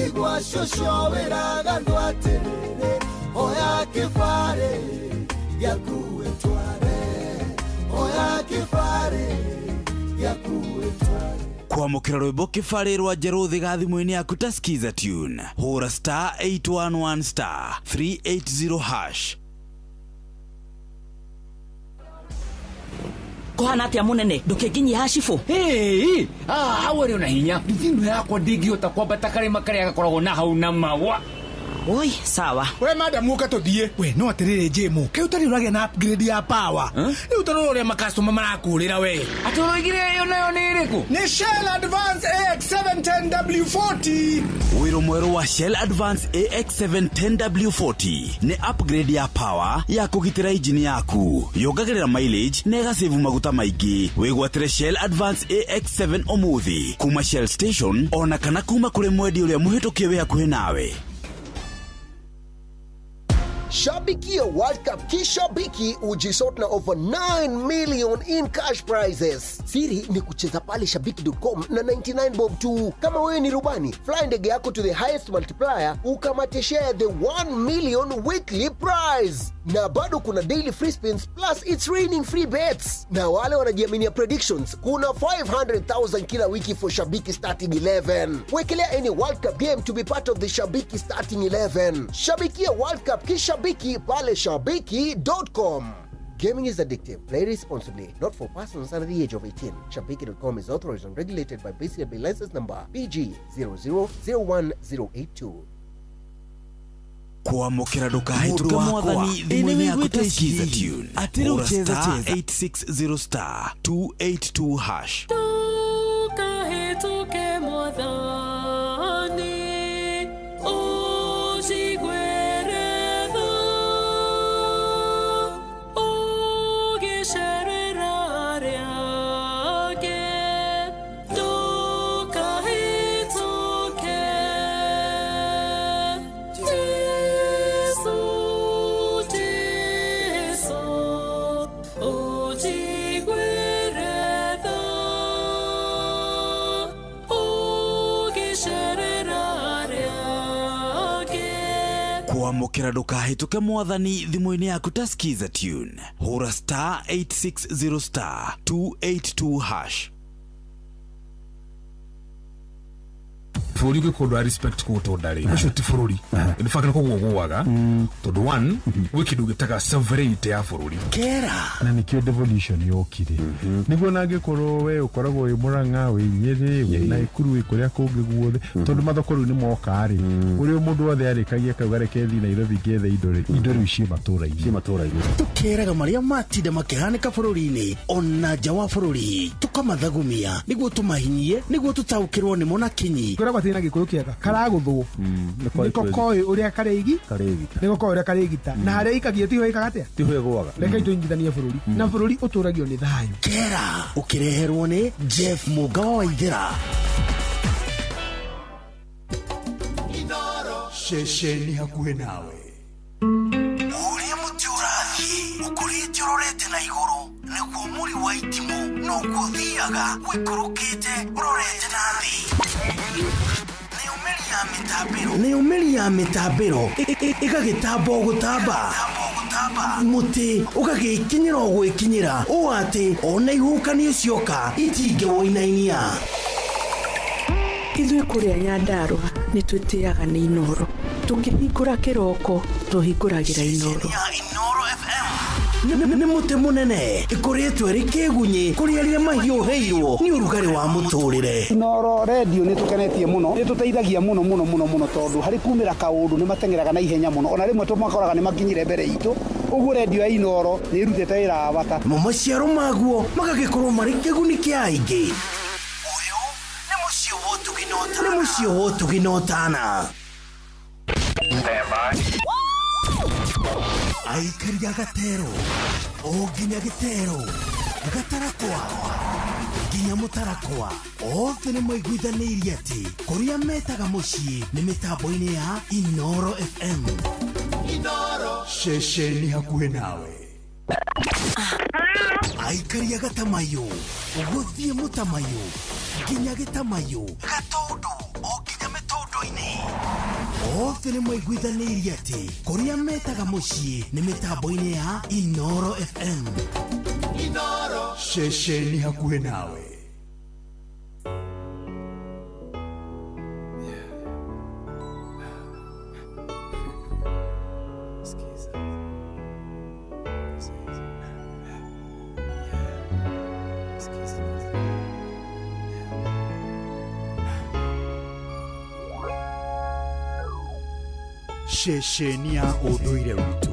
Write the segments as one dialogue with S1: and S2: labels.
S1: Ndaigua shosho wiraga ndwatirire oya kibare yakuwe tware oya kibare yakuwe tware kwamukira rwimbo kibare rwa Jeruthi gathimũ-inĩ yaku ta skiza tune hura star 811 star 380 hash.
S2: Kohana atia munene ndukinginyi hashifu
S3: awari una hinya ndindu yakwa ndingihota kwambata karima karia gakoragwo na hau na mawa.
S2: Oi sawa
S4: we madam muka tuthie we no atirire jemu ke utari uragia na upgrade ya power ni utarore makastoma marakurira we
S3: atoroigire yo nayo ni iriku
S4: ni Shell Advance AX710W40
S1: wiro mweru wa Shell Advance AX710W40 ni upgrade ya power ya kugitira engine yaku yongagirira mileage na igasave maguta maingi wigwatire Shell Advance AX7 omuthi kuma Shell station ona kana kuma kuri mwedi uria muhitukie we hakuhi nawe.
S5: Shabikia World Cup kishabiki ujisort na over 9 million in cash prizes. Siri ni kucheza pale shabiki.com na 99 bob tu. Kama wewe ni rubani, fly ndege yako to the highest multiplier ukamate share the 1 million weekly prize. Na bado kuna daily free spins plus it's raining free bets. Na wale wanajiaminia predictions, kuna 500,000 kila wiki for Shabiki starting 11. Wekelea any World Cup game to be part of the Shabiki starting 11. Shabikia World Cup kishabiki pale shabiki.com. Gaming is addictive. Play responsibly. Not for persons under the age of 18. Shabiki.com is authorized and regulated by BCB license number PG 0001082.
S1: Kwamukira ndukahituke mwathani thimũ-inĩ yaku ta skiza tune atira ucheza 860 star 282 hash.
S6: Ndukahituke mwathani ujigweretha ugicerera riake ndukahituke
S1: kwamukira ndukahituke mwathani thimũ-inĩ yaku ta skiza tune hura star 860 star 282 hash.
S7: Furori gwe kodwa respect ko to dare acho ti furori in fact ko gwowaga to the one we kidu gitaka sovereignty ya furori
S1: kera
S8: na nikio devolution yokire niguo nangikoro we ukoragwo wi Murang'a wi Nyeri wi Naikuru wi kuria kungi guothe tondu mathoko riu ni moka ari uri mundu wothe arikagia kaugare kethi Nairobi gethe indo riu cie matura-ini
S1: tukeraga maria matinde makihanika bururi-ini ona nja wa bururi tukamathagumia niguo tumahinyie niguo tutaukirwo ni mona kinyi
S4: na gikuyu kiega karaguthwo niko koi uria kareigi niko koi uria karegita na haria ikagie tiho ikagatia
S8: tiho gwaga
S4: reka ituingithanie bururi na bururi uturagio ni thayu
S1: kera ukireherwo ni Jeff Mugawa wa Ithera
S4: shesheni hakuhe nawe
S1: uria muti urathie ukurite urorete na iguru niguo muri wa itimu no guthiaga wikurukite urorete na thi ni umeli ya mitambiro igagitambo gutamba muti ugagikinyira gwikinyira uati ona ihukani cioka itinge woinainia
S9: ithuĩ kũrĩa Nyandarua nĩ twĩtĩaga nĩ Inoro tũngĩhingũra kĩroko tũhingũragĩra Inoro
S1: nĩ muti munene ikoretwo ri kĩgunyi kũrĩa rĩa mahiũhĩirwo nĩ ũrugarĩ wa mũtũrĩre.
S10: Inoro radio nĩ tũkenetie mũno nĩ tũteithagia mũno tondũ harĩ kumĩra kaũndũ nĩ matengeraga na ihenya mũno ona rĩmwe tũmakoraga nĩ makinyire mbere itũ ũguo radio ya Inoro nĩ irutĩte wĩra wa bata
S1: maciaro maguo magagĩkorwo marĩ kĩguni kĩa aingĩ. Ũyũ nĩ mũciĩ wotũginotana aikaria gatero nginya gĩtero gatarakwa nginya mũtarakwa othe nĩ maiguithanĩirie atĩ kũrĩa metaga mũciĩ nĩ mĩtambo-inĩ ya Inoro FM. Inoro
S4: shesheni hakuhe nawe
S1: aikaria gatamayo gũthiĩ mũtamayo nginya gĩtamayo gatondu nginya mĩtondo-inĩ
S11: othe nĩ mwaiguithanĩirie atĩ kũrĩa metaga mũciĩ nĩ mĩtambo-inĩ ya Inoro FM. Inoro ceceni hakuhĩ nawe. Ceceni ya ũndũire witũ.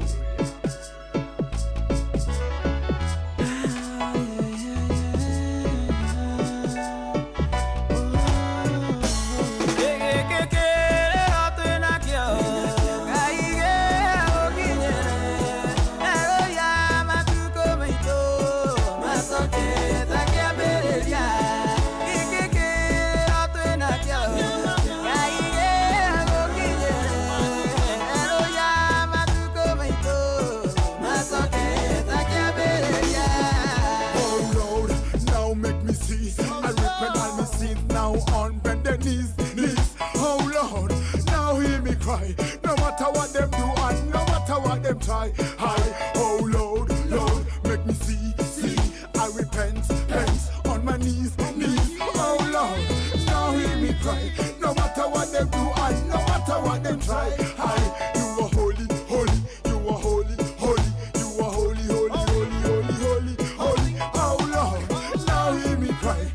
S12: No matter what them do and no matter what them try. Oh Lord, Lord, make me see. I repent, on my knees. Oh Lord, now hear me cry. No matter what them do and no matter what them try. You are holy, you are holy, you are holy. Oh Lord, now hear me cry.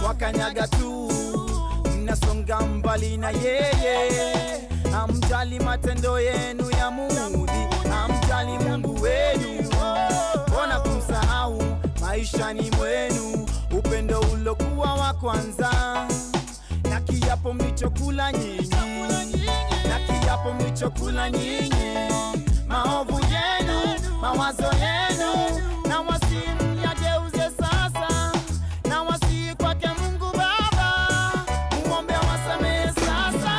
S13: Wakanyaga tu mnasonga mbali na yeye, amjali matendo yenu ya mudhi, amjali Mungu wenu, mbona kumsahau maishani mwenu upendo ulokuwa wa kwanza, na kiapo mlichokula nyinyi, maovu yenu, mawazo yenu, na wasimu yageuze sasa, na wasi kwake Mungu Baba, muombe wasamehe sasa.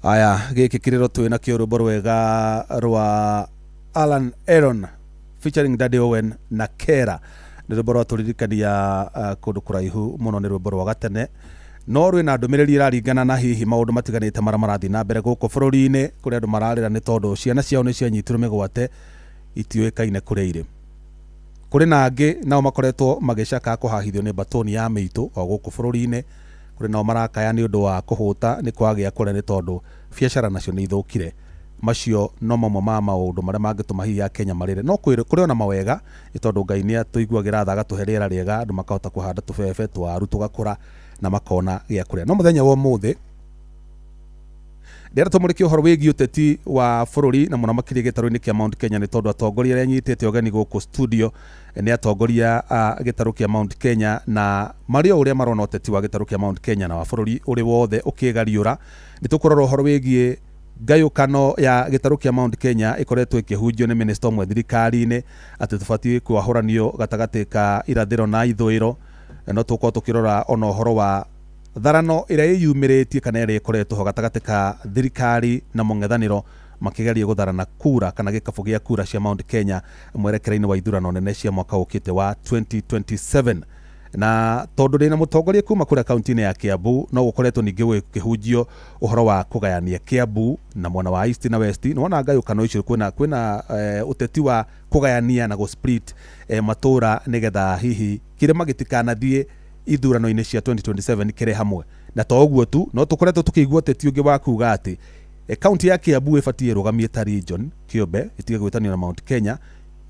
S14: Aya giki kiriro twina kio rwimbo rwega rwa Alan Aaron featuring Daddy Owen na Kera. Nĩ rwimbo rwatũririkania kũndũ kũraihu mũno, nĩ rwimbo rwa gatene, no rwĩna ndũmĩrĩri ĩraringana na hihi maũndũ matiganĩte marĩa marathiĩ na mbere gũkũ bũrũri-inĩ, kũrĩa andũ mararĩra nĩ tondũ ciana ciao nĩ cianyitirwo mĩgwate itiũĩkaine kũrĩa irĩ. Kũrĩ na angĩ nao makoretwo magĩcaka kũhahithio nĩ batoni ya mĩitũ o gũkũ bũrũri-inĩ, kũrĩ nao marakaya nĩ ũndũ wa kũhũta nĩ kwagĩa kũrĩa nĩ tondũ biacara nacio nĩ ithũkire macio no mamwe ma maundu maria mangituma hihi ya Kenya marire no kuri ona mawega itondu Ngai ni atuiguagira tha agatuherera riega andu makahota kuhanda tubebe twaru tugakura na makona gya kuria no muthenya wa muthi ndera tumuriki uhoro wigi uteti wa bururi na munamakiri gitaru-ini kia Mount Kenya ni tondu atongoria aria nyitite ogani guku studio ni atongoria gitaru kia Mount Kenya na mario uria marona uteti wa gitaru kia Mount Kenya na wa bururi uri wothe ukigariura ni tukurora uhoro wigi gayukano ya gitaru kia Mount Kenya ikoretwo ikihunjio ni minister mwe thirikari-ini ati tubati kwahuranio gatagati ka irathiro na ithwiro no tuko tukirora ono uhoro wa tharano ira yumiritie kana ira ikoretwo gatagati ka thirikari na mung'ethaniro makigeria gutharana kura kana gikabu gia kura cia Mount Kenya mwerekera-ini wa ithurano nene cia mwaka ukite wa 2027 na tondu rina mutongoria kuma kura kaunti-ini ya Kiambu no gukoretwo ningi kihunjio uhoro wa kugayania Kiambu na mwena wa East na West no wona ngayukano icio kwina uteti wa kugayania na go split matura nigetha hihi kirema gitikanathie ithurano-ini cia 2027 kire hamwe na to uguo tu no tukoretwo tukigua uteti ungi wa kuga ati kaunti ya Kiambu ibatie rugamie ta region kiumbe itige gwitanio na Mount Kenya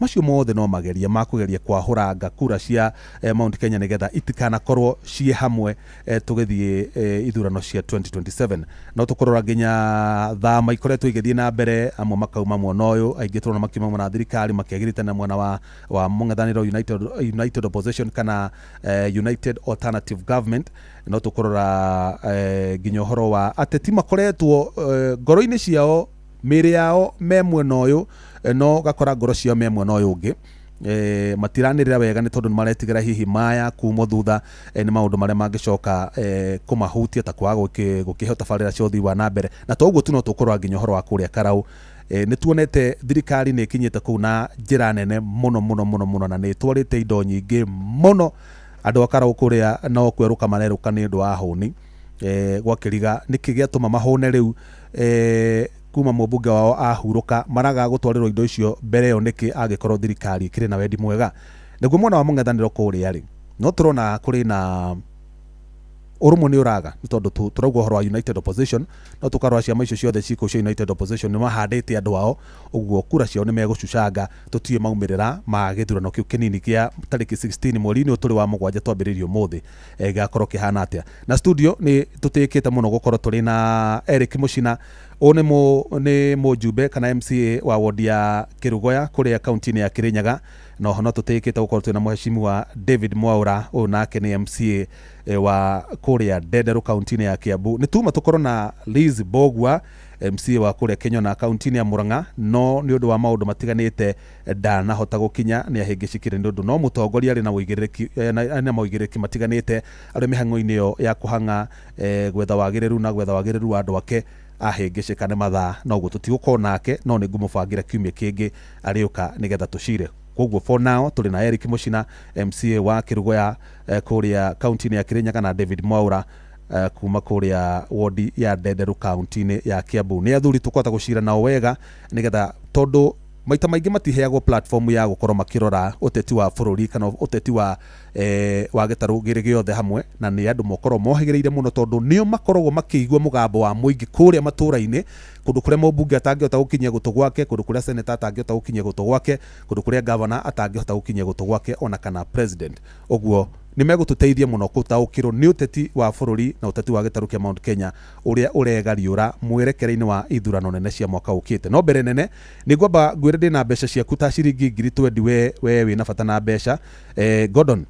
S14: macio mothe no mageria makugeria kwahuranga kura cia Mount Kenya nigetha itikanakorwo cie hamwe tugithie ithurano cia 2027 no tukorora nginya thama ikoretwo igithie na mbere amwe makauma mwena uyu aingi turona makiuma na thirikari makiagirite na mwena wa mung'ethaniro United Opposition kana United Alternative Government no tukorora nginya uhoro wa ateti makoretwo ngoro-ini ciao miri yao me mwena uyu no gakora ngoro cio me mwena uyu ungi matiranirira wega ni tondu maretigira hihi maya kuma thutha ni maundu maria mangicoka kumahutia ta kwaga gukihota farira cio thii wa na mbere na to uguo tu no tukorwa nginya uhoro wa kuria karau ni tuonete thirikari ni kinyite kuu na njira nene muno na ni twarite indo nyingi muno andu akarau kuria no kweruka mareruka ni ndu wa huni gwakiriga nikigiatuma mahone riu kuma mubunge wao ahuruka maraga gutwarirwo indo icio mbere yo niki agikorwo thirikari kire na wendi mwega niguo mwena wa mung'ethaniro kuria ri no turona kuri na urumwe ni uraga tondu turauga uhoro wa United Opposition no tukarwa ciama icio ciothe ciko cia United Opposition ni mahandite andu ao uguo kura ciao ni megucucanga tutie maumirira ma githurano kiu kinini kia tariki 16 mweri-ini uturi wa mugwanja twambiririo muthi gakorwo kihana atia na studio ni tutikite muno gukorwo turi na Eric Mucina one ni mujumbe kana MCA wa ward ya Kirugoya kuria kaunti-ini ya Kirinyaga no hono tutikite gukorwo twina muheshimu wa David Mwaura onake ni MCA wa kuria Ndenderu kaunti-ini ya Kiambu ni tuma tukorwo na Liz Bogwa MCA wa kuria Kenya na kaunti-ini ya Murang'a no ni undu wa maundu matiganite ndanahota gukinya ni ahingicikire ni undu no mutongoria ari na uigiriki na moigiriki matiganite ari mihango-ini yo ya kuhanga gwetha wagiriru na gwetha wagiriru wa andu ake ahingicika ni mathaa no guo tutigukorwo nake no ni ngumubangira kiumia kingi ariuka nigetha tucire koguo for now tuli na Eric Mucina MCA wa Kirugoya kuria kaunti-ini ya Kirinyaga na David Mwaura kuma kuria ward ya Ndenderu kaunti-ini ya Kiambu ni athuri tukwata gucira nao wega nigetha tondu maita maingi matiheagwo platform ya gukorwo makirora uteti wa bururi kana uteti wa gitaru giri giothe hamwe na ni andu mokorwo mohigireire muno tondu nio makoragwo makiigua mugambo wa muingi kuria matura-ini kundu kuria mubunge atangihota gukinyia gutu gwake kundu kuria senator atangihota gukinyia gutu gwake kundu kuria governor atangihota gukinyia gutu gwake ona kana president uguo ni megututeithia muno gutaukirwo ni uteti wa bururi na uteti wa gitaru kia Mount Kenya uria uregariura mwerekera-ini wa ithurano nene cia mwaka ukite no mbere nene ni ngwamba ngwire ndina mbeca ciaku ta ciringi 20 we wina bata na mbeca Gordon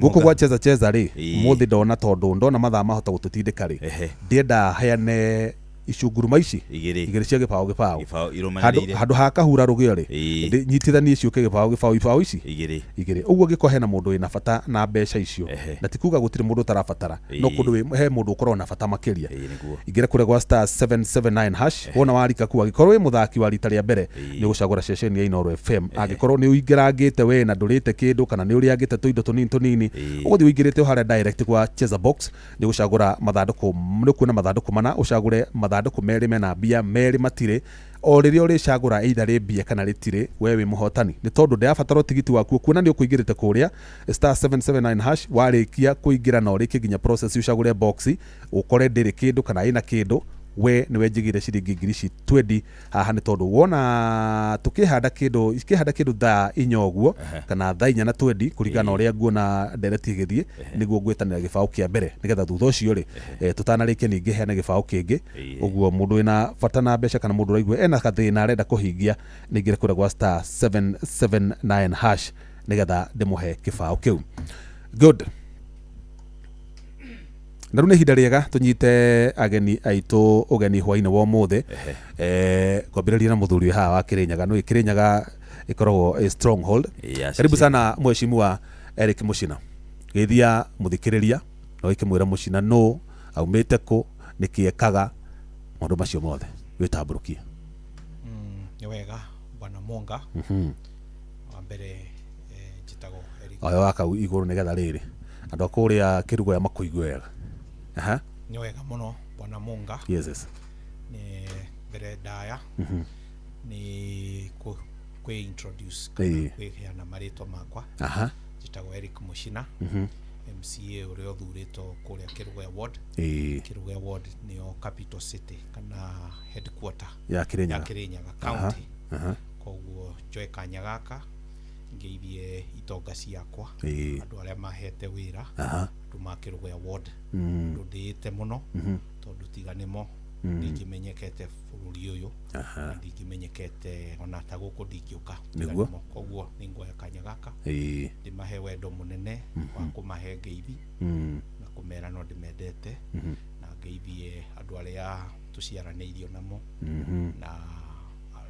S14: guku gwa cheza ri muthi ndona tondu ndona mathaa mahota gututindika ri ndienda heane icunguruma ici igiri cia gibao handu hakahura rugio ri nyitithanie ciuke gibao ici igiri uguo giko hena mundu wina bata na mbeca icio na tikuga gutire mundu tarabatara no kundu he mundu ukorwo na bata makiria igira kure gwa star 779 hash wona warika kuwa gikorwo wi muthaki wa rita ria mbere ni gucagura session ya Inooro FM agikorwo ni uingirangite we na ndurite kindu kana ni uriangite tuindo tunini uguthi uingirite hare direct kwa cheza box ni gucagura mathanduku ni kuona mathanduku mana ucagure mathanduku meri mena bia meri matire o riria uri cagura either ri bia kana ritire wewe muhotani ni tondu ndabatara tigiti waku kuona ni ukuingirite kuria star 779 hash warikia kuingira na urike ginya process ucagure box ukore ndiri kindu kana ina kindu we niwe njigire ciringi ngiri ici 20 haha nĩ tondũ wona tukihanda kindu thaa inya ũguo kana thaa inya na 20 kuringana ũrĩa nguona ndereti igithie niguo ngwetanĩra gĩbaũ kĩa mbere nigetha thutha ũcio rĩ tutanarĩkia ningĩ heane gĩbaũ kĩngĩ ũguo mũndũ wĩna bata na mbeca kana mũndũ ũraigua ena gathĩna arenda kũhingia ningĩ kũrĩa gwa star 779 hash nigetha ndĩmũhe kĩbaũ kĩu. Good. Na rĩu nĩ ihinda rĩega tũnyite ageni aitũ ũgeni hwainĩ wa ũmũthĩ kwambĩrĩria na mũthuri haha wa Kĩrĩnyaga nĩ Kĩrĩnyaga ĩkoragwo a stronghold. Karibu sana mheshimiwa Eric Muchina. Geithia mũthikĩrĩria no ikĩmwĩra Muchina no aumĩte kũ nĩkĩekaga maũndũ macio mothe wĩtambũrũkie.
S15: Nĩ wega bwana Monga wa mbere njĩtagwo Eric.
S14: Oyo wakau igũrũ nĩgetha rĩrĩ andũ a kũrĩa Kĩrugoya makũigua wega.
S15: Nĩ wega mũno bwana Monga.
S14: Yes.
S15: Nĩ mbere ndaya nĩ kwĩ introduce kwĩheana marĩtwa makwa. Njĩtagwo Eric Muchina, MCA ũrĩa ũthurĩtwo kũrĩa Kĩrugoya ward. Kĩrugoya ward nĩyo capital city kana headquarter
S14: ya Kĩrĩnyaga
S15: county. Koguo njoe kanya gaka ngeithie itonga ciakwa andũ arĩa mahete wĩra andũ ma Kĩrugoya ward ndĩĩte mũno tondũ tiga nĩmo ndingĩmenyekete bũrũri ũyũ ndingĩmenyekete ona ta gũkũ ndingĩũka nĩguo. Koguo nĩ nguoya kanya gaka ndĩmahe wendo mũnene wa kũmahe ngeithi na kũmera no ndĩmendete na ngeithie andũ arĩa tũciaranĩirio namo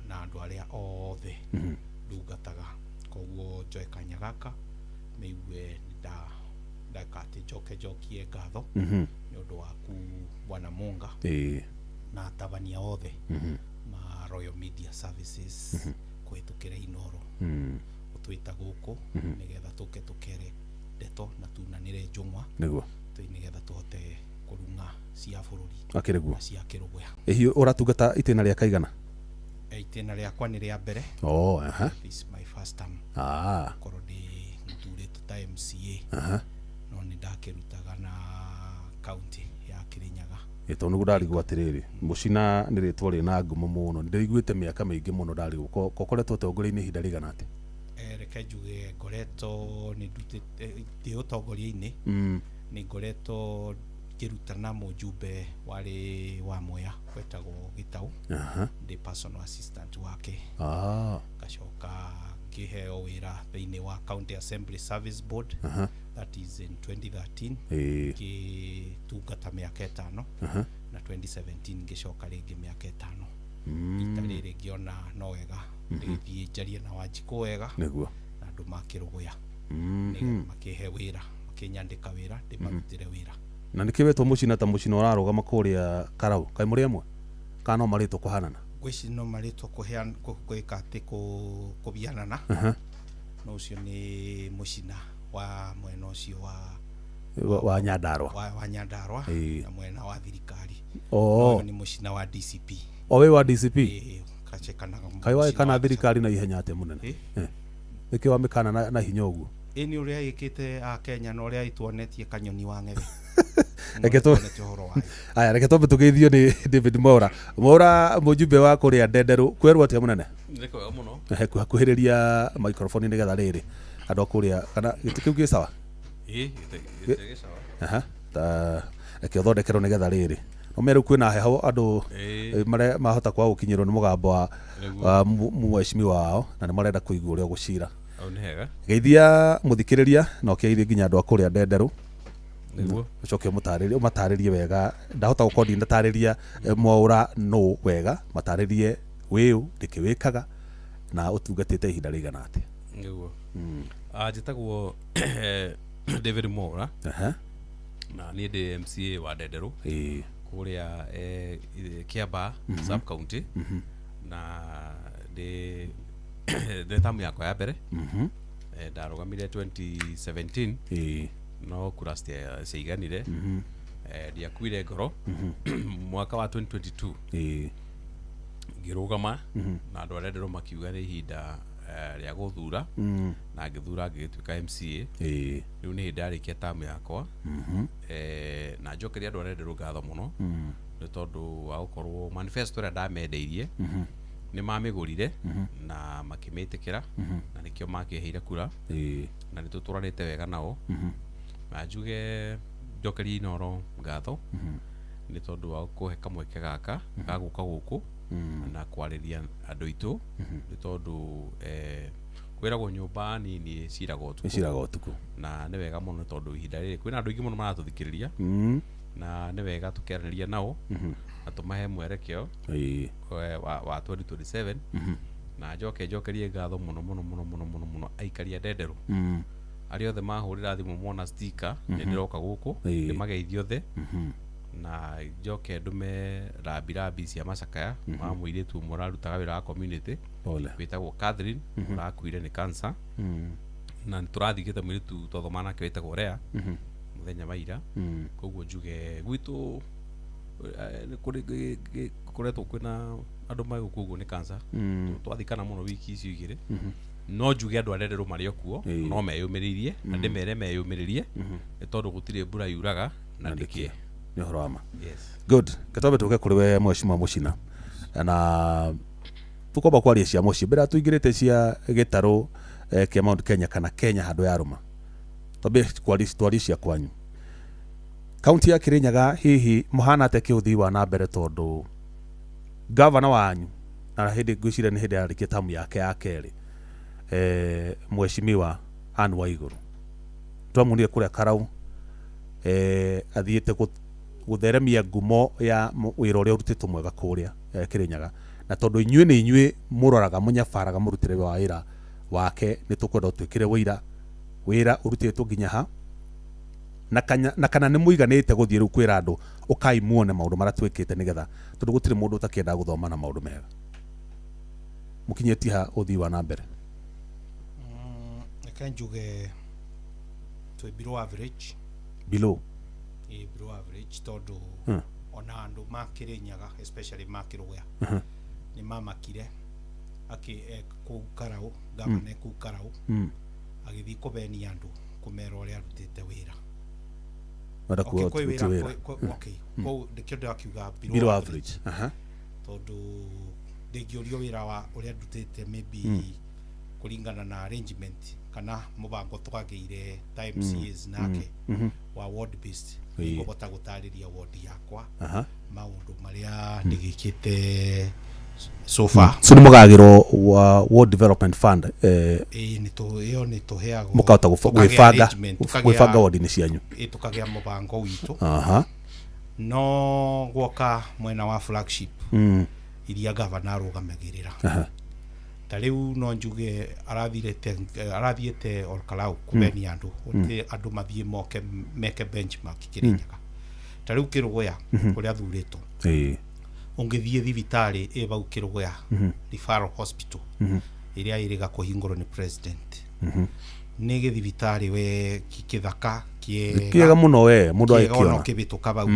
S15: na andũ arĩa othe ndungataga. Koguo njoe kanya gaka meigue ndaka atĩ njokie ngatho nĩ ũndũ waku bwana Monga na atabania othe ma Royal Media Services kũhĩtũkĩra Inooro ũtwĩta gũkũ nĩgetha tũke tũkere ndeto na tunanĩre njũng'wa nĩgetha tũhote kũrung'a cia bũrũri na cia Kĩrugoya.
S14: Hihi ũratungata itĩna rĩa kaigana?
S15: Itĩna rĩakwa nĩ rĩa mbere. This is my first time. Korwo ndĩ mũturĩtwo ta MCA no nĩ ndakĩrutaga na county ya Kĩrĩnyaga.
S14: Tondũ nĩguo ndarigwo atĩrĩrĩ Muchina nĩ rĩtwa rĩna ngumo mũno nĩndĩriguĩte mĩaka mĩingĩ mũno ndarigwo kokoretwo ũtongoria-inĩ ihinda rĩigana atĩa?
S15: Reke njuge ngoretwo ndĩ ũtongoria-inĩ nĩ ngoretwo ngĩrutana mũjumbe warĩ wa Mwea wetagwo Gĩtaũ ndĩ personal assistant wake. Ngacoka ngĩheo wĩra thĩinĩ wa County Assembly Service Board that is in 2013 ngĩtungata mĩaka 5 na 2017 ngĩcoka rĩngĩ mĩaka 5 ita rĩrĩ ngĩona no wega ndĩthiĩ njarie na Wanjikũ wega na andũ ma Kĩrugoya nĩgetha makĩhe wĩra makĩnyandĩka wĩra ndĩmarutĩre wĩra.
S14: Na nĩkĩ wetwo Muchina ta Muchina ũrarũgama kũrĩa Karau kaĩ mũrĩ amwe kana no marĩtwo kũhanana?
S15: Gwĩci no marĩtwo gwĩka atĩ kũbianana no ũcio nĩ Muchina wa mwena ũcio
S14: wa Nyandarua
S15: wa Nyandarua na mwena wa thirikari. Nĩ Muchina wa DCP.
S14: Wĩ wa DCP?
S15: Kachekanaga
S14: kaĩ waĩ kana thirikari na ihenya atĩ mũnene nĩkĩ wamĩkana na hinya ũguo?
S15: Nĩ ũrĩa gĩkĩte a Kenya na ũrĩa ituonetie kanyoni wa ng'ethe.
S14: Aya reke twambe tũgeithio nĩ David Mwaura mũjumbe wa kũrĩa Ndenderu kwerwo atĩa mũnene?
S16: Nĩ kwega mũno.
S14: Kuhĩrĩria microphone nĩgetha rĩrĩ andũ kũrĩa kana gĩtĩ kĩu gĩ sawa?
S16: Gĩtĩ sawa.
S14: Ta reke ũthondekerwo nĩgetha rĩrĩ omeru kwĩna heho andũ marĩa mahota kwa gũkinyĩrwo nĩ mũgambo wa mheshimiwa wao na nĩ marenda kũigua ũrĩa gũcira. Geithia mũthikĩrĩria na ũkĩaithie nginya andũ a kũrĩa Ndenderu ucoke ũmatarĩrie wega ndahota gũkorwo ndatarĩria Mwaura no wega matarĩrie wĩũ ndĩkĩwĩkaga na ũtungatĩte ihinda rĩigana atĩa?
S16: Nĩguo njĩtagwo David Mwaura na niĩ ndĩ MCA wa Ndenderu kũrĩa Kiambaa sub county na ndĩ tamu yakwa ya mbere ndarũgamire 2017 no kura ciaiganire ndiakuire ngoro mwaka wa 2022 ngĩrũgama na andũ arĩa ndĩrwo makiuga nĩ ihinda rĩa gũthura na ngĩthura ngĩtuĩka MCA rĩu nĩ ndarĩkia tamu yakwa na njokeria andũ arĩa ndĩrwo ngatho mũno nĩ tondũ wa gũkorwo manifesto ĩrĩa ndamendeirie nĩ mamĩgũrire na makĩmĩtĩkĩra na nĩkĩo makĩheire kura na nĩ tũtũranĩte wega nao na njuge njokerie Inooro ngatho nĩ tondũ wa kũhe kamweke gaka gagũka gũkũ na kwarĩria andũ aitũ nĩ tondũ kwĩragwo nyũmba nini ĩciragwo ũtukũ na nĩ wega mũno tondũ ihinda rĩrĩ kwĩna andũ aingĩ mũno maratũthikĩrĩria na nĩ wega tũkĩaranĩria nao na tũmahe mwerekeo wa 2027 na njokerie ngatho mũno aikaria Ndenderu arĩa othe mahũrĩra thimũ mona sticker nĩ ndĩroka gũkũ ndĩmageithie othe na njoke ndume rambirambi cia macakaya ma mũirĩtu ũmwe ũrarutaga wĩra wa community wĩtagwo Catherine ũrakuire nĩ cancer na nĩtũrathigĩte mũirĩtu tondũ mwanake wĩtagwo Rea mũthenya wa ira koguo njuge gwitũ koretwo kwĩna andũ magũkũ ũguo nĩ cancer twathikana mũno wiki icio igĩrĩ no njuge andũ arĩa marĩ okuo no meyũmĩrĩirie na ndĩmere meyũmĩrĩrie nĩ tondũ gũtirĩ mbura yuraga na ndĩkĩ
S14: nĩ ũhoro wa ma. Good. Katombe tũke kũrĩ we Mheshimiwa Mũchina na tũkomba kwaria cia mũciĩ mbere tũingĩrĩte cia gĩtarũ kĩa Mount Kenya kana Kenya handũ ya Roma tũbe kwaria cia kwanyu kaunti ya Kirinyaga hihi mũhana atĩa kĩũthii wa na mbere tondũ gavana wanyu na hĩndĩ ngwĩciria nĩ hĩndĩ yarĩkia tamu yake ya kerĩ Mheshimiwa Anne Waigũrũ twamunire kũrĩa Karau athiĩte gutheremia ngumo ya wĩra ũrĩa ũrutĩtwo mwega kũrĩa Kirinyaga na tondũ inyuĩ nĩ inyuĩ mũroraga mũnyabaraga mũrutĩre wa wĩra wake nĩ tũkwenda twĩkĩre wĩra ũrutĩtwo nginya ha na kana nĩ mũiganĩte gũthiĩ rĩu kwĩra andũ ũkai muone maũndũ marĩa twĩkĩte nĩgetha tondũ gũtirĩ mũndũ ũtakĩenda gũthoma na maũndũ mega mũkinyĩtie ha ũthii wa na mbere
S15: reke njuge twĩ below average
S14: below
S15: average tondũ ona andũ ma Kirinyaga especially ma Kĩrũgũya nĩ mamakire kũu Karau gavana kũu Karau agĩthiĩ kũbenia andũ kũmera ũrĩa arutĩte wĩra kũu ndĩkĩo ndakiuga below average tondũ ndĩngĩũrio wĩra wa ũrĩa arutĩte maybe kũringana na arrangement kana mũbango tũkagĩire times nake wa ward based ngobota gũtarĩria ward yakwa maũndũ marĩa ndĩgĩkĩte so far
S14: so nĩ mũgagĩrwo wa World Development Fund
S15: nĩ tũheagwo
S14: mũkahota gwĩbanga ward-inĩ cianyu
S15: tũkagĩa mũbango witũ no gwoka mwena wa flagship iria gavana arũgamagĩrĩra ta rĩu no njuge arathiĩte Olkalau kũbenia andũ andũ mathiĩ meke benchmark Kirinyaga ta rĩu Kĩrũgũya kũrĩa athurĩtwo ũngĩthiĩ thibitarĩ ĩbau Kĩrũgũya referral hospital ĩrĩa ĩrĩga kũhingũrwo nĩ president nĩ gĩthibitarĩ we kĩthaka
S14: kĩega mũno we mũndũ agĩkĩona
S15: kĩbĩtũka bau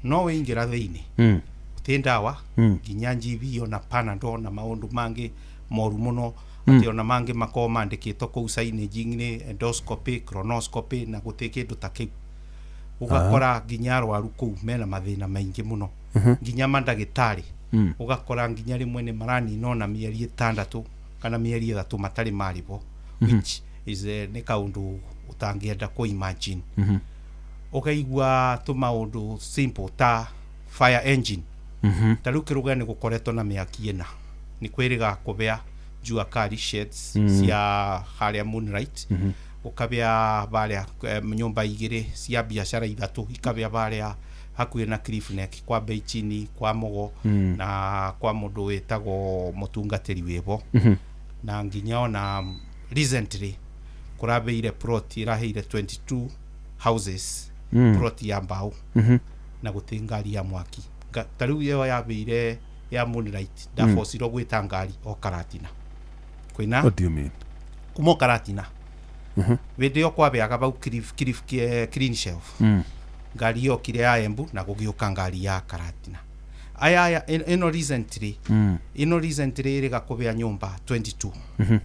S15: no wĩingĩra thĩinĩ ũtĩ ndawa nginya njibi ona Panadol na maũndũ mangĩ moru muno ati ona mangĩ makoo mandĩkĩtwo kũu signage-inĩ endoscopy colonoscopy na gũtĩ kĩndũ ta kĩu ugakora nginya arwaru kũu mena mathĩna maingĩ mũno nginya mandagĩtarĩ ugakora nginya rĩmwe nĩ maranina na mĩeri 6 kana mĩeri 3 matarĩ marĩbo which is nĩ kaũndũ ũtangĩenda kũ imagine ũkaigua tũmaũndũ simple ta fire engine ta rĩu Kĩrũgũya nĩ gũkoretwo na mĩaki ĩna nĩ kwĩrĩga kũbea jua kari sheds cia harĩa Moonlight ukabea barĩa nyũmba igĩrĩ cia biashara 3 ikabea barĩa hakuhĩ na Cliff Neck kwa Beichini kwa Mogo na kwa mũndũ wĩtagwo mũtungatĩri wĩbo na nginya ona recently kũrabeire plot iraheire 22 houses plot ya mbao na gũtĩ ngari ya mwaki ta rĩu yo yabeire ya Moonlight ndafosirwo gwĩta ngari o Karatina kwĩna
S14: what do you mean
S15: kumo Karatina video kwabeaga bau Cliff clean shelf ngari yo kire ya Embu na gũgĩũka ngari ya Karatina aya ino recently ĩrĩga kũbea nyũmba 22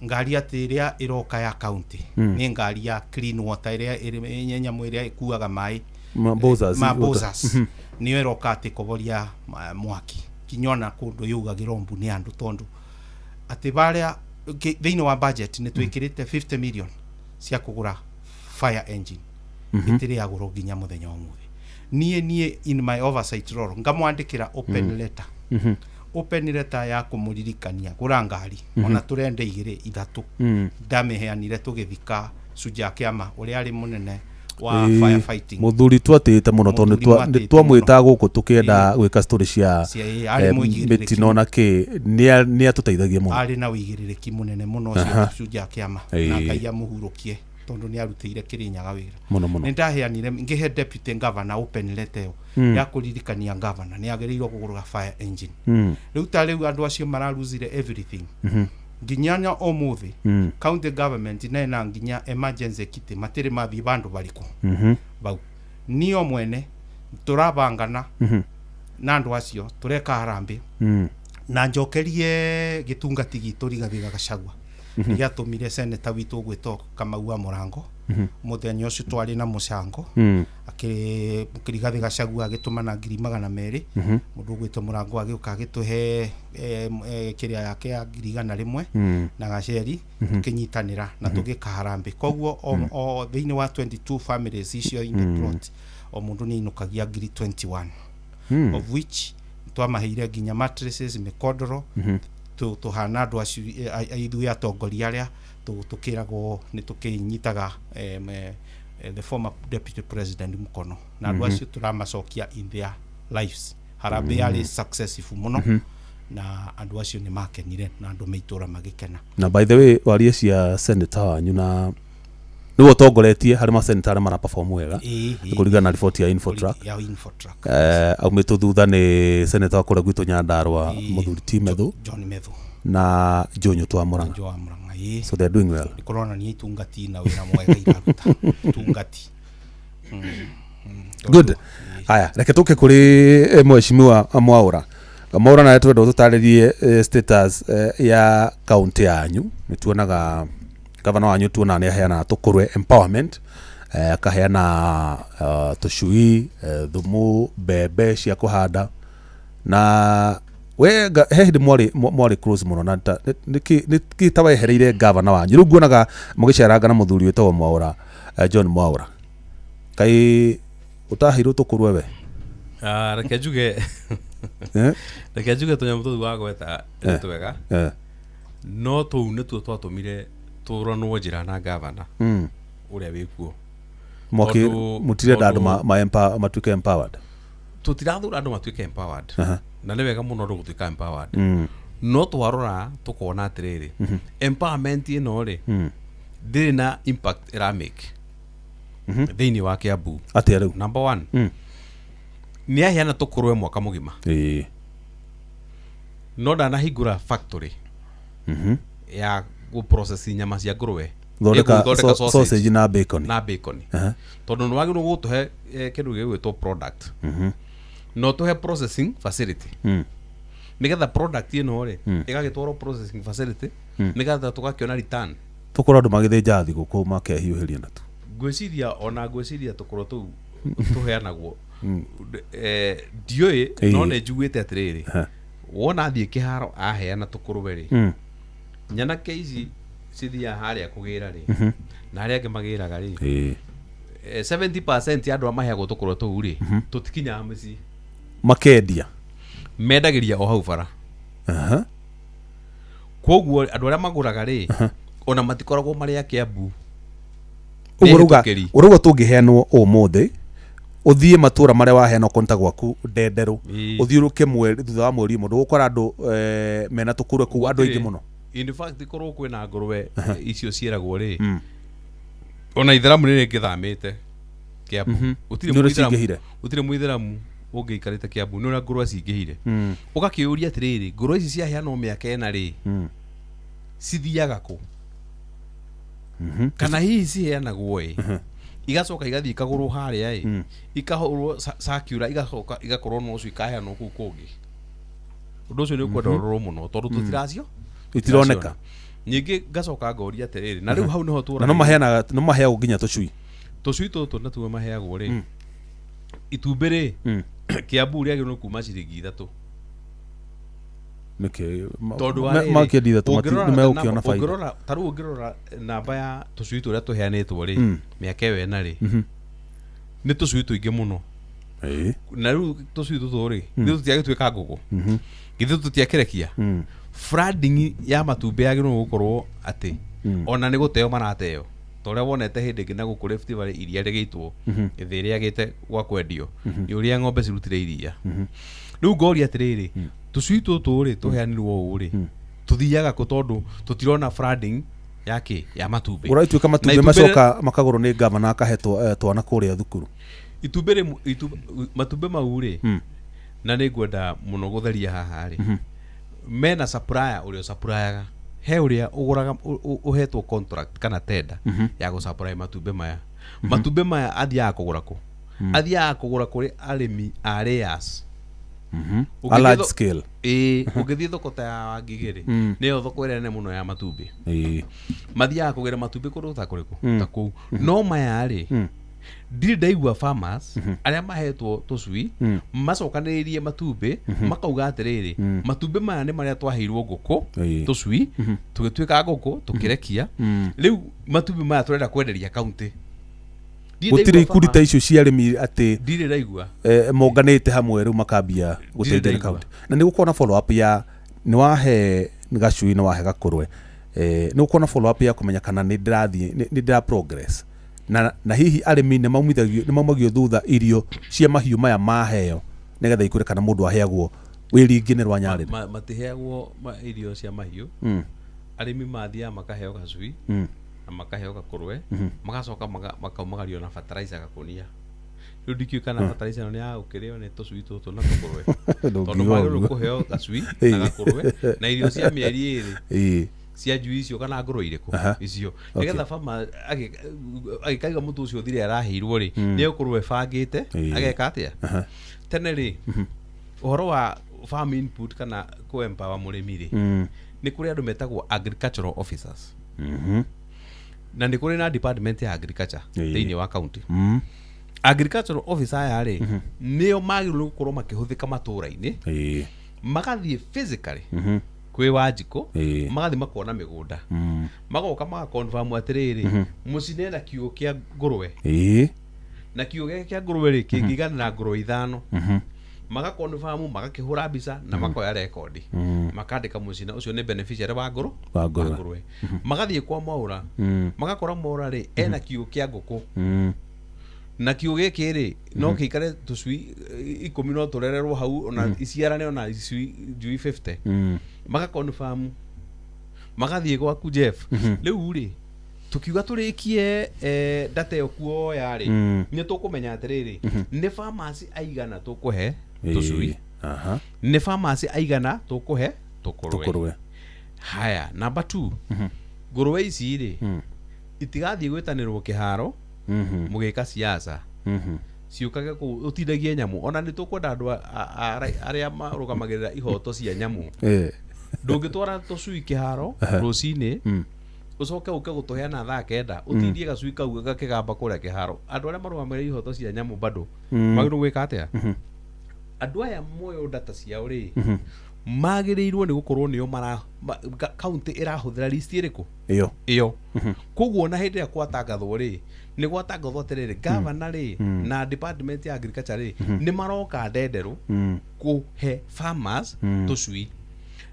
S15: ngari atĩrĩa ĩroka ya county nĩ ngari ya clean water ĩrĩa nyamũ ĩrĩa ĩkuaga maĩ mabozas nio iroka ati kuboria mwaki kinyona kundu yugagirwo mbu ni andu tondu ati baria thiini wa budget ni twikirite 50 million cia kugura fire engine itiri aguro ginya muthenya umuthi nie in my oversight role ngamwandikira open letter open letter ya kumuririkania gura ngari ona turende igire ithatu ndameheanire tugithika suja kiama uri ari munene wa firefighting
S14: muthuri twatite muno tondu twamwita guku tukienda gwika story cia mitino na ki ni atuteithagia muno
S15: ari na wigiririki munene muno cia suja kiama na kaiya muhurukie tondu ni arutire Kirinyaga wira ni ndaheanire ngihe deputy governor open letter ya kuririkania governor ni agereirwo kugura fire engine riu tariu andu acio mararuzire everything nginyanya omuthi county government nena nginya emergency kit matiri mathi bandu bariku bau nio mwene turabangana na andu acio tureka harambe na njokerie gitungati gitu Rigathi Gachagua nigatumire senator witu gwito Kamau wa Murango muthenya ucio twari na mucango Rigathi Gachagua agitumana 200 mundu gwito Murango agiuka agituhe kiria yake ya 100 na gaceri tukinyitanira na tugikaharambe koguo o thiini wa 22 families icio in the plot o mundu ni inukagia 21 of which twamaheire ginya mattresses mikodoro tuhana andu acio ithu atongoria aria tukiragwo ni tukinyitaga the former deputy president mukono na andu acio turamacokia in their lives harambe ari successful muno na andu acio ni makenire na andu meitura magikena
S14: na by the way warie cia senator wanyu na niwo tongoretie hari ma senator mara perform wega kuringana na report ya Infotrack aumito thutha ni senator kura gwitu Nyandarua muthuri ti Methu
S15: John Methu
S14: na Jonyo twa Murang'a so they are doing well
S15: corona ni tungati na wina mwega iraruta tungati
S14: good haya reke tuke kuri mheshimiwa Mwaura na twenda tutaririe status ya county yanyu nituonaga gavana wanyu tuona ni aheana tukurwe empowerment akaheana tucui thumu bebe cia kuhanda na we hehidi mwari close muno na niki tawehereire gavana wanyu rugu naga mugiceranga na muthuri wetwa Mwaura John Mwaura kai utahirwo tukurwe we
S16: reke juge tunyamutu wa gweta twega no tu ne tu twatumire turanwo njira na gavana uria wikuo
S14: mutire ndandu matuike empowered
S16: tutirathura andu matuike empowered na ni wega muno gutuika empowered no twarora tukona atiriri empowerment ino ri ndiri na impact ira make thiini wa Kiambu
S14: atia riu
S16: number 1 ni ahiana tukurwe mwaka mugima no ndana hingura factory ya go process nyama cia ngurwe
S14: thondeka sausage na bacon
S16: tondu nwagirwo gutuhe kindu gigwitwo product no tuhe processing facility nigetha product ino ri igagitwaro processing facility nigetha tugakiona return
S14: tukora andu magithinja thi guku makehiuhiria natu
S16: ngwiciria tukoro tu tuheanagwo ndioi no ne njugite atiriri wona thie kiharo aheana tukurwe ri nyana keizi cithia haria kugira ri na haria ngimagira ri 70% andu amaheagwo tukurwe tu ri tutikinya muci
S14: makendia
S16: mendagiria o hau bara koguo andu aria maguraga ri ona matikoragwo mari ya Kiambu
S14: uruga tungiheanwo umuthi uthie matura maria waheana konta gwaku ndenderu uthiuruke mweri thutha wa mweri mundu gukora andu mena tukurwe ku andu ingi muno
S16: in fact ikorwo kwina ngurwe icio cieragwo ri ona itheramu ni ngithamite Kiambu utire muitheramu ungiikarite Kiambu ni ona ngurwe cingihire ugakiuria atiriri ngurwe ici ciaheanwo miaka ena ri cithiaga ku kana hihi ciheanagwo igacoka igathii ikagurwo haria ikahurwo circular igacoka igakorwo no cio ikaheanwo kuu kungi undu ucio ni ukwenda rorwo muno tondu tutiracio
S14: itironeka
S16: nyingi gacoka ngoria atiriri na riu hau niho
S14: tura no maheagwo nginya tucui
S16: tutu natuo maheagwo ri itumbĩ rĩ Kiambu rĩagĩrĩirwo kuma ciringi 3 tondũ
S14: makĩendia nĩmegũkĩona baida
S16: ũngĩrora tarĩu ũngĩrora namba ya tũcui tũrĩa tũheanĩtwo rĩ mĩaka ĩyo ĩna rĩ nĩ tũcui tũingĩ mũno na rĩu tũcui tũtũ rĩ nĩ tũtiagĩtuĩka ngũkũ githĩ tũtiakĩrekia flooding ya matumbĩ yagĩrĩirwo gũkorwo atĩ ona nĩ gũteo marateo torĩa wonete hĩndĩ ĩngĩ na gũkũ Rift Valley iria rĩgĩitwo ĩthĩ rĩagĩte gwa kwendio nĩ ũrĩa ng'ombe cirutire iria rĩu ngoria atĩrĩrĩ tũcui tũtũ rĩ tũheanirwo ũũ rĩ tũthiaga kũ tondũ tũtirona flooding yake ya matumbĩ
S14: ũraituĩka matumbĩ macoka makagũrwo nĩ gavana akahetwo twana kũrĩa thukuru
S16: matumbĩ mau rĩ na nĩ ngwenda mũno gũtheria haha rĩ mena supplier ũrĩa supplyaga he ũrĩa ũgũraga ũhetwo contract kana tender ya gũsupply matumbĩ maya athiaga kũgũra kũ athiaga kũgũra kũrĩ arĩmi a layers
S14: a large scale
S16: ũngĩthiĩ thoko ta ya Wangigĩ nĩyo thoko ĩrĩa nene mũno ya matumbĩ mathiaga kũgĩra matumbĩ kũndũ ta kũrĩkũ ta kũu no maya rĩ ndirĩ ndaigua farmers arĩa mahetwo tũcui macokanĩrĩirie matumbĩ makauga atĩrĩrĩ matumbĩ maya nĩ marĩa twaheirwo ngũkũ tũcui tũgĩtuĩka ngũkũ tũkĩrekia rĩu matumbĩ maya tũrenda kwenderia kaunti
S14: gũtirĩ ikundi ta icio cia arĩmi atĩ
S16: ndirĩ ndaigua
S14: monganĩte hamwe rĩu makambia gũteithia kaunti na nĩ gũkorwo na follow up ya nĩ wahe gacui nĩ wahe gakũrwe nĩ gũkorwo na follow up ya kũmenya kana nĩ ndĩra progress na hihi arĩmi nĩ maumagio thutha irio cia mahiũ maya maheo nĩgetha ikũre kana mũndũ aheagwo wĩringi nĩ rwa Nyarĩrĩ
S16: matiheagwo irio cia mahiũ arĩmi mathiaga makaheo gacui na makaheo gakũrwe magacoka makaumagario na fertilizer gakũnia rĩu ndikiũĩ kana fertilizer ĩno nĩ ya gũkĩrĩo nĩ tũcui tũtũ na tũkũrwe tondũ magĩrĩirwo kũheo gacui na gakũrwe na irio cia mĩeri ĩrĩ cia njui icio kana ngũrwe irĩkũ icio nĩgetha farmer agĩkaiga mũtu ũcio thire araheirwo rĩ nĩ ũkorwo ebangĩte ageka atĩa tene rĩ ũhoro wa farm input kana kũ-empower mũrĩmi rĩ nĩ kũrĩ andũ metagwo agricultural officers na nĩ kũrĩ na department ya agriculture thĩinĩ wa county agricultural officer aya rĩ nĩo magĩrĩirwo gũkorwo makĩhũthĩka matũũra-inĩ magathiĩ physically kwĩ Wanjikũ magathiĩ makona mĩgũnda magoka magaconfirm atĩrĩrĩ mũcine na kiugũ kĩa ngũrwe na kiugũ gĩkĩ kĩa ngũrwe rĩ kĩngĩiganĩra ngũrwe 5 magaconfirm magakĩhũra mbica na makoya rekondi makandĩka mũcine ũcio nĩ beneficiary wa ngũrwe magathiĩ kwa Mwaũra magakora Mwaũra rĩ ena kiugũ kĩa ngũkũ na kiugũ gĩkĩ rĩ no gĩikare tũcui 10 no tũrererwo hau ona iciarane ona icui njui 50 magaconfirm magathiĩ gwaku Jeff rĩu rĩ tukiuga tũrĩkie data ĩyo kuoya rĩ nĩ tũkũmenya atĩrĩrĩ nĩ farmers aigana tũkũhe tũcui nĩ farmers aigana tũkũhe tũkũrwe haya number 2 ngũrwe ici rĩ itigathiĩ gwĩtanĩrwo kĩharo mũgĩka siasa ciũkage kũ ũtindagie nyamũ ona nĩ tũkwenda andũ arĩa marũgamagĩrĩra ihoto cia nyamũ ndũngĩtwara tũcui kĩharo rũcinĩ ucoke uke gũtũheana thaa 9 ũtindie gacui kau gakĩgamba kũrĩa kĩharo andũ arĩa marũgamĩrĩra ihoto cia nyamũ bado magĩrĩirwo gwĩka atĩa andũ aya moyo data ciao rĩ magĩrĩirwo nĩ gũkorwo nĩo county ĩrahũthĩra list ĩrĩkũ ĩyo koguo na hĩndĩ ĩrĩa gwatangathwo rĩ nĩ gwatangathwo atĩrĩrĩ governor rĩ na department ya agriculture rĩ nĩ maroka ndenderũ kũhe farmers tũcui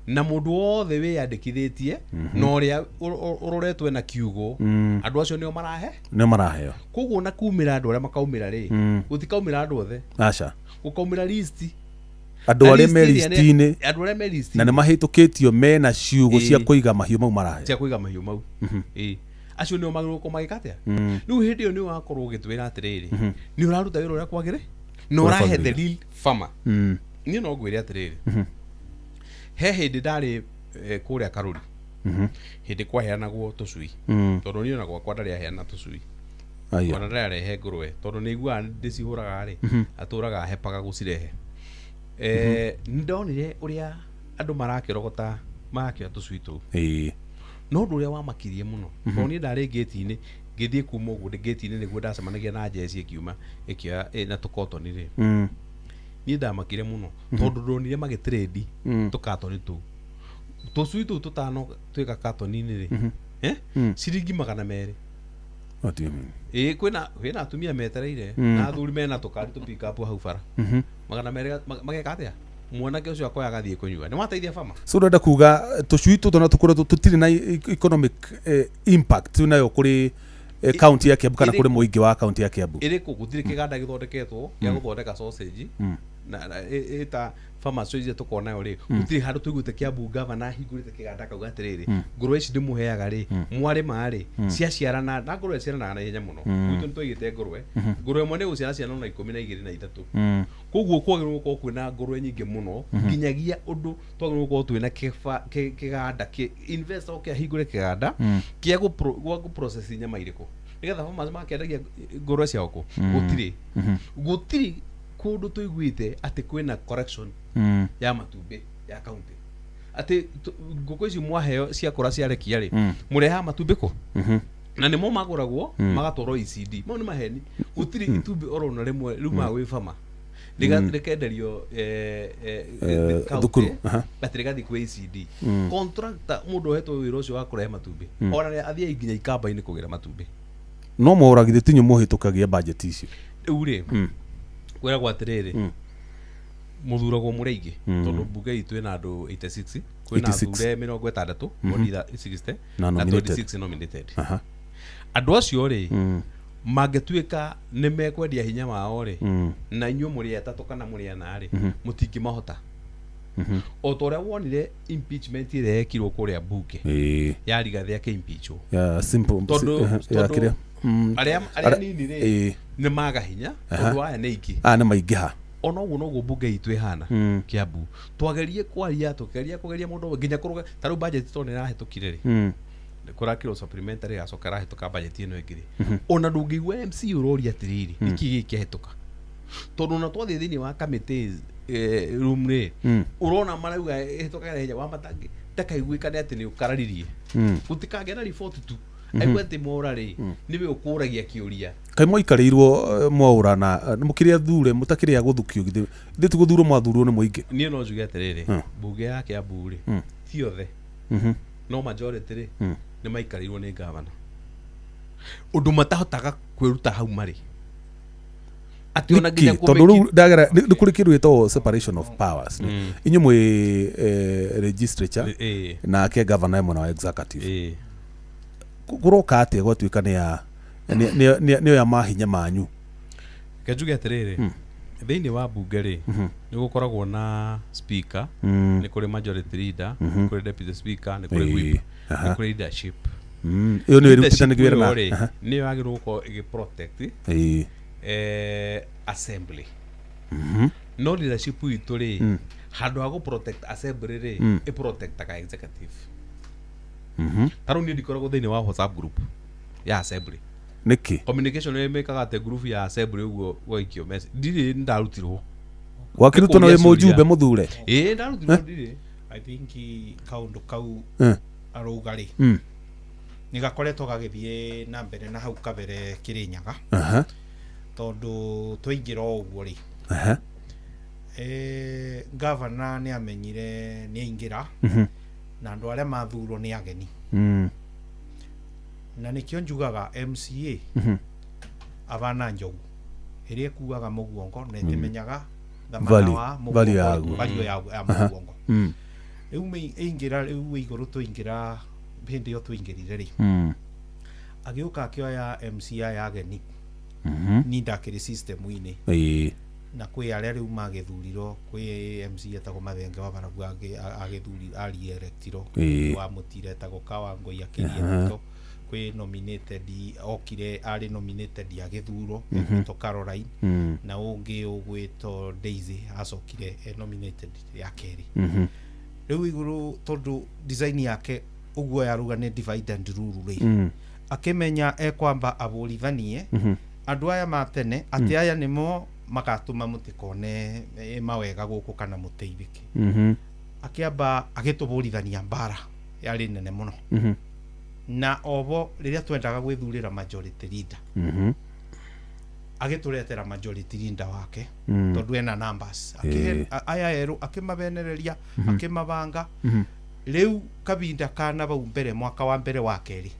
S16: na mũndũ wothe wĩyandĩkithĩtie na ũrĩa ũroretwo na kiugũ andũ acio nĩo maraheo koguo na kumĩra andũ arĩa makaumĩra rĩ gũtikaumĩra andũ othe aca gũkaumĩra list
S14: andũ arĩa me list-inĩ na nĩ mahĩtũkĩtio mena ciugũ cia kũiga mahiũ mau
S16: acio nĩo magĩrĩirwo magĩka atĩa rĩu hĩndĩ ĩyo nĩ wakorwo ũgĩtwĩra atĩrĩrĩ nĩ ũraruta wĩra ũrĩa kwagĩrĩ na ũrahe the real farmer niĩ no ngwĩre atĩrĩrĩ he hĩndĩ ndarĩ kũrĩa Karũri hĩndĩ kwaheanagwo tũcui tondũ niĩ ona gwakwa ndarĩ aheana tũcui ona ndarĩ arehe ngũrwe tondũ nĩ iguaga ndĩcihũraga rĩ atũraga ahepaga gũcirehe nĩndonire ũrĩa andũ marakĩrogota magakĩoya tũcui tũu no ũndũ ũrĩa wamakirie mũno tondũ niĩ ndarĩ gate-inĩ ngithie kuma uguo gate-ini niguo ndacemanagia na jeci ikiuma ikioya na tukotoni ri ni ndamakire muno tondu ndonire magitrade tukatoni tu tucui tu tutano twika katoni-ini ri ciringi 200 kwina atumia metereire na athuri mena tukari tu pick up hau bara 200 mageka atia mwanake ucio akoya gathie kunyua ni wateithia fama
S14: so ndenda kuga tucui tu tona tukura tutiri na economic impact nayo kuri county ya Kiambu kana kuri muingi wa county ya Kiambu
S16: iri kugutire kiganda githondeketwo ya guthondeka sausage na eta pharmacy iria tukona yo ri gutiri handu tuiguite Kiambu governor hingurite kiganda kau atiriri ngurwe ici ndimuheaga ri mware mari ciaciarana na ngurwe ciaranaga na ihenya muno gwitu nitwigite ngurwe mwene guciara ciana na 12 na 3 koguo kwagirwo gukorwo kwina ngurwe nyingi muno nginyagia undu twagirwo gukorwo twina kiganda investor kia hingure kiganda kia gu process nyama iriko nigetha pharmacy makendagia ngurwe ciao ku gutiri kundu tuiguite ati kwina correction ya matumbi ya county ati nguku ici mwaheo cia kura cia rekia ri mureha matumbi ko na nimo maguragwo magatoro ECD mo ni maheni gutiri itumbi orona rimwe ruma wi fama rikenderio thukuru batirigathi kwa ECD contractor mundu hetwo wira ucio wa kurehe matumbi ona athia nginya ikamba-ini kugira matumbi
S14: no moragithe tinyo muhitukagia budget icio
S16: uri kwera kwa atiriri muthuragwo mureigi tondu mbuge itu ina andu 86 kwina athure 60 bodi 60 na 26 nominated andu acio ri mangetuika ni mekwendia hinya wao ri na inyu muri atatu kana muri ana ri mutingi mahota o toria wonire impeachment ire ekirwo kuria mbuke ya rigathi ake impeachwo
S14: ya simple
S16: ya kiria aria nini ri ni maga hinya tondu aya ni iki
S14: ni maingiha
S16: ona uguo no mbunge itu ihana Kiambu twagerie kwaria tugeria kugeria mundu nginya kuruga taru budget to ni rahetukire ri kurakiro supplementary acokera hituka budget ino ingiri ona ndungigwa MC uroria atiriri niki gikihituka tondu na twathie thini wa committees room ri urona marauga hituka hinya wa matangi ndakaiguikane ati ni ukararirie gutikagera report tu aigwete mora ri niwe ukuragia kiuria
S14: kai moikarirwo mwaura na mukiria thure mutakiria guthukio githe thitu guthuro mwathurwo ni muingi
S16: nie no njuge atiriri mbunge ya Kiambu ri ti othe no majority ri ni maikarirwo ni governor undu matahotaga kwiruta hau mari ati ona nginya
S14: tondu ru ndagera ni kuri kiru ito separation of powers inyu mwe legislature na ke governor mwana wa executive kuroka ate gwatuika ni ya mahinya manyu
S16: kejuge atiriri thiini wa bunge ri ni gukoragwo na speaker ni kuri majority leader kuri deputy speaker ni kuri whip ni kuri leadership
S14: iyo ni irutithanagio na
S16: ni yagirwo gukorwo igi protect assembly no leadership itu ri handu ha gu protect assembly ri i protect ka executive taru ni ndikoragwo thiini wa WhatsApp group ya assembly
S14: niki
S16: communication ni mekaga ate group ya assembly uguo goikio message ndiri ndarutirwo
S14: wakirutwo na mujumbe muthure
S16: ndarutirwo ndiri
S15: I think kaundu kau arugari ni gakoretwo gagithie na mbere na hau kabere Kirinyaga tondu twaingira uguo ri governor ni amenyire ni aingira na andu aria mathurwo ni ageni na nikio njugaga MCA abana njogu iria kuaga muguongo na itimenyaga thamana wa muguongo ya muguongo riu ingira riu iguru tuingira hindi yo tuingirire ri agiuka akioya MCA ya ageni ni ndakiri system ini na kwi aria riu magithurirwo kwi MC etagwo Mathenge wa Barabu agithuri ali electiro wa mutire etagwo Kawangoi akiria to kwi nominated okire ali nominated agithurwo to Caroline na ungi ugwito Daisy acokire nominated ya keri riu iguru tondu design yake uguo yaruga ni divide and rule ri akimenya kwamba aburithanie andu aya matene ati aya nimo magatuma mutikone mawega guku kana muteithike akiamba agituburithania mbara yari nene muno na obo riria twendaga gwithurira majority leader agituretera majority leader wake tondu ena numbers aya eru akimabenereria akimabanga riu kabinda kana bau mbere mwaka wa mbere wa keri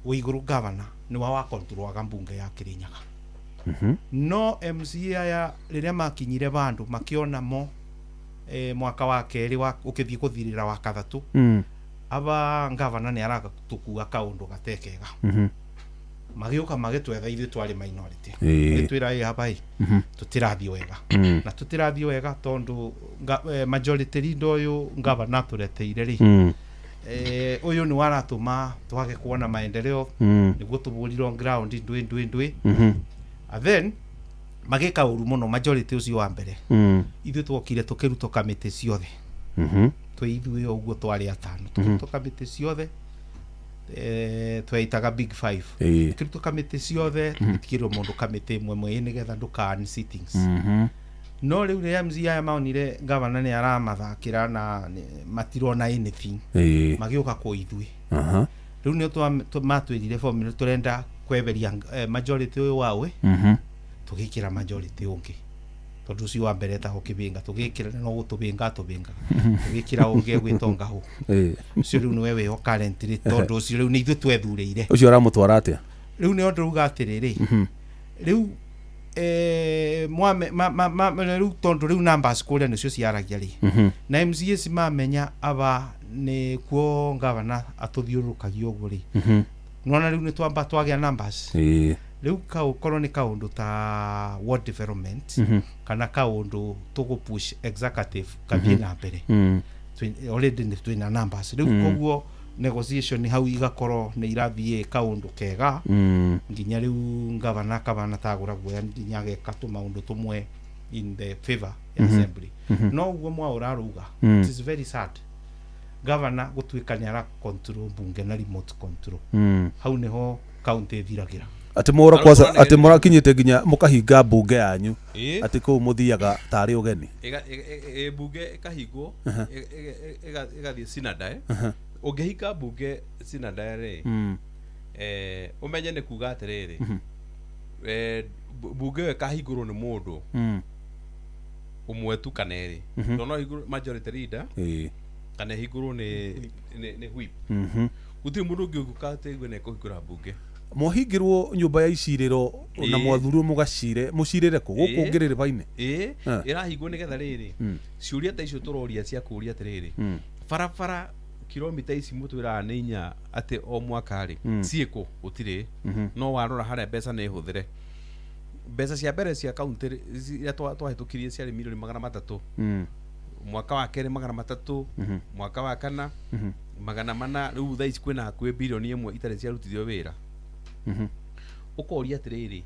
S15: Uiguru governor ni wa control mbunge ya Kirinyaga no MCA ya riria makinyire bandu makiona mo mwaka wa keri wa ukithii kuthirira wa kathatu aba governor ni araga tukua kaundu gatekega magioka magitwetha ithu twari minority gitwira hapa tutirathio wega na tutirathio wega tondu majority leader uyu governor tureteire ri uyu ni waratuma twage kuona maendeleo niguo tuburirwo ground ndwi and then magika uru muno majority ucio wa mbere ithu twokire tukiruto kamite ciothe twithwe uguo twari atano tukiruto kamite ciothe twaitaga big 5 kiruto kamite ciothe tukirwo mundu kamite imwe nigetha ndukani sittings no riu ria MCA maonire governor ni aramathakira na matirona anything magioka kuithwe riu ni matwirire formula turenda kweberia majority uyu wawe tugikira majority ungi tondu ucio wa mbere ta ukibinga tugikira no gutubinga tugikira ungi gwitonga hu ucio riu ni wewe ho currently tondu ucio riu ni ithu twethurire
S14: ucio aramutwara atia
S15: riu ni ondu uga atiriri riu riu tondu riu numbers kuria nicio ciaragia ri na MCA mamenya aba ni kuo governor atuthiurukagio uguo ri nona riu ni twamba twagia numbers riu korwo ni kaundu ta ward development kana kaundu tugupush executive kathie na mbere already ni twina numbers riu koguo negotiation hau igakorwo ni irathie kaundu kega nginya riu governor kabana tagura guoya nginya geka tu maundu tumwe in the favor ya assembly no uguo mwa uraruga it is very sad governor gutwika ni ara control bunge na remote control hau niho county thiragira
S14: ati mura kwanza ati mura kinyite ginya mukahinga bunge yanyu ati ku muthiaga tari ugeni
S16: bunge kahingwo igathie sinada ungehinga bunge sinada ri umenye ni kuga atiriri bunge kahingurwo ni mundu umwe tu kana eri no hingurwo majority leader kana hingurwo ni whip gutiri mundu ungi ukate gwene kuhingura bunge
S14: mohingirwo nyumba ya iciriro na mwathuru mugacire mucirire ku guku ngirire baine
S16: irahingwo nigetha riri ciuria ta icio turoria cia kuria atiriri barabara kilomita ici mutwira ni inya ati o mwaka ri ciiko utire no warora haria mbeca ni huthire mbeca cia mbere cia county ya twahitukirie cia milioni 300 mwaka wa keri 300 mwaka wa kana 400 riu thaa ici kwina hakuhi bilioni 1 itare cia rutithio wira ukoria atiriri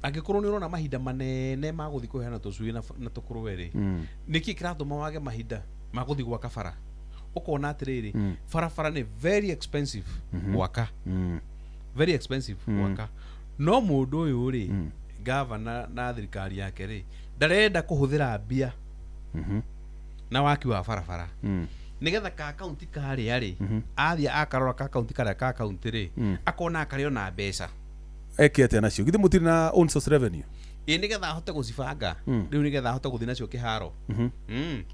S16: angikorwo ni urona mahinda manene ma guthi kuheana tucui na tukuruweri niki kiratuma wage mahinda ma guthi gwa kabara ukona atiriri barabara ni very expensive gwaka very expensive gwaka no mundu uyu ri governor na thirikari yake ri ndarenda kuhuthira mbia na waki wa barabara nigetha ka county kari ari athia akarora ka county kari ka county ri akona akario na mbeca
S14: ekete nacio githi mutiri na own source revenue
S16: nigetha ahote gucibanga riu nigetha ahote guthi nacio kiharo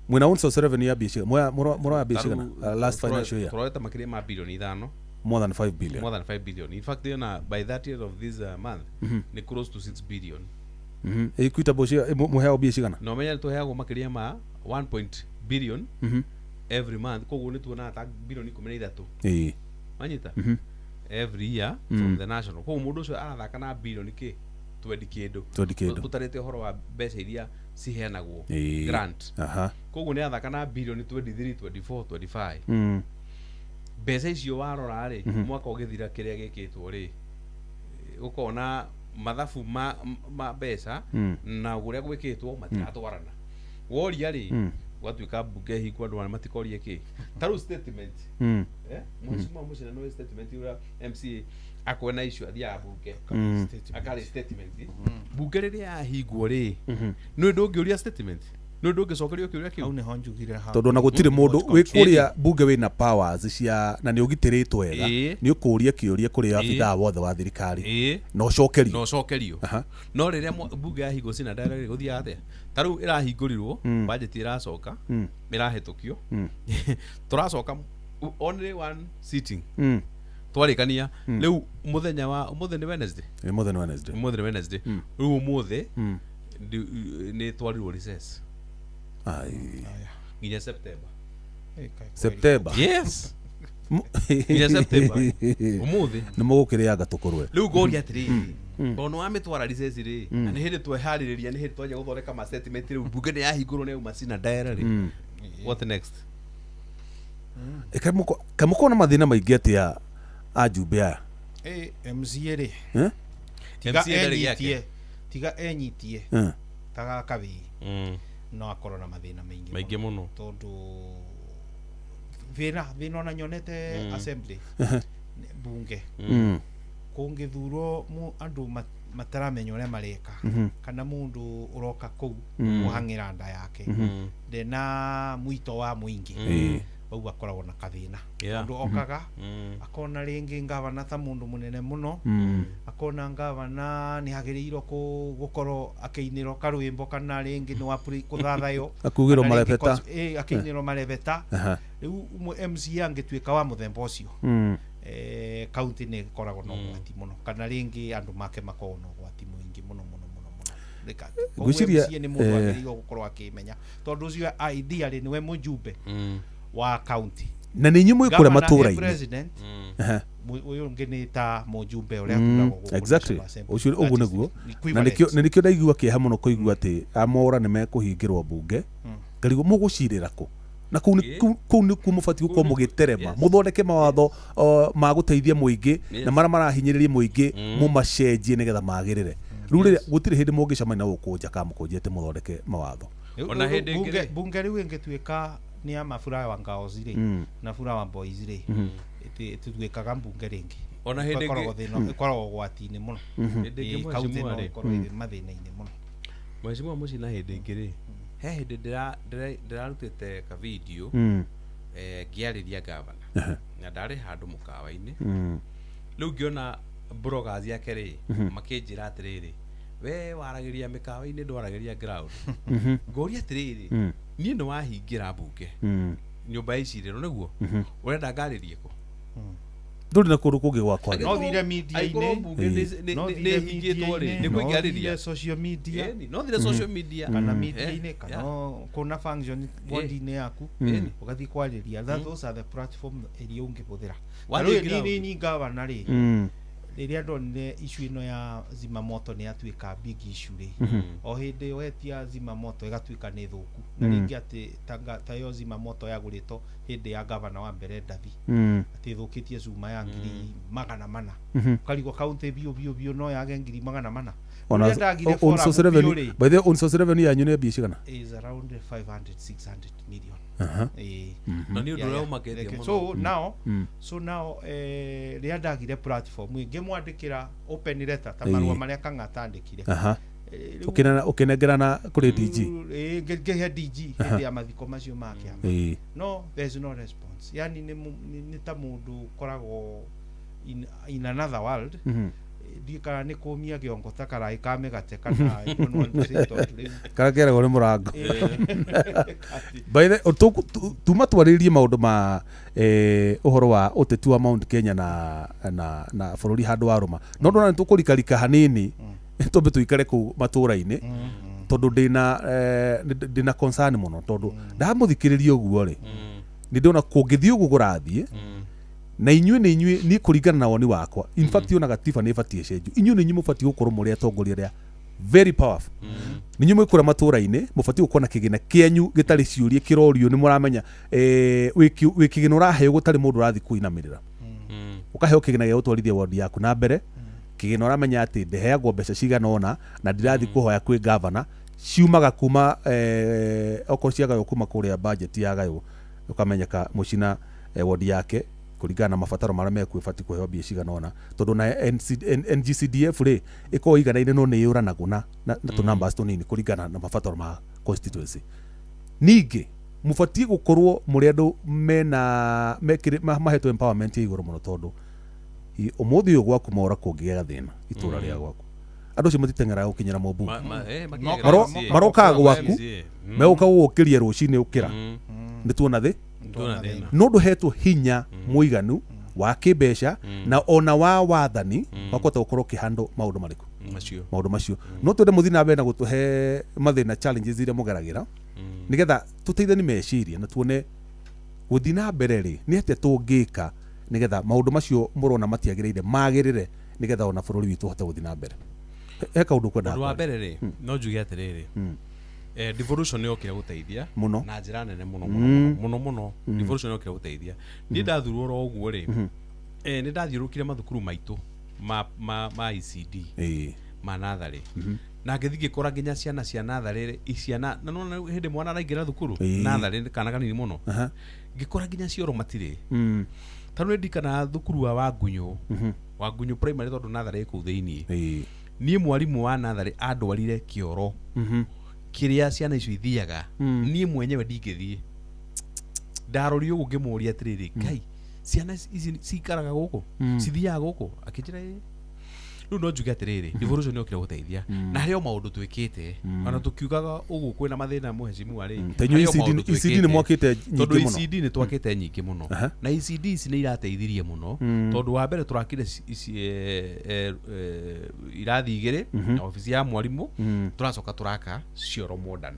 S14: mwina own source revenue ya bici mura ya bici kana last financial year
S16: turota makiri ma bilioni 5
S14: more than 5 billion
S16: more than 5 billion in fact by that year of this month ni close to 6 billion
S14: ikuita boshi muheo bici kana
S16: no menya tuheagwo makiri ma 1 billion every month koguo ni tuona ta bilioni 13 manyita every year from the national koguo mundu ucio arathaka na bilioni ki 20 kindu tutarete horo wa mbeca iria ciheanagwo grant koguo ni athaka na bilioni 23 24 25 mbeca icio warora ri mwaka ugithira kiria gikitwo ri ukona mathabu ma mbeca na guria gwikitwo matiratwarana woria ri gwatuika bunge hingwo andu matikorie ki taru statement mwacima mucina no statement ura MCA akwena icio athia bunge akari statement bunge riria hingwo ri no ndungiuria statement no ndũngĩcokerio kĩũria kĩu
S15: au nĩho njugire ha
S14: tondu ona gutire mundu wi kuria bunge wina powers cia na ni ugitiritwo wega ni ukuria kiuria kuri abithaa wothe wa thirikari no cokerio
S16: no riria bunge yahingo cina ndare guthia atia taru irahingũrirwo budget iracoka mirahetũkio turacoka only one sitting twarikania riu muthenya wa umuthenya Wednesday riu umuthi ni twarirwo recess nginya September yes nginya September umuthi
S14: ni mugukirianga tukurwe
S16: riu ngoria atiri tono ametwara recess ri na ni hindi twehaririria ni hindi twaje guthoreka ma statement riu bunge ni yahingũrwo ni umacina diary what next
S14: kamuko na mathina maingi atia ajumbe aya
S15: MCA ri tiga enyitie taga kabi no akorwo na mathina maingi
S16: muno
S15: tondu vina ona nyonete assembly bunge kungithurwo andu mataramenya uria mareka kana mundu uroka kuu kuhangira nda yake ndena mwito wa muingi bau akoragwo na kathina mundu okaga akona ringi ngavana ta mundu munene muno akona ngavana ni hagiriirwo gukorwo akeinirwo karwimbo kana ringi ni wa kuthathayo
S14: akugirwo marebeta
S15: akeinirwo marebeta riu MCA angituika wa muthemba ucio county ni koragwo no gwati muno kana ringi andu make makorwo no gwati muingi muno gwiciria ni mundu agiriirwo gukorwo akimenya tondu ucio idea ri niwe mujumbe wa county
S14: na ni nyumu ikura matura-ini
S15: president uyu ngini ta mujumbe uria kuragwo
S14: exactly ucio ugu niguo na nikio ndaigua kieha muno kuigua ati amora ni mekuhingirwo bunge ngarigo mugucirira ku na kuu ni kumufati gukorwo mugiterema muthondeke mawatho ma guteithia muingi na mara marahinyiriria muingi mumacenjie nigetha magirire riu riria gutire hindi mungicamania na ukunja ka mukunjete muthondeke mawatho
S15: ona hindi bunge riu ingituika ni ama furaha wa ngao zile na furaha wa boys zile tutuikaga bunge ringi
S16: ona hindi
S15: ikoragwo gwati-ini muno kaunti no ikorwo mathina-ini muno
S16: mwecimu muci na hindi ingiri he hindi ndirarutite ka video ngiarĩria gavana na ndarĩ handũ mũkawa-inĩ rĩu ngĩona bloggers yake rĩ makĩnjĩra atĩrĩrĩ we waragĩria mĩkawa-inĩ ndwaragĩria ground ngoria atĩrĩrĩ niĩ nĩ wahingĩra mbunge nyũmba icirĩro nĩguo ũrenda ngarĩrie kũ
S14: nduri na kundu kungi gwakwa
S15: no thire media-inĩ
S16: nĩ hingĩtwo rĩ nĩ kũingĩarĩria
S15: social media
S16: no thire social media
S15: kana media-inĩ kana kuna function body-inĩ yaku ugathi kwarĩria those are the platform iria ũngĩhũthĩra rĩu ni ngavana rĩ riria ndonire issue ino ya zima moto ni atuika big issue ri o hindi wetia zima moto igatuika ni thuku na ringi ati tayo zima moto yagurito hindi ya governor wa mbere Ndathi ati thukitie cuma ya ngiri 400 karigo county bio no yage ngiri 400
S14: ona on social revenue by the on social revenue yanyu ne biashigana
S15: is around 500-600 million
S16: na ni undu rao makethia
S15: muno so now ria ndagire platform ingi mwandikira open letter ta marua maria kangatandikire
S14: ukinengerana kuri DG
S15: ngehe DG hindi ya mathiko macio make no there is no response yani ni ta mundu koragwo in another world dikara ni kumia kiongo takara ikame gate kana ikonwa ndito
S14: kara kera gore murango by the tuma twaririe maundu ma uhoro wa uteti wa Mount Kenya na bururi handu wa Roma no ndona tukurika hanini tumbe tuikare ku matura-ini tondu ndina concern muno tondu ndamuthikiriria uguo ri ni ndona kungithii ugu gurathie na inyue ni kuringana na woni wakwa in fact yona gatiba ni batie cenju inyue ni mubati gukorwo muri atongoria ria very powerful ni nyume kura matura-ini mubati gukorwo na kigina kienyu gitari ciurie kirorio ni muramenya wikigina uraheo gutari mundu urathi kuinamirira ukaheo kigina gia utwarithia wodi yaku na mbere kigina uramenya ati ndeheagwo mbeca cigana ona na ndirathi kuhoya kwi governor ciumaga kuma okorwo ciagayo kuma kuria budget yagayo ukamenyeka mucina wodi yake kuringana na mabataro maria mekwibati kuheo mbia cigana ona tondu na NGCDF ri iko igana ine no ni yuranagu na tu numbers tunini kuringana na mabataro ma constituency ningi mubatie gukorwo muri andu mena mahetwo empowerment iguru muno tondu umuthi uyu gwaku mora kungiga thina itura ria gwaku andu cio matitengera gukinyira mobunge maroka gwaku meuka gukiria rucini ukira nituona thi no nduhetwo hinya muiganu wa kibeca na ona wa wathani wakota gukorwo kihandle maundu mariku maundu macio no twende muthina mbere na gutuhe mathina challenges iria mugeragira nigetha tuteithani meciria na tuone guthina mbere ri ni atia tungika nigetha maundu macio murona matiagirire magirire nigetha ona bururi witu hote guthina mbere eka undu kwenda
S16: wa mbere ri no njuge atiriri devolution ni okira guteithia na njira nene muno devolution ni okira guteithia ni ndathurwo ro uguo ri ni ndathiurukire mathukuru maitu ma ICD ma nathari na ngithige kora nginya ciana cia nathari iciana na no hindi mwana araingira thukuru nathari kana kanini muno ngikora nginya cioro matire tanu ndikana thukuru wa Wangunyu primary tondu nathari ku thiini nie mwarimu wa nathari andwarire kioro kiria ciana icio ithiaga nie mwenyewe ndingithie ndarori ugu ngimuria atiriri kai ciana ici cikaraga guku cithiaga guku akinjira riu no njuge atiriri devolution ni okira guteithia na hario maundu twikite ona tukiugaga ugu kwina mathina muhecimu ari
S14: ECD ni mwakite nyingi
S16: muno tondu ECD ni twakite nyingi muno na ECD ici ni irateithirie muno tondu wa mbere turakire irathi igiri na ofisi ya mwarimu turacoka turaka cioro modern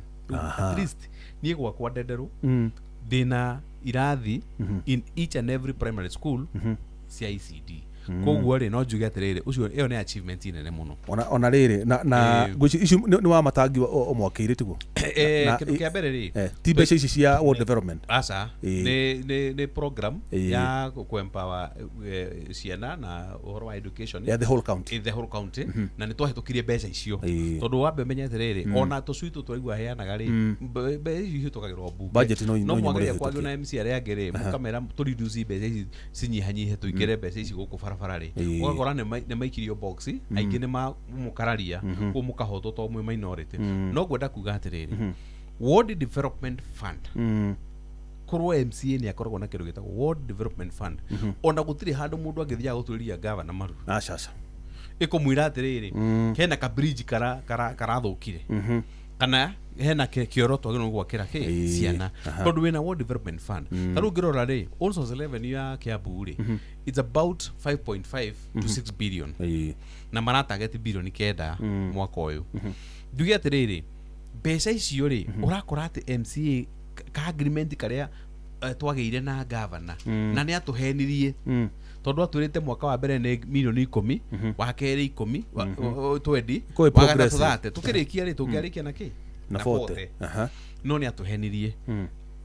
S16: at least nie gwakwa ndenderu dina irathi in each and every primary school cia ECD koguo ri no njuge atiriri ucio iyo ni achievement nene muno
S14: ona riri na icio ni wa matangi o mwakire tiguo
S16: kindu kia mbere ri
S14: ti mbeca ici cia world development
S16: asa ni program ya ku empower ciana na uhoro wa education
S14: the whole county
S16: na ni twahitukirie mbeca icio tondu wa menya atiriri ona tucuitu twaigua heanaga ri mbeca icio tukagirwo bunge
S14: budget
S16: no mwagire kwagio na MC aria ngere mukamera tu reduce mbeca ici cinyihanyihe tuigere mbeca ici guku farari ugakora ne maikirio box aingi ne mukararia ko mukahoto to mwe minority no gwenda kuga atiriri World Development Fund korwo MCA ni akoragwo na kindu gitagwo World Development Fund ona gutiri handu mundu angithia guturiria governor maru
S14: aca
S16: ikomwira atiriri hena ka bridge karathukire kana hena kioro twagino gwakira ciana tondu wina World Development Fund taru ngirora ri also 11 ya Kiambu ri it's about 5.5 to 6 billion na mara target billion kenda mwaka uyu ndugi atiriri mbeca icio ri urakora ati MCA ka agreement karia twageire na governor na ni atuhenirie tondu atwirite mwaka wa mbere ni milioni 10 wa keri 10 20 wa gatatu 30 tukirikia ri tungiarikia na ki
S14: na 40
S16: no ni atuhenirie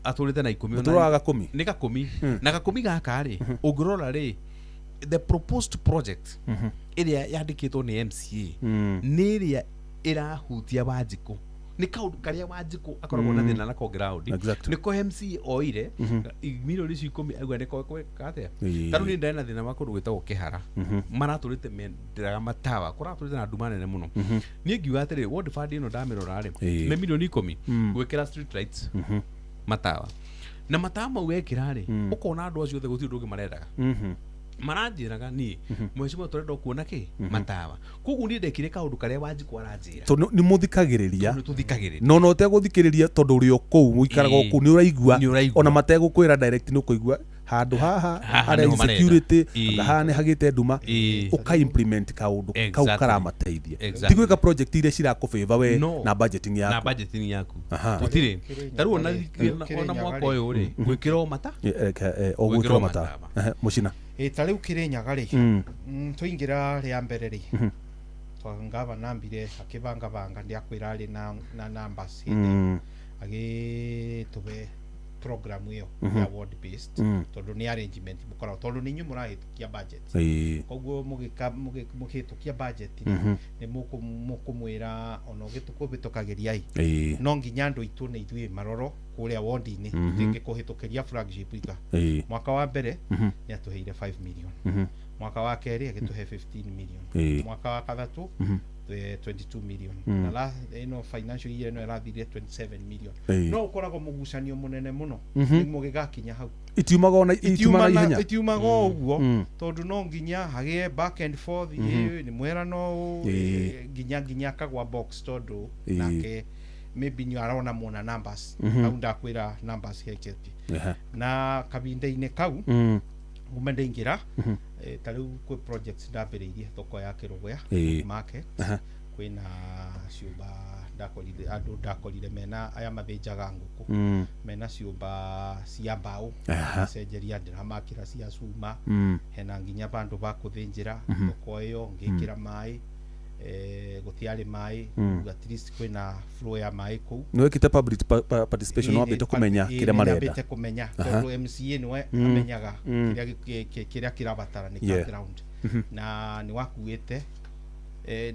S16: atulite na 10
S14: turaga 10
S16: ni ga 10 na ga 10 gaka ri ungirora ri the proposed project iria yandikitwo ni MCA ni iria irahutia Wanjiku ni kaundu karia Wanjiku akoragwo na thina na ko ground ni ko MCA oire milioni 10 agwa ni ko kate taru ni ndena thina wa kundu gwitagwo Kihara maratulite menderaga matawa kuratulite na nduma nene muno ni ngiuga atiri World Fund ino ndamirora ri ni milioni 10 gwikira street lights matawa na matawa mau wekira ri ukona andu acio the guti ndungi marendaga maranjiraga ni mwecimu turenda kuona ki matawa koguo ni ndekire kaundu karia Wanjiku aranjira
S14: to ni muthikagiriria no no te guthikiriria tondu uri oku muikaraga oku ni uraigua ona mategukwira direct ni ukuigua handu haha hari insecurity haha ni hagite nduma uka implement kaundu kau karamateithia tigwika project ile cirakufavor we na budgeting yaku utire taru ona mwaka uyu ri gwikira mata gwikira mata mucina
S15: tariu Kirinyaga ri tuingira ria mbere ri twangava nambire akibanga ndi akwira ari na numbers agituve program iyo ya ward based tondu ni arrangement mukora tondu ni nyu murahitukia budget koguo mugitukia budget ni mukumwira ono gitukubitokagiriai no nginya andu itu ni ithui maroro kuria ward-ini tingi kuhitukiria flagship ika mwaka wa mbere ni atuheire 5 million mwaka wa keri agituhe 15 million mwaka wa kathatu 22 million
S14: Mm.
S15: na la ino financial year no irathire 27 million
S14: Ĩĩ.
S15: no ukoragwo mugucanio munene muno
S14: Mhm.
S15: niguo gigakinya hau
S14: itiumaga ona itiumaga na ihenya
S15: itiumaga uguo
S14: Mm.
S15: tondu no nginya hagie back and forth
S14: Mhm.
S15: ni mwera no
S14: Ĩĩ.
S15: nginya kagwa box tondu
S14: Ĩĩ.
S15: nake maybe ni arona mona numbers
S14: Mhm.
S15: au ndakwira numbers heketi
S14: Ehe.
S15: na kabinda-inĩ kau
S14: Mm.
S15: uma ndaingĩra
S14: Mhm.
S15: ta rĩu kwĩ projects ndambĩrĩirie thoko ya kĩrũgũya
S14: Ĩĩ.
S15: market
S14: Aha.
S15: kwĩna ciũmba andũ ndakorire mena aya mathĩnjaga ngũkũ
S14: Mm.
S15: mena ciũmba cia mbaũ
S14: Aha.
S15: cenjeria ndĩramakĩra cia cuma
S14: Mm.
S15: hena nginya bandũ ba kũthĩnjĩra
S14: Mhm.
S15: thoko ĩyo ngĩkĩra maĩ gũtiarĩ maĩ
S14: Mm.
S15: at least kwĩna flow ya maĩ kũu
S14: nä wä public participation wambä kumenya kä rä a marenda
S15: nĩambĩte kumenya
S14: Aha.
S15: tondũ MCA nĩwe
S14: Mm.
S15: amenyaga
S14: Mm.
S15: kĩrĩa kĩrabatara nĩ
S14: Yeah.
S15: background
S14: Mhm.
S15: na nĩ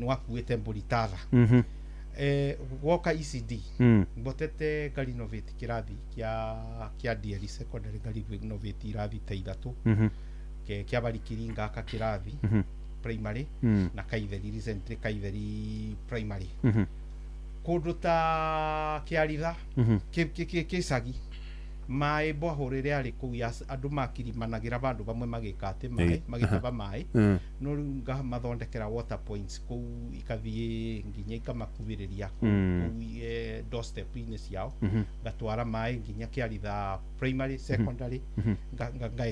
S15: wakuĩte mbũri tatha
S14: Mhm.
S15: woka ECD
S14: Mm.
S15: mbotete ngari novate kĩrathi kĩa DLE secondary ngari novate irathi ta ithatũ
S14: Mhm.
S15: kĩa barikiri ngaka kĩrathi
S14: Mhm.
S15: primary
S14: Mm.
S15: na kaitheri recently kaitheri primary
S14: Mhm.
S15: kũndũ ta kĩaritha
S14: Mhm.
S15: kĩcagi maĩ mbwahũrĩre arĩ kũu andũ makirimanagĩra bandũ bamwe magĩka atĩ maĩ
S14: Ĩĩ.
S15: magĩtaba maĩ
S14: Mm.
S15: no rĩu ngamathondekera water points kũu ikathiĩ nginya ikamakuhĩrĩria
S14: Mm.
S15: kũu doorstep-inĩ ciao
S14: Mhm.
S15: ngatwara maĩ nginya kĩaritha primary secondary
S14: Mhm.
S15: nga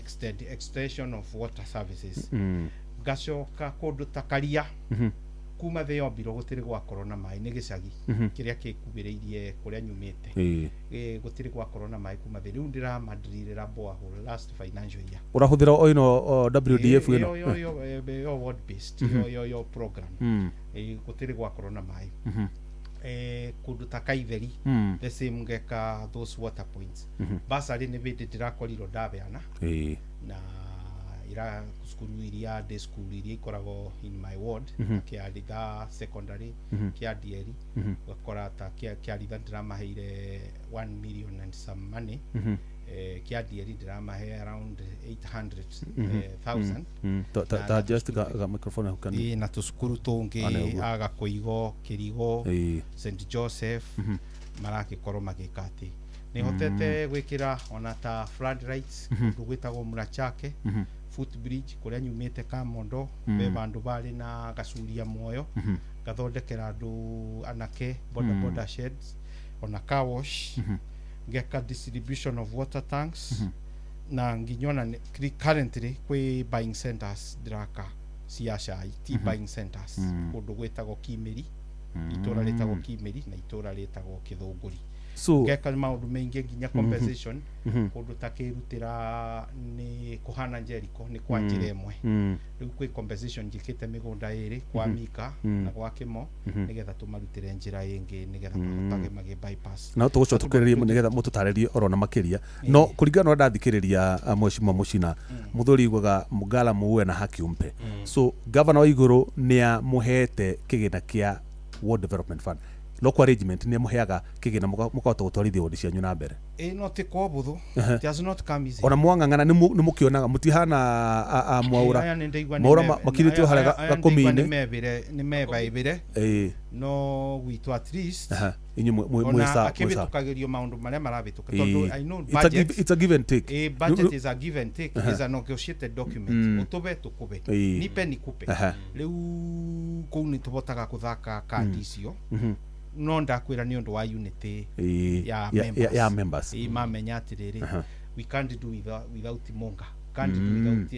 S15: extension of water services
S14: Mm.
S15: ngacoka kũndũ ta karia
S14: Mhm.
S15: kuma thĩ yombirwo gũtirĩ gwakorwo na maĩ nĩ gĩcagi
S14: Mhm.
S15: kĩrĩa kĩkuhĩrĩirie kũrĩa nyumĩte
S14: Ĩĩ.
S15: gũtirĩ gwakorwo na maĩ kuma thĩ rĩu ndĩramadirĩra borehole last financial year
S14: å rahå thä ra o ino WDF ä no
S15: yo ward based
S14: Mhm.
S15: yo program
S14: Mm.
S15: gũtirĩ gwakorwo na maĩ
S14: Mhm.
S15: kũndũ ta kaitheri
S14: Mm.
S15: the same ngeka those water points
S14: Mhm.
S15: basarĩ nĩ bĩndĩ ndĩrakorirwo ndabeana
S14: Ĩĩ.
S15: na ira cukuru iria day school iria ikoragwo in my ward
S14: Mhm.
S15: kĩaritha secondary
S14: Mhm.
S15: kĩa DLE
S14: Mhm.
S15: gakora ta kĩaritha ndĩramaheire 1 million and some money
S14: Mhm.
S15: kĩa DLE ndĩramahe around 800,000
S14: Mm. Ta just ga microphone hau kani
S15: na tũcukuru tũngĩ
S14: Ane ũguo.
S15: agakũigo kĩrigo
S14: Ĩĩ.
S15: St Joseph
S14: Mhm.
S15: maragĩkorwo magĩka atĩ nĩ hotete gwĩkĩra ona ta floodlights
S14: Mhm.
S15: kũndũ gwĩtagwo Murachake
S14: Mhm.
S15: footbridge kũrĩa nyumĩte Kamondo
S14: Mm.
S15: be bandũ barĩ na gacuria muoyo
S14: Mhm.
S15: ngathondekera andũ anake boda sheds ona car wash
S14: Mhm.
S15: ngeka distribution of water tanks
S14: Mhm.
S15: na nginya ona currently kwĩ buying centers ndĩraka cia cai tea
S14: Mhm.
S15: buying centers
S14: Mm.
S15: kũndũ gwĩtagwo Kimĩri
S14: Mm.
S15: itũra rĩtagwo Kimĩri na itũra rĩtagwo Kĩthũngũri
S14: So-
S15: ngeka maũndũ maingĩ nginya compensation
S14: Mhm.
S15: kũndũ ta kĩrutĩra nĩ kũhana Jericho nĩ kwa
S14: Mm.
S15: njĩra ĩmwe
S14: Mm.
S15: rĩu kwĩ compensation njĩkĩte mĩgũnda ĩrĩ kwa
S14: Mhm.
S15: Mika
S14: Mm.
S15: na gwa Kĩmo
S14: Mhm.
S15: nĩgetha tũmarutĩre njĩra ĩngĩ nĩgetha
S14: Mm.
S15: mahotage magĩ bypass
S14: na tå gå coka tå kä nä getha må tå tarä rie orona makä ria no kå ringana na ndathikä rä ria mwecimwa må cina må thå ri iguaga mgala muue na haki umpe so gavana wa igå rå nä amå hete kä gä na kä a World Development Fund local arrangement nä amå heaga kä gä na må kahota gå twarithia wondi cianyu na mbere
S15: no tĩ kwa ũbũthũ
S14: Ehe.
S15: it has not come easy
S14: ona mwang'ang'ana nä må kä onaga må tihana mwaura
S15: Aya nĩ ndaigua nĩ
S14: mwaura
S15: me-
S14: makinyä tio harä
S15: aya- aya
S14: gakå
S15: ndaigua
S14: minä
S15: nĩ mebaĩbĩre no gwitũ at least
S14: inyu
S15: ona
S14: mwä
S15: akĩbĩtũkagĩrio maũndũ marĩa marabĩtũka tondũ I know budget
S14: it's a give and take
S15: budget is a give and take
S14: Aha.
S15: is a negotiated document
S14: Mm.
S15: ũtũbe tũkũbe
S14: Ĩĩ.
S15: nipe nikupe
S14: Aha.
S15: rĩu kũu nĩ tũbotaga kũthaka kandi icio no ndakwĩra nĩ ũndũ wa unity
S14: ya members
S15: mamenya atĩrĩrĩ
S14: Aha.
S15: we can't do without Munga can't do without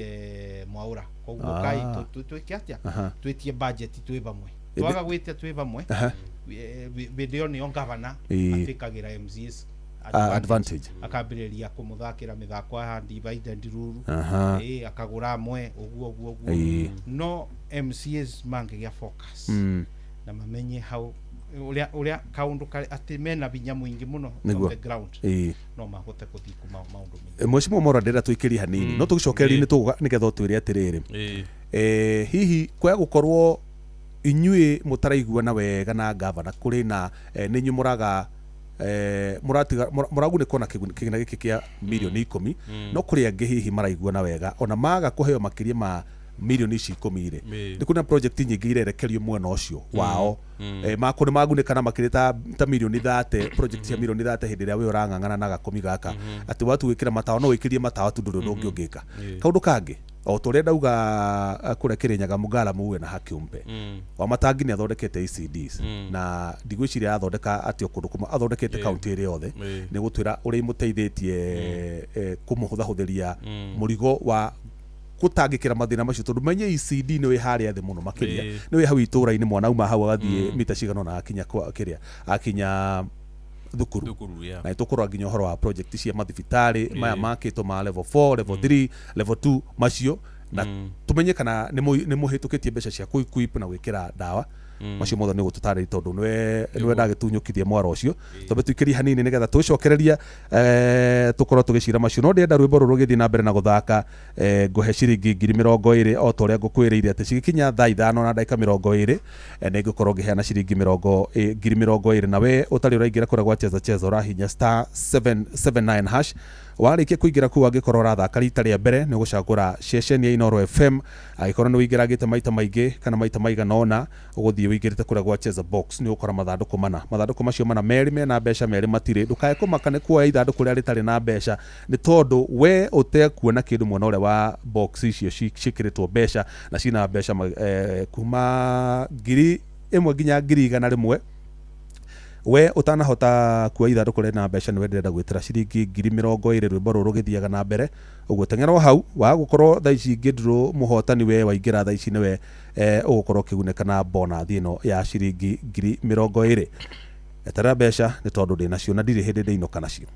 S15: Mwaura koguo
S14: Ah.
S15: kai twĩke atĩa
S14: Aha.
S15: twĩtie budget twĩ bamwe
S14: Ĩndĩ-
S15: twaga gwĩtia twĩ bamwe
S14: Aha.
S15: bĩndĩ ĩyo nĩyo ngavana
S14: Ĩĩ.
S15: atĩkagĩra MCAs
S14: advantage.
S15: akambĩrĩria kũmũthakĩra mĩthako ya dividend rule
S14: Aha.
S15: akagũra amwe ũguo
S14: Ĩĩ.
S15: no MCAs mangĩgĩa focus
S14: Mm.
S15: na mamenye hau ũrĩa kaũndũ atĩ mena binya mũingĩ mũno on
S14: Nĩguo.
S15: the ground
S14: Ĩĩ.
S15: no mahote gũthiĩ maũndũ maingĩ
S14: mwecimwa mora ndĩrenda twä kä rie hanini no tå gä cokeria nä nä getha å twä re atä rä hihi kwaya gå korwo inyuä må taraiguana wega na gavana kå rä na nä inyuä må raga må ragunä kwo na kä gä na gä kä kä a milioni 10 no kå rä angä hihi maraiguana wega ona maga kå heo makä ria ma milioni ici 10 nĩ kuna project nyingĩ irerekerio mwena ũcio wao makũrĩ magunĩkana makĩrĩ ta milioni 30 project cia milioni 30 hĩndĩ ĩrĩa we ũrang'ang'ana na gakũmi gaka atĩ watu gwĩkĩra matawa no wĩkĩrie matawa tu ndũrĩ ũndũ ũngĩ ũngĩka kaũndũ kangĩ o ta ũrĩa ndauga kũrĩa Kĩrĩnyaga Mugala muwe na Hakĩũmbe wa matangi nĩ athondekete ECDs na ndigwĩciria athondeka atĩ kũndũ kũmwe athondekete kaunti ĩrĩa yothe nĩ gũtwĩra ũrĩa imũteithĩtie kũmũhũthahũthĩria mũrigo wa gũtangĩkĩra mathĩna macio tondũ menye ECD nĩ wĩ harĩa thĩ mũno makĩria nĩ wĩ hau itũũra-inĩ mwana uma hau agathiĩ mita cigana na akinya kĩrĩa akinya thukuru na ĩtũkorwo nginya ũhoro wa project cia mathibitarĩ maya makĩtwo ma level 4 level 3 level 2 macio na tũmenye kana nĩ mũhĩtũkĩtie mbeca cia kuip na gwĩkĩra ndawa macio mothe nĩ gũtũtarĩria tondũ nĩwe ndagĩtunyũkithia mwaro ũcio tũmbe tũikĩrie hanini nĩgetha tũcokereria tũkorwo tũgĩcira macio no ndĩenda rwĩmbo rũrũ rũgĩthiĩ na mbere na gũthaka ngũhe ciringi 20,000 o ta ũrĩa ngũkwĩrĩire atĩ cigĩkinya thaa 5 na ndagĩka 20 nĩ ngũkorwo ngĩheana ciringi 20,000 na we ũtarĩ ũraingĩra kũrĩa gwa cheza ũrahinya star 779 hash warĩkia kũingĩra kũu angĩkorwo ũrathaka rita rĩa mbere nĩ gũcagũra ceceni ya Inooro FM angĩkorwo nĩ wĩingĩragĩte maita maingĩ kana maita maigana ũna ũgũthiĩ wĩingĩrĩte kũrĩa gwa Cheza Box nĩ ũgũkora mathandũkũ macio mana merĩ mena mbeca merĩ matirĩ ndũkae kũmaka nĩ kuoya ithandũkũ rĩrĩa rĩtarĩ na mbeca nĩ tondũ we ũtekuona kĩndũ mwena ũrĩa wa box icio ciĩkĩrĩtwo mbeca na cina mbeca kuma 1,000 nginya 100,000 we utanahota kuoya ithandũkũ rĩrĩ na mbeca nĩ wendereda gwĩtĩra ciringi 20,000 rwĩmbo rũrũ rũgĩthiaga na mbere ũguo teng'era hau wa gũkorwo thaa ici ingĩ ndũrũ mũhotani we waingĩra thaa ici nĩwe ũgũkorwo ũkĩgunĩka na bonathi ĩno ya ciringi 20,000 etera mbeca nĩ tondũ ndĩnacio na ndirĩ hĩndĩ ndĩinũka nacio.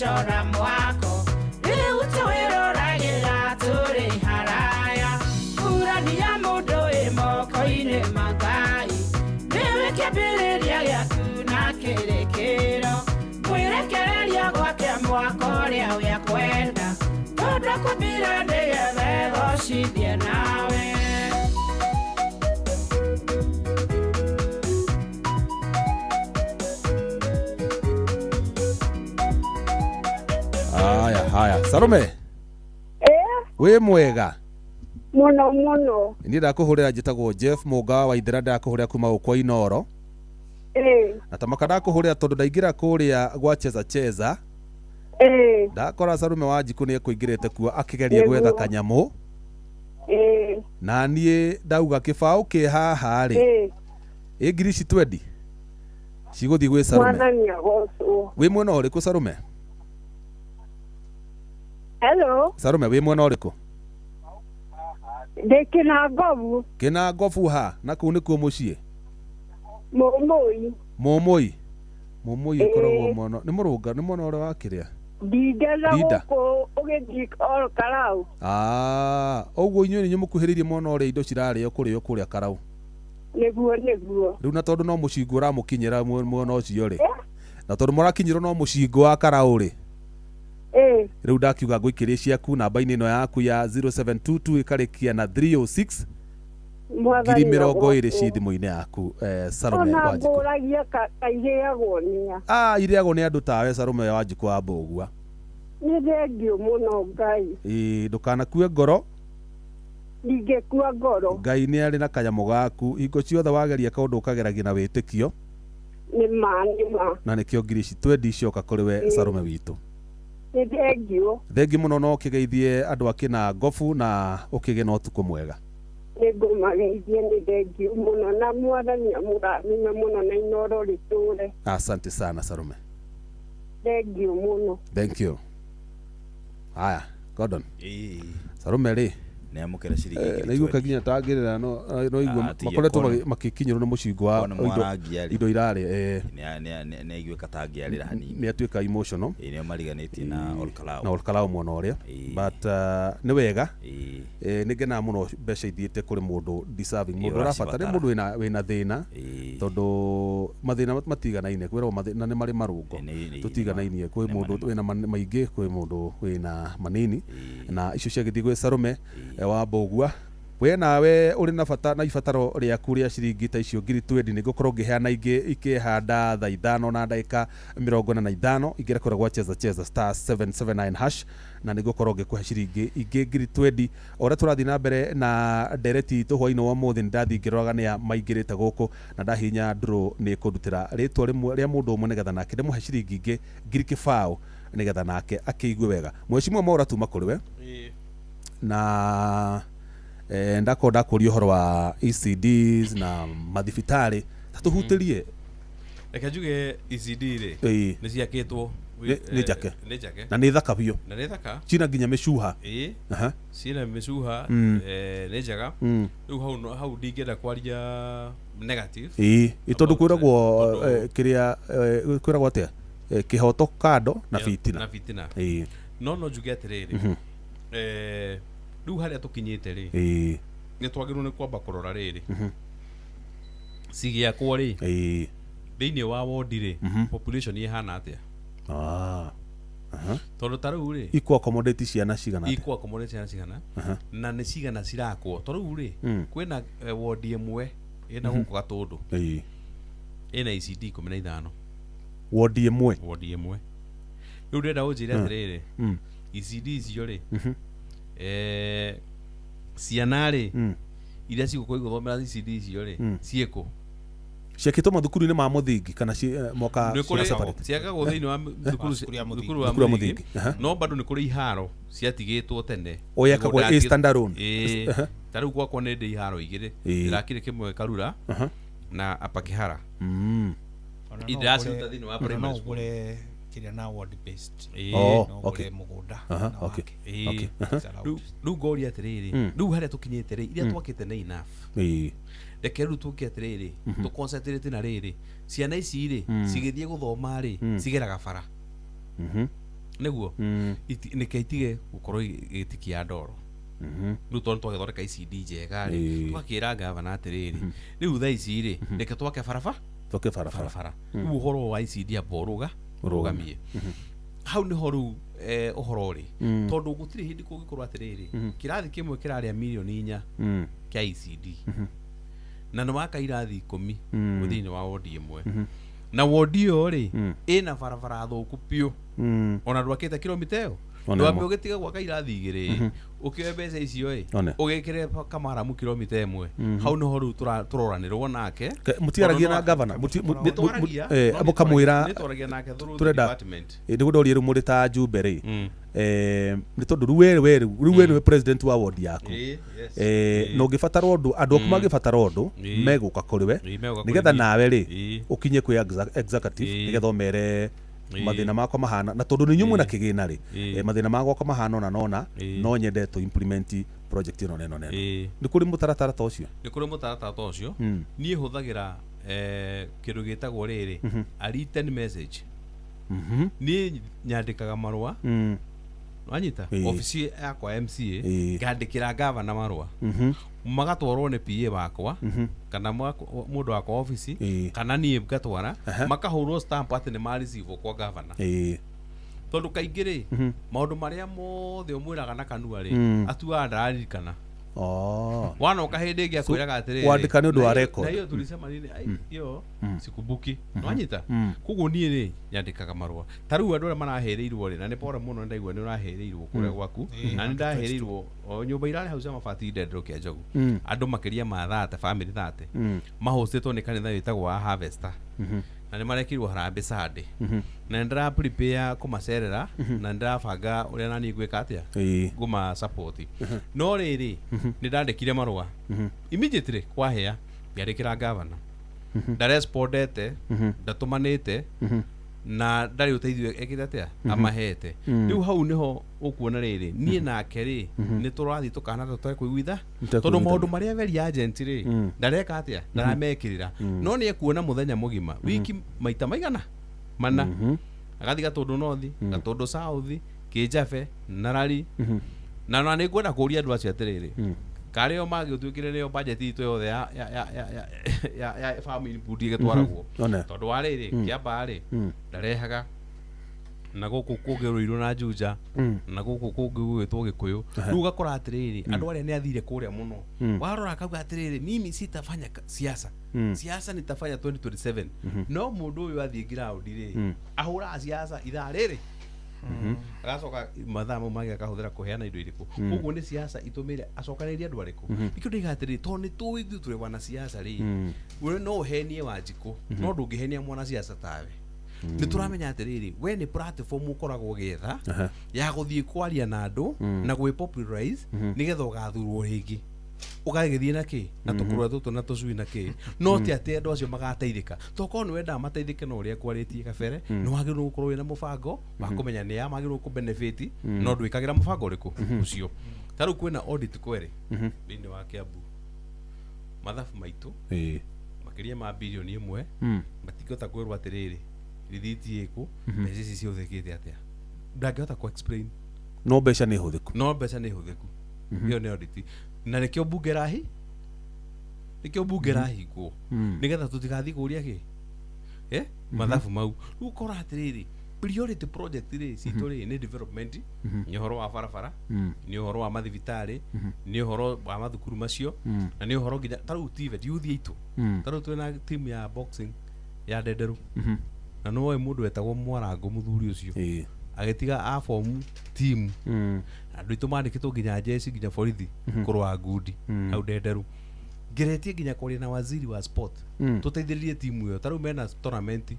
S17: Shora mwako riutawiroragĩra tũrĩ haraya urani ya mũndũ ĩ moko-inĩ ma Ngai nĩwe kĩambĩrĩria gĩaku na kĩrĩkĩro mwĩrekereria gwake mwako ũrĩa we kwenda tondũ kwambira nĩgetha egocithie nawe.
S14: Haya Salome wĩ mwega
S18: muno
S14: niĩ ndakũhũrĩra njĩtagwo Jeff Mũnga wa Waithĩra ndakũhũrĩra kuma gũkwa Inooro na tamaka ndakũhũrĩra tondũ ndaingĩra kũrĩa gwa Cheza ndakora Salome wa Njikũ nĩ ekũingĩrĩte kuo akĩgeria gwetha kanyamũ na niĩ ndauga kĩbaũ kĩ haha rĩ ngiri ici 20 cigũthiĩ gwĩ Salome wĩ mwena ũrĩkũ Salome?
S18: Hello.
S14: Salome wĩ mwena ũrĩkũ?
S18: Ndĩ Kĩnangobu.
S14: Kĩnangobu ha na kũu nĩkuo mũciĩ?
S18: Mũmũi
S14: ũkoragwo mwena nĩ mũrũnga nĩ mwena ũrĩa wa kĩrĩa?
S18: Ndinda gũkũ ũgĩthiĩ Karau.
S14: Ũguo inyuĩ nĩ mũkuhĩrĩirie mwena ũrĩa indo cirarĩo kũrĩa Karau.
S18: Nĩguo
S14: rĩu na tondũ no mũcingo ũramũkinyĩra mwena ũcio rĩ na tondũ mũrakinyĩrwo no mũcingo wa Karau rĩ rĩu ndakiuga ngũikĩrie ciaku namba-inĩ ĩno yaku ya 0722 ĩkarĩkia na 306 20,000 ciĩ thimũ-inĩ yaku Salome wa Njikũ.
S18: Mbũragia kairĩagwo nĩa
S14: irĩagwo nĩ andũ tawe Salome wa Njikũ wa Mbũgua.
S18: Nĩ thengio mũno Ngai.
S14: Ndũkanakue ngoro
S18: ndingĩkua ngoro.
S14: Ngai nĩ arĩ na kanyamũ gaku hingo ciothe wageria kaũndũ ũkageragia na wĩtĩkio
S18: nĩ ma
S14: na nĩkĩo ngiri ici twendi icoka kũrĩ we Salome witũ.
S18: Nĩ
S14: thengiũ mũno no ũkĩgeithie andũ akĩna ngobu na ũkĩgĩe na ũtukũ mwega.
S18: Nĩ ngũmageithie nĩ thengiũ mũno na mwathani amũrathime mũno na Inooro rĩtũũre.
S14: Asante sana Salome.
S18: Thengiũ mũno.
S14: Thank you. Haya, Gordon. Salome rĩ
S1: neamũkĩra ciringi
S14: na igũka nginya tangĩrĩra no igua makoretwo makĩkinyĩrwo nĩ mũcingo wa indo irarĩ
S1: nĩ aiguĩka tangĩarĩra hanini
S14: nĩ atuĩka emotional
S1: nĩo mariganĩtie na
S14: Olkalao mwena ũrĩa but nĩ wega nĩ ngenaga mũno mbeca ithiĩte kũrĩ mũndũ deserving mũndũ ũrabatara mũndũ wĩna thĩna tondũ mathĩna matiganaine kwĩrwo mathĩna nĩ marĩ marũngo tũtiganainie kwĩ mũndũ wĩna maingĩ kwĩ mũndũ wĩna manini na icio ciagĩthiĩ gwĩ Salome wa Mbogua we nawe uri na bata na ibataro rĩaku rĩa ciringi ta icio ngiri 20 nĩ ngũkorwo ngĩheana ingĩ ikĩhanda thaa 5 na ndagĩka 45 ingĩrekora gwa cheza star 779 hash na nĩ ngũkorwo ngĩkũhe ciringi ingĩ ngiri 20 ora tũrathiĩ na mbere na ndereti itũ hwainĩ wa mũthĩ ndathi ngĩroraga nĩa maingĩrĩte gũkũ na ndahinya draw nĩ kũndutĩra rĩtwa rĩmwe rĩa mũndũ ũmwe nĩgetha nake ndĩmũhe ciringi ingĩ ngiri kĩbaũ nĩgetha nake akĩigue wega mwecimu mora tuma kũrĩ we na ndakũria ũhoro wa ECDs na mathibitarĩ tatuhutĩrie
S16: reke njuge ECD rĩ nĩ ciakĩtwo
S14: nĩ njake na nĩ thaka biũ
S16: na nĩ thaka
S14: cina nginya mĩcuha
S16: cina mĩcuha nĩ njega rĩu hau ndingĩenda kwaria negative
S14: tondũ kwĩragwo kĩrĩa kwĩragwo atĩa kĩhoto kando na fitina
S16: no njuge atĩrĩrĩ rĩu harĩa tũkinyĩte rĩ nĩ twagĩrĩirwo nĩ kwamba kũrora rĩrĩ cigĩakwo rĩ thĩinĩ wa wodi rĩ population ihana atĩa tondũ ta rĩu rĩ
S14: equal accommodate ciana cigana
S16: na nĩ cigana cirakwo tondũ rĩu rĩ kwĩna wodi ĩmwe ĩna gũkũ Gatũndũ ĩna ECD 15
S14: wodi ĩmwe
S16: rĩu ndĩrenda ũnjĩre atĩrĩrĩ ECD icio rĩ ciana rĩ iria cigũkorwo igũthomera ECD icio rĩ ciĩkũ
S14: ciakĩtwo mathukuru-inĩ ma mũthingi kana moka
S16: ciakagwo thĩinĩ wa thukuru wa mũthingi no bado nĩ kũrĩ iharo ciatigĩtwo tene
S14: oyakagwo standalone
S16: ta rĩu gwakwa nĩ ndĩ iharo igĩrĩ ndĩrakĩrĩ kĩmwe Karura na Apakĩhara iraciruta thĩinĩ wa primary school
S15: kiria na ward based
S14: okay
S15: mugunda
S16: rĩu ngoria atĩrĩrĩ rĩu harĩa tũkinyĩte rĩ iria twakĩte nĩ enough reke rĩu tũke atĩrĩrĩ tũconcentrate na rĩrĩ ciana ici rĩ cigĩthiĩ gũthoma rĩ cigeraga bara nĩguo nĩke itige gũkorwo gĩtikia ndoro rĩu tondũ twagĩthondeka ECD njega rĩ twakĩra gavana atĩrĩrĩ rĩu thaa ici rĩ reke twake barabara rĩu ũhoro wa ECD aboruga urugamie hau niho rĩu ũhoro rĩ tondũ gũtirĩ hĩndĩ kũngĩkorwo atĩrĩrĩ kĩrathi kĩmwe kĩrarĩa mirioni 4 kĩa ECD na nĩ waka irathi 10 thĩinĩ wa wodi ĩmwe na wodi ĩyo rĩ ĩna barabara thũku biũ ona ndwakĩte kilomita ĩyo ndwambe ũgĩtiga gwaka irathi igĩrĩ ũkĩoe mbeca icio ũgĩkĩre kamaramu kilomita ĩmwe hau niho rĩu tũroranĩrwo nake
S14: mũtiaragia na gavana mũkamwĩra tũrenda nĩgũndoria rĩu mũrĩ ta Njumbe rĩ nĩ tondũ rĩu we nĩwe president wa wodi yaku na ũngĩbatara ũndũ andũ aku mangĩbatara ũndũ megũka kũrĩ we nĩgetha nawe rĩ ũkinye kwĩ executive nĩgetha ũmere mathĩna makwa mahana na tondũ nĩ nyumwe na kĩgĩna rĩ mathĩna makwa mahana ona nona no nyende to implement project ĩno neno nĩ kũrĩ mũtaratara ta ũcio niĩ hũthagĩra kĩndũ gĩtagwo rĩrĩ a written message niĩ nyandĩkaga marũa wanyita ofisi yakwa MCA ngandĩkĩra gavana marũa magatwarwo nĩ PA wakwa kana mũndũ wakwa ofisi kana niĩ ngatwara makahũrwo stamp atĩ nĩ ma receive kwa gavana tondũ kaingĩ rĩ maũndũ marĩa mothe ũmwĩraga na kanua rĩ atuaga ndararirikana
S16: wanoka hĩndĩ ĩngĩ akwĩraga atĩrĩrĩ
S14: wandĩka nĩ ũndũ wa record.
S16: na hiyo tulisema nini hiyo sikubuki nwanyita koguo niĩ rĩ nyandĩkaga marũa ta rĩu andũ arĩa marahĩrĩirwo rĩ na nĩ pora mũno ndaigua nĩ ũrahĩrĩirwo kũrĩa gwaku na nĩ ndahĩrĩirwo o nyũmba irarĩ hau cia mabati ndenderũ kĩa njogu andũ makĩria ma 30 family 30 mahostĩtwo nĩ kanitha wĩtagwo wa Harvester na nĩ marekirwo harambĩ Sunday na ndĩra prepare kũmacerera na ndĩrabanga ũrĩa nani ngwĩka atĩa ngũma support no rĩrĩ nĩ ndandĩkire marũa immediately kwahĩa ngĩandĩkĩra governor ndarespondete ndatũmanĩte na ndarĩ ũteithio ekĩte atĩa amahete rĩu hau nĩho ũkuona rĩrĩ niĩ nake rĩ nĩ tũrathiĩ tũkana tũtekũiguitha tondũ maũndũ marĩa very urgent rĩ ndareka atĩa ndaramekĩrĩra no nĩ ekuona mũthenya mũgima wiki maita maigana mana agathiĩ Gatũndũ North Gatũndũ South Kĩjabe Narari na nĩ ngwenda kũria andũ acio atĩrĩrĩ karĩo magĩũtuĩkire nĩyo budget itũ yothe ya family food igĩtwaragwo tondũ wa rĩrĩ kĩamba rĩ ndarehaga na gũkũ kũngĩrũirwo na Juja na gũkũ kũngĩ gwĩtwo Gĩkũyũ rĩu ũgakora atĩrĩrĩ andũ arĩa nĩ athire kũrĩa mũno warora akauga atĩrĩrĩ mimi sitafanya siasa nitafanya 2027 no mũndũ ũyũ athiĩ ground rĩ ahũra siasa ithaa rĩrĩ agacoka mathaa mau mangĩ akahũthĩra kũheana indo irĩkũ ũguo nĩ siasa itũmĩre acokanĩrie andũ arĩkũ ikĩo ndĩga atĩrĩrĩ tondũ nĩ tũĩ ithuĩ tũrĩ wana siasa rĩ no ũhenie Wanjikũ no ndũngĩhenia mwana siasa tawe nĩ tũramenya atĩrĩrĩ we nĩ platform ũkoragwo getha ya gũthiĩ kwaria na andũ na gwĩ popularize nĩgetha ũgathurwo rĩngĩ ũgagĩthiĩ na kĩ na tũkũrũa tũtũ na tũcui na kĩ no ti atĩ andũ acio magateithĩka tokorwo nĩ wendaga mateithĩke na ũrĩa kwarĩtie kabere nĩ wagĩrĩirwo gũkorwo wĩna mũbango wa kũmenya nĩ ya magĩrĩirwo kũ-benefit no ndwĩkagĩra mũbango ũrĩkũ ũcio ta rĩu kwĩna audit kwerĩ thĩinĩ wa Kiambu mathabu maitũ makĩria ma bilioni 1 matingĩhota kwĩrwo atĩrĩrĩ rithiti ĩkũ mbeca ici cihũthĩkĩte atĩa ndangĩhota ku explain
S14: no mbeca nĩ hũthĩku
S16: hiyo nĩ audit na nĩkĩo mbunge rahingwo nĩgetha tũtigathiĩ kũria kĩ mathabu mau rĩu kora atĩrĩrĩ priority project rĩ citũ rĩ nĩ development nĩ ũhoro wa barabara nĩ ũhoro wa mathibitarĩ nĩ ũhoro wa mathukuru macio na nĩ ũhoro nginya ta rĩu TVET youth itũ ta rĩu twĩna team ya boxing ya Ndenderũ na no mũndũ wetagwo Mwarango mũthuri ũcio agĩtiga a form team andũ itũ mandĩkĩtwo nginya jeshi nginya borithi kũrũa ngundi hau Ndenderũ ngeretie nginya kwaria na waziri wa sport tũteithĩrĩrie timu ĩyo ta rĩu mena tournament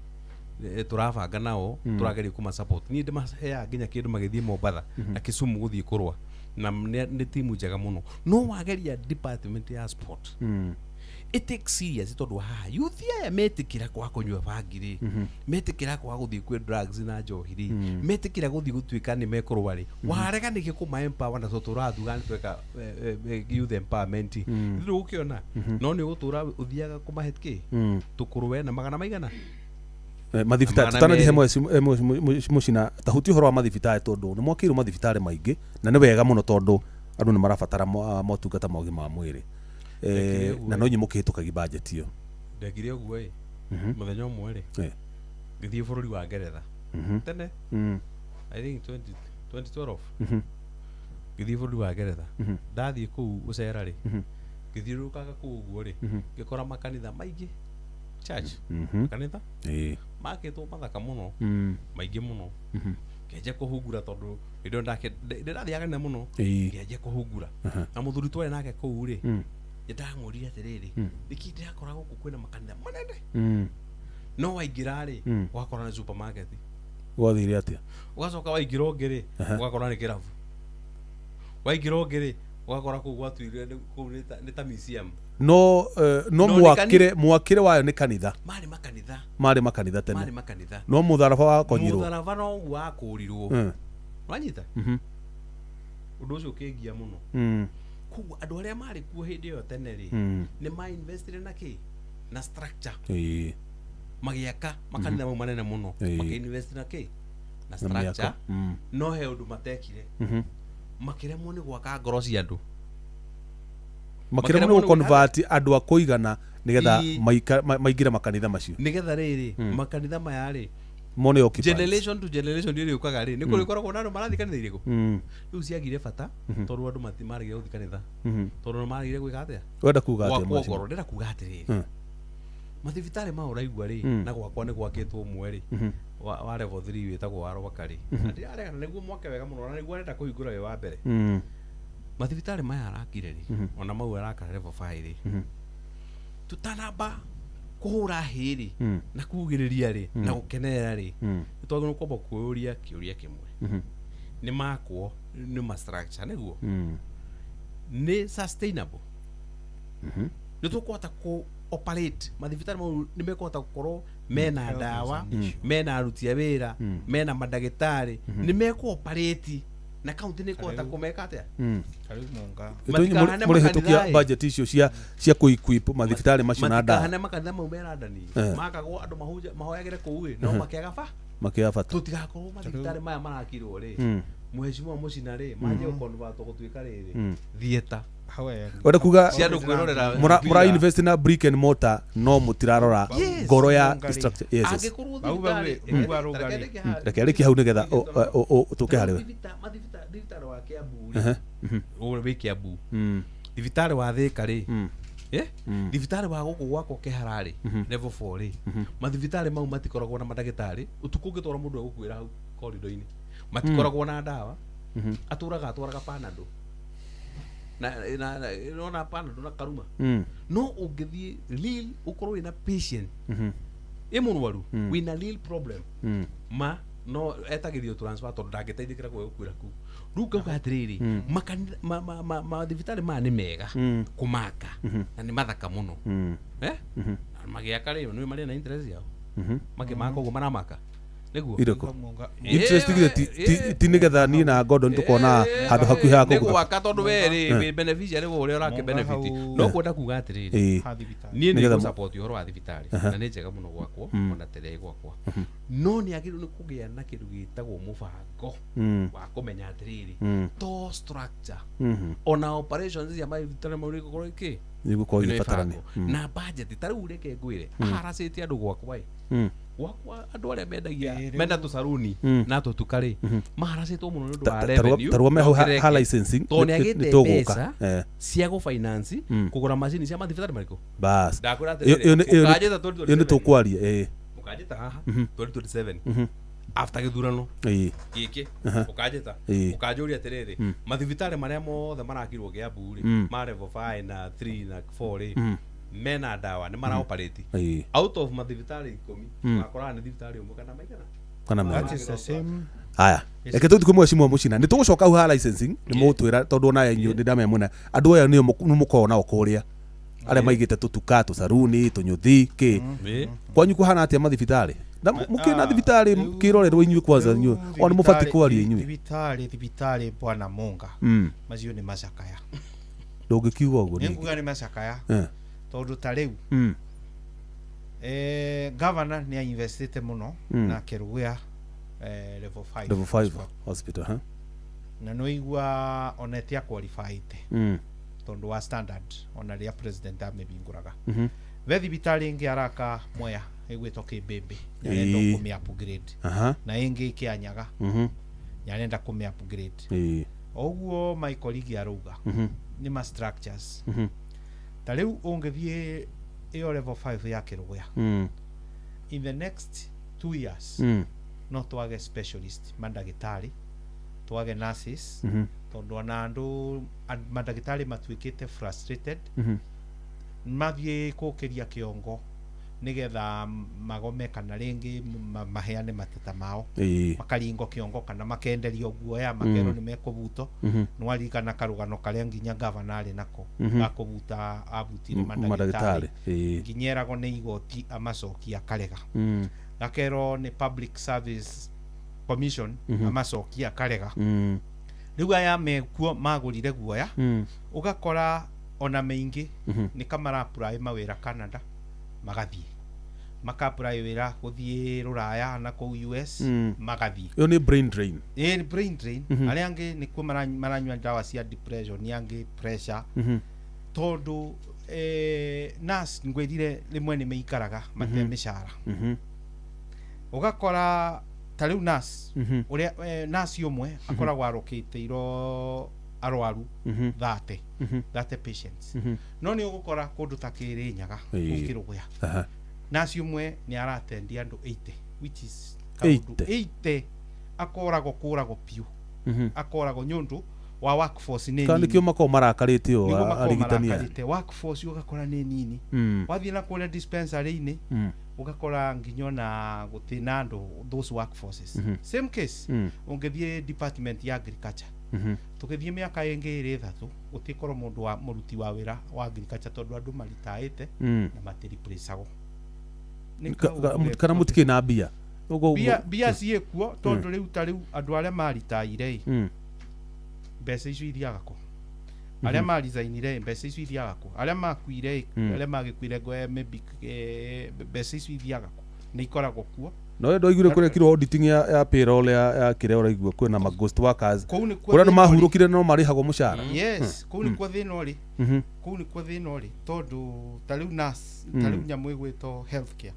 S16: tũrabanga nao tũrageria kuma support niĩ ndĩmaheaga nginya kĩndũ magĩthiĩ Mombatha na Kisumu gũthiĩ kũrũa na nĩ timu njega mũno no wageria department ya sport it takes serious tondũ haha youth aya metĩkĩra kwa kũnyua bangi rĩ metĩkĩra kwa gũthiĩ kwĩ drugs na njohi rĩ metĩkĩra gũthiĩ gũtuĩka nĩ mekũrũa rĩ warega nĩkĩ kũma empower na tũrathuga nĩ tweka youth empowerment rĩu ũkĩona no nĩ gũtũra ũthiaga kũmahe kĩ tũkũrũe na magana maigana
S14: mathibitarĩ tutanathi mũcina tahuti ũhoro wa mathibitarĩ tondũ nĩ mwakĩirwo mathibitarĩ maingĩ na nĩ wega mũno tondũ andũ nĩ marabatara motungata ma ũgima wa mwĩrĩ na no nyimũkĩhĩtũkagi budget iyo
S16: ndekire ũguo mũthenya ũmwe rĩ ngĩthiĩ bũrũri wa Ngeretha tene I think 2012 ngĩthiĩ bũrũri wa Ngeretha ndathiĩ kũu gũcera rĩ ngĩthiũrũrũkaga kũu ũguo rĩ ngĩkora makanitha maingĩ church makanitha makĩtwo mathaka mũno maingĩ mũno ngĩanjia kũhungura tondũ indo ndĩrathiaga na mũno ngĩanjia kũhungura na mũthuri twarĩ nake kũu rĩ ndamũria atĩrĩrĩ nĩkĩ ndĩrakora gũkũ kwĩna makanitha manene no waingĩra rĩ ũgakora nĩ supermarket
S14: gwathire atĩa
S16: ũgacoka waingĩra ũngĩ rĩ ũgakora nĩ kĩrabu waingĩra ũngĩ rĩ ũgakora kũu gwatuire kũu nĩ ta museum
S14: no mwakĩre wayo nĩ kanitha marĩ makanitha tene no mũtharaba wakonyirwo
S16: mũtharaba no wakũrirwo wanyita ũndũ ũcio ũkĩngia mũno koguo andũ arĩa marĩ kuo hĩndĩ ĩyo tene rĩ nĩ mainvestire na kĩ na structure magĩaka makanitha mau manene mũno makĩinvest na kĩ na structure no he ũndũ matekire makĩremwo nĩ gwaka ngoro cia andũ
S14: makĩremwo nĩ convert andũ a kũigana nĩgetha maingĩre makanitha macio
S16: nĩgetha rĩrĩ makanitha maya rĩ
S14: Money occupies.
S16: Generation to generation ndio yukaga ri. Niko rikoragwo na andu marathikanitha iriko. Riu ciagire bata tondu andu matimarigire guthikanitha. Tondu marigire gwika atia.
S14: Wenda kuga atia
S16: mwaci. Gwakoro ndira kuga atiri. Mathibitari ma uraigua ri na gwakwa ni gwakitwo mweri wa level 3 witagwo wa Rwakari. Andi arega niguo mwake wega muno na niguo arenda kuhingura we wa mbere. Mathibitari maya arakire ri ona mau araka level 5 ri. Tutanamba kuhura hiri na kugiriria ri na gukenerera ri. Twaga no kwamba kuuria kiuria kimwe. Ni makwo ni ma structure niguo. Ni sustainable. Ni tukwata ku operate mathibitari mau ni mekota gukorwo mena dawa mena aruti a wira mena madagitari ni meko operate na county ni kwata kumeka atia
S15: karibu monga
S14: muri hitukia budget icio cia kuequip mathibitari macio na dawa
S16: kana makanitha mau mera ndani makagwo andu mahoyagire kuuwe no makiaga bata tutigakorwo mathibitari maya marakirwo ri mweshimwa mucina ri maje convert gutwika riri theater
S14: wenda kuga mura invest na brick and mortar no mutirarora ngoro ya structure yes reke hau nigetha tuke hariwe
S16: thibitari wa Kiambu uri wi Kiambu thibitari wa Thika ri thibitari wa guku gwako Kiharari level 4 ri mathibitari mau matikoragwo na madagitari utuku ngitwara mundu agukwira hau corridor-ini matikoragwo na dawa atwaraga panado na panado na karuma no ungithie real ukorwo ina patient imurwaru wina real problem ma no etagirio transfer to ndagiteithikira gwikuira ku ruka ugatiriri mathibitari ma ni mega kumaka na ni mathaka muno magiaka ri no mari na interest yao makimaka ugo maramaka niguo
S14: interesting ti nigetha ni na Gordon tukona handu hakuhi ha
S16: kuguka gwaka tondu weri beneficiary wo uri urake benefit no kwenda kuga atiriri ni ni support yoro wa thibitari na ni njega muno gwakwo ona tere gwakwa no ni agiru ni kugia na kindu gitagwo mubango wa kumenya atiriri to structure ona operations ya mathibitari mauri gukoro iki
S14: niguko ibatarani
S16: na budget tari ureke ngwire haracite andu gwakwa wakwa andu aria mendagia menda tu saruni na tu tukari maharacitwo muno ndu wa revenue
S14: tarwa meho ha licensing
S16: to ni agite pesa cia go finance kugura machine cia mathibitari mariko
S14: bas
S16: ndakura
S14: yo ni tukwaria
S16: ukajeta haha 2027 after githurano giki ukajeta ukajuria atiriri mathibitari maria mothe marakirwo Kiambu ri ma level 5 na 3 na 4 ri mena dawa ni mara operate out of mathibitari 10 akora ni thibitari umwe kana maigana
S15: that is the same
S14: aya eke tu tukumwe shimo mucina ni tugucoka hu ha licensing ni mutwira tondu ona yenyu ni ndame muna andu aya ni mukona okuria aria maigite tutuka tu saruni tunyuthi ki kwanyu kuhana atia mathibitari mukina thibitari kirorerwo inyui kwanza inyui oni mufati kwaria inyui
S15: thibitari bwana Munga macio ni macakaya
S14: ndungikiuga uguo
S15: ni nguga ni macakaya tondu ta riu governor ni investite muno na Kerugia level
S14: 5 hospital
S15: na no igua onetia qualified tondu wa standard ona ria president amebinguraga ve thibitari ingi araka Mwea igwitwo Kibembe yarenda kumi upgrade na ingi Kianyaga yarenda kumi upgrade oguo my colleague aruga ni ma structures ta riu ungithie iyo level 5 ya Kerugia in the next 2 years no twage specialist mandagitari twage nurses tondu ona andu mandagitari matwikite frustrated mathie kukiria kiongo nigetha magome kana ringi maheane mateta mao makaringo kiongo kana makenderio guoya makero ni mekubuto nwari kana karugano karia nginya governor nako gakubuta abutire mandagitari nginyerago ni igoti amacokia karega gakero ni public service commission amacokia karega riu aya mekuo magurire guoya ugakora ona maingi ni kamara apply mawira Canada magathie makapply wira guthie Ruraya na ku US magathie
S14: yo ni brain drain
S15: brain drain aria angi ni ku maranywa dawa cia depression yangi pressure tondu nurse ngwirire rimwe ni meikaraga mate mishara ugakora ta riu nurse uria nurse umwe akoragwo arokite iro arwaru 30 patients no ni ugukora kundu ta Kirinyaga ukirugya nurse umwe ni aratendi andu 80 which is 80 akoragwo piu akoragwo nyundu wa workforce nini
S14: kandi kio mako marakarite o arigitania
S15: workforce ugakora ni nini wathie na kule dispensary ini ugakora nginyo na gutina andu those workforces same case ungethie department ya agriculture tukithie miaka ingi iri 3 utikoro mundu wa muruti wa wira wa agriculture tondu andu maritaite na matiriplaceago
S14: kana mutike na bia
S15: bia ciekuo tondu riu ta riu andu aria maritaire mbeca icio ithiaga ko aria marizainire mbeca icio ithiaga ko aria makuire aria magikuire maybe mbeca icio ithiaga ko ni ikoragwo kuo
S14: no ndo igure kure kiro auditing ya payroll ya kire uraigua kwina ma ghost workers kuria no mahurukire no marihagwo mushara
S15: yes kuu ni kwa thina uri kuu ni kwa thina uri tondu ta riu nurse ta riu nyamu igwito healthcare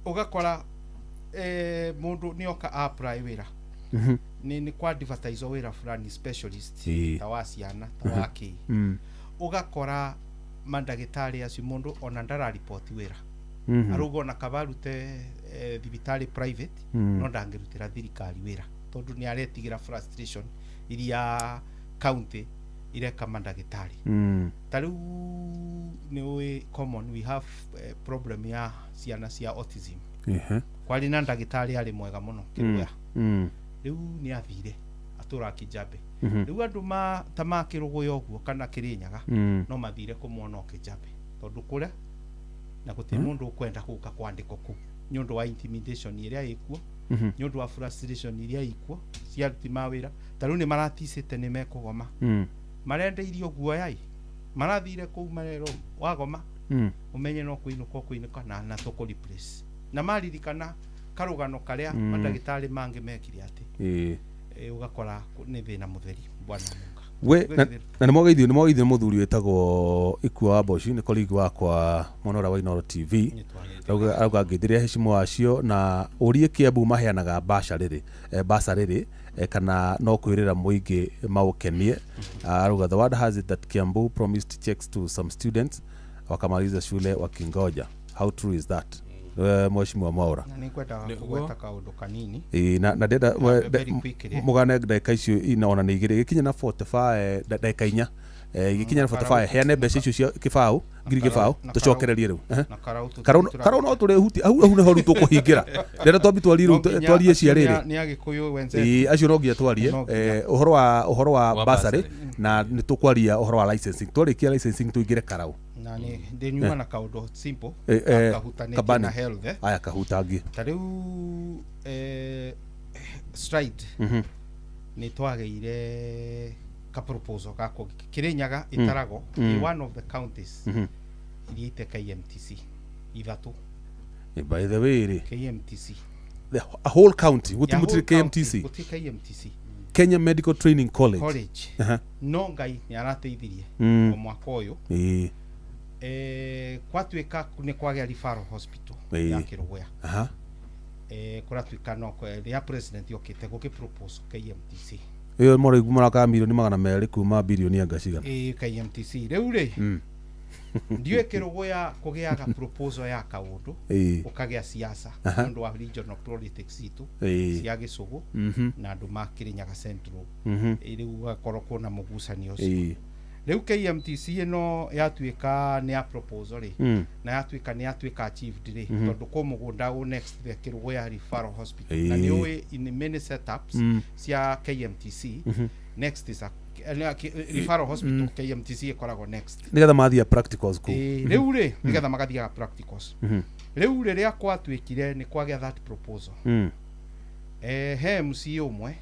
S15: ugakora mundu ni oka apply wira ni kwa advertise wira fulani specialist ta wa ciana ta wa ki ugakora mandagitari acio mundu ona ndara report wira arugo na kabarute thibitari private no ndangirutira thirikari wira tondu ni aretigira frustration iria county ireka mandagitari taru ni common we have problem ya ciana cia autism kwali na ndagitari ari mwega muno kiruya riu ni athire atura Kijabe riu andu tamakirugyo guo kana Kirinyaga no mathire kumwona Kijabe tondu kuria na guti mundu ukwenda kuka kwandiko ku nyundu wa intimidation iria ikuo nyundu wa frustration iria ikuo cia timawira taru ni maratisite ni mekugoma marenda irio guoyai marathire ku marero wagoma umenye no kuinuka na toko replace na maririkana karugano karia mandagitari mangi mekire ati ugakora ni thina mutheri bwana munga
S14: we na ni mogeithio muthuri wetagwo Ikua wa Boshi ni koligi wakwa Monora wa Inoro TV auga ngithiria heshima wacio na urie Kiambu maheanaga basha riri kana no kwirira muingi maukenie auga the word has it that Kiambu promised checks to some students wakamaliza shule wakingoja. How true is that? Mheshimiwa Mwaura
S15: na nikwenda kugweta kaundu kanini
S14: na ndenda mugane ndeka icio inaona ni igire gikinya na 45 ndeka inya gikinya na 45 heane mbeca icio cia kibao ngiri kibao tucokererie riu karau no turi huti au ne horu tukuhingira ndenda twambi twarie cia riri
S15: ni agikuyu wenze
S14: acio no ngia twarie uhoro wa basari na nitukwaria uhoro wa licensing twarikia licensing tuigire karau
S15: na ni ndenyuma na kaundu simple
S14: kahutanite
S15: na health
S14: aya kahutangi
S15: tariu stride ni twageire ka proposal kako Kirinyaga itarago one of the counties iliite KMTC ithatu
S14: by the way
S15: KMTC
S14: a whole county gutimutire KMTC
S15: KMTC
S14: Kenya Medical Training College
S15: no ngai ni arateithirie mwaka uyu kwatuika ni kwagea referral hospital ya Kirugya kuratuika no kwa president yokite guki propose KMTC
S14: iyo mora maraka milioni 200 kuma bilioni ya gacigana
S15: KMTC riu ri ndiwe Kirugya kugiaga proposal ya kaundu ukagea siasa ndu wa regional politics itu cia Gisugu na andu ma Kirinyaga Central riu gakorwo na mugucanio ucio riu KMTC no yatuika ni a proposal na yatuika achieved ri tondu ko mugunda u next the Kirugya referral hospital na ni we in many setups cia KMTC next is a referral hospital KMTC ikoragwo next
S14: nigetha mathia practicals ku
S15: riu ri nigetha magathia practicals riu riria kwatuikire ni kwagea that proposal he MC umwe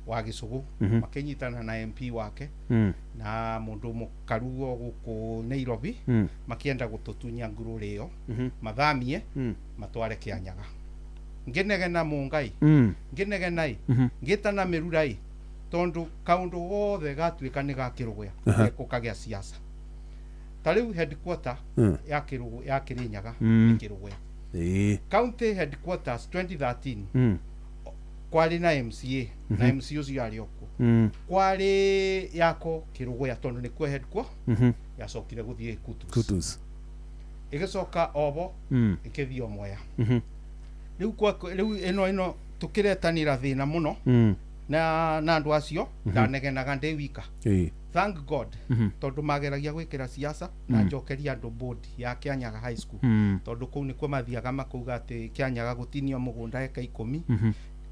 S15: wa Gisugu makinyitana na MP wake na mundu mukaruo guku Nairobi makienda gututunya nguru rio mathamie matware Kianyaga ngenegena mungai ngenegenai ngitana mirurai tondu kaundu wothe gatuika ni ga Kirugya gukagea siasa tariu headquarter ya Kirinyaga ni Kirugya county headquarters 2013 kwari na MCA na MC ucio ari okuo kwari yako Kirugoya tondu ni kwe headquarters yacokire guthie Kutus igicoka Obo ikithio Mwea riu ino tukiretanira thina muno na andu acio ndanegenaga ndi wika thank God tondu mageragia gwikira siasa na njokeria andu board ya Kianyaga High School tondu kuu nikuo mathiaga makuga ati Kianyaga gutinio mugunda eka 10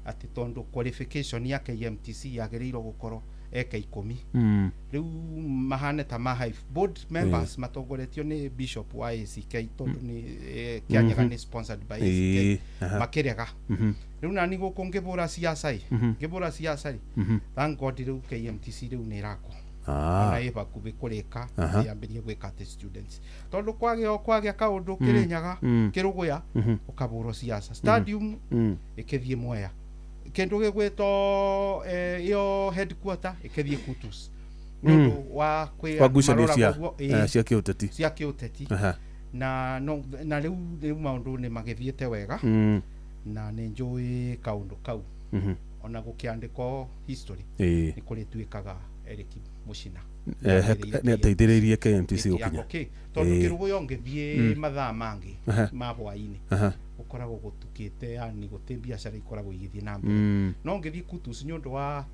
S15: ati tondu qualification ya KMTC yagereirwo gukorwo eka 10 riu mahane ta Hive board members matongoretio ni Bishop wa ACK tondu ni Kianyaga ni sponsored by ACK makirega riu nani guku ngibura siasa thank God riu KMTC riu ni rako na eva kubikurika yambirie gwika ati students tondu kwagya kaundu Kirinyaga Kirugoya ukaburo siasa stadium ikithie Mwea kendo gegweto yo headquarter ikithie Kutus nundu wa kwa
S14: gucanio cia kiuteti
S15: na riu maundu ni magithiete wega na ni njui kaundu kau ona gukiandiko history ni kuri twikaga Eriki Mucina
S14: ni ateithiririe KMTC gukinya
S15: tondu Kirugoya ngithie mathaa mangi ma bwaini ukoragwo gutukite yani guti biacara ikoragwo igithie na mbere no ngithie Kutus nyundu wa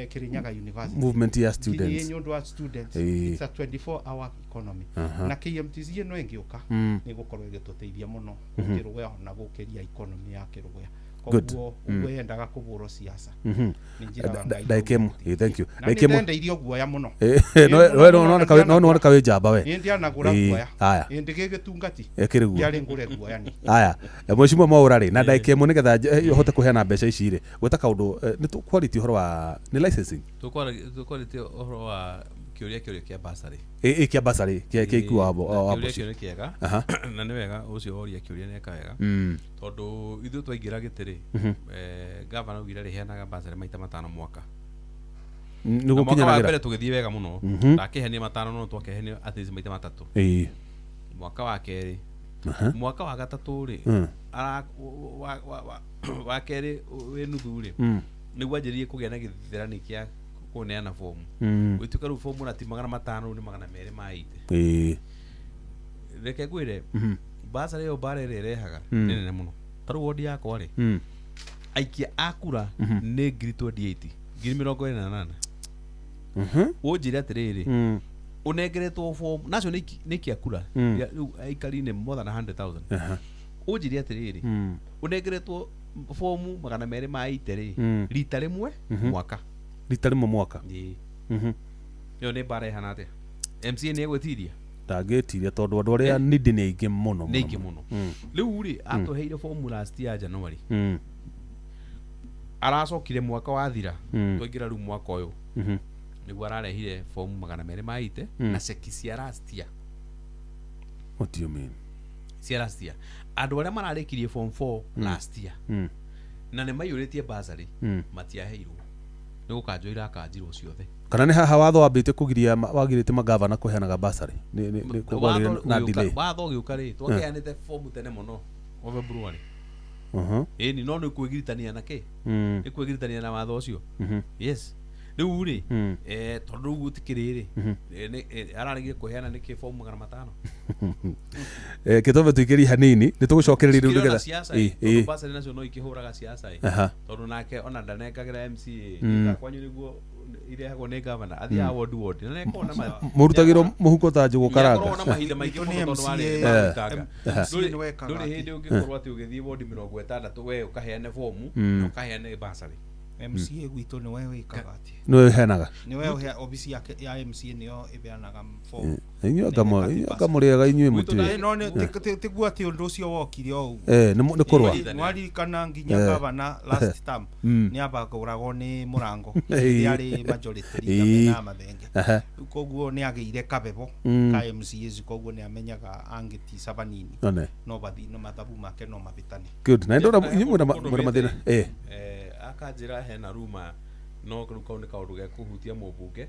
S15: Kirinyaga University
S14: movement ya students
S15: nyundu wa students it's a 24 hour economy na KMTC no engiuka ni gukorwo igituteithia muno Kirugoya na gukiria economy ya Kirugoya koguo uyendaga kuburo siasa
S14: Daikemu thank you
S15: Daikemu ndio guoya muno
S14: no kawe jamba we
S15: ndia nagura guoya aya ndige gitungati
S14: ekiriguo
S15: yari ngure guoya ni
S14: aya mweshimo maurari na Daikemu nigetha hote kuheana mbeca icire gweta kaundu ni quality horo wa ni licensing
S16: tu quality horo wa kiuria kia basari
S14: kia basari kia ikuwa abo
S16: kiuria kiega na ni wega ucio oria kiuria ne kaega tondu ithu twaingira gitiri governor ugira riheanaga basari maita 5 mwaka
S14: nugo kinya na
S16: mbere tugithie wega muno ndakihenia 5 no twakehenia at least maita 3 mwaka wa keri mwaka wa gatatu ri ara wa keri we nuthu ri niguo anjirie kugia na githirani kia kuneana fomu gwituka ru fomu na ti 500 ni 200 maite reke gwire basa leo bare rehaga nene muno taru wodi yako ri aikia akura ne grito 28 ngiri 48 ujira atiriri unegeretwo fomu nacio ni kiakura aikari ne more than 100,000 ujira atiriri unegeretwo fomu 200 maite ri rita rimwe mwaka yo ne bare hanate MCA ne gwetiria
S14: ndangetiria tondu andu aria nindi ni aingi muno
S16: riu ri atuheire formula last year January aracokire mwaka wathira twaingira riu mwaka uyu niguo ararehire fomu 200 maite na cheki cia last year.
S14: What do you mean?
S16: Cia last year andu aria mararikirie form 4 last year na ne mayuritie basari matiaheirwo ni gukanjoira akanjirwo ciothe
S14: kana ni haha watho wambite kugiria wagirite magavana kuheanaga basari ni
S16: na delay watho giukari twakeanite form tene muno ove February ni no ni kugiritania na ke ni kugiritania na watho ucio yes riu ri tondu gutikiriri ararigire kuheana ni ke form 500
S14: kitove tuikiri hanini ni tugucokereria riu
S16: nigetha basari nacio no ikihuraga siasa tondu nake ona ndanekagira MCA kwanyu niguo irehagwo ni governor athia ward na nekona
S14: murutagirwo muhuko ta njugu karanga
S16: na mahinda maingi muno tondu wari marutaga nduri hindi ungikorwo ati ugithie ward 60 we ukaheane fomu na ukaheane basari
S15: MCA gwitu ni wewe ikagati
S14: ni wewe henaga
S15: ni wewe ofisi ya MCA niyo ibeanaga form
S14: inyo kamuriaga inywe muti
S15: no ni tiguo ati undu ucio wokire o
S14: ni kurwa
S15: mwari kana nginya governor last term ni abaguragwo ni Murango yari majority na mathenge koguo ni ageire kabebo ka MCA koguo ni amenyaga angiti banini no bathi no mathabu make no mabitani
S14: good na ndora inywe mathina
S16: akanjira hena ruma no kau ni kaundu ge kuhutia mubunge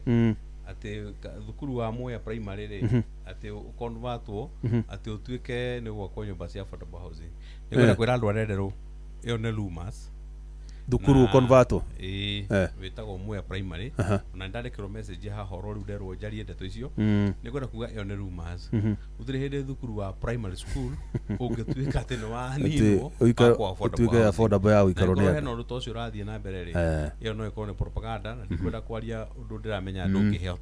S16: ati thukuru wa Moya primary ri ati convertwo ati utuike ni gwakwo nyumba cia affordable housing nikwenda kwira andu arenderwo iyo ne rumors
S14: thukuru convertwo
S16: witagwo Moya primary na ndandikirwo message haha horo riu nderwo njarie ndeto icio nikwenda kuga iyo ne rumors uthire hindi thukuru wa primary school ungituika ati ni wa ninwo
S14: utuike affordable ya uikaro ni
S16: no ruto ucio rathie na mbere ri iyo no ikorwo ni propaganda na ndikwenda kwaria undu ndiramenya ndungiheo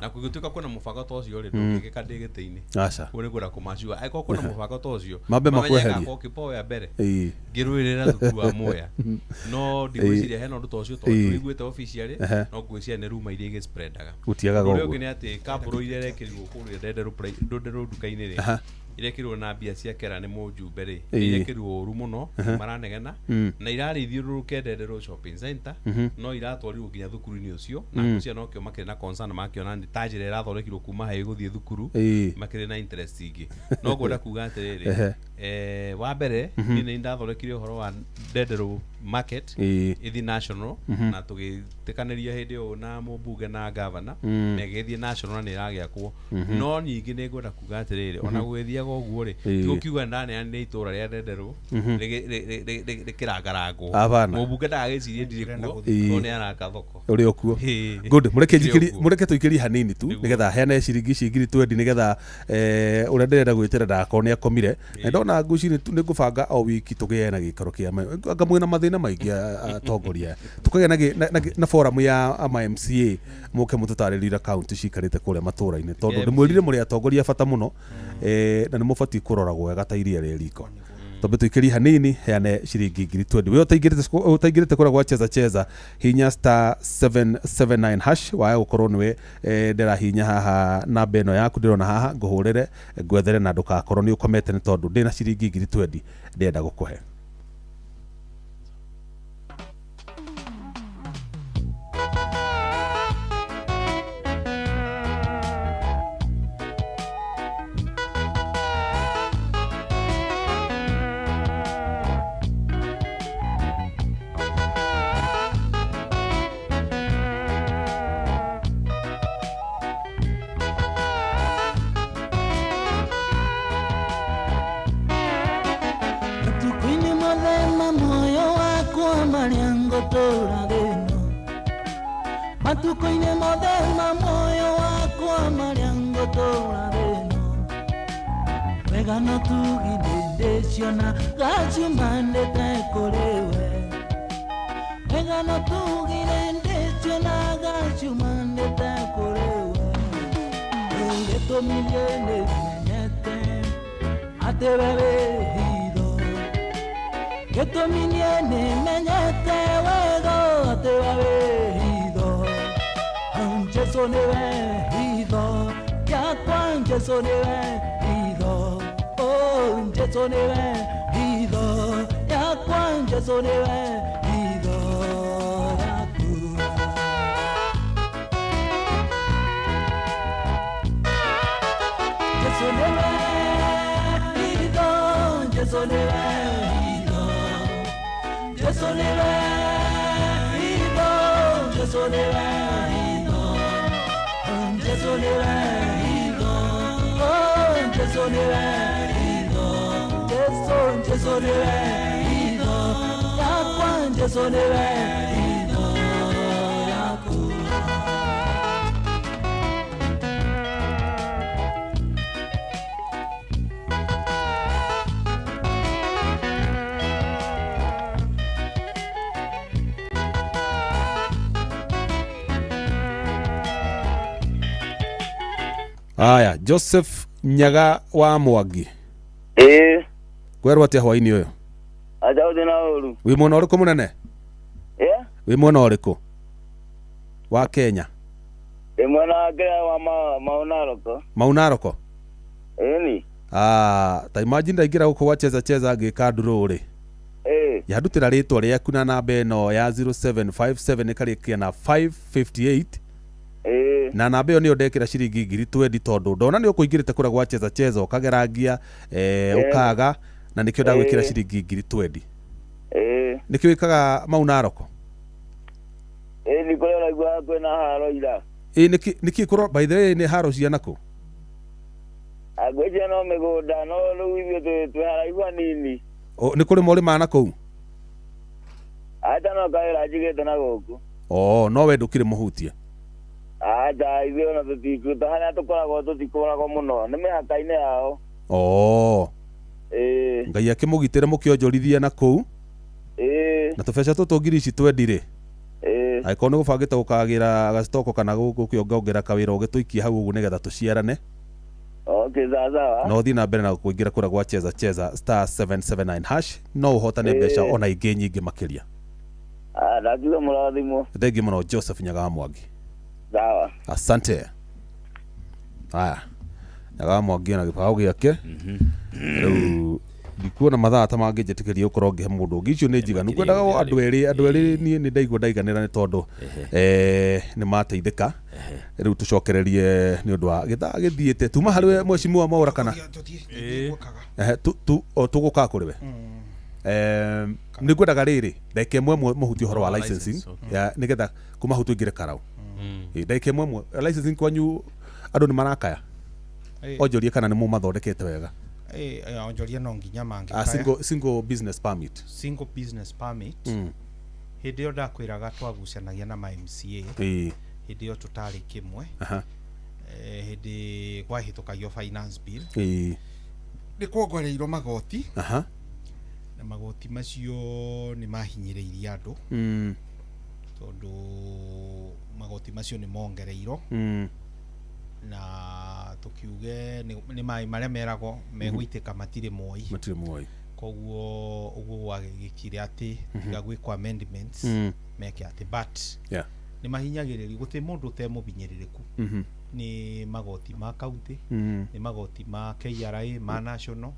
S16: na kugituika kuna mubango to ucio ri ndungigika ndigite-ini kuri kwenda kumashua aiko kuna mubango to ucio
S14: mambe makweheria
S16: ko kipo ya mbere ngirwirira thukuru wa Moya no ndigwiciria hena undu to ucio to ndiguite officially no ngwiciria ni ruma iria igispreadaga
S14: utiagaga
S16: uguo ngine ati kaburo iria rekirwo kuri ndenderu duka-ini ri irekirwo na mbia cia kera ni mujumbe ri irekirwo uru muno maranegena na irarithioruruke ndenderu shopping center no iratwarirwo nginya thukuru-ini ucio na kucia no kio makiri na concern makiona ni tajira irathondekirwo kuma hai guthie thukuru makiri na interest ingi no gwenda kuga atiriri wa mbere ni ndathondekire uhoro wa ndenderu market ithi national na tugitikaniria hindi o na mubunge na governor megethie national na ni iragiakwo no nyingi ni ngwenda kuga atiriri ona gwethiaga uguo ri tigukiuga ndane ni itura ria ndenderu rikirangarangwo mubunge ndagicirie ndirikuo no ni araka thoko
S14: uri okuo good mureke tuikirie hanini tu nigetha heane ciringi cingiri 20 nigetha uria ndirenda gwitira ndako ni akomire na ndona nguci ni ngubanga o wiki tugie na gikaro kia ngamwe na mathina maingi atongoria tukage na forum ya ama MCA muke mututaririra county cikarite kuria matura-ini tondu ndimwirire muri atongoria bata muno na ni mubati kuroragwo wega ta iria ria riko tobe tuikiri hanini heane ciringi 20 we utaingirite kura gwa cheza hinya *779 hash wae gukorwo niwe ndera hinya haha na beno yaku ndirona haha nguhurire gwethere na ndukakorwo ni ukomete ni tondu ndina ciringi 20 ndenda gukuhe
S19: matuko-ini mothema moyo wakwa maria ngotura thino wega no tugire ndiciona gacuma ndete kuriwe wega no tugire ndiciona gacuma ndete kuriwe gitumirie nimenyete ati wewe hitho gitumirie nimenyete wega ati wewe Jesu niwe hitho yakwa Jesu niwe hitho oh Jesu niwe hitho yakwa Jesu niwe hitho yaku Jesu niwe hitho Jesu niwe hitho Jesu niwe hitho Jesu niwe Jesu niwe hitho oh Jesu niwe hitho Jesu niwe hitho yakwa Jesu niwe hitho yaku
S14: Aya, Joseph Nyaga wa Mwangi. Kwerwo atia hwaini uyu?
S20: Aja uthina uru.
S14: Wi mwena uriku munene? Wi mwena uriku? Wa Kenya.
S20: Mwena Kenya wa Maunaroko.
S14: Maunaroko?
S20: Ni.
S14: Ta imagine ndaingira guku wa cheza ngika nduru ri. Yandutira ritwa riaku na namba ino ya 0757 ikarikia na 558. Na namba ĩyo nĩyo ndekĩra ciringi 20 tondu ndona nĩ ũkũingĩrĩte kũrĩa gwa cheza ũkageragia ũkaga na nĩkĩo ndagwĩkĩra ciringi 20. Nĩkĩo ikaga Maunaroko?
S20: Nĩ kũrĩa ũraigua kwĩna haro ira.
S14: niki koro by the way ni haro cia nako
S20: agweja no migunda no ruithio tweharaigua nini
S14: ni kuri mori mana kou
S20: ata no kaira jigete na guku
S14: no we ndukire muhutie
S20: ata ithio na tutikuta hana tutikorago muno ni mihaka-ini yao
S14: ngai akimugitire mukionjorithia na kou na tubeca tutu ngiri ici twendire aikorwo ni gubangite gukagira gacitoko kana gukiongaongera kawira ugituikia hau uguo nigetha tuciarane
S20: sawa
S14: no thi na mbere na kuingira kura gwa cheza star 779 hash no uhotane mbeca ona ingĩ nyingĩ makiria
S20: ndakiga mũrathimo
S14: thengi mũno Joseph Nyaga Mwangi
S20: sawa
S14: asante haya Nyaga Mwangi na gĩbaũ gĩake rĩu ndikuona mathaa ta mangĩnjĩtĩkĩria ũkorwo ngĩhe mũndũ ũngĩ icio nĩ njiganu kwendaga andũ erĩ niĩ nĩ ndaigua ndaiganĩra nĩ tondũ nĩ mateithĩka rĩu tũcokererie nĩ ũndũ wa gĩthaa gĩthiĩte tuma harĩ mheshimiwa Mwaura kana tũgũka kũrĩ we nĩ ngwendaga rĩrĩ ndagĩka ĩmwe mũhutie ũhoro wa licensing nĩgetha kuma hau tũingĩre karau ndagĩka ĩmwe licensing kwanyu andũ nĩ marakaya onjorie kana nĩ mũmathondekete wega
S15: onjoria no nginya mangĩ
S14: single business permit
S15: hĩndĩ ĩyo ndakwĩraga twagucanagia na MCA hĩndĩ ĩyo tũtarĩ kĩmwe hĩndĩ gwahĩtũkagio finance bill nĩ kuongoreirwo magoti na magoti macio nĩ mahinyĩrĩirie andũ tondũ magoti macio nĩ mongereirwo na tukiuge nĩ mai marĩa meragwo megũitĩka matirĩ moi koguo ũguo gwagĩkire atĩ tiga gwĩkwo amendments meke atĩ but nĩ mahinyagĩrĩri gũtĩ mũndũ ũtemũhinyĩrĩrĩku nĩ magoti ma kaunti nĩ magoti ma KRA ma national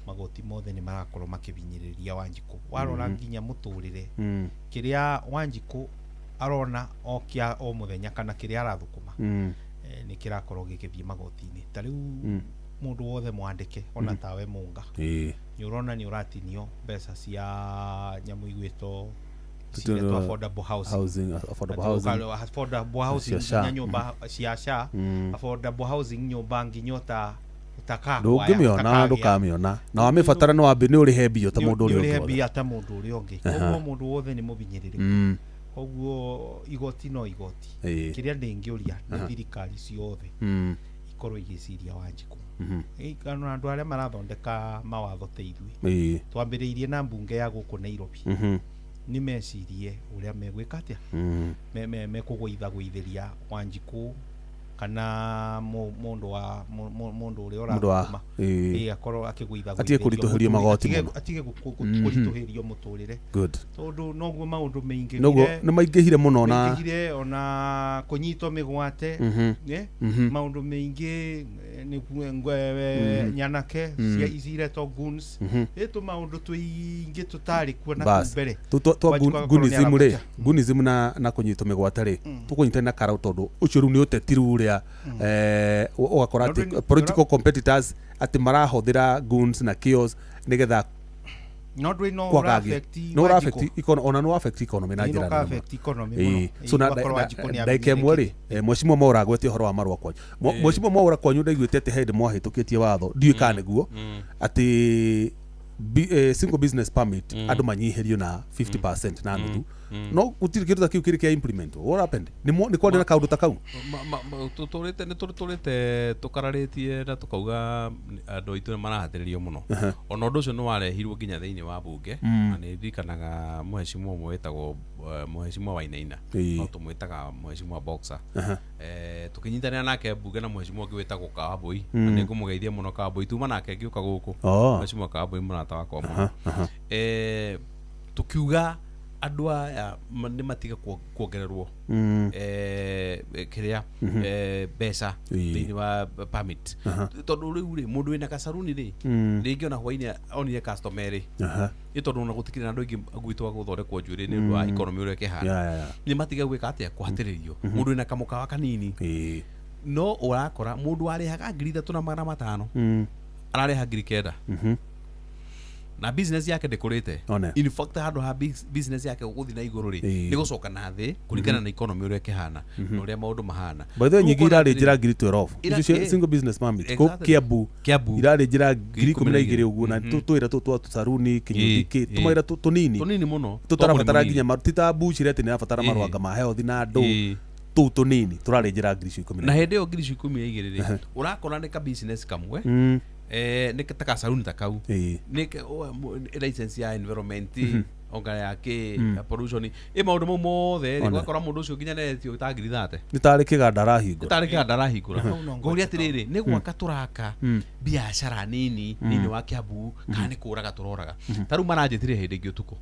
S15: magoti mothe nĩ marakorwo makĩhinyĩrĩria Wanjikũ warora nginya mũtũrĩre kĩrĩa Wanjikũ arona o mũthenya kana kĩrĩa arathũkũma nĩ kĩrakorwo gĩkĩthiĩ magoti-inĩ ta rĩu mũndũ wothe mwandĩke ona tawe mũnga nĩ ũrona nĩ ũratinio mbeca cia nyamũ igwĩtwo affordable housing nginya nyũmba cia SHA affordable housing nyũmba nginya
S14: ndũngĩmĩona ndũkamĩona na wamĩbatara no wambe nĩ ũrĩhe mbia ta mũndũ
S15: ũrĩa ũngĩ koguo mũndũ wothe nĩ mũhinyĩrĩrĩku koguo igoti no igoti kĩrĩa ndĩngĩũria nĩ thirikari ciothe ikorwo igĩciria Wanjikũ kana andũ arĩa marathondeka mawatho ta ithuĩ twambĩrĩirie na mbunge ya gũkũ Nairobi nĩ mecirie ũrĩa megwĩka atĩa mekũgũithagũithĩria Wanjikũ kana mũndũ ũrĩa ũrathoma akorwo akĩgũithagũithĩrio
S14: kũritũhĩrio magoti
S15: atige kũritũhĩrio mũtũrĩre tondũ noguo maũndũ
S14: nĩ maingĩhire mũno
S15: ona kũnyitwo mĩgwate maũndũ maingĩ nyanake ciretwo goons tũmaũndũ tũingĩ tũtarĩ kuona mbere
S14: gunism na kũnyitwo mĩgwate rĩ tũkũnyitana na karau tondũ ũcio rĩu nĩ ũteti rĩu ũgakora atĩ political competitors atĩ marahũthĩra goons na chaos nĩgetha ona no affect economy na njĩra so na ndagĩka ĩmwe rĩ mheshimiwa Mwaura agwete ũhoro wa marũa kwanyu mheshimiwa Mwaura kwanyu ndaiguĩte atĩ hĩndĩ mwahĩtũkĩtie watho ndiũĩ kana nĩguo atĩ single business permit andũ manyihĩrio na 50% na nuthu no gũtirĩ kĩndũ ta kĩu kĩrĩ kĩa implement what happened nĩ kwarĩ na kaũndũ ta kau
S16: tũtũrĩte tũkararĩtie na tũkauga andũ aitũ nĩ marahatĩrĩrio mũno ona ũndũ ũcio nĩ warehirwo nginya thĩinĩ wa bunge na nĩ ndirikanaga mheshimiwa ũmwe wĩtagwo mheshimiwa Wainaina no tũmwĩtaga mheshimiwa Boxer tũkĩnyitanĩra nake bunge na mheshimiwa ũngĩ wĩtagwo Kawambũi na nĩ ngũmũgeithia mũno Kawambũi tuma nake ngĩũka gũkũ mheshimiwa Kawambũi mũrata wakwa mũno tũkiuga andũ aya nĩ matiga kuongererwo kĩrĩa mbeca thĩinĩ wa permit tondũ rĩu rĩ mũndũ wĩna kasaruni rĩ rĩngĩ ona hwainĩ onire customer rĩ nĩ tondũ ona gũtikĩrĩ na andũ aingĩ gwitũ gũthondekwo njuĩrĩ nĩ ũndũ wa economy ũrĩa ĩkĩhana nĩ matiga gwĩka atĩa kũhatĩrĩrio mũndũ wĩna kamũkawa kanini no ũrakora mũndũ arĩhaga 3,500 ararĩha 9,000 na business yake ndekurite
S14: One.
S16: in fact handu ha business yake guthi na iguru ri ni gucoka na thi kuringana na economy uria kihana na uria maundu mahana
S14: by the way nyingi irari njira ngiri 12 icio single business permit ko Kiambu irari njira ngiri 12 uguo na twira tutaruni kinyuthi tumaira tunini
S16: muno
S14: tutarabatara nginya marutita buchire ati ni abatara marwanga ma health na ndu tunini turari njira ngiri 12
S16: na hindi yo ngiri 12 ri urakora ni ka business kamwe ni taka saluni takau ni license ya environment onga yake pollution maundu mau mothe ri gwakora mundu ucio nginya netio tagiri thate
S14: ni tari kiganda
S16: rahingura ngori atiriri ni gwaka turaka biashara nini nini wa Kiambu kana kuraga turoraga taru maranjitire hindi ngi utuko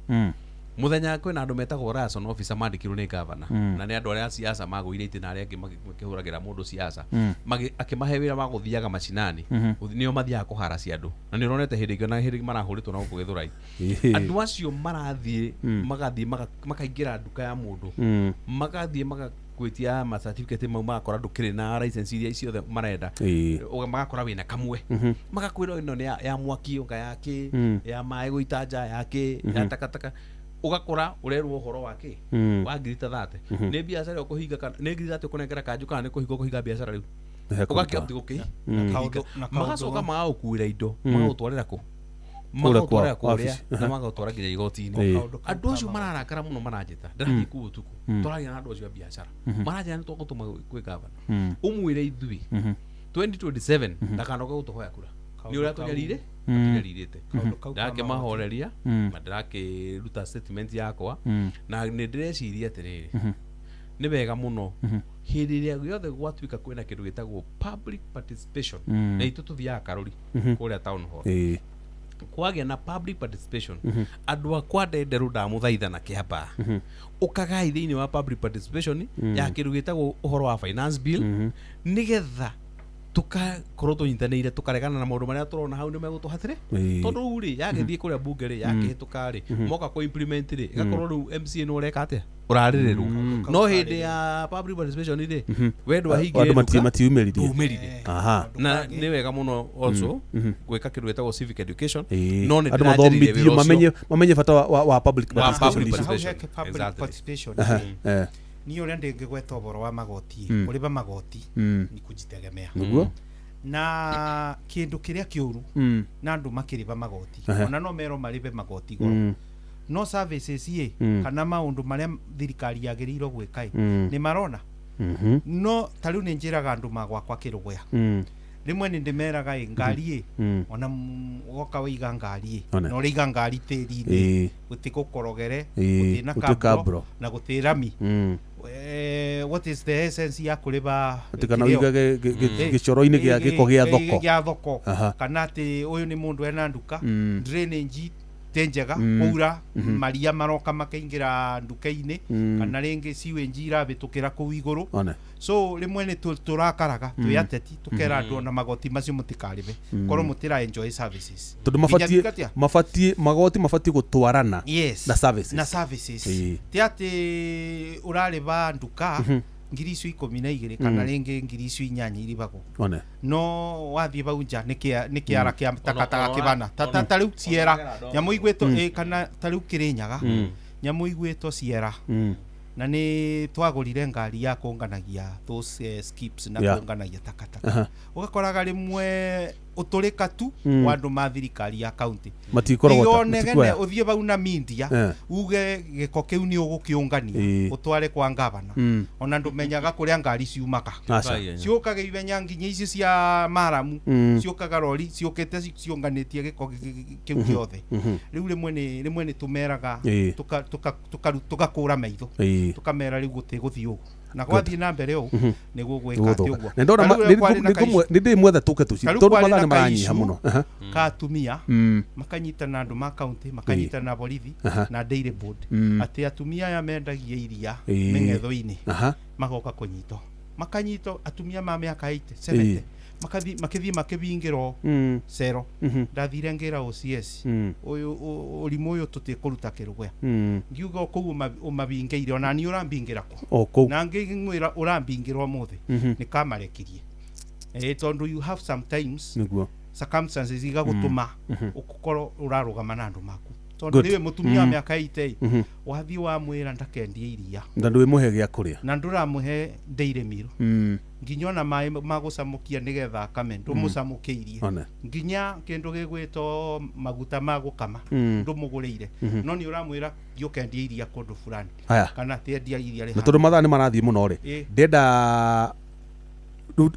S16: muthenya kwina andu metagwo rason officer mandikirwo ni governor na ni andu aria siasa magwire iti na aria angi makihuragira mundu siasa akimahe wira wa guthiaga macinani nio mathiaga kuharacia andu na ni uronete hindi ngio na hindi marahuritwo na gukugithurai andu acio marathie magathie makaingira nduka ya mundu magathie magakwitia ma certificate mau magakora ndukiri na license iria ciothe marenda magakora wina kamwe magakwira ino ni ya mwaki onga yake ya mai guita nja yake ya takataka ugakora urerwo uhoro wake wa ngiri thate ni biashara ukuhinga kana ni ngiri thate kunengera kanju kana ni kuhinga biashara riu ugakĩhota gũkĩ magacoka magagũkuĩra indo magagũtwarĩra kũ magagũtwarĩra kũrĩa na magagũtwara nginya igoti-inĩ andũ acio mararakara mũno maranjĩta ndarathiĩ kũu ũtukũ tũraria na andũ acio a biashara maranjĩra nĩ twagũtũma kwĩ gavana ũmwĩre ithuĩ 2027 ndakanoke gũtũhoya kura nĩ ũrĩa tũnyarire tũnyarĩte ndakĩmahoreria na ndĩrakĩruta statement yakwa na nĩ ndĩreciria atĩrĩrĩ nĩ wega mũno hĩndĩ ĩrĩa gĩothe gwatuĩka kwĩna kĩndũ gĩtagwo public participation na itũ tũthiaga karori kũrĩa town hall kwagĩa na public participation andũ akwa ndenderũ ndamũthaitha na kĩamba ũkagai thĩinĩ wa public participation ya kĩndũ gĩtagwo ũhoro wa finance bill nĩgetha tukakorwo tunyitanĩire tukaregana na maũndũ marĩa tũrona hau nĩ megũtũhatĩre tondũ rĩu rĩ yagĩthiĩ kũrĩa bunge rĩ yakĩhĩtũka rĩ moka kũ implement rĩ ĩgakorwo rĩu MCA nĩ ũreka atĩa ũrarĩrĩrwo no hĩndĩ ya public participation rĩ wendo ahingĩre matiumĩrire na nĩ wega mũno also gwĩka kĩndũ gĩtagwo civic education no nĩ ndĩranjĩrĩire
S14: mamenye bata wa public
S15: participation ni uria ndingigweta uboro wa magoti kuriba magoti ni kujitegemea na kindu kiria kiuru na andu makiriba magoti ona no mero maribe magoti goro no services ye kana maundu maria thirikari yagirirwo gwika ni marona no tariu ni njiraga andu magwakwa kirugwea rimwe ni ndimeraga ngari ona goka wiga ngari no riga ngari tiri-ini gutigukorogere gutina kabro na gutirami what is the essence ya kuriba
S14: kana wiga gicoro-ini gia giko gia
S15: thoko kana ati uyu ni mundu ena nduka drainage tenjega ura maria maroka makaingira nduka-ini kana ringi sewage irabitukira kuu iguru so rimwe ni turakaraga tuyateti tukera andu na magoti macio mutikaribe korwo mutira enjoy services
S14: tondu mafatie magoti mafatie gutwarana na services
S15: ti ati urariba nduka ngiri icio 12 kana ringi ngiri icio 8 iribago no wathie bau nja ni kiara kia takataka kibana tariu ciera nyamu igwetwo kana tariu Kirinyaga nyamu igwetwo ciera na ni twagurire ngari ya kuonganagia those skips na kuonganagia takataka ugakoraga rimwe uturika tu wandu ma thirikari ya county matikoroga uthie bau na media uge giko kiu ni ugukiungania utware kwa gavana ona ndumenyaga kuria ngari ciumaka ciukaga ibenya nginya ici cia maramu ciukaga rori ciukite cionganitie giko kiu giothe riu rimwe ni tumeraga tukakura maitho tukamera riu guthi ugu na gwathie na mbere ugu niguo gwika ati uguo
S14: na ndona ni ndi mwethe tuke tuci tondu mathane maranyiha muno
S15: katumia makanyitana andu ma county makanyitana na borithi na dairy board ati atumia ya mendagia iria mengetho-ini magoka kunyito makanyito atumia ma miaka 80 70 makibingirwo cero ndathire ngira OCS uyu urimu uyu tutikuruta kirugwe ngiuga kuu umabingeire ona ni urambingira ko na ngingwira urambingirwo muthi ni kamarekirie tondu you have sometimes circumstances igagutuma ukorwo urarugama na andu maku tondu
S14: Good.
S15: niwe mutumia wa miaka 80 wathi wa mwira ndakendie iria
S14: na ndwe muhe gya kuria
S15: na nduramuhe ndeire miro nginya ona mai magucamukia nigetha akame ndumucamukiirie nginya kindu gigwito maguta magukama ndumugureire no ni uramwira giukendie iria kundu fulani kana tendia iria
S14: na tondu mathaa ni marathii muno ri ndenda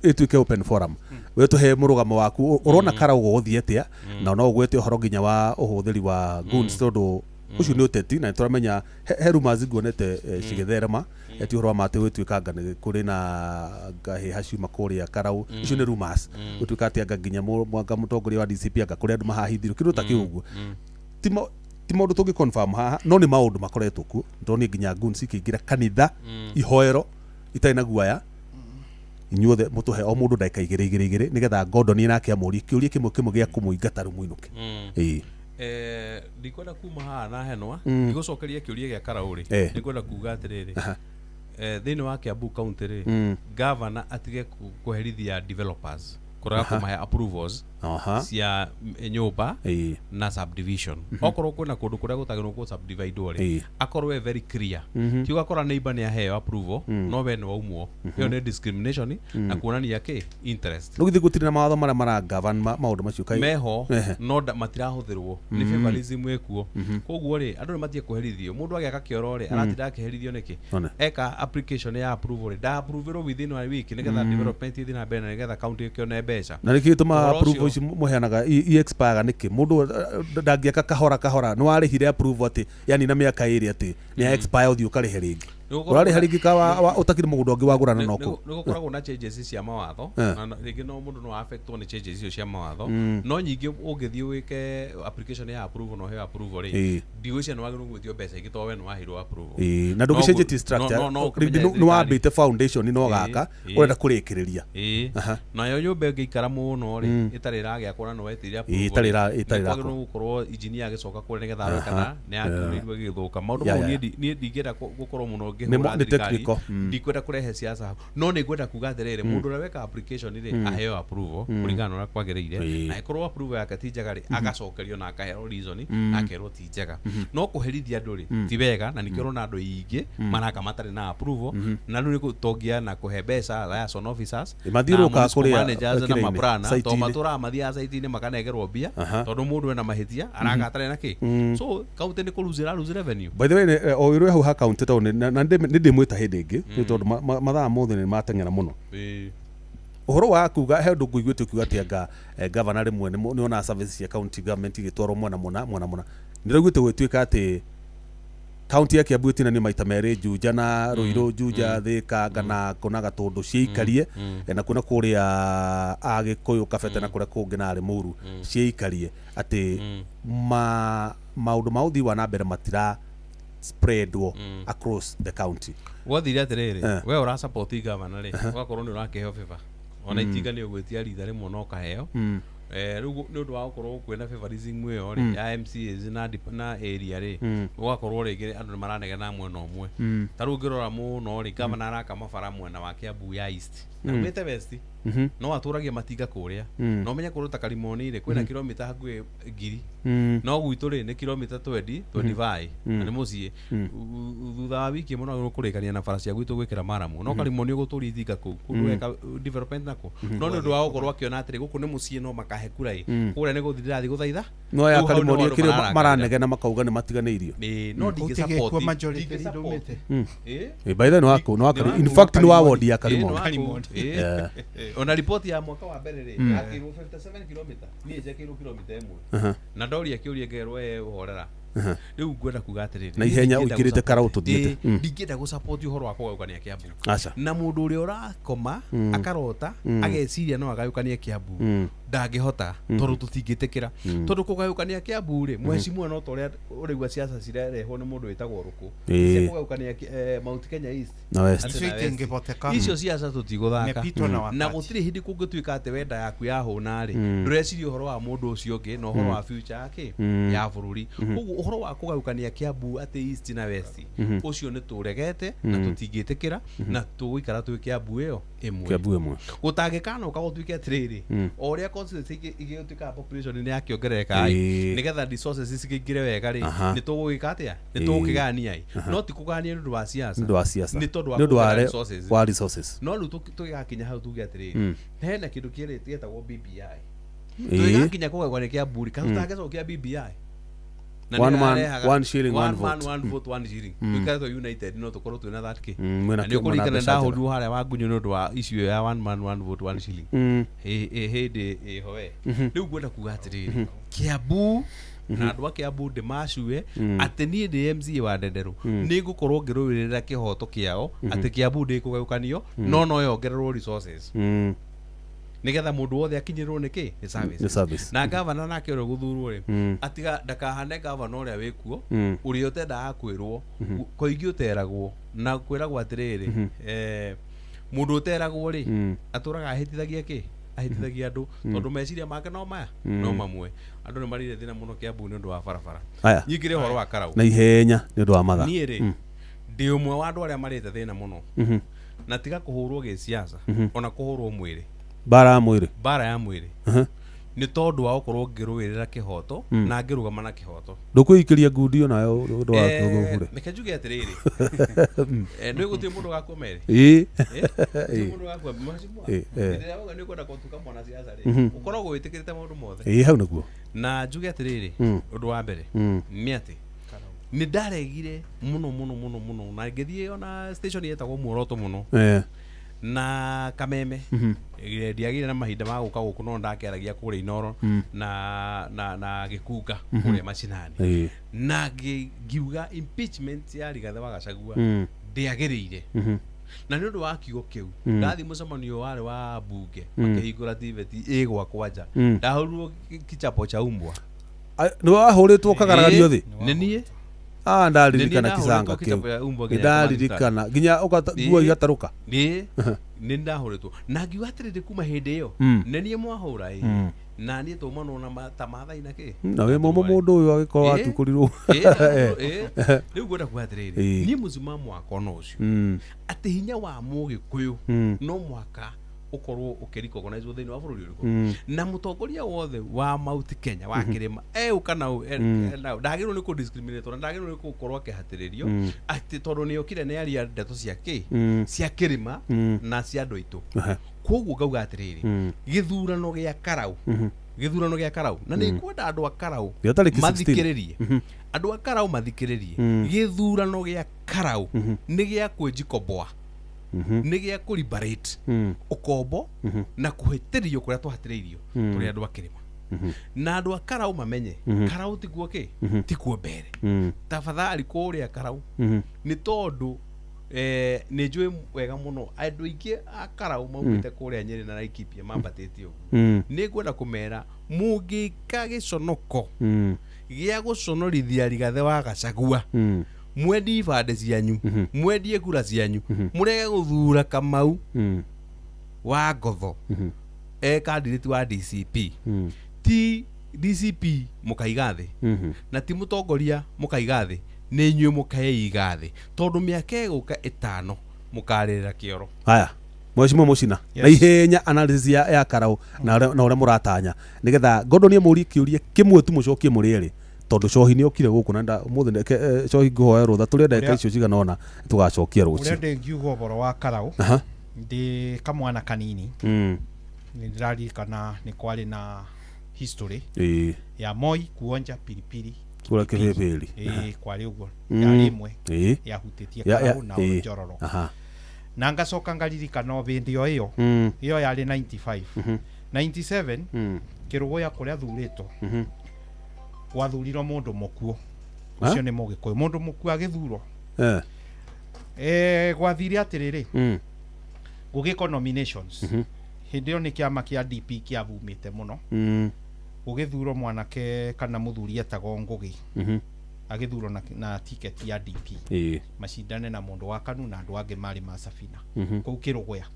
S14: ituike open forum we tuhe murugamo waku urona kara ugo uthie atia na no ugwete uhoro nginya wa uhuthiri wa guns tondu ucio ni uteti na turamenya heruma ziguonete cigitherema eti uhoro mate wituikanga ni kuri na gahi haciuma kuria karau icio ni rumors gutuika atia nginya mwanga mutongoria wa DCP anga kuri andu mahahithiru kindu ta kiuguo ti maundu tungi confirm haha no ni maundu makoretwo ku ndoni nginya guns ikiingira kanitha ihoero itaina guaya inyuothe mutuhe o mundu ndaika igire nigetha Gordon nake amuri kiuria kimwe gia kumuingata rumuinuke
S16: ndikwenda kuma haha na henwa igucokeria kiuria gia Karauri ndikwenda kuga atiriri thiini wa Kiambu county ri governor atige kuherithia developers kuraga kumahe approvals cia nyumba na subdivision okorwo kwina kundu kuria gutagirwo ku subdivide ri akorwe very clear kiuga kora neighbor ni aheo approval no we ni waumwo yo ni discrimination na kuonania ki interest
S14: rugithi gutiri na mawatho maria mara govern maundu macio kai
S16: meho no matirahuthirwo ni favorism ekuo koguo ri andu ni matie kuherithio mundu agiaka kioro ri aratira akiherithio niki eka application ya approval da approve within a week nigetha development ithi na mbere nigetha county kione mbeca
S14: na nikituma approval ici muheanaga expire niki mundu ndangiaka kahora no arihire approval ati yani na miaka iri ati ni expire uthi ukarihe ringi urari haringi ka utakiri mugundu ongi wagurana noko
S16: nigukoragwo na changes cia mawatho na ringi no mundu no affectwo ni changes icio cia mawatho no nyingi ungithii wike application ya approval no he approval ri ndiwicia no wagiru gwithio mbeca ingi to we no wahirwo approval
S14: na ndugicenjetie structure no wambite foundation no gaka urenda kurikiriria
S16: na yo nyumba ngiikara muno ri itari ragiakwo no wetiria approval itari ragiakwo gukorwo engineer agicoka kure nigetha arokana ni akirirwe githuka maundu mau ni ndingira gukorwo muno
S14: ni technical
S16: ndikwenda kurehe siasa no ni kwenda kuga atiriri mundu na weka application ri aheo approval kuringana na kwagirire na ikorwo approval yake ti njega ri agacokerio na akahero reason na akerwo ti njega no kuherithia andu ri ti wega na nikiro na andu ingi maraka matari na approval na riu nikutongia na kuhe mbeca liaison officers
S14: mathiruka kuria
S16: managers na maprana to matura mathia site ni makanegerwo mbia tondu mundu ena mahitia araga atari na ki so county ni kuluzira revenue
S14: by the way o iru hau account to na ndimwita hindi ingi tondu mathaa mothe ni mateng'era muno uhoro wa kuga he ndu nguiguite kuga ati anga governor rimwe ni ona services cia county government igitwarwo mwana niraiguite gwituika ati county ya Kiambu itina ni maita meri Juja na Ruiru Juja Thika ngana kuna Gatundu ciikarie na kuna kuria Agikuyu Kabete na kuria kungi na Limuru ciikarie ati maundu mauthi wa na mbere matira spread across the county
S16: wathire atiriri we ura support governor ri ugakorwo ni urakeheo favor ona itinga ni ugwitia ritha rimwe no kaheo riu ni undu wa gukorwo kwina favorism iyo ri ya MCAs na area ri ugakorwo ringi andu maranegena mwena umwe taru ngirora muno ri governor araka mabara mwena wa Kiambu ya east na umite west no aturagia matinga kuria no menya kuruta Karimoni ri kwina kilomita hakuhi 1000 no gwitu ri ni kilomita 25 na ni mucie thutha wa wiki muno kurikania na farasi ya gwitu gwikira Maramu no Karimoni guturi thinga ku kunweka development nako no ni undu wa gukorwo akiona atiri guku ni mucie no makahe kurai kuria ni guthira thi guthaitha
S14: no ya Karimoni kiri maranegena makauga ni matiganeirio
S16: no ndingi support
S14: by the way no in fact no award ya Karimoni
S16: ona report ya mwaka wa mbere ri akirwo 57 km ni je kilomita 1 na ndori akiuria ngerwe uhorera riu ngwenda kuga atiriri
S14: na ihenya ukirite Karau tuthiete
S16: ndingenda gu support uhoro wa kugayukania Kiambu na mundu uri urakoma akarota ageciria no agayukania Kiambu ndangihota tondu tutingitikira tondu kugayukania Kiambu ri mwecimu no toria urigwa siasa cirerehwo ni mundu witagwo Ruku cia kugayukania Mount Kenya East
S14: na West
S16: icio siasa tutiguthaka na gutiri hindi kungituika ati wenda yaku ya huna ri ndureciria uhoro wa mundu ucio ungi no uhoro wa future yake ya bururi koguo uhoro wa kugaukania Kiambu ati East na West ucio ni turegete na tutingitikira na tuguikara twi Kiambu iyo imwe gutangikana ukagotwike atiriri oria constituency igituika population ni yakiongerereka nigetha resources cikingire wega ri ni tugugika atia ni tugukigania no ti kugania ndu wa siasa ni tondu wa
S14: resources
S16: no ru tugigakinya hau tuge atiriri hena kindu kire tietagwo BBI tugigakinya kugagania Kiambu kana tutagecokia BBI
S14: one man one shilling one
S16: vote one shilling because united no tukorwo twina that ki ni kurikana ndahoru haria wa ngunyu no ndwa issue ya one man one vote one shilling hindi hoe riu gwenda kuga atiriri Kiambu na andu a Kiambu ndimacue ati nie ndi MCA wa Ndenderu ni ngukorwo ngirũĩrĩra kihoto kiao ati Kiambu ndikugayukanio no yongererwo resources nigetha mundu wothe akinyirwo niki ni service na governor nake ro guthurwo ri atiga ndakahane governor uria wikuo uri utenda akwirwo koingi uteragwo na kwiragwo atiriri mundu uteragwo ri aturaga ahitithagia ki ahitithagia andu tondu meciria make no maya no mamwe andu ni marire thina muno Kiambu ni undu wa barabara nyingire horo wa karau
S14: na ihenya ni undu wa matha
S16: ni ri ndi umwe wa andu aria marite thina muno na tiga kuhurwo ge siasa ona kuhurwo mwiri bara ya mwiri ni tondu wa ukorwo ngirũĩrĩra kihoto na ngirugama na kihoto
S14: ndukuikiria ngundi ona yo ndu wa kuthugure
S16: mekenjuge atiriri ni gutie mundu gakomere mundu gakwa mashimwa ndira woga ni kwenda kutuka mwana siasa ri ukoragwo witikirite maundu mothe
S14: hau naguo
S16: na njuge atiriri undu wa mbere ni ati ni ndaregire muno na ngithie ona station yetagwo Muoroto muno na kameme ndiagire na mahinda ma guka guku no ndakeragia kure Inoro na gikunga kure macinani na ngiuga impeachment ya Rigathi wa Gachagua ndiagirire na ni undu wa kiugo kiu ndathi mucemanio wari wa bunge makihingura TVT igwa kwanja ndahurwo kichapo cha umbwa
S14: ni wahuritwo kagaragario thi
S16: ni nie
S14: ndaririkana kisanga kiu ndaririkana nginya ukatagua igataruka
S16: ni ndahuritwo na ngiuga atiriri kuma hindi iyo ni nie mwahura na nie tumano na tamathaina ki
S14: na we momo mundu uyu agikorwo atukurirwo
S16: riu gwenda kuga atiriri ni muzima mwaka no ucio ati hinya wa Mugikuyu no mwaka ukorwo ukirikogonize thini wa bururi uriku na mutongoria wothe wa Mount Kenya wa kirima ukana ndagirwo ni ku discriminate na ndagirwo ni gukorwo akihatiririo ati tondu ni okire ni aria ndeto cia kirima na cia andu aitu koguo ngauga atiriri githurano gia Karau na ni kwenda andu a Karau mathikiririe andu a Karau mathikiririe githurano gia Karau ni gia kwenjikoboa ni gia ku liberate ukombo na kuhitirio kuria twahatireirio turi andu akirima na andu a Karau mamenye Karau tiguo ki tikuo mbere tafadhali kuria Karau ni tondu ni njui wega muno andu ingi a Karau maumite kuria Nyeri na Laikipia mambatite uguo ni ngwenda kumera mungika giconoko gia guconorithia Rigathi wa Gachagua mwendi ibande cianyu mwendie kura cianyu murege guthura Kamau wa Ngotho candidate wa DCP ti DCP mukaiga thi na ti mutongoria mukaiga thi ni inyue mukaiga thi tondu miaka guka 5 mukarira kioro
S14: haya Mheshimiwa Mucina na ihenya analysis ya Karau na uria muratanya nigetha Gordon amuri kiurie kimwe tu mucokie murieri tondu cohi ni okire guku na muthe cohi nguhoya rutha turi ndeka icio cigana ona tugacokia rucio
S15: uria ndengiuga uboro wa Karau ndi kamwana kanini ni ndirarikana ni kwari na history ya Moi kuonja pilipili
S14: kura kibibiri
S15: kwari uguo ya rimwe ya hutitie Karau na Njororo na ngacoka ngaririkana bindi yo iyo yari 95 97 kirugo ya kuria thurito gwathuriro mundu mukuo ucio ni Mugikuyu mundu mukuo agithurwo gwathire atiriri gugiko nominations hindi yo ni kiama kia DP kiavumite muno gugithurwo mwanake kana muthuri etagwo Ngugi agithurwo na ticket ya DP macindane na mundu wa Kanu na andu angi mari ma Safina kou kirugoya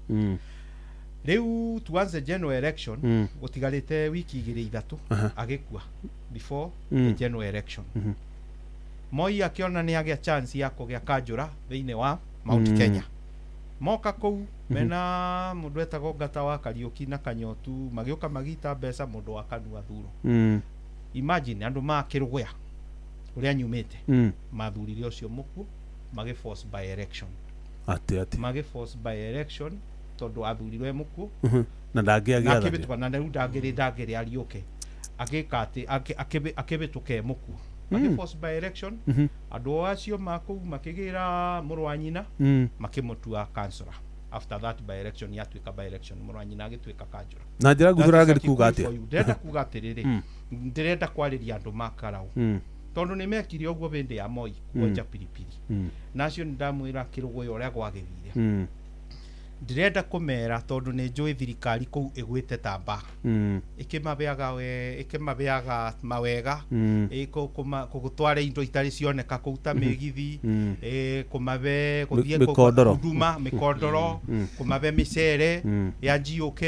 S15: riu tuanze general election gutigarite wiki 2-3 agikua before the general election Moi akiona nĩ agĩa chance ya kũgĩa kanjũra thĩinĩ wa Mount Kenya. Moka kũu mena mũndũ etagwo Ngata wa Kariũki na Kanyotu magĩũka magita mbeca mũndũ wa Kanua Thuro. Imagine andũ makĩrũgũya ũrĩa nyumĩte mathurire ũcio mũkuo magĩ force by election. Magĩ force by election tondũ athurirwe mũkuo
S14: na ndangĩagĩa
S15: akĩbĩtũka na rĩu ndangĩrĩ ariũke agĩkate akĩbĩtũke mũkuo. Magĩ force by election andũ acio makũu makĩgĩra mũrũ wa nyina makĩmũtua kansora. After that by election yatuĩka by election mũrũ wa nyina agĩtuĩka kanjũra.
S14: Na njĩra nguthũra agĩkuga atĩa?
S15: Ndĩrenda kuga atĩrĩrĩ, ndĩrenda kwarĩria andũ makarau tondũ nĩ mekire ũguo hĩndĩ ya Moi kuonja pilipili nacio nĩ ndamwĩra kĩrũgũyo ũrĩa gwagĩrire. Ndĩrenda kũmera tondũ nĩ njũĩ thirikari kũu ĩgwĩte ta mba ĩkĩmabeaga mawega kũgũtwara indo itarĩ cioneka kũu ta mĩgithi kũmabe gũthiĩ huduma mĩkondoro kũmabe mĩcere ya GOK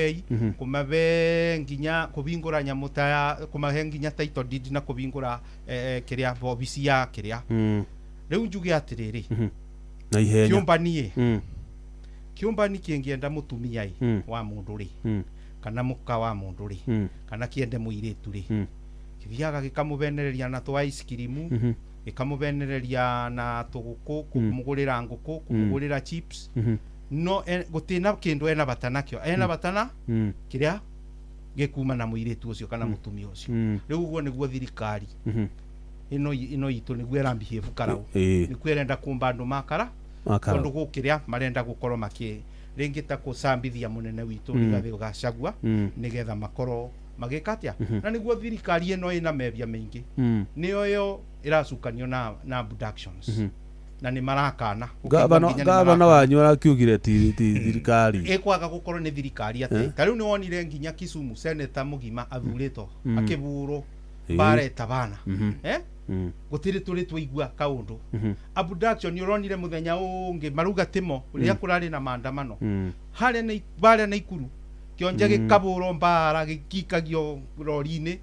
S15: kũmabe nginya kũbingũra nyamũ ta kũmahe nginya title deed na kũbingũra kĩrĩa obici ya kĩrĩa. Rĩu njuge atĩrĩrĩ
S14: na ihenya
S15: kiumbani kĩngĩenda mũtumia wa mũndũ rĩ kana mũka wa mũndũ rĩ kana kĩende mũirĩtu rĩ gĩthiaga gĩkamũbenereria na twa ice cream gĩkamũbenereria na tũgũkũ kũmũgũrĩra ngũkũ kũmũgũrĩra chips no gũtina kĩndũ ena bata nakĩo ena bata kĩrĩa gĩkuma na mũirĩtu ũcio kana mũtumia ũcio. Rĩu ũguo nĩguo thirikari ino itũ nĩguo ĩrambihave karau nĩkuo ĩrenda kũmba andũ makara tondũ gũkĩrĩa marenda gũkorwo rĩngĩ ta kũcambithia mũnene witũ Rigathĩ Gachagua nĩgetha makorwo magĩka atĩa na nĩguo thirikari ĩno ĩna mebia maingĩ nĩyo yo ĩracukanio na abductions na nĩ marakana
S14: gavana wanyu arakiugire ti thirikari
S15: ĩkwaga gũkorwo nĩ thirikari atĩ ta rĩu nĩ wonire nginya Kisumu senator mũgima athurĩtwo akĩbũrwo bareta bana gũtirĩ tũrĩ tũigua kaũndũ abduction nĩũronire mũthenya ũngĩ maruga timo ũrĩa kũrarĩ na maandamano harĩa Naikuru kĩonje gĩkabũrwo mbara gĩkikagio rori-inĩ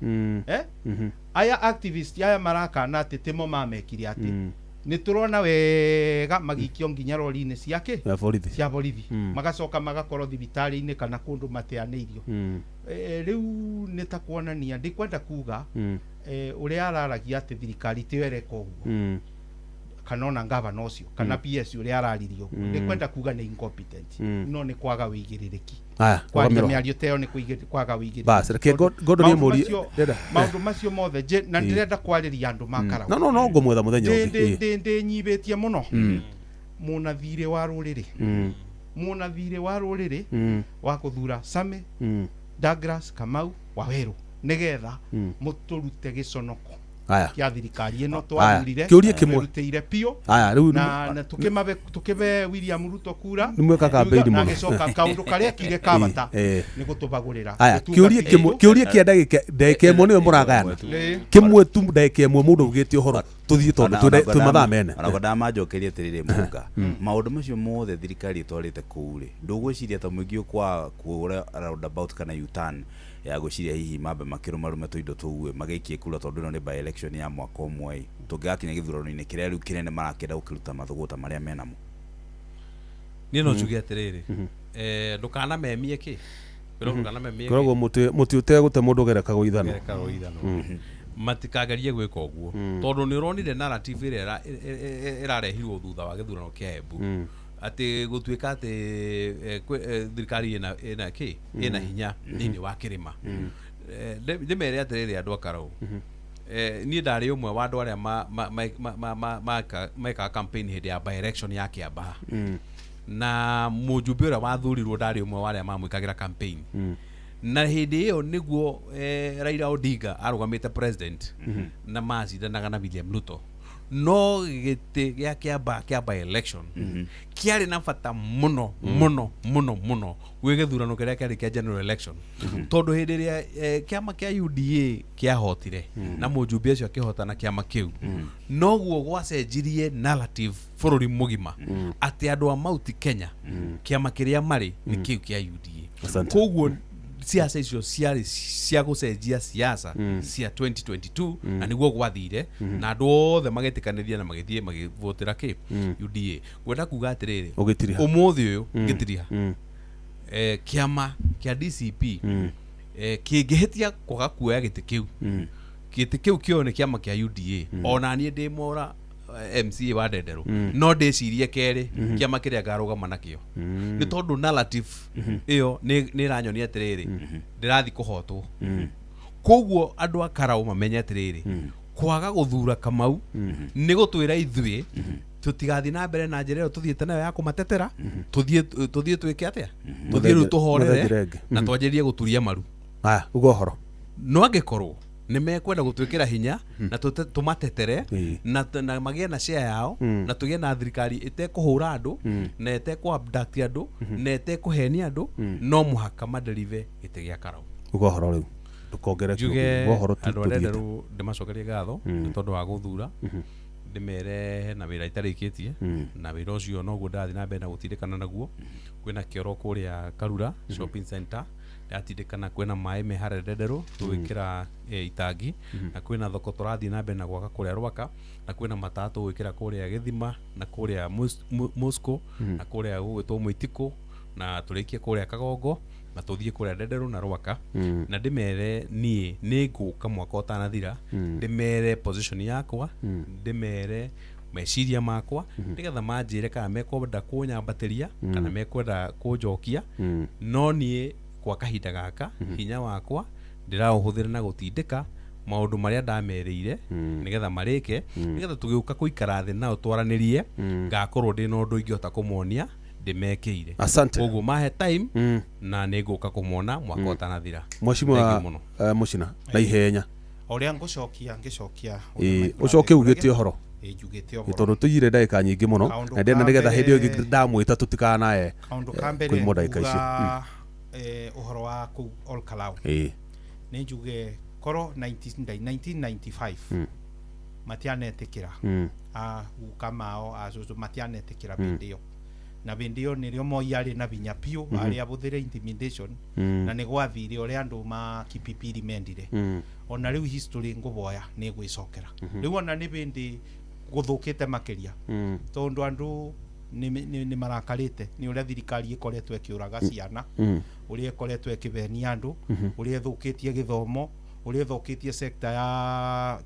S15: aya activist aya marakana atĩ timo mamekire atĩ nĩ tũrona wega magikio nginya rori-inĩ cia borithi magacoka magakorwo thibitarĩ-inĩ kana kũndũ mateanĩirio. Rĩu nĩ ta kuonania ndikwenda kuga ũrĩa araragia atĩ thirikari tiyo ĩreka ũguo kana ona ngavana ũcio kana PS ũrĩa araririo ndikwenda kuga nĩ incompetent no nĩ kwaga wĩigĩrĩrĩki kwaria mĩario teyo nĩ kwaga wĩigĩrĩrĩki.
S14: Bas reke Gondo nĩ mũri
S15: maũndũ macio mothe na ndĩrenda kwarĩria andũ makara
S14: no ngũmwetha mũthenya ũngĩ
S15: ndĩnyibĩtie mũno mũnathirĩ wa rũrĩrĩ wa kũthura Same Douglas Kamau Waweru nĩgetha mũtũrute gĩconoko kĩa thirikari ĩno twathurire tũrutĩire piũ na tũkĩbe William Ruto kura na gĩcoka kaũndũ karĩa kire kabata nĩ gũtũbagũrĩra.
S14: Kĩũria kĩa ndagĩka ĩmwe nĩyo mũragayana kĩmwe tu ndagĩka ĩmwe mũndũ ugĩte ũhoro tũthiĩ tondũ twĩ mathaa mene
S1: ona ndamanjokeria atĩrĩrĩ mũga maũndũ macio mothe thirikari ĩtwarĩte kũu rĩ ndũgwĩciria ta mũingĩ kũra roundabout kana U-turn ya gũciria hihi mambe makĩrũmarume tũindo tũu magĩikie kura tondũ ĩno nĩ by election ya mwaka ũmwe tũngĩgakinya gĩthurano-inĩ kĩrĩa rĩu kĩnene marakĩenda gũkĩruta mathũgũta marĩa menamo.
S16: Niĩ no njuge atĩrĩrĩ ndũkanamemie kĩ
S14: koragwo mũtĩ ũtegũte mũndũ gerekagwo ithano
S16: matikagerie gwĩka ũguo tondũ nĩ ũronire narrative ĩrĩa ĩrarehirwo thutha wa gĩthurano kĩa Embu atĩ gũtuĩka atĩ thirikari ĩna hinya thĩinĩ wa kĩrĩma. Ndĩmere atĩrĩrĩ andũ akarau niĩ ndarĩ ũmwe wa andũ arĩa mekaga campaign hĩndĩ ya by election ya Kĩambaha na mũjumbe ũrĩa wathurirwo ndarĩ ũmwe wa arĩa mamwĩkagĩra campaign na hĩndĩ ĩyo nĩguo Raila Odinga arũgamĩte president na macindanaga na William Ruto no gĩtĩ gĩa Kĩambaha kĩa by election kĩarĩ na bata mũno gwĩ gĩthurano kĩrĩa kĩarĩ kĩa general election tondũ hĩndĩ ĩrĩa kĩama kĩa UDA kĩahotire na mũjumbe ũcio akĩhotana kĩama kĩu noguo gwacenjirie narrative bũrũri mũgima atĩ andũ a Mount Kenya kĩama kĩrĩa marĩ nĩ kĩu kĩa UDA. Koguo siasa icio ciarĩ cia gũcenjia siasa cia 2022 na nĩguo gwathire na andũ othe magĩtĩkanĩria na magĩthiĩ magĩvotera kĩ UDA. Ngwenda kuga atĩrĩrĩ ũmũthĩ ũyũ ngĩtiriha kĩama kĩa DCP kĩngĩhĩtia kwaga kuoya gĩtĩ kĩu kĩo nĩ kĩama kĩa UDA. Ona niĩ ndĩ mora MCA wa Ndenderu no ndĩcirie kerĩ kĩama kĩrĩa ngarũgama nakĩo nĩ tondũ narrative ĩyo nĩ ĩranyonia atĩrĩrĩ ndĩrathi kũhotwo. Koguo andũ a Karaũ mamenye atĩrĩrĩ kwaga gũthura Kamau nĩ gũtwĩra ithuĩ tutigathi na mbere na njĩra ĩyo tuthiĩte nayo ya kũmatetera tuthiĩ twĩke atĩa tuthiĩ rĩu tũhorere na twanjĩrie gũturia maru.
S14: Ugo horo
S16: no angĩkorwo nĩ mekwenda gũtwĩkĩra hinya na tũmatetere na magĩe na share yao na tũgĩe na thirikari ĩtekũhũra andũ na ĩtekũ-abduct andũ na ĩtekũhenia andũ no mũhaka madelive gĩtĩ gĩa Karaũ.
S14: Ugo horo rĩu ndũkongerere ũhoro
S16: andũ a Ndenderu ndĩmacokerie ngatho nĩ tondũ wa gũthura ndĩmere na wĩra itarĩkĩtie na wĩra ũcio noguo ndathi na mbere na gũtindĩkana naguo. Kwĩna kĩoro kũrĩa Karura shopping center yatindĩkana, kwĩna maĩ me harĩa Ndenderu tũgwĩkĩra itangi na kwĩna thoko tũrathiĩ na mbere na gwaka kũrĩa Rwaka na kwĩna mataa tũgwĩkĩra kũrĩa Gĩthima na kũrĩa Moscow na kũrĩa gũgwĩtwo Mũitiko na tũrĩkie kũrĩa Kagongo na tũthiĩ kũrĩa Ndenderu na Rwaka. Na ndĩmere niĩ nĩ ngũka mwaka ũtanathira ndĩmere position yakwa ndĩmere meciria makwa nĩgetha manjĩre kana mekwenda kũnyambatĩria kana mekwenda kũnjokia. No niĩ kwa kahinda gaka hinya wakwa ndĩraũhũthĩra na gũtindĩka maũndũ marĩa ndamerĩire nĩgetha marĩke nĩgetha tũgĩũka kũikara thĩ nao twaranĩrie ngakorwo ndĩ na ũndũ ingĩhota kũmonia ndĩmekĩire.
S14: Asante.
S16: Koguo mahe time na nĩ ngũka kũmona mwaka ũtanathira.
S14: Mheshimiwa Mucina na ihenya
S15: ũrĩa ngĩcokia
S14: ũcoke ugĩte ũhoro
S15: njugĩte ũhoro
S14: tondũ tũyire ndagĩka nyingĩ mũno na ndĩna nĩgetha hĩndĩ ĩyo ndamwĩta tũtikanae
S15: kwĩ ndagĩka icio. Ũhoro wa kũu Olkalau nĩ njuge korwo 1995 matianetĩkĩra guka mao acũcũ matianetĩkĩra bĩndĩ ĩyo na bĩndĩ ĩyo nĩrĩo Moi arĩ na binya biũ arĩ abũthĩre intimidation na nĩ gwathire ũrĩa andũ makipipiri mendire. Ona rĩu history ngũboya nĩ gwĩcokera rĩu ona nĩ bĩndĩ gũthũkĩte makĩria tondũ andũ nĩ marakarĩte nĩ ũrĩa thirikari ĩkoretwo ĩkĩũraga ciana, ũrĩa ĩkoretwo ĩkĩbenia andũ, ũrĩa ĩthũkĩtie gĩthomo, ũrĩa ĩthũkĩtie sekta ya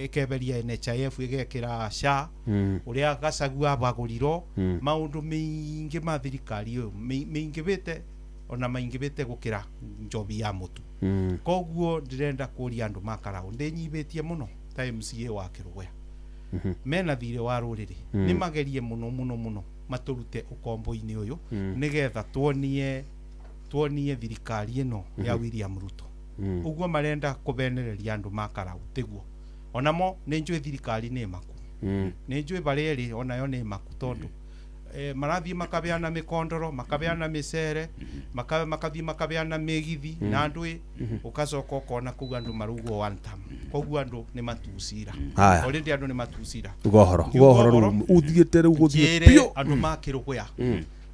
S15: ĩkeberia NHIF ĩgekĩra SHA, ũrĩa Gachagua abagũrirwo maũndũ mĩingĩ ma thirikari ũyũ mĩingĩbĩte ona maingĩbĩte gũkĩra njobi ya mũtu. Koguo ndĩrenda kũria andũ ma Karaũ ndĩnyibĩtie mũno ta MCA wa Kĩrũgũya mena thirĩ wa rũrĩrĩ nĩ magerie mũno matũrute ũkombo-inĩ ũyũ nĩgetha tuonie thirikari ĩno ya William Ruto. Ũguo marenda kũbenereria andũ ma Karaũ tiguo. Onamo nĩ njũĩ thirikari nĩ maku nĩ njũĩ barĩrĩ onayo nĩ maku tondũ marathiĩ makabeana mĩkondoro makabeana mĩcere makathiĩ makabeana mĩgithi na andũ ũkacoka ũkona kuga andũ marugwo one time. Koguo andũ nĩ matucira already andũ nĩ matucira.
S14: Ũgohoro ũthiĩte rĩu gũthiĩ
S15: biũ andũ ma Kĩrũgũya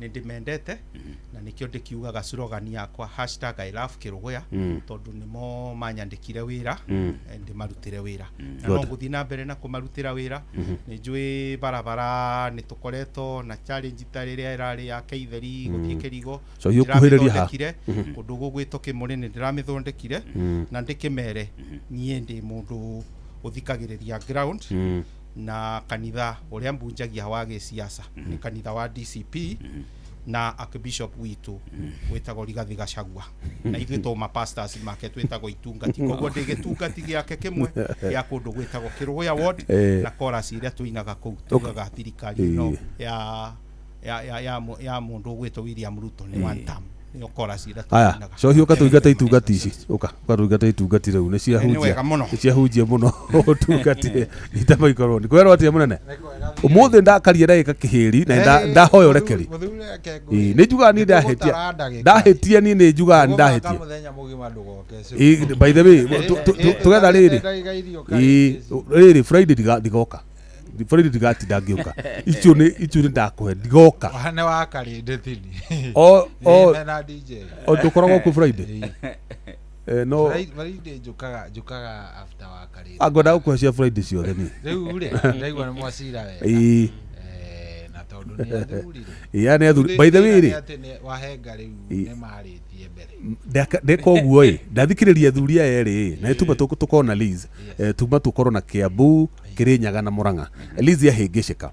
S15: nĩ ndĩmendete na nĩkĩo ndĩkiugaga slogan yakwa #I love Kĩrũgũya tondũ nĩmo manyandĩkire wĩra ndĩmarutĩre wĩra na no gũthiĩ na mbere na kũmarutĩra wĩra. Nĩ njũĩ barabara nĩ tũkoretwo na challenge ta rĩrĩa ĩrarĩ ya Keitheri gũthiĩ Kĩrigo ndĩramĩthondekire kũndũ gũgwĩtwo Kĩmũrĩ nĩ ndĩramĩthondekire na ndĩkĩmere niĩ ndĩ mũndũ ũthikagĩrĩria ground na kanitha ũrĩa mbunjagia wa gĩsiasa nĩ kanitha wa DCP na Archbishop witũ wĩtagwo Rigathi Gachagua na ithuĩ tũma pastors make twĩtagwo itungati. Koguo ndĩ gĩtungati gĩake kĩmwe gĩa kũndũ gwĩtagwo Kĩrũgũya ward na chorus iria tũinaga kũu tugaga thirikari ĩno ya mũndũ gwĩtwo William Ruto nĩ one term.
S14: Aya, cohi ũkatũingata itungati ici ũkatũingata itungati rĩu nĩ ciahunjia mũno ũtungati itamakorwo nĩ kwĩrwo atĩa mũnene ũmũthĩ ndakaria ndagĩka kĩhĩri na ndahoya ũrekeri nĩ njugaga niĩ ndahĩtia niĩ nĩ njugaga nĩ ndahĩtia by the way tũgetha rĩrĩ Friday ndigoka Friday digati dagiuka icio ni ndakwe ndigoka
S2: Wane wakari ndethini
S14: o
S2: na DJ
S14: ndukoragwo ku Friday no
S2: Friday njukaga after wakari
S14: agoda ukwecia Friday ciothe ni
S2: riu ri ndaigua ni mwacira we na tondu ni athurire
S14: ya ni athuri by the way ri
S2: wahenga riu ni maritie mbere
S14: ndeka uguo ndathikiriria athuri aya eri na ituma tukona Liz tuma tukorwo na Kiambu Kirinyaga na Murang'a Liz yahingicika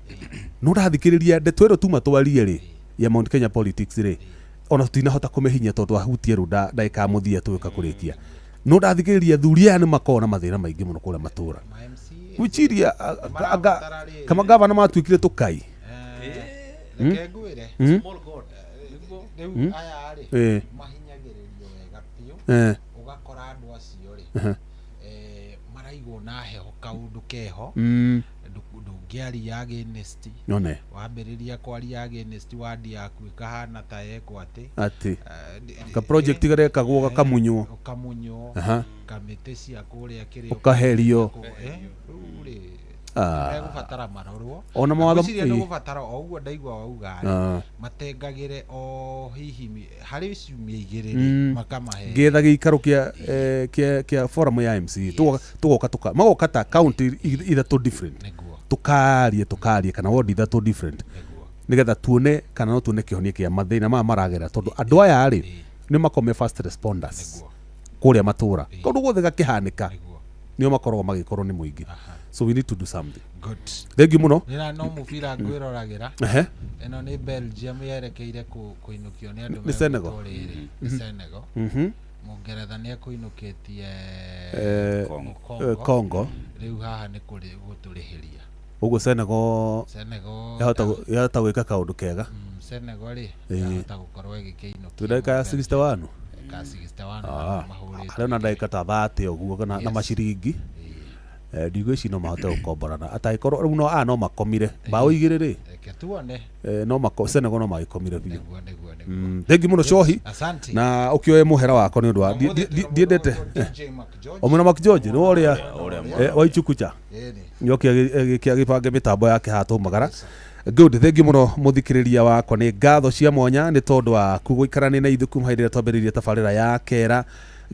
S14: no ndathikiriria ndetwero tuma twarie ri ya Mount Kenya politics ri ona tutinahota kumehinya tondu ahutie ru ndaika muthia tuweka kurikia no ndathikiriria athuri aya ni makona mathira maingi muno kuria matura wichiria kama gavana matwikire tukai
S2: Rekegwire small god riu aya ari mahinyagiririo wega piu ugakora andu acio ri maraigwo na heho kaundu keho ndungiaria against
S14: none
S2: wambiriria kwaria against wadi yaku ikahana ta eko
S14: ati ka project garekagwo gakamunywo
S2: kamite cia kuria kiri
S14: ukaherio
S2: gubatara marorwo
S14: ona mawatho
S2: ni gubatara o uguo ndaigua wauga matengagire o hihi hari ciumia igiriri makamahe
S14: getha giikaro kia forum ya MC tugoka magoka ta county ithatu different tukarie kana ward ithatu different nigetha tuone kana no tuone kihonia kia mathina maragera tondu andu aya ari ni makome first responders kuria matura tondu gothe gakihanika nio makorwo magikorwo ni muingi so we need to do something
S2: good
S14: thank you muno
S2: nina no mufira ngwiroragira eno ni Belgium yerekeire kuinukio ni andu
S14: ni Senegal
S2: Mungeretha ni kuinukitie
S14: Congo
S2: riu haha ni kuri guturihiria
S14: ugo Senegal yahota gwika kaundu kega
S2: Senegal ri yahota gukorwo igikiinukia
S14: tudaka 61
S2: mahurite
S14: arena ndaika ta 30 uguo na maciringi ndigweci no mahote gukomborana ataikorwo riu no makomire bao igire ri
S2: ketuone
S14: no Senegal no magikomire biu thengi muno cohi na ukioye muhera wako ni undu wa ndiendete omuna Mark George no uria waichukucha nyokia gipange mitambo yake hatumagara good thengi muno muthikiriria wakwa ni ngatho cia mwanya ni tondu wa kuguikarania na ithuku hairira twambiriria tabarira ya kera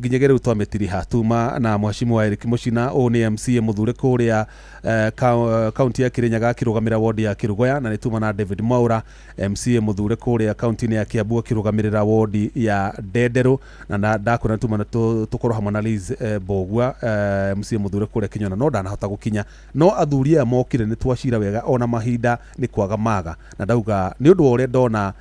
S14: nginyagere utwametiri hatuma na mhashimu wa Eric Muchina o ni MCA muthure kuria county ya Kirinyaga kirugamira ward ya Kirugoya na nituma na David Mwaura MCA muthure kuria county ya Kiambu kirugamirira ward ya Ndendero na ndakuna tuma tukorwo hamwe na Liz Bogwa MCA muthure kuria Kinyona no ndanahota gukinya no athuri ya mokire ni twacira wega ona mahinda ni kwaga maga na ndauga ni undu ore ndona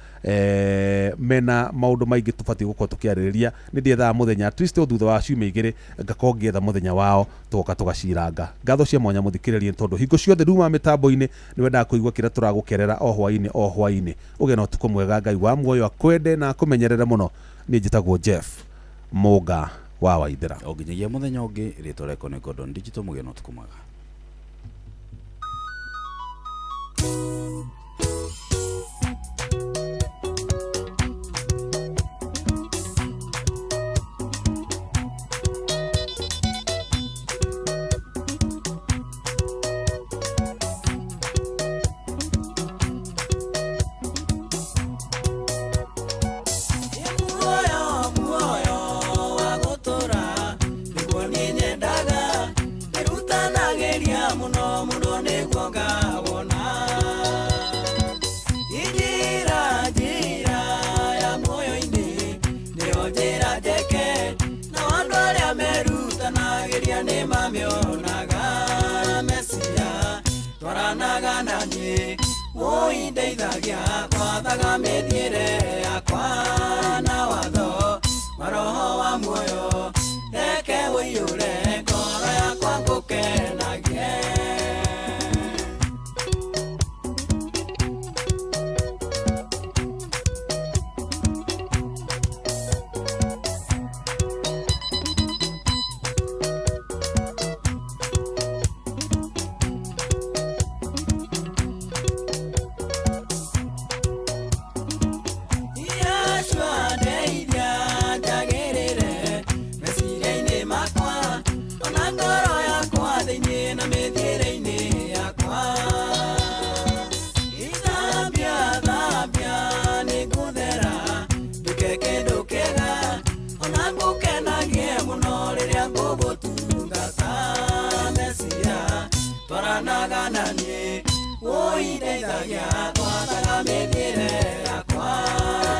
S14: mena maundu maingi tubati gukorwo tukiaririria ni ndietha muthenya twiste thutha wa ciumia igiri ngakorwo ngietha muthenya wao tugoka tugaciranga ngatho cia mwanya muthikiririe tondu hingo ciothe ruma mitambo-ini ni wendaga kuigua kira turagukerera o hwaini uge no tuko mwega Ngai wa muoyo akwende na akumenyerere muno ni njitagwo Jeff Muga wa Waithira
S1: o nginyagia muthenya ungi ritwa reko ni Gordon Digital muge no tuko mwega
S19: twaranaga na niĩ ũindeithagia twathaga mĩthiĩre yakwa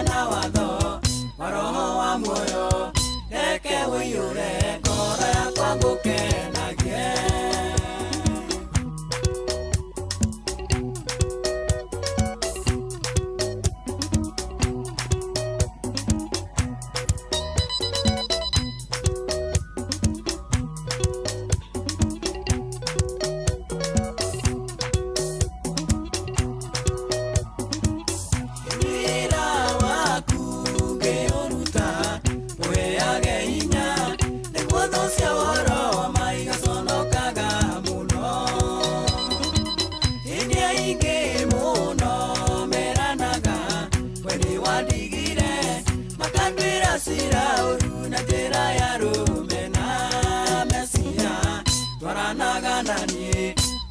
S19: na watho wa roho wa muoyo reke ũiyũre ngoro yakwa ngũkenagie.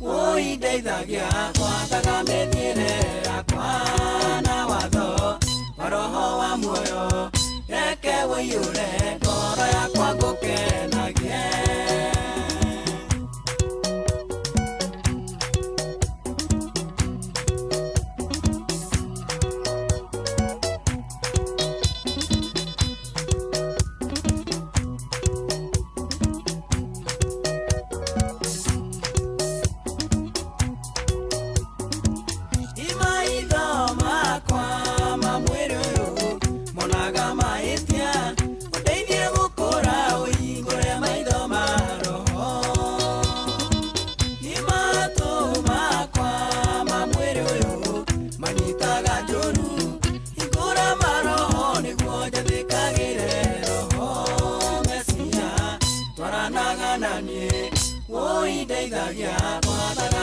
S19: Ũindeithagia twathaga mĩthiĩre yakwa na watho wa roho wa muoyo reke ũiyũre ngoro yakwa ngũkenagie. Ũindeithagia twathaga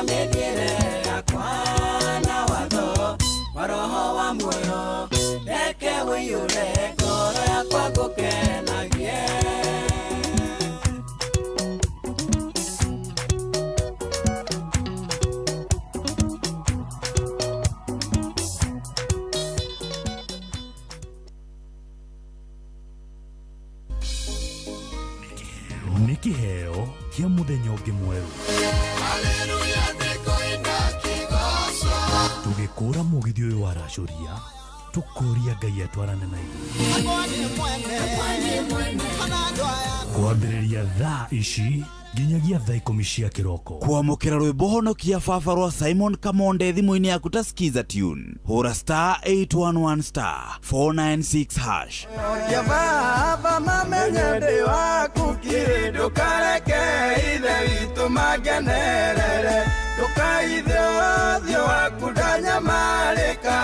S19: mĩthiĩre yakwa na watho wa roho wa muoyo reke ũiyũre ngoro yakwa ngũkenagie.
S11: Nĩ kĩheo kĩa mũthenya ũngĩ mwerũ. Tũgĩkũra mũgithi ũyũ wa racoria tũkũria Ngai atwarane na ithuĩ. Kwambĩrĩria thaa ici nginyagia thaa 10 cia kĩroko.
S1: Kwamũkĩra rwĩmbo honokia baba rwa Simon Kamonde thimũ-inĩ yaku ta skiza tune hũra star 811 star 496 hash.
S19: Ya baba mamenye ndĩ waku kiri ndũkareke ithe witũ mangenerere ndũkaithe ũthiũ waku ndanyamarĩka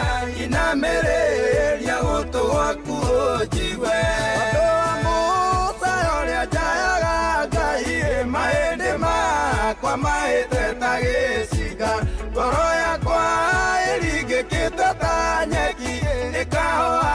S19: inamĩrĩria gũtũ gwaku ũnjigue andũ a Musa ũrĩa njayaga Ngai mahĩndĩ makwa mahĩte ta gĩcinga ngoro yakwa ĩringĩkĩte ta nyeki ĩkahũa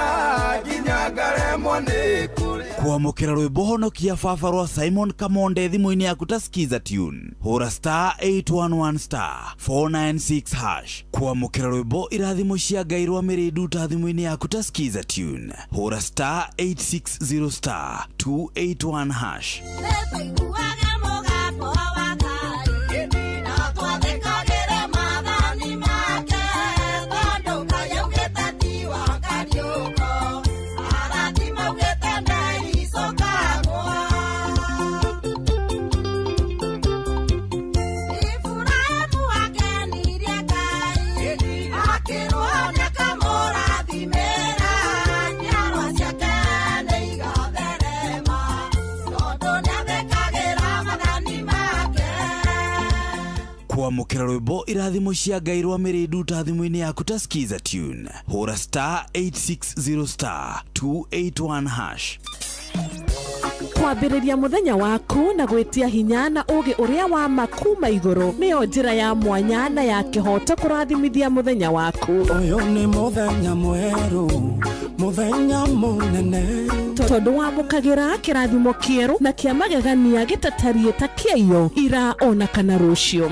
S19: nginya ngaremwo nĩ kũrĩa.
S1: Kwamũkĩra rwĩmbo honokia baba rwa Simon Kamonde thimũ-inĩ yaku ta skiza tune hũra star 811 star 496 hash. Kwamũkĩra rwĩmbo irathimo cia Ngai rwa mĩrĩndu ta thimũ-inĩ yaku ta skiza tune hũra star 860 star 281 hash. kwamukira rwimbo irathimo cia Ngai rwa Mirindu ta thimu-ini yaku ta skiza tune hura star 860 star 281 hash.
S9: Kwambĩrĩria mũthenya waku na gwĩtia hinya na ũgĩ ũrĩa wa makuma igũrũ nĩyo njĩra ya mwanya na ya kĩhoto kũrathimithia mũthenya waku.
S11: Ũyũ nĩ mũthenya mwerũ, mũthenya mũnene,
S9: tondũ wamũkagĩra kĩrathimo kĩerũ na kĩa magegania gĩtatariĩ ta kĩayo ira ona kana rũciũ.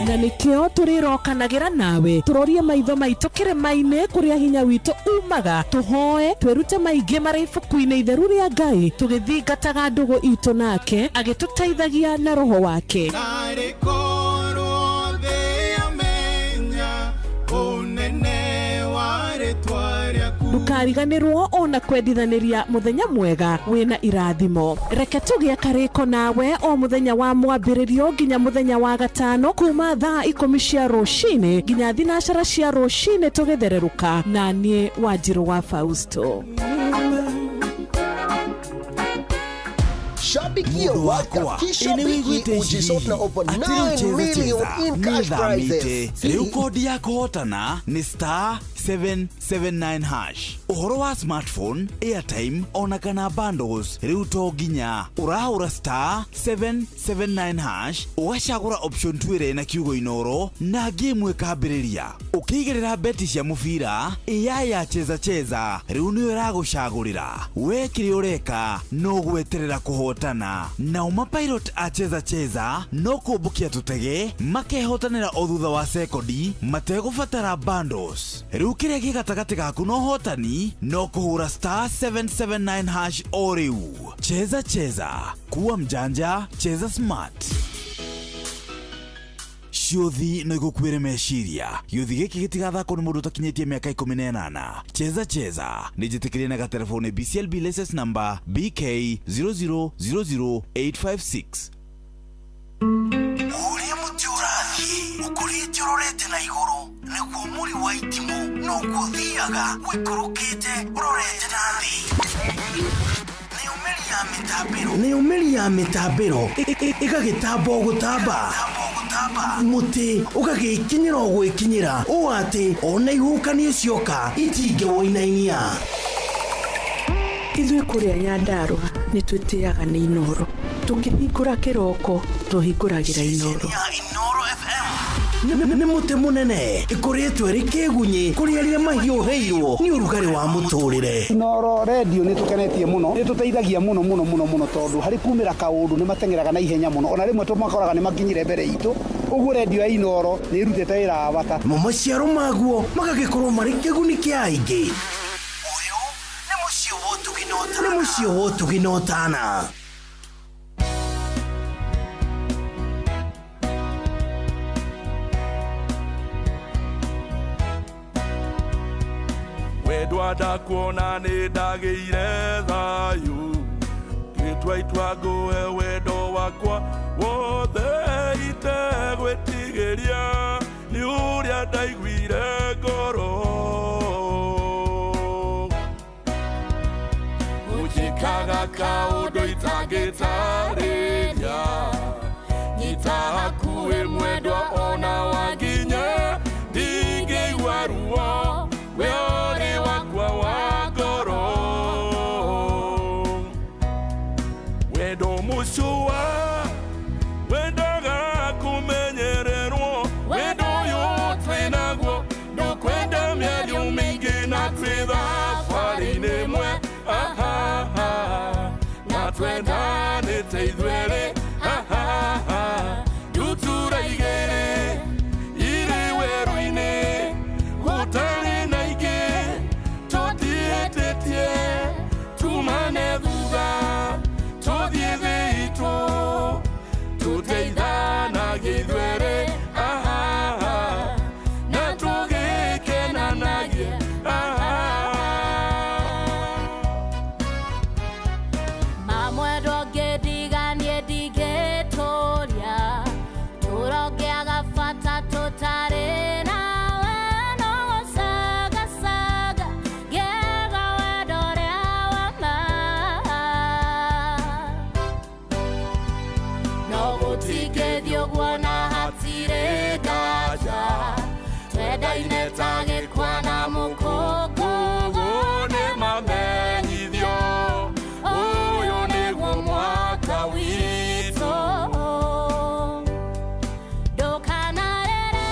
S9: Na nikio turirokanagĩra nawe turorie maitho maitũ kĩrĩma-inĩ kũrĩa hinya witũ umaga tuhoe twĩrute maingĩ marĩ ibuku-inĩ itheru rĩa Ngai tũgĩthingataga ndũgũ itũ nake agĩtũteithagia na roho wake. Ndukariganĩrwo ona kwendithanĩria mũthenya mwega wĩna irathimo. Reke tũgĩe karĩko nawe o mũthenya wa mwambĩrĩrio nginya mũthenya wa gatano kuma thaa 10 cia rũcinĩ nginya thinacara cia rũcinĩ tũgĩthererũka na niĩ Wanjirũ wa Fausto.
S5: Shabikia World Cup Kisha Biki ujisota over 9 million in cash prizes.
S1: Riu kodi ya kuhotana ni star 779 hash. Uhoro wa smartphone, airtime, ona kana bundles. Riu to nginya urahura star 779 hash. Ugacagura option twire na kiugo inoro na game ikambiriria. Ukiigirira beti cia mubira ya cheza. Riu niyo iragucagurira. We kiri ureka no gweterera kuhotana. Na umapilot a cheza no kubukia tutege makehotanira o thutha wa sekondi mategubatara bundles. Riu kiria gigatagati gaku no hotani no kuhura star 779 hash o riu. Cheza kuwa mjanja, cheza smart. Ciuthi no igukwire meciria yuthi giki gitigathako ni mundu takinyitie miaka 18. Cheza ni jitikirie na telefone BCLB license number BK0000856.
S11: Uria muturathi ukurite urorete na iguru niguo muri wa itimu no guthiaga wikurukite urorete na thi. Ni umeri ya mitambiro igagitambo gutamba muti ugagikinyira ogwikinyira o ati ona ihukani cioka itinge woinainia.
S9: Ithuĩ kũrĩa Nyandarua nĩ twĩtĩaga nĩ inoro tũkĩhingũra kĩroko tũhingũragĩra inoro.
S11: Nĩ mũtĩ mũnene ĩkoretwo ĩrĩ kĩgunyi kũrĩa rĩrĩa mahiũ heirwo nĩ ũrugarĩ wa mũtũrĩre.
S10: Inoro radio nĩ tũkenetie mũno, nĩ tũteithagia mũno tondũ harĩ kumĩra kaũndũ nĩ matengeraga na ihenya mũno, ona rĩmwe tũmakoraga nĩ makinyire mbere itũ. Ũguo radio ya Inoro nĩ irutĩte wĩra wa bata.
S11: Maciaro maguo magagĩkorwo marĩ kĩguni kĩa aingĩ. Ũyũ nĩ mũciĩ wa ũtuginotana.
S19: Wendwa kuona nĩ ndagĩire thayũ gĩtwa ngũhe wendo wakwa wothe itegwĩtigĩria nĩ ũrĩa ndaiguire ngoro ũnjĩkaga kaũndũ itangĩtarĩria nyita hakuhĩ mwendwa ona wanginya ndingĩigua ruo we ore wakwa wa ngoro wendo mũcua wendaga kũmenyererwo wendo ũyũ twĩnaguo ndũkwenda mĩario mĩingĩ na twĩ thabarĩ-inĩ ĩmwe na twendanĩte ithuerĩ ndutura igĩrĩ irĩ werũ-inĩ gũtarĩ na ingĩ tũtiĩtĩtie tumane thutha tũthiĩ thĩ itũ tũteithanagia ithuerĩ na tũgĩkenanagia
S21: mamwendo ngĩndiganie
S13: tingethio guona hatire ngaja twendaine ta gĩkwa na mũkũngũgũ nĩ mamenyithio ũyũ nĩguo mwaka witũ ndũkanarere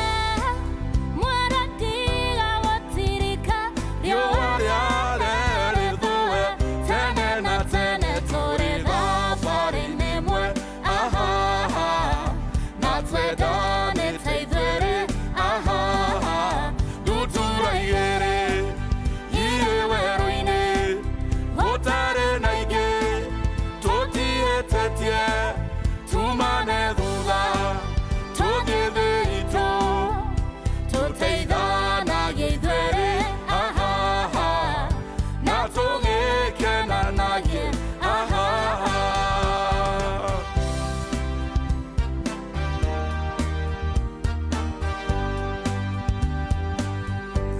S13: mwana tiga gũtirika riũa rĩarĩ rĩthũe tene na tene tũrĩ thabarĩ-inĩ ĩmwe ahaha na twendanĩte ithuerĩ ahaha ndutura igĩrĩ irĩ werũ-inĩ gũtarĩ na ingĩ tũtiĩtĩtie tumane thutha tũthiĩ thĩ itũ tũteithanagia ithuerĩ ahaha na tũgĩkenanagie ahaha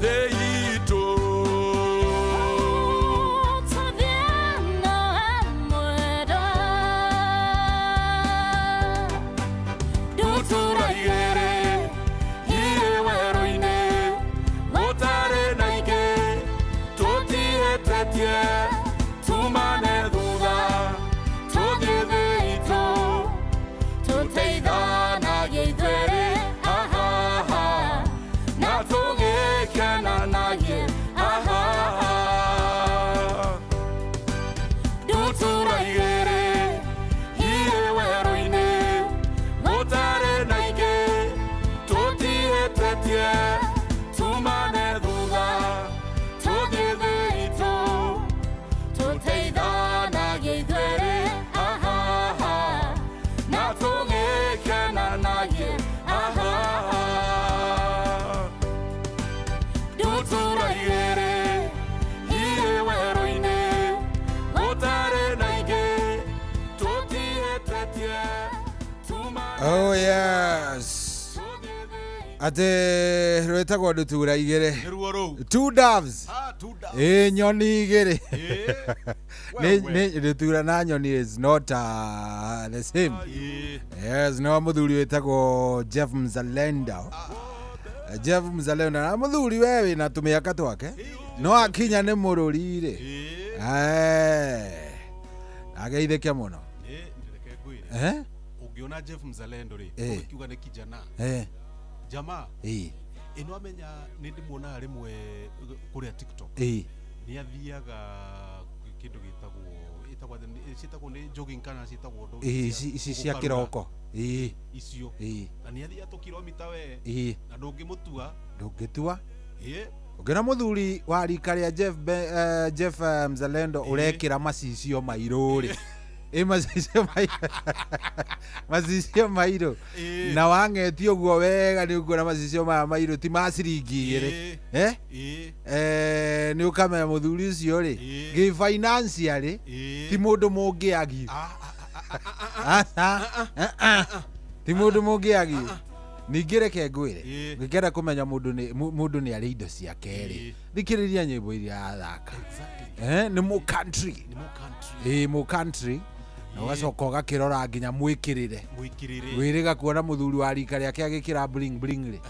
S13: thĩ itũ tũthiano hamwe ndutura igĩrĩ irĩ werũ-inĩ gũtarĩ na ingĩ tũtiĩtĩtie tumane thutha tũthiĩ thĩ itũ tũteithanagia ithuerĩ ahaha na tũgĩkenanagie ahaha ndutura igĩrĩ irĩ werũ-inĩ gũtarĩ na ingĩ tũtiĩtĩtie tumane thutha tũthiĩ thĩ itũ tũteithanagia ithuerĩ ahaha na tũgĩkenanagie ahaha ndutura igĩrĩ irĩ werũ-inĩ gũtarĩ na ingĩ tũtiĩtĩtie tumane
S2: Oh yes. Ate rwetagwo ndutura igĩrĩ. Two doves. Nyoni igĩrĩ. Nĩ ndutura na nyoni is not the same. Yes, no mũthuri wetagwo Jeff Mzalendo. Jeff Mzalendo na mũthuri wewe na tũmĩaka twake. No akinya nĩ mũrũri rĩ. Ageithĩke mũno.
S21: Ungiona Jeff Mzalendo ri ukiuga ni kijana jamaa ino amenya nindimuona rimwe kuria TikTok ni athiaga kindu gitagwo ni jogging kana citagwo ndo
S2: ici cia kiroko
S21: icio na ni athia 2 kilomita we na ndungimutua
S2: Ugena muthuri wa rika ria Jeff Mzalendo urekira macicio mairũ ri macicio mairũ na wang'etio guo wega nĩ ũkuona macicio maya mairũ ti ma ciringi igĩrĩ nĩ ũkamenya mũthuri ũcio rĩ gĩ-financially ti mũndũ mũngĩagi ti mũndũ mũngĩagi ningĩ reke ngwĩre ngĩkenda kũmenya mũndũ nĩ arĩ indo ciake rĩ thikĩrĩria nyĩmbo iria athaka nĩ mũ country na ũgacoka ũgakĩrora nginya mwĩkĩrĩre wĩrĩga kuona mũthuri wa rika rĩake agĩkĩra bling bling rĩ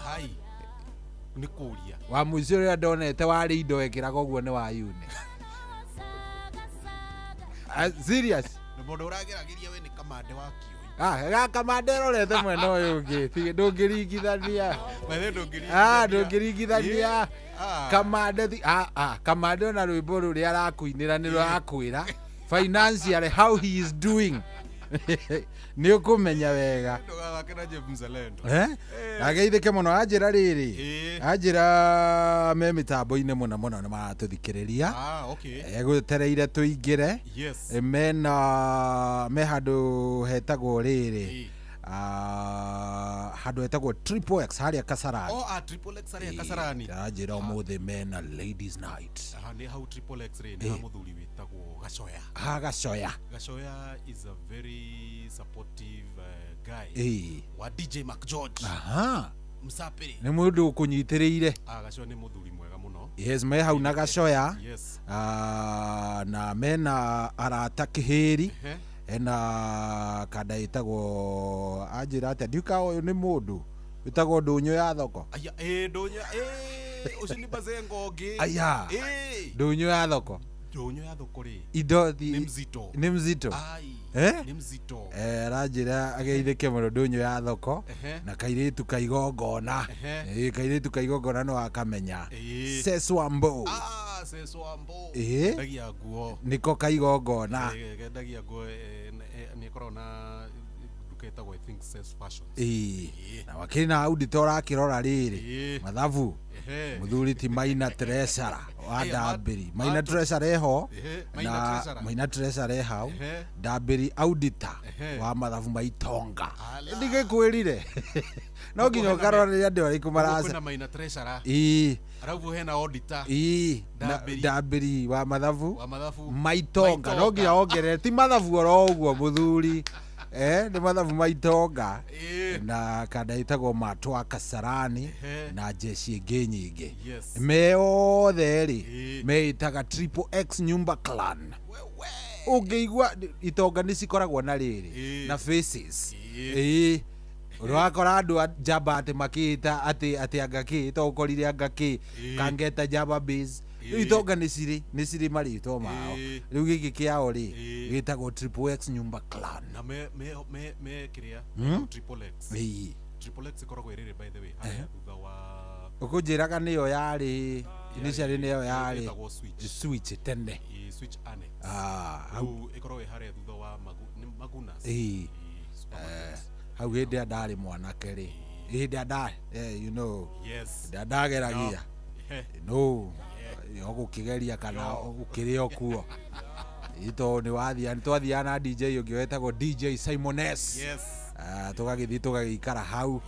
S21: nĩ kũria
S2: wa mũico ũrĩa ndonete warĩ indo wekĩraga ũguo nĩ wa yune serious
S21: nĩ mũndũ ũrageragĩria we nĩ kamande wa kĩoi
S2: kamande rorete mwena ũyũ ũngĩ ndũngĩringithania ndũngĩringithania kamande ona rwĩmbo rũrĩa arakuinĩra nĩ rũrakwĩra financially how he is doing nĩ ũkũmenya wega ageithĩke mũno anjĩra rĩrĩ anjĩra me mĩtambo-inĩ mũno mũno nĩ maratũthikĩrĩria egũtereire tũingĩre me handũ hetagwo rĩrĩ handũ hetagwo Triple X harĩa Kasarani
S21: Triple X harĩa Kasarani
S2: anjĩra ũmũthĩ mena ladies night
S21: nĩ hau Triple X rĩ nĩ ha mũthuri wĩtagwo Gacoya Gacoya is a very supportive guy wa DJ Mac George Msapiri
S2: nĩ mũndũ ũkũnyitĩrĩire
S21: Gacoya nĩ mũthuri mwega mũno
S2: yes me hau na Gacoya na mena arata kĩhĩri
S3: ena kada itagwo anjira atia ndiuka uyu ni mundu itagwo ndunyo ya thoko
S21: aya ndunyo ucio ni bazengo ngi
S3: aya ndunyo ya thoko
S21: ndunyo ya thoko ri
S3: indo
S21: ni
S3: mzito
S21: ni mzito
S3: ranjira ageithike muno ndunyo ya thoko na kairitu kaigongona kairitu kaigongona no akamenya seswambo
S21: seswambo
S3: ndagia nguo niko kaigongona
S21: ndagia nguo ni korona duketagwo I think says fashion
S3: na wakiri na auditor akirora riri mathabu muthuri ti Maina Tresara wa Ndambiri Maina Tresara eho na Maina Tresara ehau Ndambiri auditor wa mathabu maitonga ndigikwirire no nginya karora ndio ariku marasa
S21: kuna Maina Tresara arabu hena auditor
S3: Ndambiri wa mathabu maitonga no nginya ongerere ti mathabu oro uguo muthuri ni mathabu maitonga na kada itagwo matwa Kasarani na jeshi ingĩ nyingĩ meothe ri meitaga Triple X Nyumba Clan ũngĩigua itonga nĩ cikoragwo na rĩrĩ na faces urakora andu jamba ati makita ati angaki to ukorire angaki kangeta jamba base itonga nĩ cirĩ marĩtwa mao rĩu gĩkĩ kĩao rĩ gĩtagwo Triple X Nyumba Clan
S21: na me kiria Triple X Triple X ikoragwo irĩrĩ by the way haya thutha wa
S3: ukujiraga niyo yari initially niyo yari switch tene
S21: switch annex au ikoragwo hare thutha wa Magunas
S3: hau hĩndĩ ndarĩ mwanake rĩ hĩndĩ ndari you know ndageragia no yogukigeria kana ukirio kuo ito ni wathia ni twathia na DJ ungi wetagwo DJ Simon S tugagithi tugagikara hau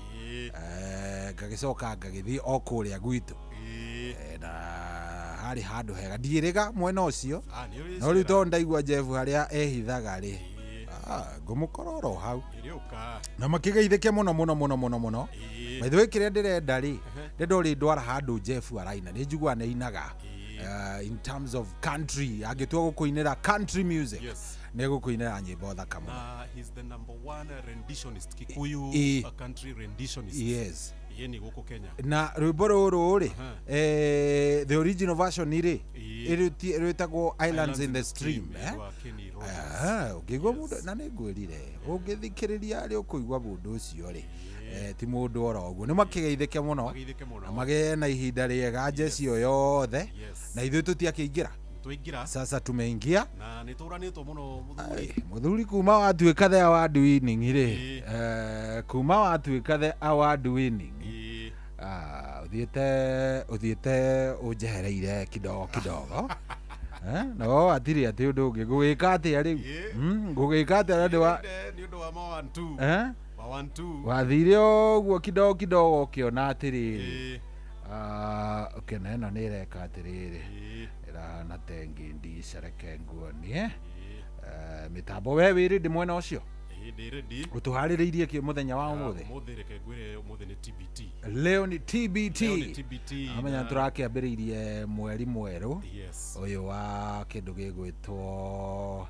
S3: ngagicoka ngagithi okuria gwitu na hari handu hega ndirega mwena ucio no riu to ndaigua Jeff haria ehithaga ri ngumukororo hau na makigeithike muno by the way kiria ndirenda ri ndendo ri ndwara handu Jeff araina ni njigua ne inaga in terms of country agitwa gukuinira country music ne gukuinira nyimbo thaka muno
S21: he's the number one renditionist Kikuyu country renditionist yeni guku Kenya
S3: na rwimbo ruru ri the original version iri iritagwo Islands in the Stream ukigwa mundu na ningwirire ungithikiriria ari ukuigwa mundu ucio ri ti mundu oro uguo ni makigeithike muno na mage na ihinda riega jesi yothe na ithu tutiakiingira sasa tumeingia
S21: na nituranitwo muno
S3: muthuri kuma watuika the award winning ri kuma watuika the award winning uthiete ujehereire kidogo no atiri ati undu ungi ngugika atia riu ngugika atia ndu wa wathire uguo kidogo ukiona atiriri ukena ino ni ireka atiriri irahana tengi ndicereke nguonie mitambo we wiri ndi mwena ucio utuhaririirie ki muthenya wa umuthi leo ni TBT amenya turakiambiriirie mweri mweru uyu wa kindu gigwitwo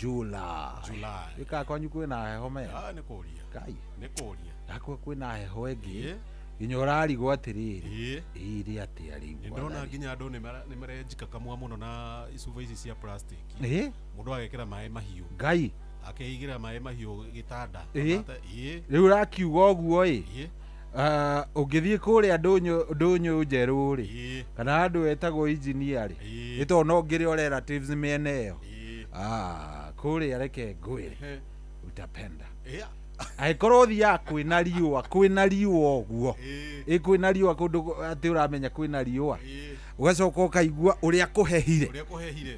S3: July ika kwanyu kwina heho me
S21: nikuria
S3: akwa kwina heho engi nginya urarigwo atiriri iri atia riu
S21: ndona nginya andu ni marejika kamwa muno na icuba ici cia plastic mundu agekira mai mahiu
S3: ngai
S21: akeigira mai mahiu gitanda
S3: riu rakiuga uguo ungithie kuria ndunyu njeru ri kana andu etagwo engineer ri ito no ngire relatives miene iyo kuria reke ngwire utapenda aikorwo thia kwina riua uguo kwina riua kundu ati uramenya kwina riua ugacoka ukaigua uria kuhehire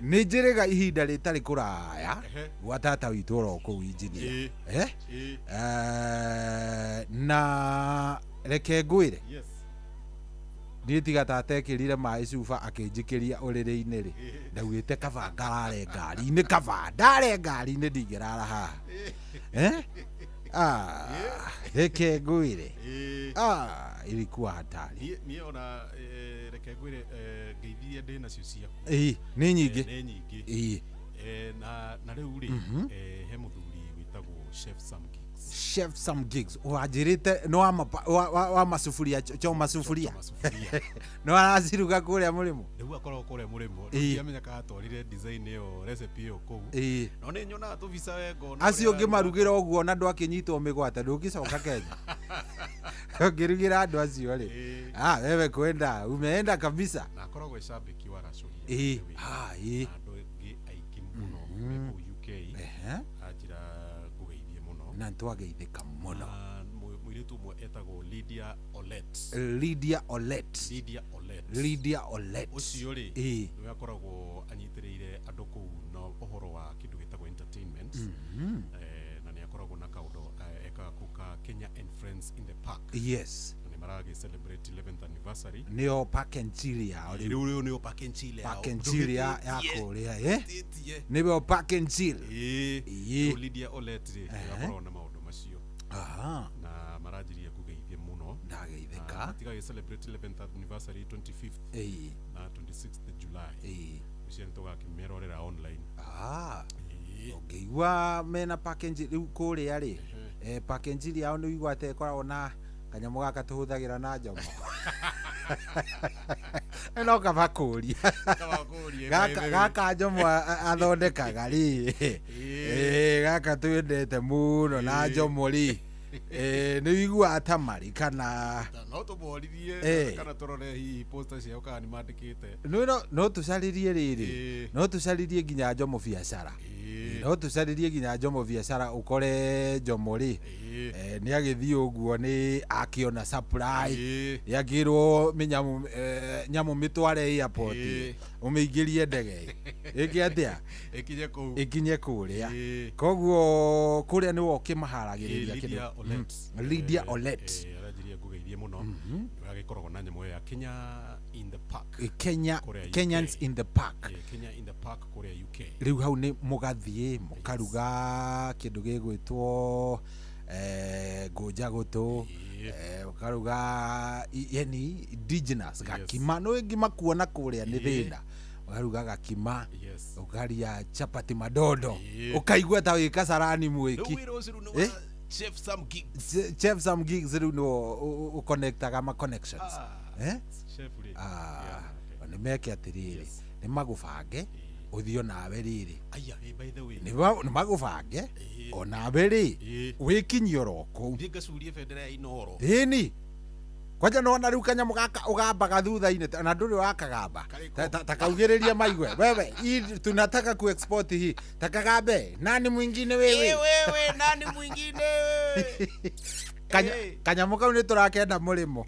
S3: ni njiriga ihinda ritari kuraya gwatata witu ro ku engineer na reke ngwire nditiga tatekirire mai cuba akinjikiria uriri-ini ri ndaugite kaba ngarare ngari-ini kaba ndare ngari-ini ndingirara haha reke ngwire ilikuwa hatari
S21: ni ona reke ngwire ngeithie ndi nacio ciaku
S3: ni nyingi
S21: na rĩu rĩ he mũthuri wĩtagwo Chef Sam Gigs.
S3: Chef Sam Gigs wajirite no wa masufuria cho masufuria no araciruga kuria murimo
S21: rĩu akorwo kuria murimo ndiamenya ka atwarire design ĩyo recipe ĩyo kũu no nĩ nyonaga tũbica wengo
S3: acio ngĩmarugira ũguo na andũ akĩnyitwo mĩgwate ndũngĩcoka Kenya ngĩrugira andũ acio rĩ wewe kwenda umeenda kabisa
S21: na akoragwo ecambĩki wa Racũria
S3: andũ
S21: aingĩ mũno UK ajira kũgeithie mũno
S3: na twageithĩka mũno
S21: mũirĩtu ũmwe etagwo Lydia Olet ũcio rĩ nĩwe akoragwo anyitĩrĩire andũ kũu na ũhoro wa kĩndũ gĩtagwo entertainment na nĩ akoragwo na kaũndũ ekaga kũu ka Kenya and Friends in the Park nĩ maragi celebrate 11th anniversary
S3: nĩo Park and Chill yao
S21: rĩu nĩo Park and Chill
S3: ya kũrĩa nĩwe Park and Chill
S21: Lydia Olet akoragwo na maũndũ macio na marajiria kũgeithia mũno
S3: ndageithĩka
S21: tiga celebrate 11th anniversary 25th na 26th July ucio nĩtũgakĩmerorera online
S3: ũngĩigua mena Park and Chill rĩu kũrĩa rĩ Park and Chill yao nĩ igwa tekoragwo na kanyamũ gaka tũhũthagĩra na njomo no kaba kũria gaka njomo athondekaga rĩ gaka twendete mũno na njomo rĩ nĩ wiguaga ta marĩ kana
S21: no tũmoririe kana tũrore hihi poster ciao kana nĩ mandĩkĩte
S3: no tũcarĩrie rĩrĩ no tũcarĩrie nginya njomo biacara no tũcarĩrie nginya njomo biacara ũkore njomo rĩ nĩ agĩthiĩ ũguo nĩ akĩona supply yakĩrwo nyamũ mĩtware airport ũmĩingĩrie ndege ĩkĩ atĩa ĩkinye kũrĩa koguo kũrĩa nĩwe ũkĩmaharagĩrĩria kĩndũ Lydia Olet
S21: arajiria kũgeithia mũno agĩkoragwo na nyamũ ya Kenya in the Park
S3: Kenyans in the Park
S21: Kenya in the Park kũrĩa UK
S3: rĩu hau nĩ mũgathiĩ mũkaruga kĩndũ gĩgwĩtwo ngoja gũtũ ũkaruga yani indigenous gakima no ngima kuona kũrĩa nĩ thĩna ũkaruga gakima ũkaria chapati madondo ũkaigua ta wĩ kasarani mwĩki Chef Sam Gigs rĩu no ũconnectaga ma connections nĩ meke atĩrĩrĩ nĩ magũbange ũthio nawe rĩrĩ nĩ magũbange o nawe rĩ wĩkinyie oro kũu
S21: ngacurie bendera ya Inoro
S3: ĩni kwanja nona rĩu kanyamũ gaka ũgambaga thutha-inĩ na ndũrĩ wakagamba takaugĩrĩria maigue wewe tunataka kuexport hii takagambe nani mwingine wewe
S21: nani mwingine
S3: kanyamũ kau nĩ tũrakenda mũrĩmo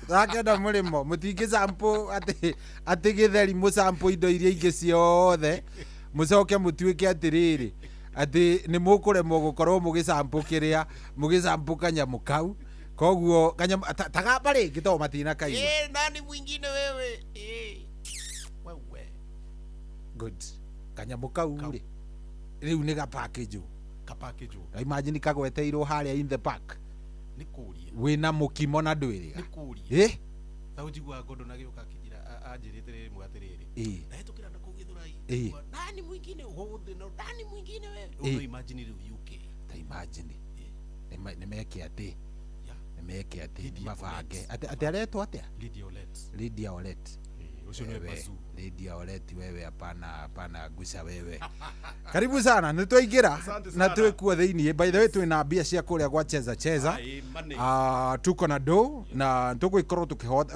S3: tũrakenda mũrĩmo mũtingĩ sample atĩ gĩtheri mũsample indo iria ingĩ ciothe mũcoke mũtuĩke atĩrĩrĩ atĩ nĩ mũkũremwo gũkorwo mũgĩsample kĩrĩa mũgĩsample kanyamũ kau koguo kanyamũ tagaba rĩngĩ to matina kaigua
S21: nani mwingine wewe
S3: good kanyamũ kau rĩ rĩu nĩ gapackage imagine kagweteirwo harĩa in the park
S21: nĩ kũria
S3: wĩna mũkimo na ndwĩrĩga
S21: nĩ kũria ta ũjigua ngondo na gĩoka kijira anjĩrĩte rĩrĩ mwatirĩrĩ nahĩtũkĩra na kũu Gĩthũrai nani mwingine hũthĩ no nani mwingine wewe no imagine rĩu UK
S3: ta imagine nĩ meke atĩ meke atĩ mabange atĩ aretwo atĩa Lydia Olet
S21: ucio nĩ bazu
S3: Lydia Olet wewe hapana gusa wewe karibu sana nĩ twaingĩra na twĩkuo thĩinĩ by the way twĩna mbia cia kũrĩa gwa cheza tuko na do na tũgũikorwo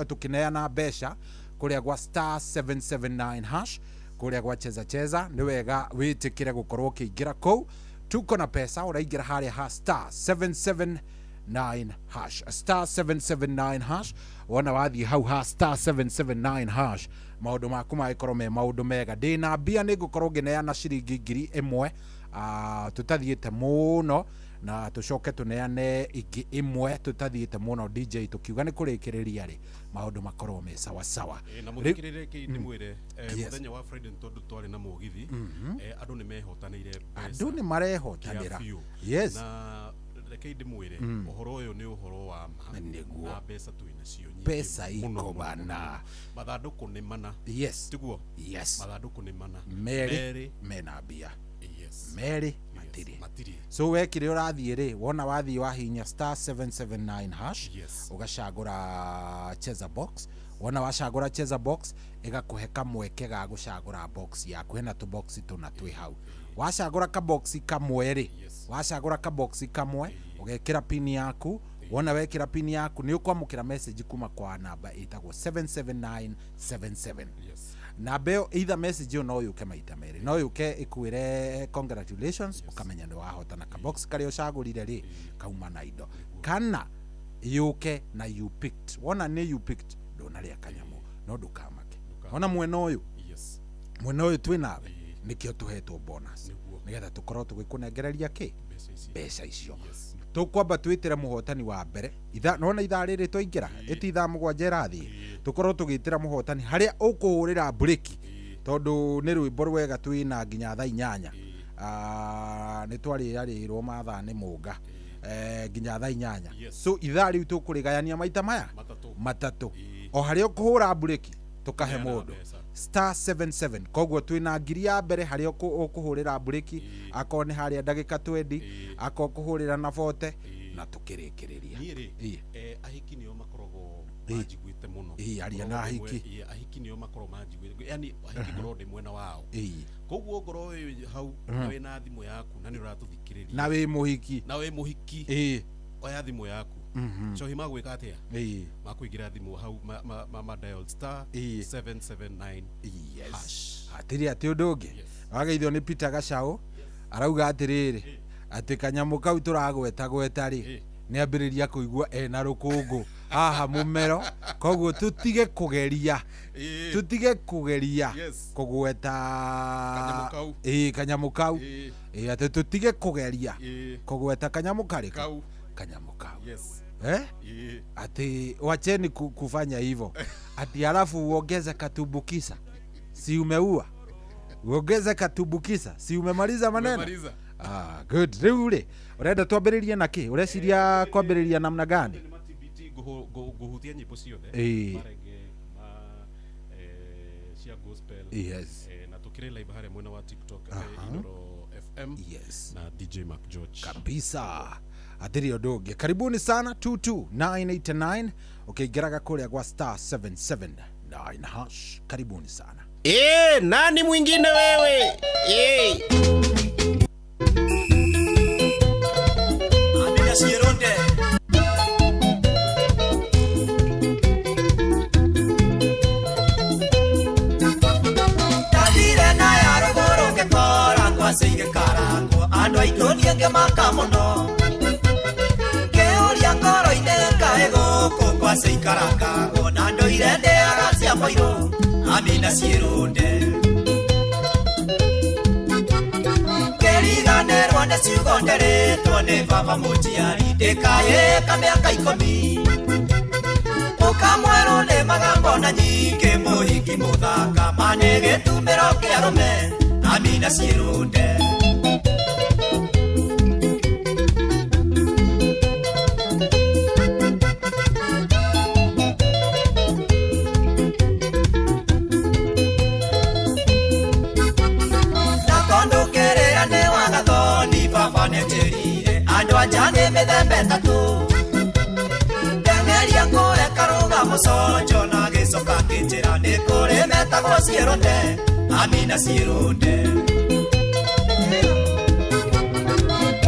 S3: tũkĩneana mbeca kũrĩa gwa star 779 hash kũrĩa gwa cheza nĩ wega wĩtĩkĩre gũkorwo ũkĩingĩra kũu tuko na pesa ũraingĩra harĩa ha star 779 hash star 779 hash wona wathiĩ hau ha star 779 hash maũndũ maku magĩkorwo me maũndũ mega ndĩna mbia nĩ ngũkorwo ngĩneana ciringi 1000 tũtathiĩte mũno na tũcoke tũneane ingĩ ĩmwe tũtathiĩte mũno DJ tũkiuga nĩ kũrĩkĩrĩria rĩ maũndũ makorwo me sawa sawa
S21: na mũthikĩrĩrie kĩ ndĩmwĩre mũthenya wa Friday tondũ twarĩ na mũgithi andũ nĩ mehotanĩire
S3: andũ nĩ marehotanĩra
S21: na reke ndimwire uhoro uyu ni uhoro wa ma na pesa twinacio nyingi
S3: pesa iko bana
S21: mathanduku ni mana
S3: yes
S21: tiguo
S3: yes
S21: mathanduku ni mana
S3: Mary mena mbia
S21: yes
S3: Mary matiri so wekire urathie ri wona wathie wahinya star 779 hash ugacagura cheza box wona wacagura cheza box igakuhe kamweke ga gucagura box yaku hena tu box tuna twi hau wacagura ka box kamwe ri wacagura ka box kamwe ugekira pin yaku wona wekira pin yaku ni ukwamukira message kuma kwa namba itagwo 77977 namba ĩyo either message no yuke maita meri no yuke ikwire congratulations ukamenya ni wahotana ka box kari ucagurire ri kauma na indo kana yuke na you picked wona ni you picked ndona ria kanyamu no ndukamake ona mwena uyu mwena uyu twi nawe nikio tuhetwo bonus nigetha tukorwo tugikunengereria ki mbeca icio tukwamba twitire muhotani wa mbere nona ithaa riri twaingira iti ithaa mugwanja irathi tukorwo tugitira muhotani haria ukuhurira break tondu ni rwimbo rwega twina nginya thaa 8 ni twaririrwo mathaa ni munga nginya thaa 8 so ithaa riu tukurigayania maita maya matatu o haria ukuhura break tukahe mundu star 77 koguo twina ngiri ya mbere haria ukuhurira break akone haria ndagika 20 akokuhurira na 40 na tukirikiriria
S21: ahiki nio makoragwo majiguite muno
S3: aria na ahiki
S21: ahiki nio makoragwo majiguite yani ahiki ngoro ndi mwena wao koguo ngoro hau nawe na thimu yaku na ni uratuthikiriria
S3: na we muhiki
S21: oya thimu yaku so hima gwika atia makuigira thimu hau ma dial star 779 hash
S3: atiri ati undungi wageithio ni Peter Gacau arauga atiriri ati kanyamu kau turagweta ri ni ambiriria kuigua na rukungu haha mumero koguo tutige kugeria kugweta kanyamu kau ati tutige kugeria kugweta kanyamu kau ati wacheni kufanya hivyo ati alafu uongeze katumbukisa si umeua uongeze katumbukisa si umemaliza maneno good rĩu urenda twambĩrĩrie na kĩ ureciria kwambĩrĩria namna gani
S21: guhutia nyimbo ciothe marenge cia gospel na tukire live haria mwena wa TikTok Inoro FM na DJ Mark George
S3: kabisa atiri odonge karibuni sana 22989 ukingiraga kuria kwa star 779 hash karibuni sana
S6: nani mwingine wewe Amina Sieronde Tadire na yarogoro ke kora kwa sige karango ando aitonie ke makamono ngoro ineka ego kwa seikaranga ona ndo irende agacia moiro Amina Sieronde Kerigane rwanda siugondere tone baba mujiari dekaye kamyaka 10 ukamwero ne magambo na nyike muhiki muthaka manege tumero ke arome Amina Sieronde Jane me de betatu Dengeria kore karuga musojo na gesoka kinjira ne kore meta go Sieronde Amina Sieronde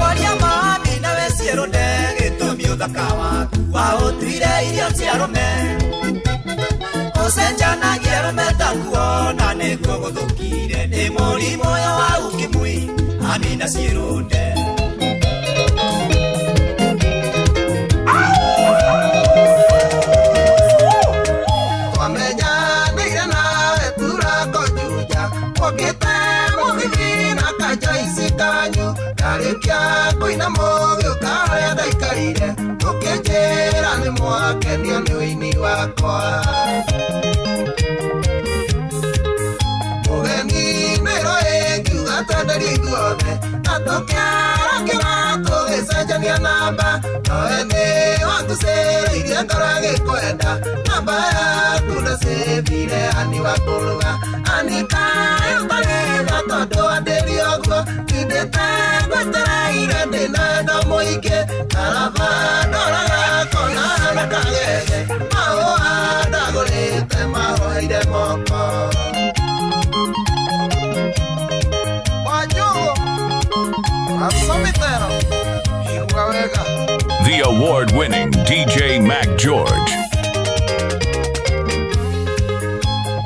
S6: Waria mami na we Sieronde gitumi uthakawa wa utwire irio ciarome Osenjana giero meta kuona ne guguthukire ni muri moyo wa ukimwi Amina Sieronde Kya kuina moyo kaya daikarire ukejera ni mwake ndio ni wakwa Mugeni mero engu atandari guone atokya kira to esaja
S7: tũgĩcenjania namba nowe nĩ wangũcĩrĩirie ngoro gĩkwenda namba yaku ndacĩbire ani wa kũruga anika ũtarĩtha tondũ andĩri ũguo kindĩte ngwetereire ndĩna ndo mũingĩ karaba ndoraga kona na kagege mahũa ndagũrĩte mahoire moko
S22: The award-winning DJ Mac George.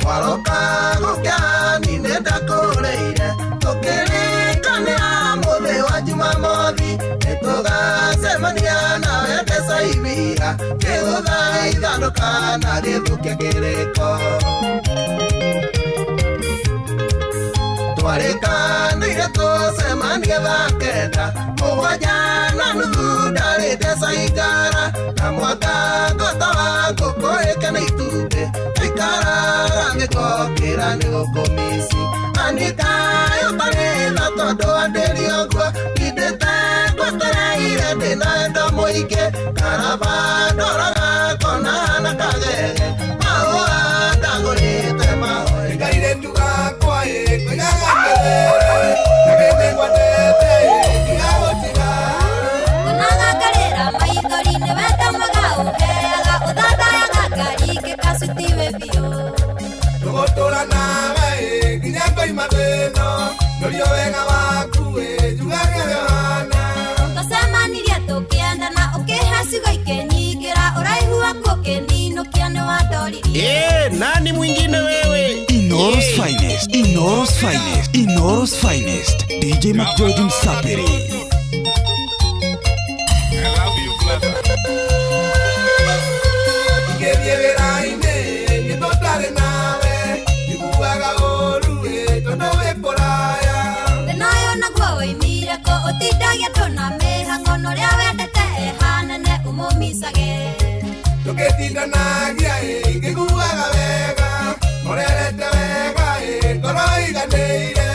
S7: Waroka gũkĩani nĩndakũrĩire tũkĩrĩkanĩra mũthĩ wa Jumamothi nĩtũgacemania nawe mbeca ibira kĩgũthaithanũka na gĩthũkia kĩrĩko twarĩkanĩire tũcemanie thaa kenda mũgwanja na nuthu ndarĩ mbeca ingara na mwaka ngota wa ngũkũ ĩkene itumbĩ ikaraga gĩkokĩra nĩ gũkũmici anika ũtarĩtha tondũ andĩri ũguo indĩte ngwetereire ndĩna endo mũingĩ karaba ndoraga kona na kagege mahũa ndagũrĩte mahoĩ ngaire ndugakwa kũigaga mbere na gĩthĩ ngwendete igagũtiga
S23: ũnagangarĩra maithori nĩwe ndamaga ũheaga ũthandayaga ngari ngĩkacutiwe biũ
S7: tũgũtũra nawe nginya ngoima thĩno norio wega waku njugage wehana
S23: tũcemanirie tũkĩendana ũkĩhe ciugo ikĩnyingĩra ũraihu waku ũkĩninũkia nĩ wandoririe
S1: nani mwingine wewe Inoros finest Inoros finest Inoros finest DJ Mac George Msapiri
S7: ingĩthiĩ wĩra-inĩ nĩtũtarĩ nawe njiguaga ũru tondũ wĩ kũraya
S23: nayo naguo woimire kũ ũtindagia tũna mĩhang'o norĩa wendete ehanene ũmũmicage
S7: tũgĩtindanagia ngĩguaga wega norerete wega ngoro iganĩire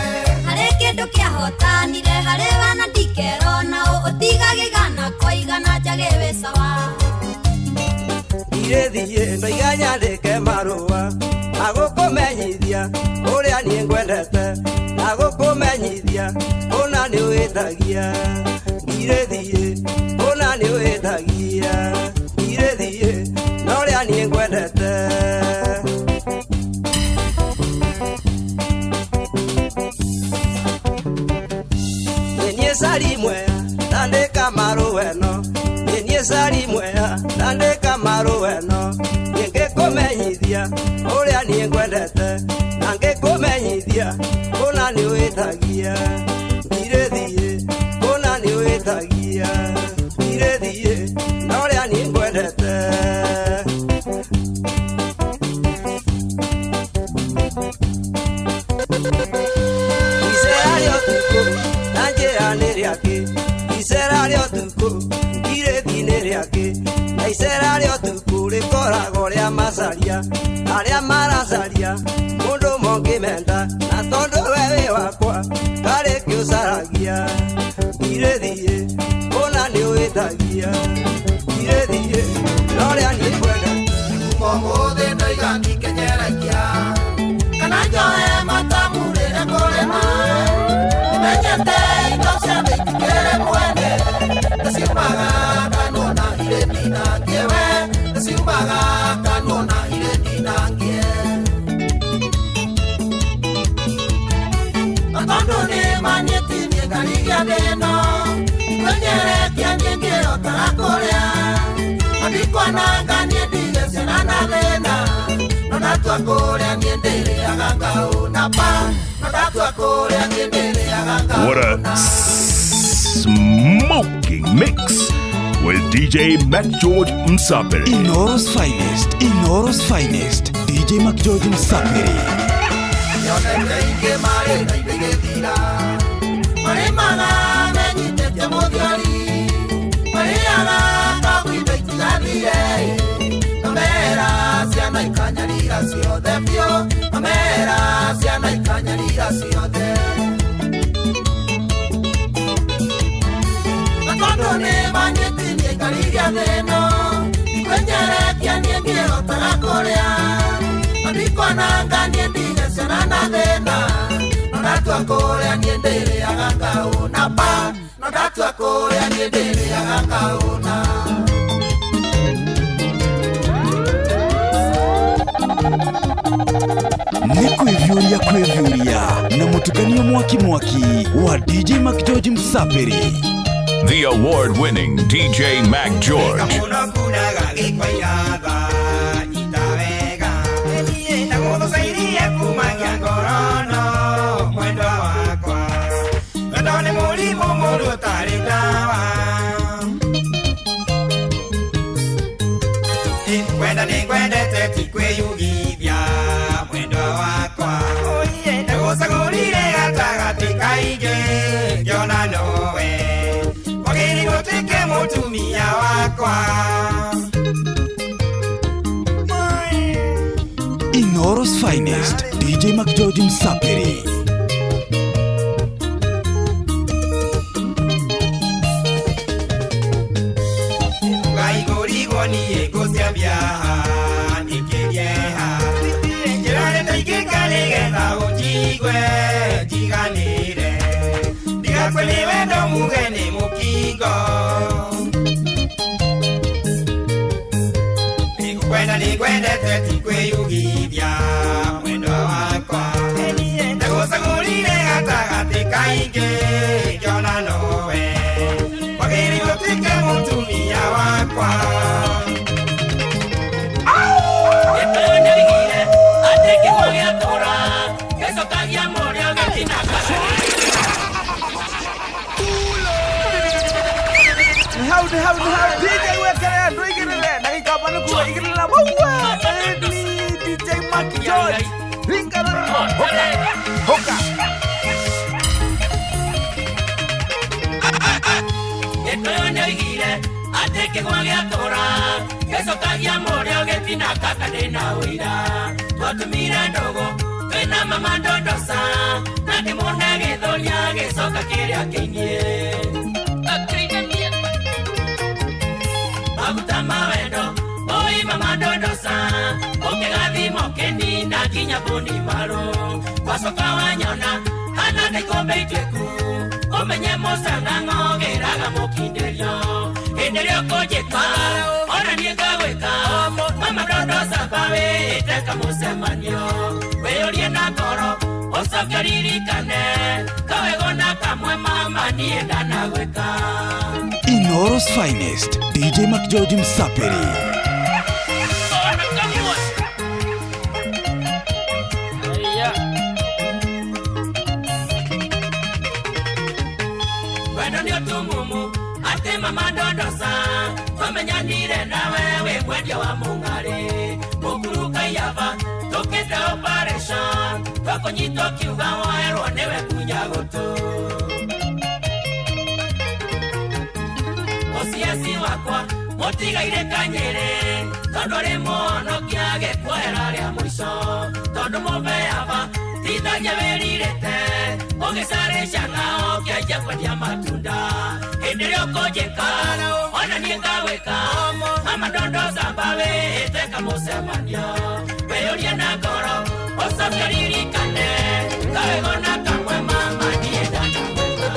S23: harĩ kĩndũ kĩahotanire harĩ wana ndikerona ũtigagĩgana kwa igana njage wĩ sawa
S6: irĩthiĩ ndoiga nyandĩke marũa agũkũmenyithia ũrĩa niĩ ngwendete agũkũmenyithia ũna nĩ wĩtagia irĩthiĩ ũna nĩ wĩtagia irĩthiĩ norĩa niĩ ngwendete niĩ cari mwea ndandĩka marũeno niĩ cari mwea ndandĩka marũeno niĩ ngĩkũmenyithia ũrĩa niĩ ngwendete na ngĩkũmenyithia ũna nĩ wĩtagia irĩthiĩ ũna nĩ wĩtagia irĩthiĩ norĩa niĩ ngwendete icera rĩa ũtukũ na njĩra-nĩ rĩake icera rĩa ũtukũ irĩthi-inĩ rĩake na icera rĩa ũtukũ rĩkoragwo rĩa macaria arĩa maracaria mũndũ mongĩmenda na tondũ we wĩ wakwa karĩ kĩũcaragia irĩthiĩ ũna nĩ wĩtagia irĩthiĩ norĩa niĩ ngwenda
S7: ũmũthĩ ndoiga ndingĩnyerekia kana njoe matamu rĩrĩa kũrĩ maĩ nĩmenyete indo cia mĩtikĩrĩ mwene nĩciumaga kanuona irĩ ndinangie we nĩciumaga kanuona irĩ ndinangie na tondũ nĩmanyĩtinie ngari gĩa thĩno ikwenyerekia niĩ ngĩhotaga kũrĩa andikwananga niĩ ndige ciana na thĩna no ndatua kũrĩa niĩ ndĩrĩaga ngaũna pa no ndatua kũrĩa niĩ ndĩrĩaga
S22: What a smoking mix with DJ Mac George Msapiri.
S1: Inoros finest DJ Mac George Msapiri
S7: nyonete ingĩ marĩ na igĩthira marĩ maga menyitĩte mũthiori marĩaga kagwĩndo itigathire nomera ciana ikanyarira ciothe biũ nomera ciana ikanyarira ciothe na tondũ nĩ gĩa thĩno ikwenyerekia niĩ ngĩhotaga kũrĩa andikwananga niĩ ndige ciana na thĩna no ndatua kũrĩa niĩ ndĩrĩaga kaũna pa no ndatua kũrĩa niĩ ndĩrĩaga kaũna
S1: nĩ kwĩvyũria na mũtukanio mwaki wa DJ Mac George Msaperi.
S22: The award-winning DJ Mac George.
S6: Nikwendete tikwĩyugithia mwendo wakwa ndagũcagũrire gatagatĩ kaingĩ ngĩona nowe wagĩrĩirwo ũtuĩke mũtumia wakwa.
S1: Inoro's finest DJ Mac George Msaperi.
S6: niĩ ngũciambia ndikĩrieha njĩra ndaingĩka nĩgetha ũnjigue njiganĩre ndigakwe nĩ wendo muge nĩ mũkingo nĩngwendete tikwĩyugithia mwendo wakwa ndagũcagũrire gatagatĩ kaingĩ ngĩona nowe wagĩrĩirwo ũtuĩke mũtumia wakwa.
S3: DJ wekere ndũigĩrĩre na gĩkamba nĩkuo igĩrĩra maua DJ Mac George ringana hoka
S6: nĩoigire atĩ kĩgwa gĩatũra gĩcokagia mũrĩa ũgĩtinaka kanĩ na ũira twatũmire ndũgũ twĩna mama ndondoca na ndĩmũne gĩthoria gĩcoka kĩrĩa kĩinie maguta mawendo oi mama ndondoca ũkĩgathimo kĩnina nginya mbũni marũ wacoka wanyona hana nĩikombe ituĩku ũmenye mũcang'ang'o gĩraga mũkindĩrio hĩndĩ ĩrĩa ũkũnjĩka ona niĩ ngagwĩka mama ndondoca bawĩte kamũcemanio wĩyũrie na ngoro ũcoke ririkane kawego na kamwe mama niĩ ndanagwĩka.
S1: Inoro's finest DJ Mac George Msaperi.
S6: Wendo nĩ ũtumumu atĩ mama ndondoca twamenyanire nawe wĩ mwendia wa mũng'arĩ mũkuruka yava tũkĩte operation twakũnyitwo kiuga woerwo nĩwe kunya gũtũ mũciaci wakwa mũtigaire kanyĩrĩ tondũ rĩ mũhonokia gĩkuoera rĩa mũico tondũ mũbeava tithagia wĩrirĩte ũgĩcarĩca ng'ao kĩanjia kwendia matunda hĩndĩ ĩrĩa ũkũnjĩka ona niĩ ngagwĩka mama ndondoca mbawĩte kamũcemanio wĩyũrie na ngoro ũcoke ririkane kawego na kamwe mama niĩ ndanagwĩka.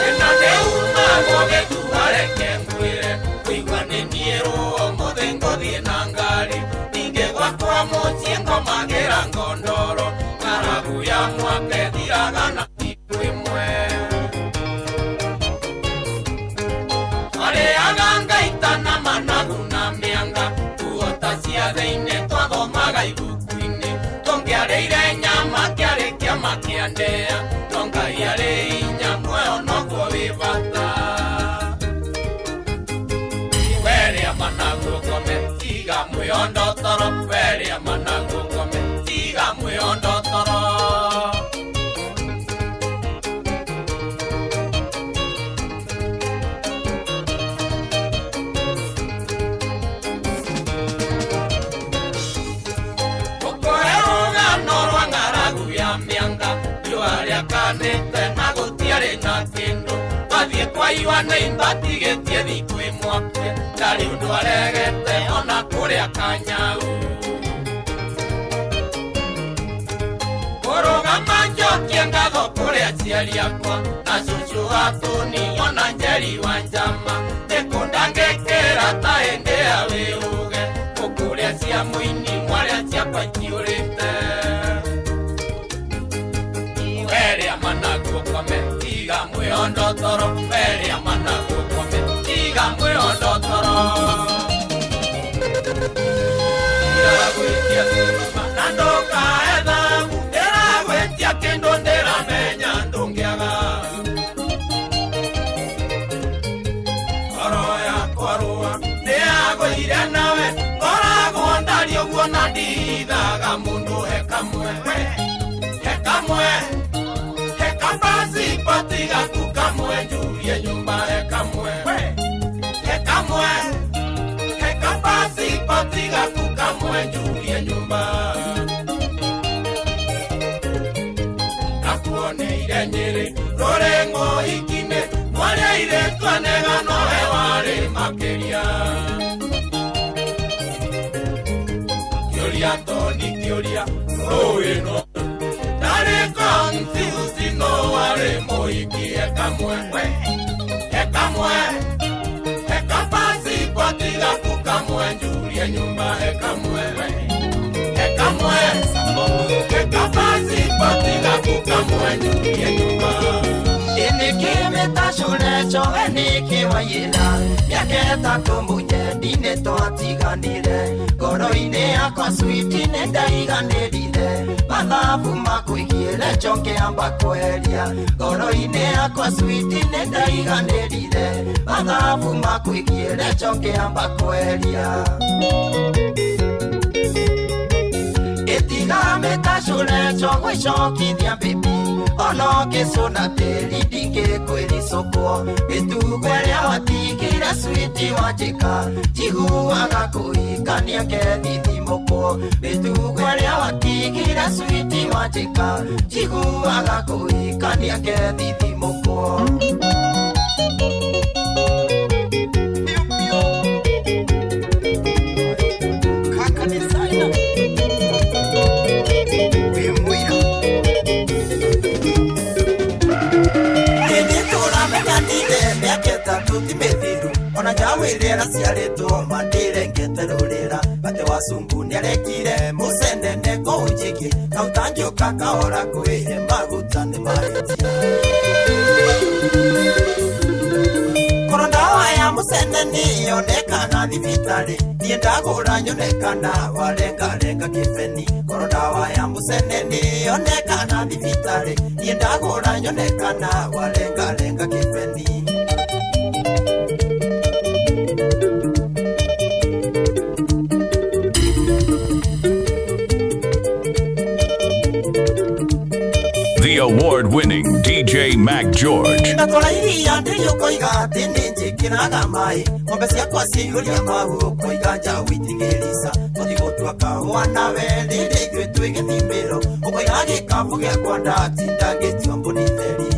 S6: ĩno nĩ umagwo gĩkuo reke ngwĩre kũigua nĩ niĩrwo mũthĩ ngũthiĩ na ngari ningĩ gwakwa mũciĩ ngomagĩra ngondoro ng'aragu ya mwaka ĩthiraga na thikũ ĩmwe twarĩaga ngaita na managu na mĩanga tuota cia thĩinĩ twathomaga ibuku-inĩ tũngĩarĩire nyama kĩarĩ kĩama kĩa ndĩa no Ngai arĩ hinya muoyo noguo wĩ bata weria managu ngome tiga mwĩondo toro weria managu ngome tiga mwĩondo toro. Kanĩte na gũtiarĩ na kĩndũ twathiĩ kwa iwa nĩ imbatigĩtie thikũ ĩmwe nyau Kurugama njokie ngatho kuri aciari akwa na cucu gatuni ona njeri wa njama nikunda ngekera ta hĩndĩ ya wĩũge ũkũrĩa cia mũini mwarĩa ciakwa ciũrĩte werĩa managuo kome tiga mwĩhondo toro werĩa managuo kome tiga mwĩhondo toro iragwĩtia thuruma na ndũkae thabu ndĩragwĩtia kĩndũ ndĩramenya ndũngĩaga ngoro yakwa rũa nĩyagũire nawe ngoragwo ndari ũguo na ndithaga mũndũ he kamwe basi patiga tu kamwe njurie nyumba he kamwe basi patiga tu kamwe njurie nyumba nakuoneire Nyeri Rũrĩng'ũ ikinĩ mwarĩa irĩtwa negano he warĩ makĩria kĩũria toni kĩũria rũĩ no ndarĩ confused no warĩ mũhiki he kamwe basi patiga tu kamwe njurie nyumba he kamwe basi patiga tu kamwe njurie nyumba
S7: Inikimetacureco enikiwaira miaka ĩtatũ mũnyendinĩ twatiganire ngoro-inĩ yakwa switi nĩndaiganĩrire mathabu makwĩgiĩre njongĩamba kweria ngoro-inĩ yakwa switi nĩndaiganĩrire mathabu makwĩgiĩre njongĩamba kweria ĩtigamĩtacureco gwĩcokithia baby ono kĩcũna tĩri ndingĩkwĩricũkwo mĩtugo ĩrĩa watigire switi wanjĩka njiguaga kũhikania ngethithimũkwo mĩtugo ĩrĩa watigire switi wanjĩka njiguaga kũhikania ngethithimũkwo ona njawĩrĩra ciarĩtwo mandirengete rũrĩra bate wasungu nĩarekire mũcendene kũnjĩki kautangĩũka kahora kwĩhe maguta nĩ mahĩtia korwo ndawa ya mũcendeni yonekana thibitarĩ niĩ ndagũra nyonekana warengarenga kĩbeni korwo ndawa ya mũcendeni yonekana thibitarĩ niĩ ndagũra nyonekana warengarenga kĩbeni
S22: The award-winning DJ Mac George.
S7: Natolairia ndiyo koiga tene njikiraga mai ng'ombe ciakwa ciiyũria mahu koiga nja witingĩrisa tũthigũtua kahũa nawe rĩrĩ ithuĩ twĩ gĩthimĩro ũkoiga gĩkabu gĩakwa ndatinda ngĩtio mbũni theri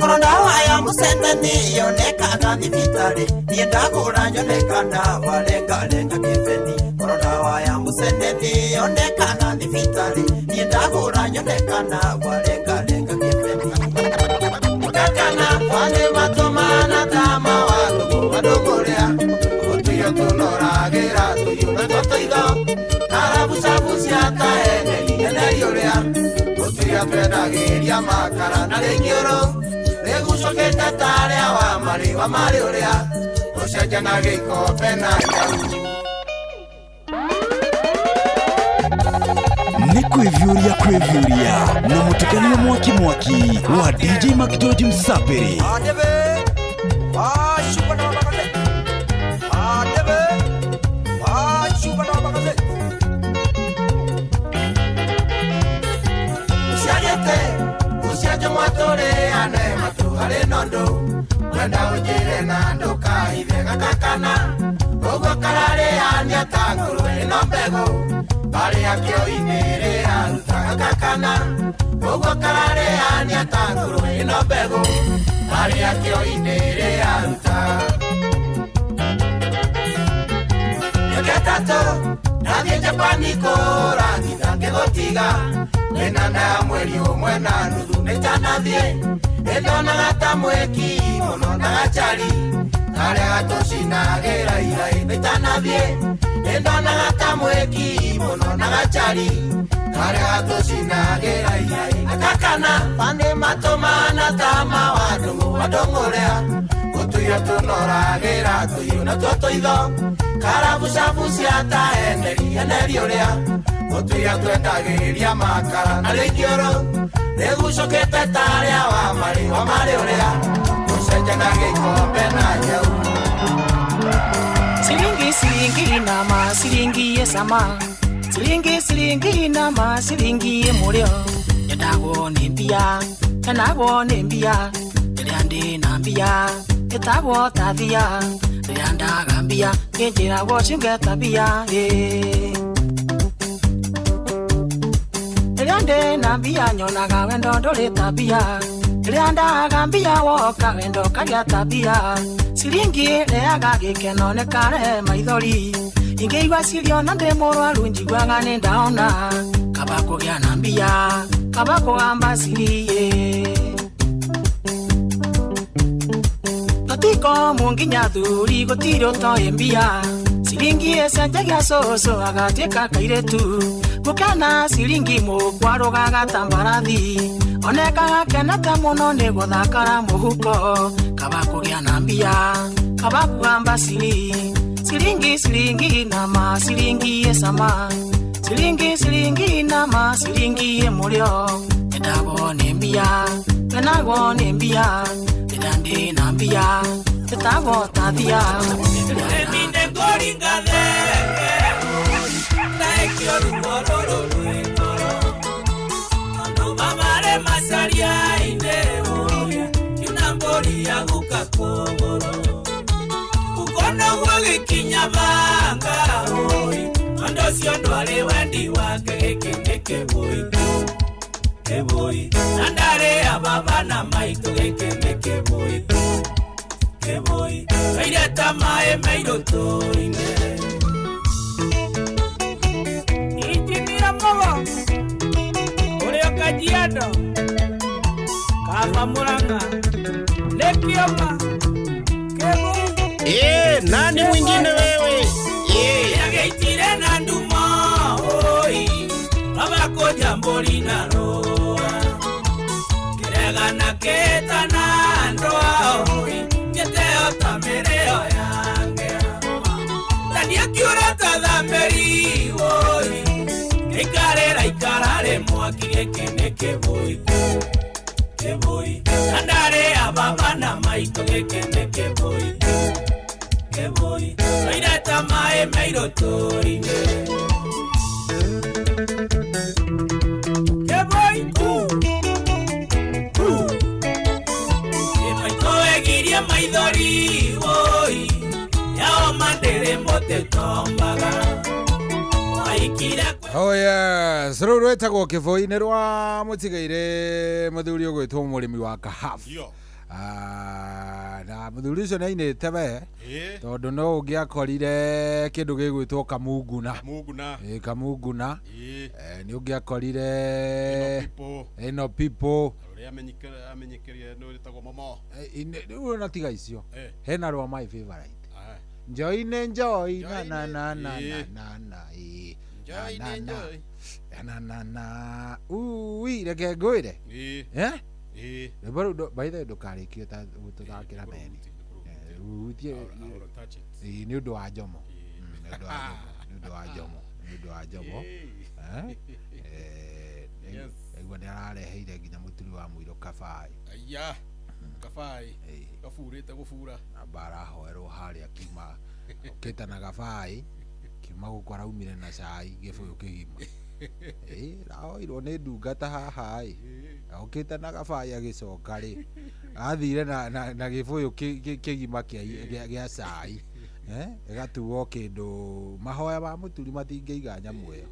S7: korwo ndawa ya mũcendeni yonekaga thibitarĩ niĩ ndagũra nyonekana warengarenga kĩbeni korwo ndawa ya mũcendeni yonekaga thibitarĩ niĩ ndagũra nyonekana warengarenga kĩbeni kakana wale matomana tama watugu wadogorea otuyo tunoragĩra tuyume tũtũiga karabucabucia taeneri eneriũrĩa otuya twendagĩria makara na rĩngĩũrũ rĩgucũkĩte tarĩa wa marĩwa marĩ ũrĩa ũcenjana gĩkombe na nyau
S1: Ni kwivyuria na mutukanio mwaki wa DJ Mac George Msapiri.
S7: Usiaje mwatore ane matu hale nondo Wenda ujire na ndoka hivega kakana Ogo karare ane atanguru eno mbego Bale akio inere arutaga kakana Ogo karare ane atanguru eno mbego Bale akio inere arutaga gatatũ nathiĩ Japani kũrangitha ngĩgũtiga wĩna ya mweri ũmwe na nuthu nĩtanathiĩ nĩndonaga ta mweki mũno na gachari karĩa gatũcinagĩra irai nĩtanathiĩ nĩndonaga ta mweki mũno na gachari karĩa gatũcinagĩra irai akakana pandĩ matũmana ta mawandũmũ andũng'ũrĩa gũtuyo tũnoragĩra tũhiũ na tũtũitho karabucabucia ta eneri ũrĩa gũtuya twendagĩria makara na rĩngĩũrũ nĩgucũkĩte tarĩa wa marĩ ũrĩa gũcenjanagia ikombe na nyau
S4: Siringi siringi nama siringi esama Siringi siringi nama siringi emulio Yedagwo nembia Yanagwo nembia Yedande nambia Yetagwo tathia Yanda gambia Yenjira washunga tabia Yedande nambia nyonaga wendo ndole tabia Yanda gambia woka wendo kagia tabia Siringi leaga gĩkeno nĩ kare maithori ingĩigua cirio na ndĩ mũrwaru njiguaga nĩ ndaona kaba kũgĩa na mbia kaba kũgamba cirie totiko mũnginya thuri gũtirĩ ũtoĩ mbia siringi ĩcenjagia cũcũ agatuĩka kairĩtu gũkena siringi mũkwarũgaga ta mbarathi onekaga kenete mũno nĩ gũthakara mũhuko kaba kũgĩa na mbia kaba kũgamba siringi siringi nama siringi esama siringi nama siringi emũrĩo endagwo nĩ mbia enagwo nĩ mbia endandĩ na mbia etagwo tathia
S6: eminde ngũringathe naĩkio rumororo rwĩkoro andũ mamare macaria-inĩ kiuna mbũri ya gũka kũgũrũ ukonoguo gĩkinya banga andũ ũcio ndwarĩ wendi wake gĩkĩ nĩ kĩbũi na ndarĩ ababa na maitũ gĩkĩ nĩ kĩbũi kaire ta maĩ mairũtũ-inĩ injimira mũgo ũrĩa Kajiado kaba Murang'a Lekioma
S7: nani mwingine wewe?
S6: Yageitire na nduma oi abako jambori na roa kirega na keta na ndoa oi jeteo tamereo yange tani akiura tadhamberi oi ikarare mwaki gekene keboi andare ababa na maito gekene keboi airata maĩ mairũtũ-inĩ maitũ egirie maithori oi yao mandĩrĩ mũtĩ tombaga waikire
S3: Oh yes, rĩu rwĩtagwo kĩbũi-inĩ rwa mũtigaire mũthuri ũgwĩtwo mũrĩmi wa kahabu na mũthuri ũcio nĩ ainĩte we tondũ no ũngĩakorire kĩndũ gĩgwĩtwo kamunguna nĩ ũngĩakorire ĩno people
S21: ũrĩa amenyekerie nĩ wĩtagwo momo
S3: rĩu ona tiga icio hena rwa my favorite Joy na ui reke ngwĩre by the way ndũkarĩkio tũthakĩra meni nĩ ũndũ wa njomo aigua nĩ arareheire nginya mũturi wa mũiro kabai
S21: gabũrĩte gũbura
S3: amba arahoerwo harĩa kiuma ũkĩte na gabai kiuma gũkũ araumire na cai gĩbũyũ kĩgima raoirwo nĩ ndungata haha ũkĩte na gabai agĩcoka rĩ athire na gĩbũyũ kĩgima gĩa cai ĩgatuo kĩndũ mahoya ma mũturi matingĩiga nyamũ ĩyo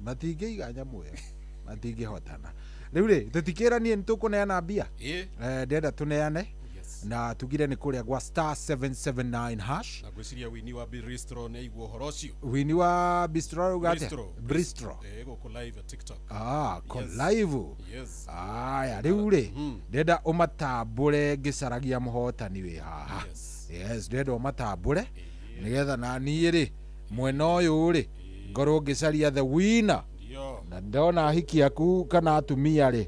S3: matingĩiga nyamũ ĩyo matingĩhotana rĩu rĩ tũtikĩranie nĩ tũkũneana mbia ndĩrenda tũneane na tugire ni kuria gwa star 779 hash
S21: na gwiciria wini wa Bristol ne igwo horocio
S3: wini wa Bistro gate Bristol
S21: go live TikTok
S3: ko live
S21: yes
S3: aya riu ri ndenda umatambure ngicaragia muhotani wi haha yes ndenda umatambure nigetha na niĩ ri mwena uyu ri ngorwo ngicaria the winner na ndona hiki aku kana atumia ri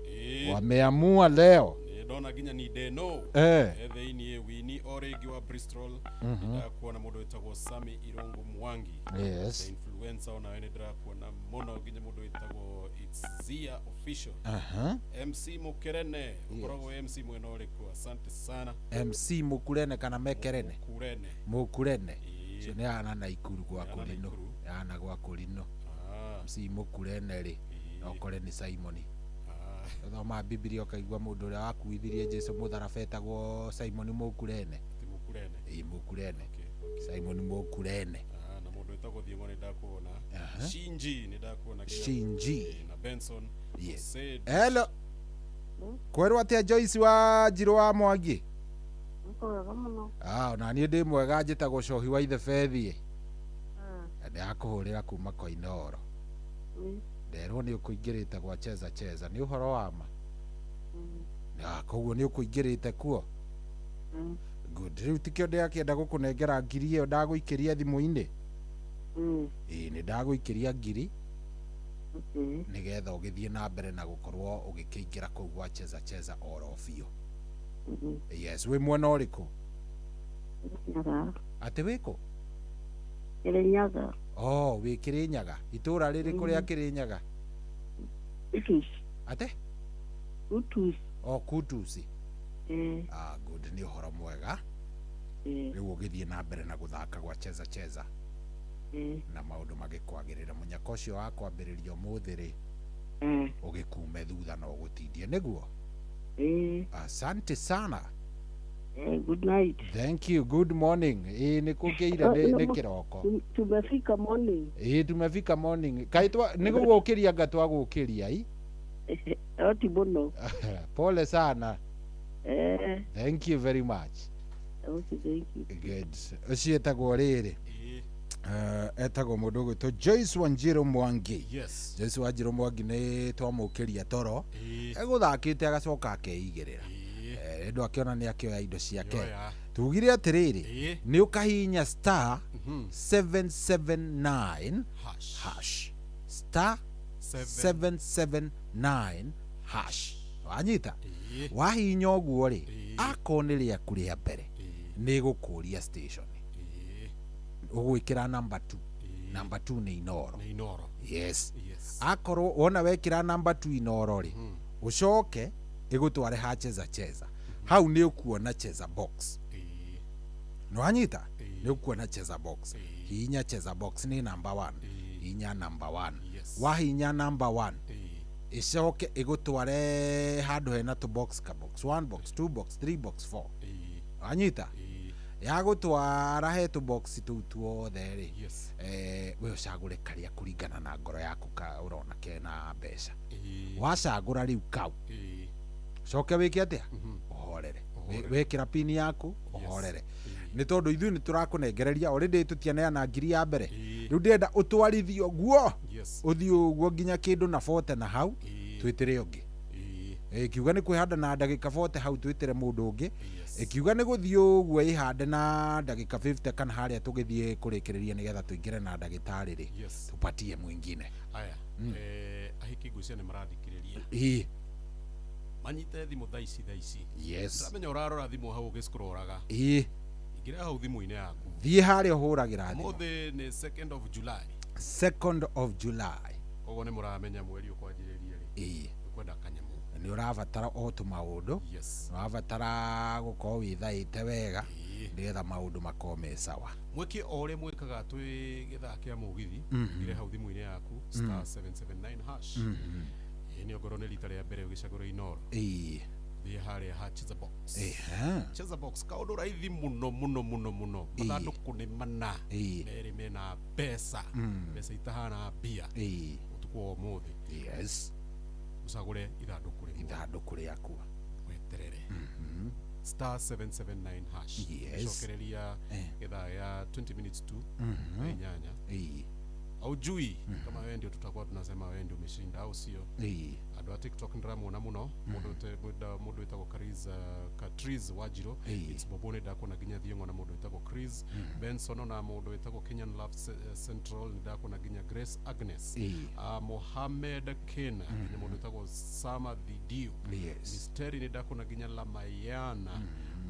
S3: wameamua leo
S21: ndona ginya ni deno thĩinĩ wini orengi wa Bristol ndakuona mũndũ wĩtagwo Sami Irongo Mwangi
S3: yes
S21: influencer ona wene ndakuona mũno ginya mũndũ wĩtagwo It's Zia Official MC Mukerene ukoragwo MC mwena ũrĩkũ asante sana
S3: MC Mukurene kana Mekerene Mukurene cio nĩ ana na ikuru gwa Kũrinũ ana gwa Kũrinũ MC Mukurene ri no kore ni Simon thoma Biblia ukaigua mundu uria wakuithirie Jesu mutharabe etagwo Simon Mukurene Mukurene Simon Mukurene
S21: na mundu etagwo Thieng'o ni ndakuona Shinji ni ndakuona
S3: Shinji
S21: na Benson
S3: yes hello kwerwo atia Joyce wa Njiro wa Mwangi na niĩ ndĩ mwega njĩtagwo Cohi wa ithe Bethie ndakuhũrĩra kuma Koinoro nderwo nĩ ũkũingĩrĩte gwa cheza nĩ ũhoro wa ma koguo nĩ ũkũingĩrĩte kuo good rĩu tikĩo ndĩrakĩenda gũkũnengera ngiri ĩyo ndagũikĩria thimũ-inĩ nĩ ndagũikĩria ngiri nĩgetha ũgĩthiĩ na mbere na gũkorwo ũgĩkĩingĩra kũu gwa cheza oro biũ yes wĩ mwena ũrĩkũ atĩ wĩkũ
S18: Kirinyaga
S3: wĩ Kirinyaga itũra rĩrĩkũ rĩa Kirinyaga ate Kutusi good nĩ ũhoro mwega rĩu ũgĩthiĩ na mbere na gũthaka gwa cheza na maũndũ magĩkwagĩrĩra mũnyaka ũcio wa kwambĩrĩria ũmũthĩ rĩ ũgĩkume thutha na ũgũtindie nĩguo asante sana
S18: good night
S3: thank you good morning nĩ kũkĩire nĩ kĩroko
S18: tumefika morning
S3: tumefika morning kaitwa nĩ gũgũkĩria ngatwa gũkĩria
S18: oti muno
S3: pole sana thank you very much
S18: okay thank you
S3: good ũcio etagwo rĩrĩ etagwo mũndũ gwĩtwo Joyce wa Njiro Mwangi Joyce wa Njiro Mwangi nĩ twamũkĩria toro egũthakĩte agacoka akeigĩrĩra ndũ akĩona nĩ akĩoya indo ciake tugire atĩrĩrĩ nĩ ũkahinya star 779 hash star 779 hash wanyita wahinya ũguo rĩ akorwo nĩ rĩaku rĩa mbere nĩ gũkũria station ũgwĩkĩra number 2 nĩ Inoro yes akorwo wona wekĩra number 2 Inoro rĩ ũcoke igutware ha cheza hau nĩ ukuona cheza box no anyita nĩ ukuona cheza box hinya cheza box ni number 1 hinya number 1 wahinya number 1 icoke igutware handu hena to box ka box 1 box 2 box 3 box 4 anyita ya gutwara he to box tuothe ri we ucagure karia kuringana na ngoro yaku ka urona kena mbeca wacagura riu kau coke wike atia uhorere wekira pini yaku uhorere ni tondu ithuĩ nĩ tũrakũnengereria already tũtianeana ngiri ya mbere rĩu ndĩrenda ũtwarithio guo ũthiĩ ũguo nginya kĩndũ na 40 na hau twĩtĩre ũngĩ kiuga nĩ kwĩhanda na ndagĩka 40 hau twĩtĩre mũndũ ũngĩ kiuga nĩ gũthiĩ ũguo ĩhande na ndagĩka 50 kana harĩa tũgĩthiĩ kũrĩkĩrĩria nĩgetha tũingĩre na ndagĩtarĩ rĩ tũpatie mwingine
S21: aya ahiki ngucia nĩ marathikĩrĩria manyite thimũ thaa ici
S3: yes
S21: ndamenya ũrarora thimũ hau ũgĩcroraga ingĩra hau thimũ-inĩ yaku
S3: thiĩ harĩa ũhũragĩra thimũ
S21: ũmũthĩ nĩ 2nd of July
S3: 2nd of July
S21: koguo nĩ mũramenya mweri ũkwanjĩrĩria rĩ ũkwenda kanyamũ
S3: nĩ ũrabatara o tũmaũndũ ũrabatara gũkorwo wĩthaĩte wega nĩgetha maũndũ makorwo me sawa
S21: mwĩke o ũrĩa mwĩkaga twĩ gĩthaa kĩa mũgithi ngire hau thimũ-inĩ yaku star 779 hash nĩ ongorwo nĩ rita rĩa mbere ũgĩcagũra Inoro thiĩ harĩa ha cheza box cheza box kaũndũ raithi mũno mathandũkũ nĩ mana merĩ mena mbeca itahana mbia ũtukũ wa ũmũthĩ ũcagũre ithandũkũ rĩaku
S3: weterere
S21: *779 hash.
S3: Yes.
S21: Shokereria gedha ya 20 minutes tu. Nyanya. Aujui kama wewe ndio tutakuwa tunasema wewe ndio umeshinda au sio? Adwa TikTok ndiramuona muno mundu etagwo Katriz Wajiro, it's Bobone dako na ginya thiongo na mundu etagwo Chris Benson na mundu etagwo Kenyan Love Central ndako na ginya Grace Agnes, Mohamed Kena ni mundu etagwo Sama Video, Misteri ni dako na ginya Lamayana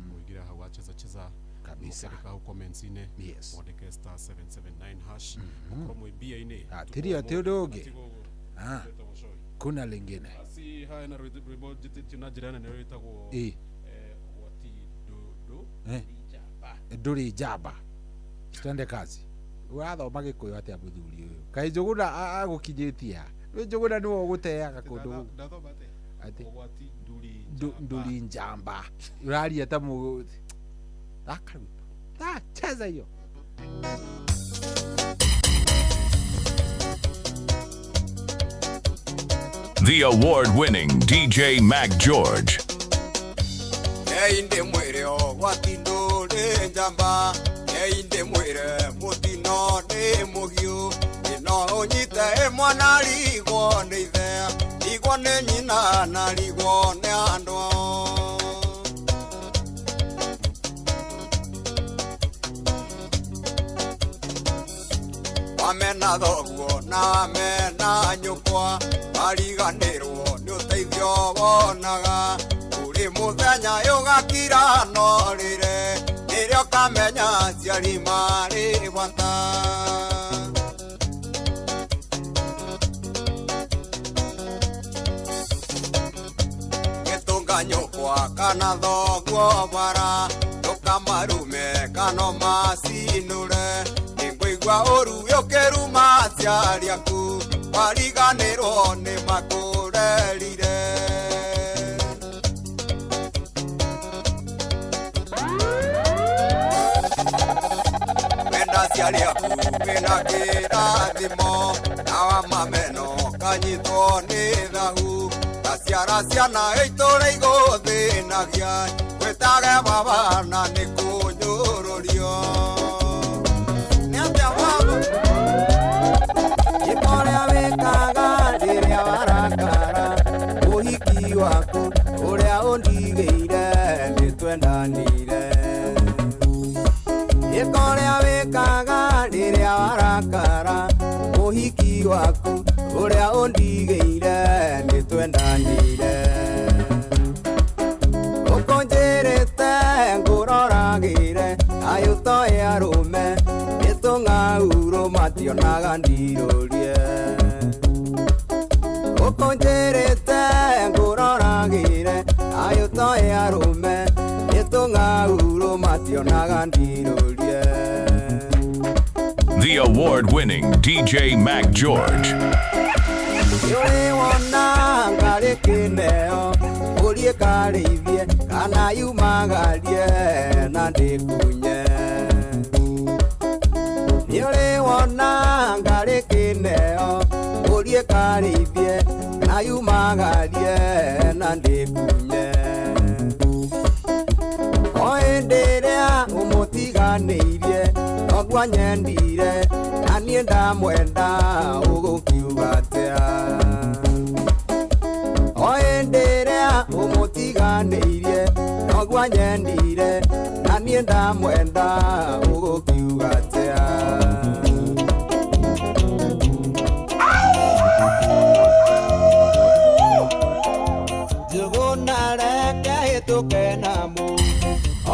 S21: muigira hawacheza kabisa ka comments ine mwandike *779 hash mukromo ibia ine
S3: tiria teodoge kuna lingine
S21: asi haya na ribojiti tunajirana na wetagwo wati do duri jaba stande kazi wathoma gikuyu ati abuthuri uyu kai njuguna agukinyitia we njuguna niwo guteaga kundu ati wati duri njamba uraria ta mu cheza hiyo.
S22: The award-winning DJ Mac George.
S8: Inde mwere watindo le njamba, inde mwere mutino ne mugio, ino nyita mwana ligo ne ithea, ligo ne nyina na ligo ne andwa. Amena thoguo na amena nyukwa ariganirwo ni uteithio wonaga uri muthenya yugakira norire nirio kamenya ciari mari bata gitunga nyukwa kana thoguo bara tukamarume kano masinure Ngwa oru yokeruma ciari aku wariganirwo ni makurerire wenda ciari aku wina kirathimo nawa mameno kanyitwo ni thahu taciara ciana iture iguthinagia gwitage baba na nikunyururio Ikoria wekaga riria warakara uhiki waku uria undigeire nitwendanire Ikoria wekaga riria warakara uhiki waku uria undigeire nitwendanire ukonjerete nguroragire ayutoe arume Ngauro mationaga ndirorie ukonjerete nguroragire ayutoe arume ngauro mationaga ndirorie
S22: The award-winning DJ Mac George.
S8: Yuri wona ngari kineo urie karithie kana yumagarie na ndikunye Yore wona ngari kineo urie karithie na yumagarie na ndikunye Oenderea umutiganirie ogwa nyendire na nie ndamwenda ugukiugatea Oenderea umutiganirie ogwa nyendire na nie ndamwenda ugukiugatea Tukenamu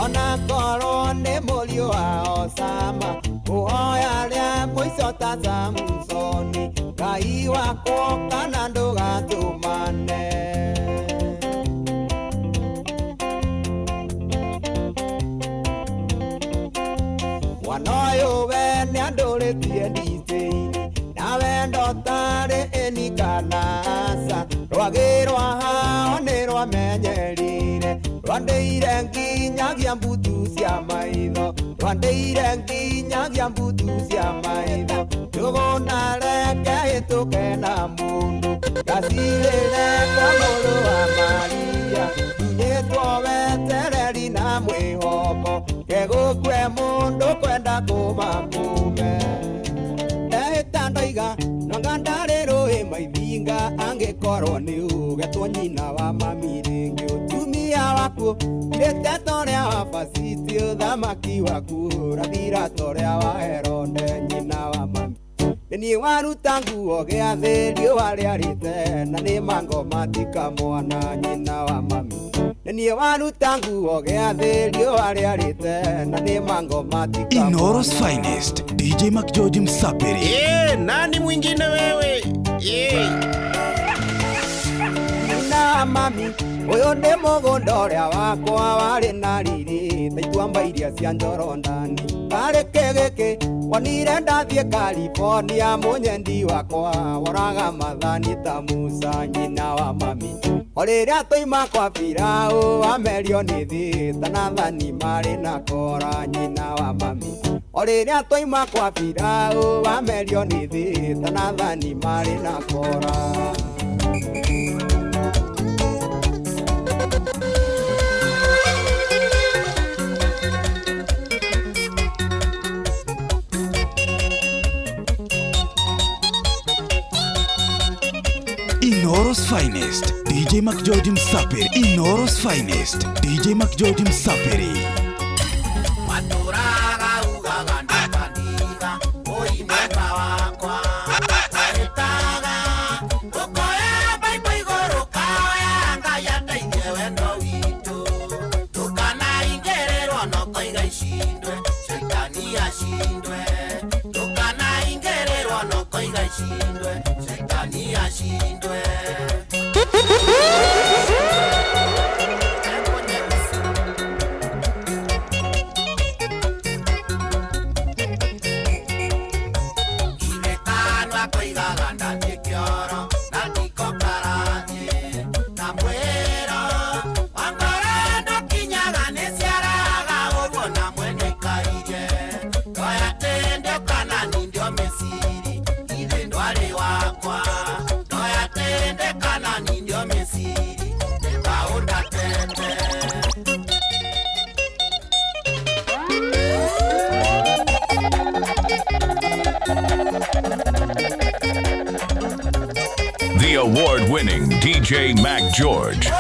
S8: ona koro ne molio aosama uhoya ria mwiso ta Samsoni kai wako kana nduga tumane wanoyo we ne andore tiendite na wendo tare enikanasa rwagirwa ha onirwa menyerire Rwandeire nginyagia mbutu cia maitho Rwandeire nginyagia mbutu cia maitho Tugona reke hituke na mundu Gasirire kwa muru wa Maria Nyetwo wetereri na mwihoko gegukwe mundu kwenda kumakume etandoiga nonga ndarĩrũĩ maithinga angĩkorwo nĩ ugetwo nyina wa mami rĩngĩ ũtumia waku irĩte torĩa wa Basiti ũthamaki waku ũrathira torĩa wa Herode nyina wa mami nĩ waruta nguo gĩathĩ riũa rĩarĩte na nĩ mango matika mwana nyina wa mami nĩ waruta nguo gĩathĩ riũa rĩarĩte na nĩ mango matika
S1: Inoros Finest DJ McGeorge Msapiri.
S8: Nani mwingine wewe? Na mami uyu nĩ mũgũnda ũrĩa wakwa warĩ na riri taitwamba iria cia njoro ndani karĩke gĩkĩ wonire ndathiĩ California mũnyendi wakwa woraga mathani ta Musa nyina wa mami o rĩrĩa twaima kwa Firaũ wamerio nĩ thĩ ta Nathani marĩ na Kora nyina wa mami o rĩrĩa twaima kwa Firaũ wamerio nĩ thĩ ta Nathani marĩ na Kora.
S1: Inoros Finest DJ McGeorge Msapiri. Inoros Finest DJ McGeorge Msapiri.
S22: The award-winning DJ McGeorge.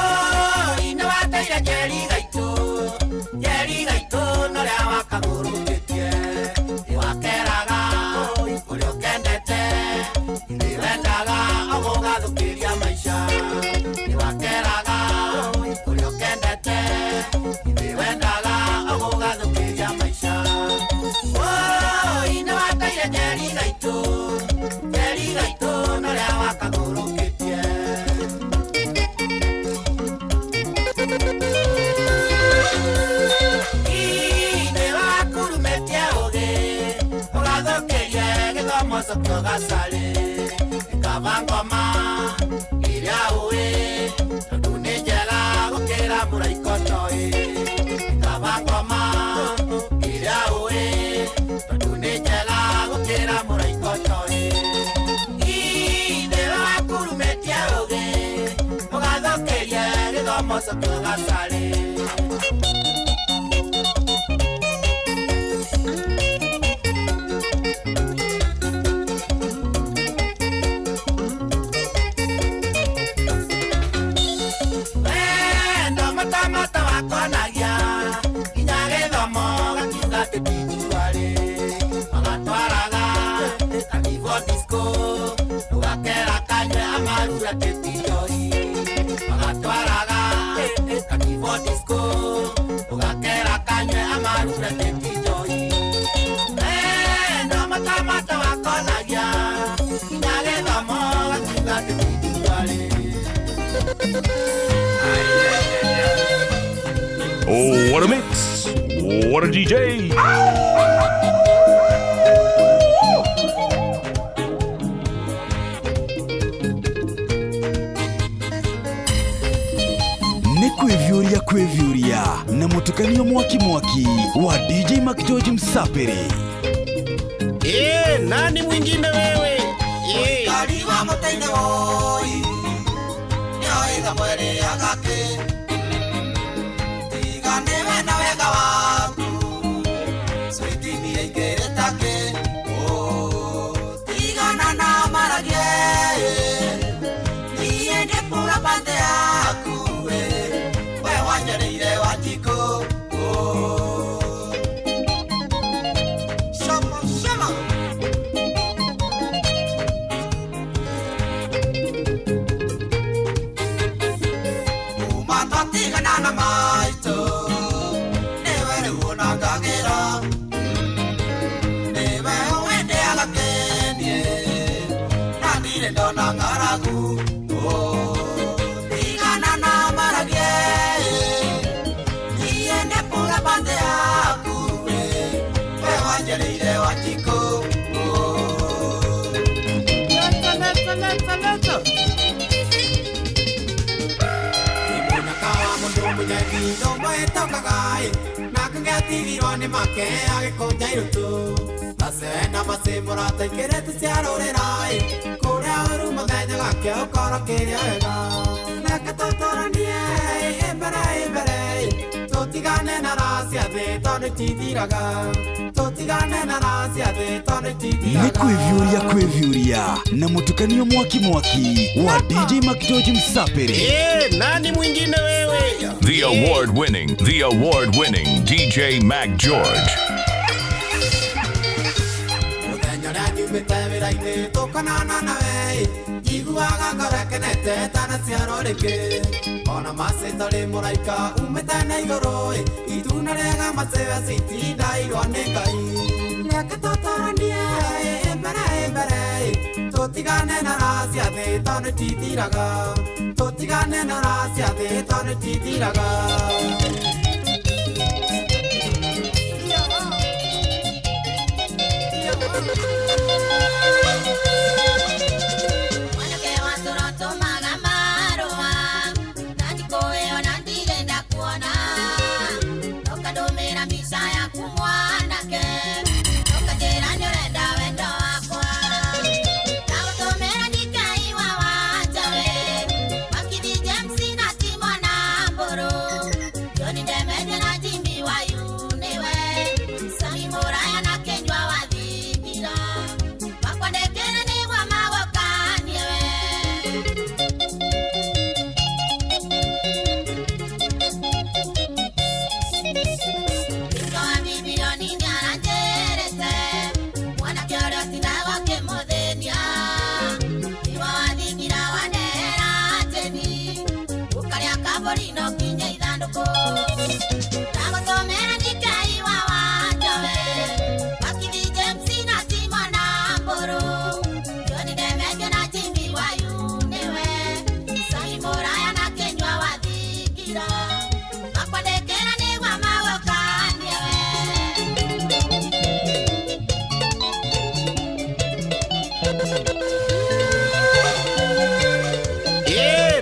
S22: Oh, what a mix! What a DJ!
S1: Kwevyuria na mutukanio mwaki wa DJ McGeorge Msapiri.
S8: Nani mwingine wewe? Kariwa mutaine woi nyoiga mwere agake tigane we nawe nĩokagai nake ngĩatigirwo nĩ make agĩkũnja irutu tacena macimũra taingĩrĩte cia rũrĩrai kũrĩa ũru mũthenya gake ũkoro kĩrĩa wega reke tũtũranie mbere tũtigane na racia thĩ tondũ itithiraga tũtigane na racia thĩ tondũ itithiraga
S1: nĩ kwĩvyũria na mũtukanio mwaki wa DJ Mac George Msapere.
S12: Nani mwingine wewe?
S22: The award-winning DJ Mac George.
S8: Mũthenya ũrĩa nyumĩte wĩra-inĩ tũkonana nawe njiguaga ngoro ĩkenete tanaciarwo rĩngĩ ona macĩta rĩ mũraika umĩte na igũrũ ituna rĩega macĩwe citindairwo nĩ Ngai reke tũtũranie mbere tũtigane na racia thĩ tondũ itithiraga tũtigane na racia thĩ tondũ itithiraga.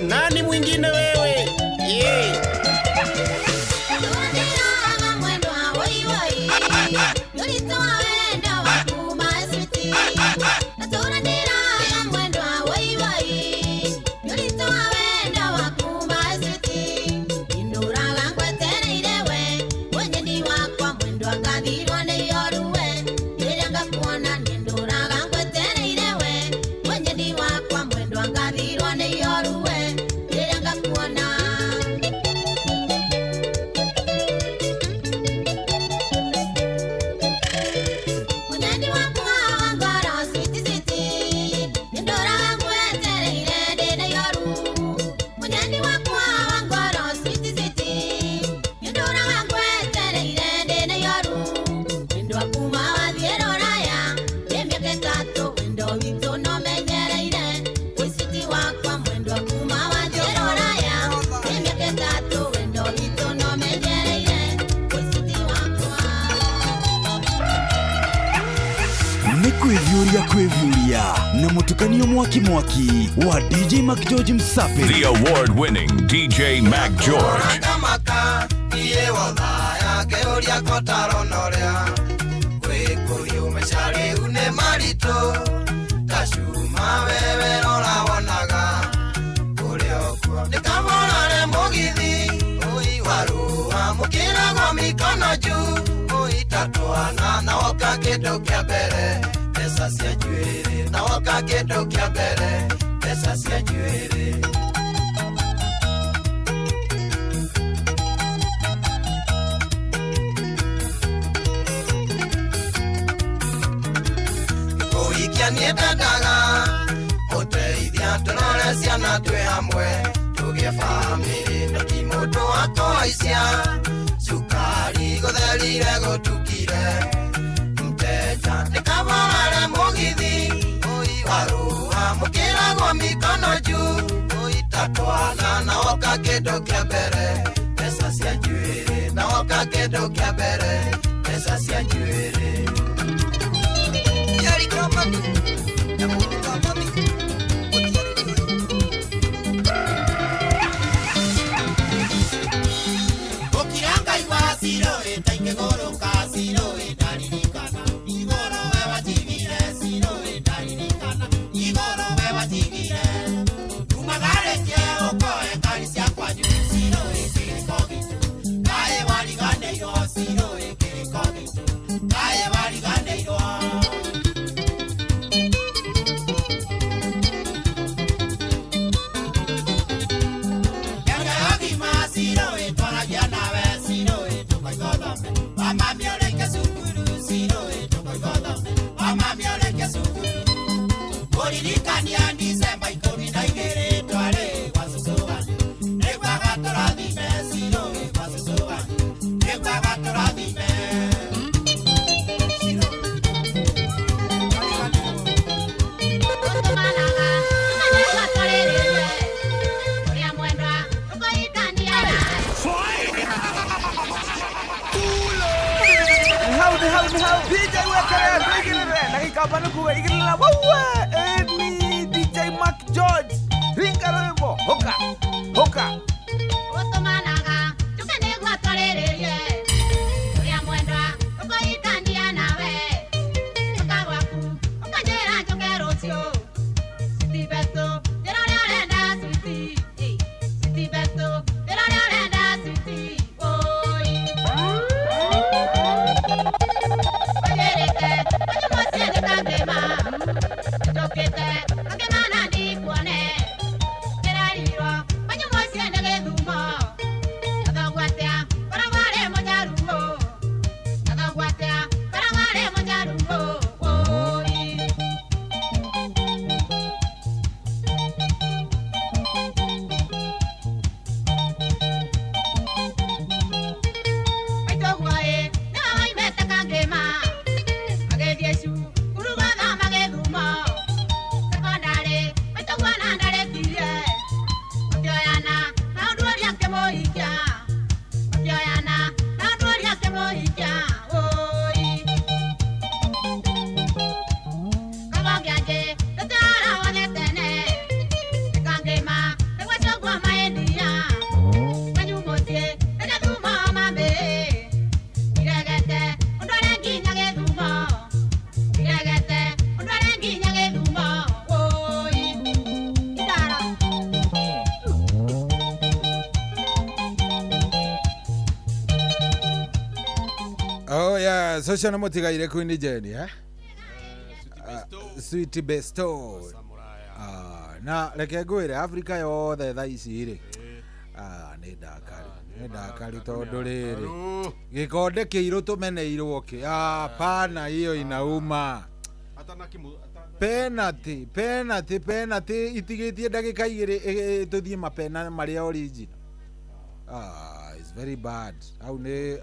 S12: Nani mwingine wewe?
S1: kwĩvyũria na mũtukanio mwaki wa DJ Mac George Msapere.
S22: The award-winning DJ Mac George.
S7: Na woka kĩndũ kĩa mbere pesa cia njuĩrĩ na woka kĩndũ kĩa mbere pesa cia njuĩrĩ kũhikia niĩ ndendaga gũteithia tũrore ciana twĩ hamwe tũgĩe bamĩrĩ na ti mũndũ wa kũhaicia sukari gũtherire gũtukire mteja nĩkamarare mũgithi waruha mũkĩragwo mĩkono juu itatwana na woka kĩndũ kĩa mbere pesa cia njuĩrĩ na woka kĩndũ kĩa mbere pesa cia njuĩrĩ Okiranga
S3: Social no motigaire Queen Jenny, eh? Sweet Besto. Na reke ngwire Africa yothe tha ici ri. Ni ndakari tondu riri. Gikonde kiiru tumeneirwo ki. Pana hiyo inauma. Penalty itigitie ndagika igiri tuthie mapena maria original. It's very bad.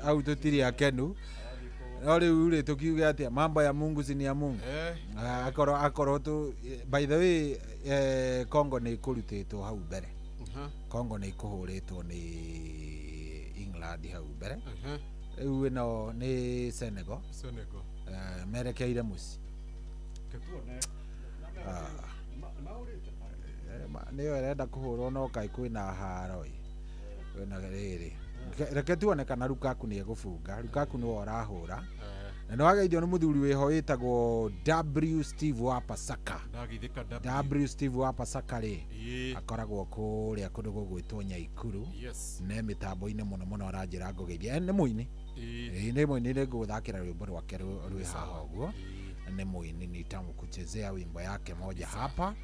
S3: Au tutiri akenu. Ore ule tukiuge atia mambo ya Mungu si ni ya Mungu. Akoro tu by the way Congo ni kurutitwo hau mbere. Congo ni kuhuritwo ni England hau mbere. Riu ino ni Senegal. Merekeire muci. Niyo erenda kuhurwo no kai kwina haro i. Kwina riri. Reke tuone kana Lukaku ni egũbunga. Lukaku ni orahura na no ageithio ni muthuri wiho witagwo W Steve Wapasaka. W Steve Wapasaka ri akoragwo kuria kundu gugwitwo Nyaikuru ne mitambo-ini muno aranjira ngugeithia ni muini ni muini ni nguthakira rwimbo rwake rwi haha uguo ni muini nitamukuchezea wimbo yake moja hapa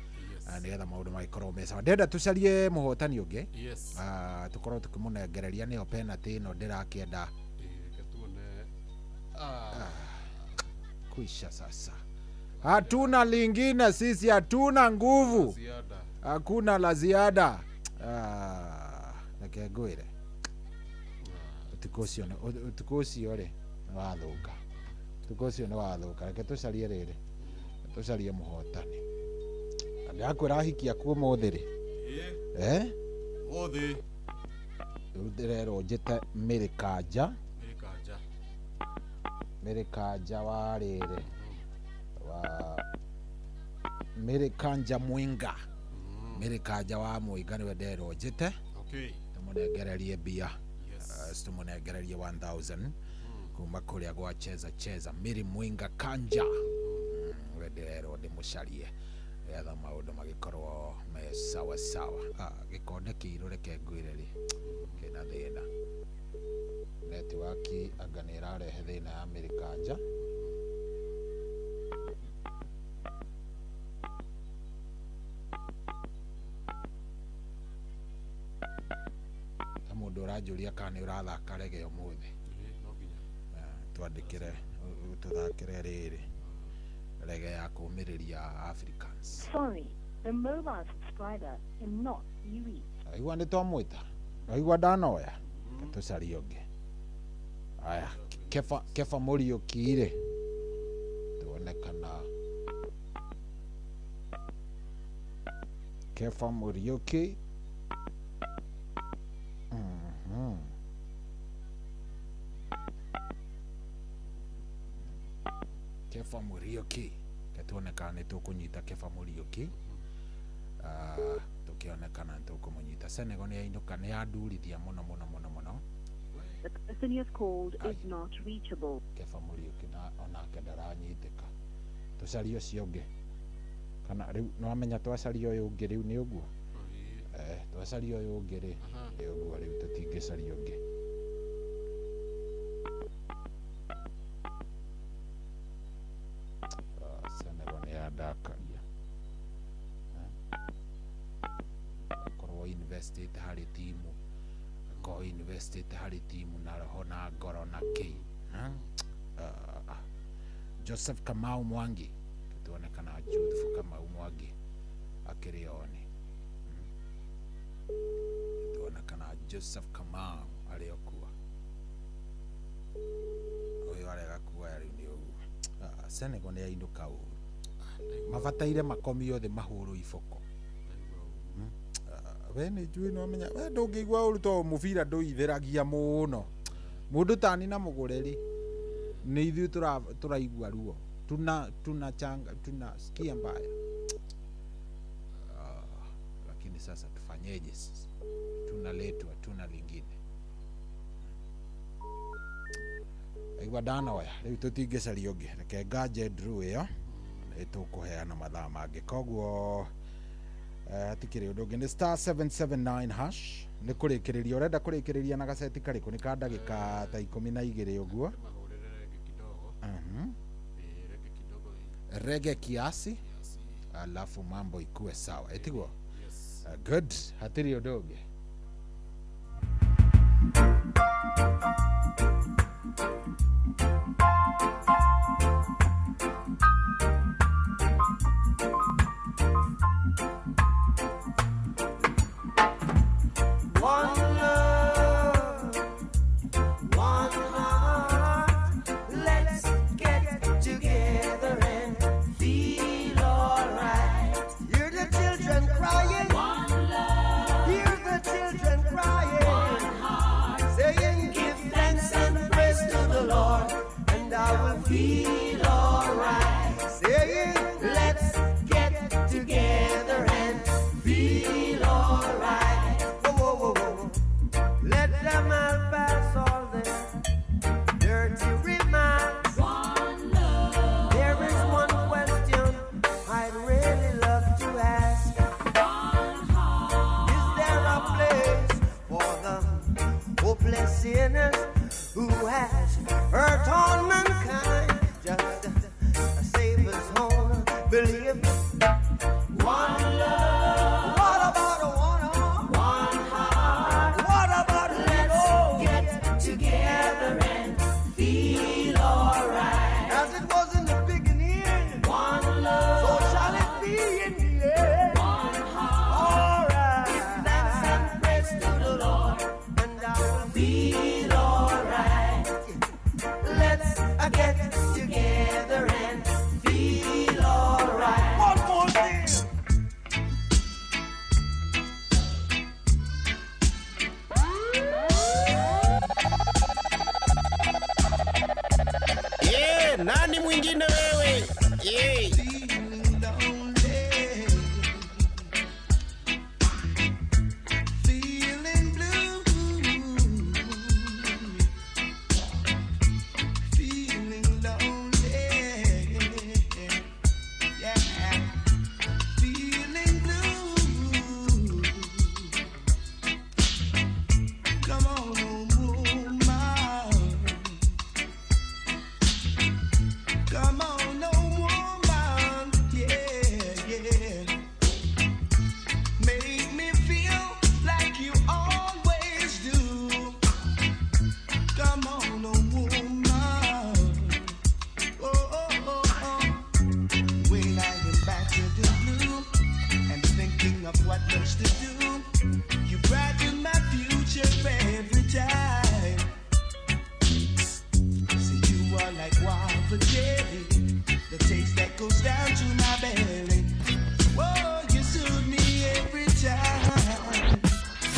S3: nigetha maundu magikorwo mesa ndenda tucarie muhotani ungi tukorwo tukimunengereria niyo penalty no ndirakienda kuisha sasa. Hatuna lingine sisi, hatuna nguvu, hakuna la ziada. Reke ngwire utukocio ri wathuka, utukocio ni wathuka. Reke tucarie riri, tucarie muhotani ndakwira hikia kuo mothiri
S21: mothi
S3: rero njete Mirikanja wa riri wa Mirikanja Mwinga Mirikanja wa Mwinga niwe ndero njete tumunengererie bia tumunengererie 1000 kuma kuria gwa cheza Miri Mwinga Kanja wendererwo ndimucarie getha maundu magikorwo me sawa gikonde kiiru reke ngwire ri kina thina network anga nä ĩrarehe thĩna ya Mĩrĩ Kanja. Ta mũndũ ũranjũria kana nĩ ũrathaka rege ũmũthĩ twandĩkĩre tũthakĩre rĩrĩ rege ya kũũmĩrĩria Africans.
S16: Sorry, the mobile subscriber cannot be reached.
S3: Aigua nĩ twamwĩta, aigua ndanoya tũcarie ũngĩ. Aya, Kefa Muriuki rĩ tuonekana Kefa Muriuki Kefa Muriuki tuonekana nĩ tũkũnyita Kefa Muriuki tukionekana nĩ tũkũmũnyita. Senegal nĩ yainũka nĩ yandurithia mũno.
S16: The person you have called is not reachable.
S3: Kefa Muriuki na onake ndaranyitĩka. Tũcarie ũcio ũngĩ kana rĩu nĩwamenya twacaria ũyũ ũngĩ rĩu nĩ ũguo twacaria ũyũ ũngĩ rĩ nĩ ũguo rĩu tũtingĩcaria ũngĩ. Senegal nĩ yandakaria korwo investĩte harĩ timu investĩte harĩ timu na roho na ngoro na kĩ Joseph Kamau Mwangi tuonekana Joseph Kamau Mwangi akĩrĩ oni tuonekana Joseph Kamau arĩ okua ũyũ arega kuoya rĩu nĩ ũguo. Senegal nĩ yainũka ũru mabataire makomio thĩ mahũrwo iboko. We nĩ njui no menya we ndũngĩigua ũru to mũbira ndũithĩragia mũno mũndũ tani na mũgũre rĩ nĩ ithuĩ tũraigua ruo tunasikia mbaya lakini sasa tufanyeje? Tunaletwa tuna lingine aigua ndanoya rĩu tũtingĩcaria ũngĩ reke nganje Drew ĩyo nĩ tũkũheana mathaa mangĩ koguo tikiri undu ngi ni *779# ni kurikiria urenda kurikiria na gaseti kariko ni ka ndagika ta 12 uguo rege kiasi alafu mambo ikue sawa etiguo good hatiri undu ngi
S7: feel alright. Saying, let's get together and feel alright. Whoa, whoa, whoa, whoa. Let them all pass all their dirty remarks. One love. There is one question I'd really love to ask. One heart. Is there a place for the hopeless sinners who has hurt all mankind? Just save us home, believe one love. What about a one heart? What about let's get together and feel alright? As it was in the beginning, one love. So shall it be in the end. One heart. Alright. Give thanks and praise to the Lord, and I will feel alright. Let's get together and feel alright. One more thing.
S12: Nani mwingine wewe?
S11: forget it. The taste that goes down to my belly. Whoa, you soothe me every time.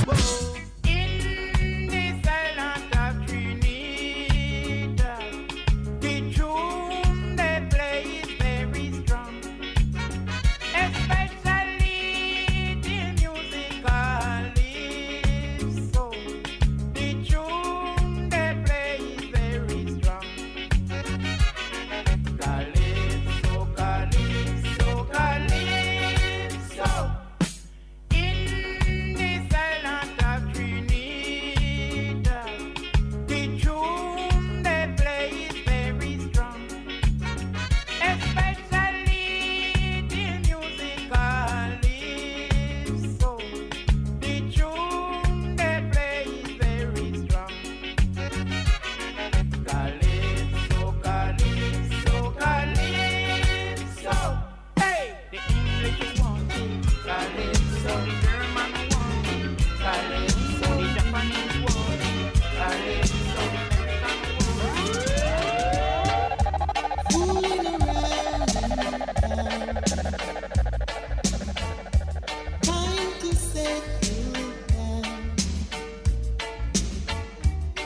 S11: Whoa.
S15: In this island of Trinidad, the tune they play is very strong, especially the musical calypso. The tune they play is very strong. Calypso, calypso, calypso. In this island of Trinidad, the tune they play is very strong, especially the musical calypso. The tune they play is very strong. Calypso, calypso, calypso. Hey, the English want it, calypso. The German want it, calypso. The Japanese want it, calypso. The American want it.
S11: Fooling around trying to settle down.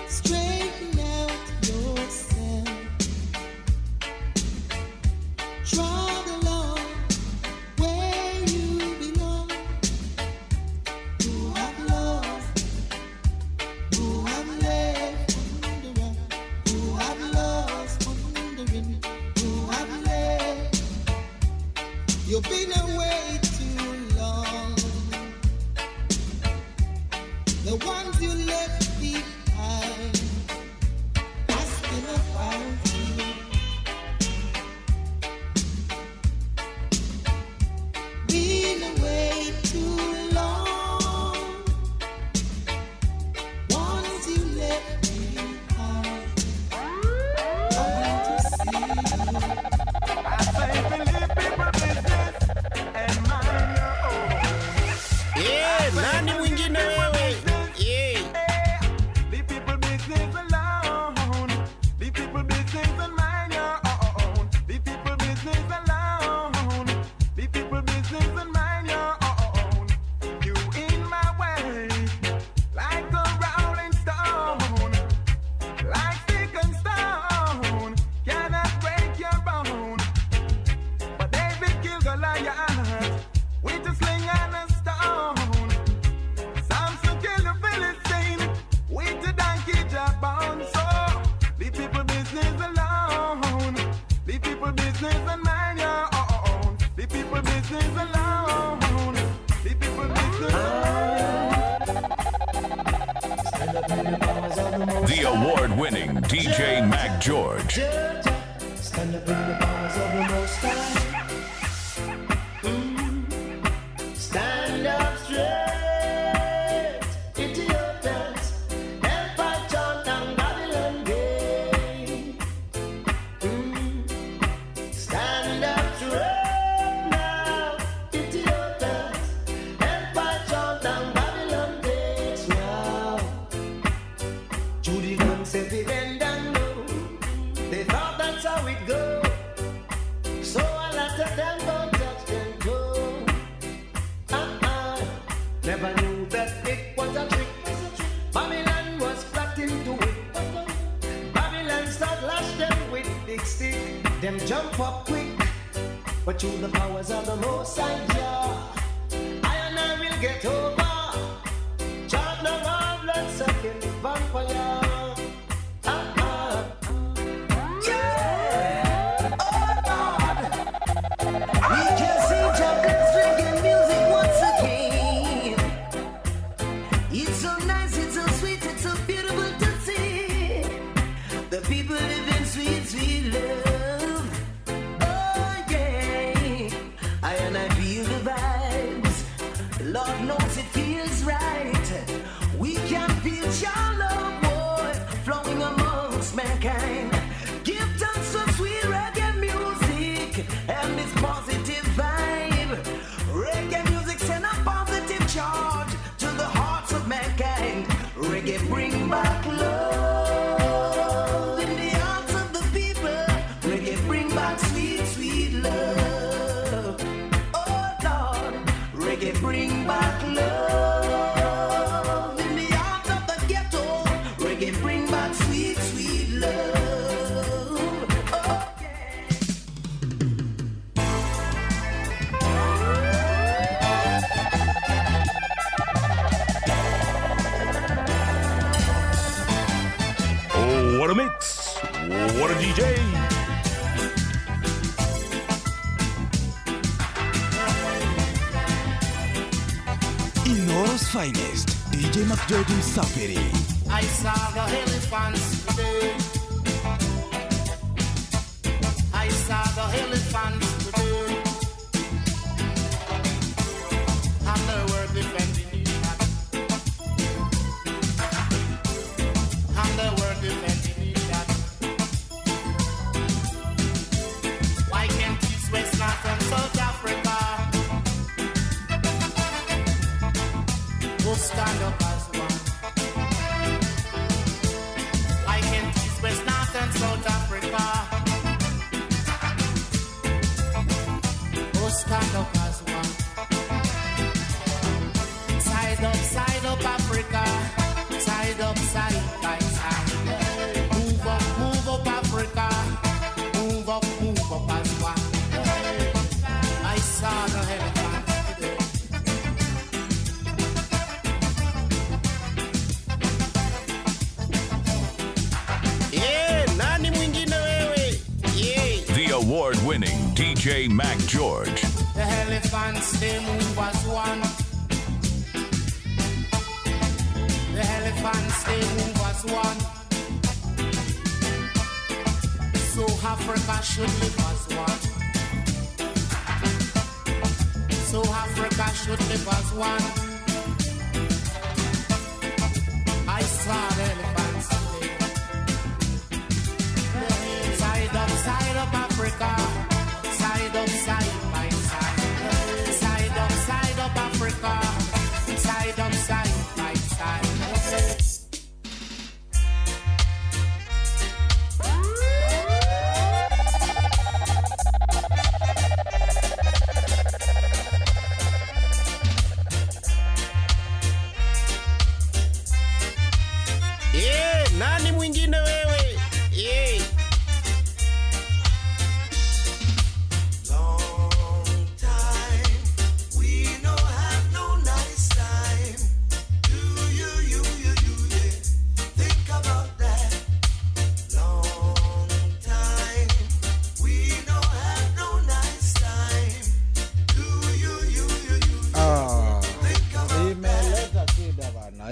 S11: Straighten out yourself. Trod along where you belong. Who have lost, who have left wondering, who have lost wondering, who have left. You've been away too long. The ones you left behind asking about you. Been away too long. Ones you left behind. I want to see you.
S15: I say believe people business and mind your own.
S12: Nani mwingine wewe?
S15: Leave people business alone. Leave people business and mind your own. Leave people business alone. Leave people business and mind your own. You in my way, like a rolling stone, like stick and stone, cannot break your bone. But David killed Goliath with a sling and a stone. Samson killed the Philistine with a donkey jawbone. So leave people business alone. Leave people business and mind your own. Leave people business alone. Leave people business
S22: The award-winning DJ Mac George.
S11: Stand up in the powers of the Most High. Stand up straight, Ethiopians, Empire, Jordan, Babylon Gate. Stand up straight now, Ethiopians, Empire, Jordan, Babylon Gate now. Judy Gunn said they bend down low. They thought that's how it goes. So a lot of them don't touch them toe. Never knew that it was a trick. Babylon was plotting to it. Babylon start lash them with big stick. Them jump up quick. But through the powers of the Most High Jah, I and I will get over. Child no more blood sucking vampire. We can see Jacob's reggae music once again. It's so nice, it's so sweet, it's so beautiful to see. The people live in sweet, sweet love. Oh yeah, I and I feel the vibes. Lord knows it feels right. We can feel your love, boy, flowing amongst mankind. Give thanks for sweet reggae music and this positive vibe. Reggae music send a positive charge to the hearts of mankind. Reggae bring back love in the hearts of the people.
S22: your DJ.
S1: Inoro's finest, DJ McJoy Msafiri.
S14: I saw the elephants today. I saw the elephants today. And they were defending each other. And they were defending each other. Why can't East, West, North, and South Africa go stand up as one? Why can't East, West, North, and South Africa go stand up as one? Side up Africa, side by side. Move up Africa, move up as one. I saw the elephant today.
S12: Yeah, nani mwingine wewe? Yeah.
S22: The award-winning DJ Mac George.
S14: The elephants, they move as one. The elephants, they move as one. So Africa should live as one. So Africa should live as one. I saw the elephants today. Side up Africa. Side by side. Side up Africa. Side by side.
S12: Yeah, nani mwingine wewe? Yeah.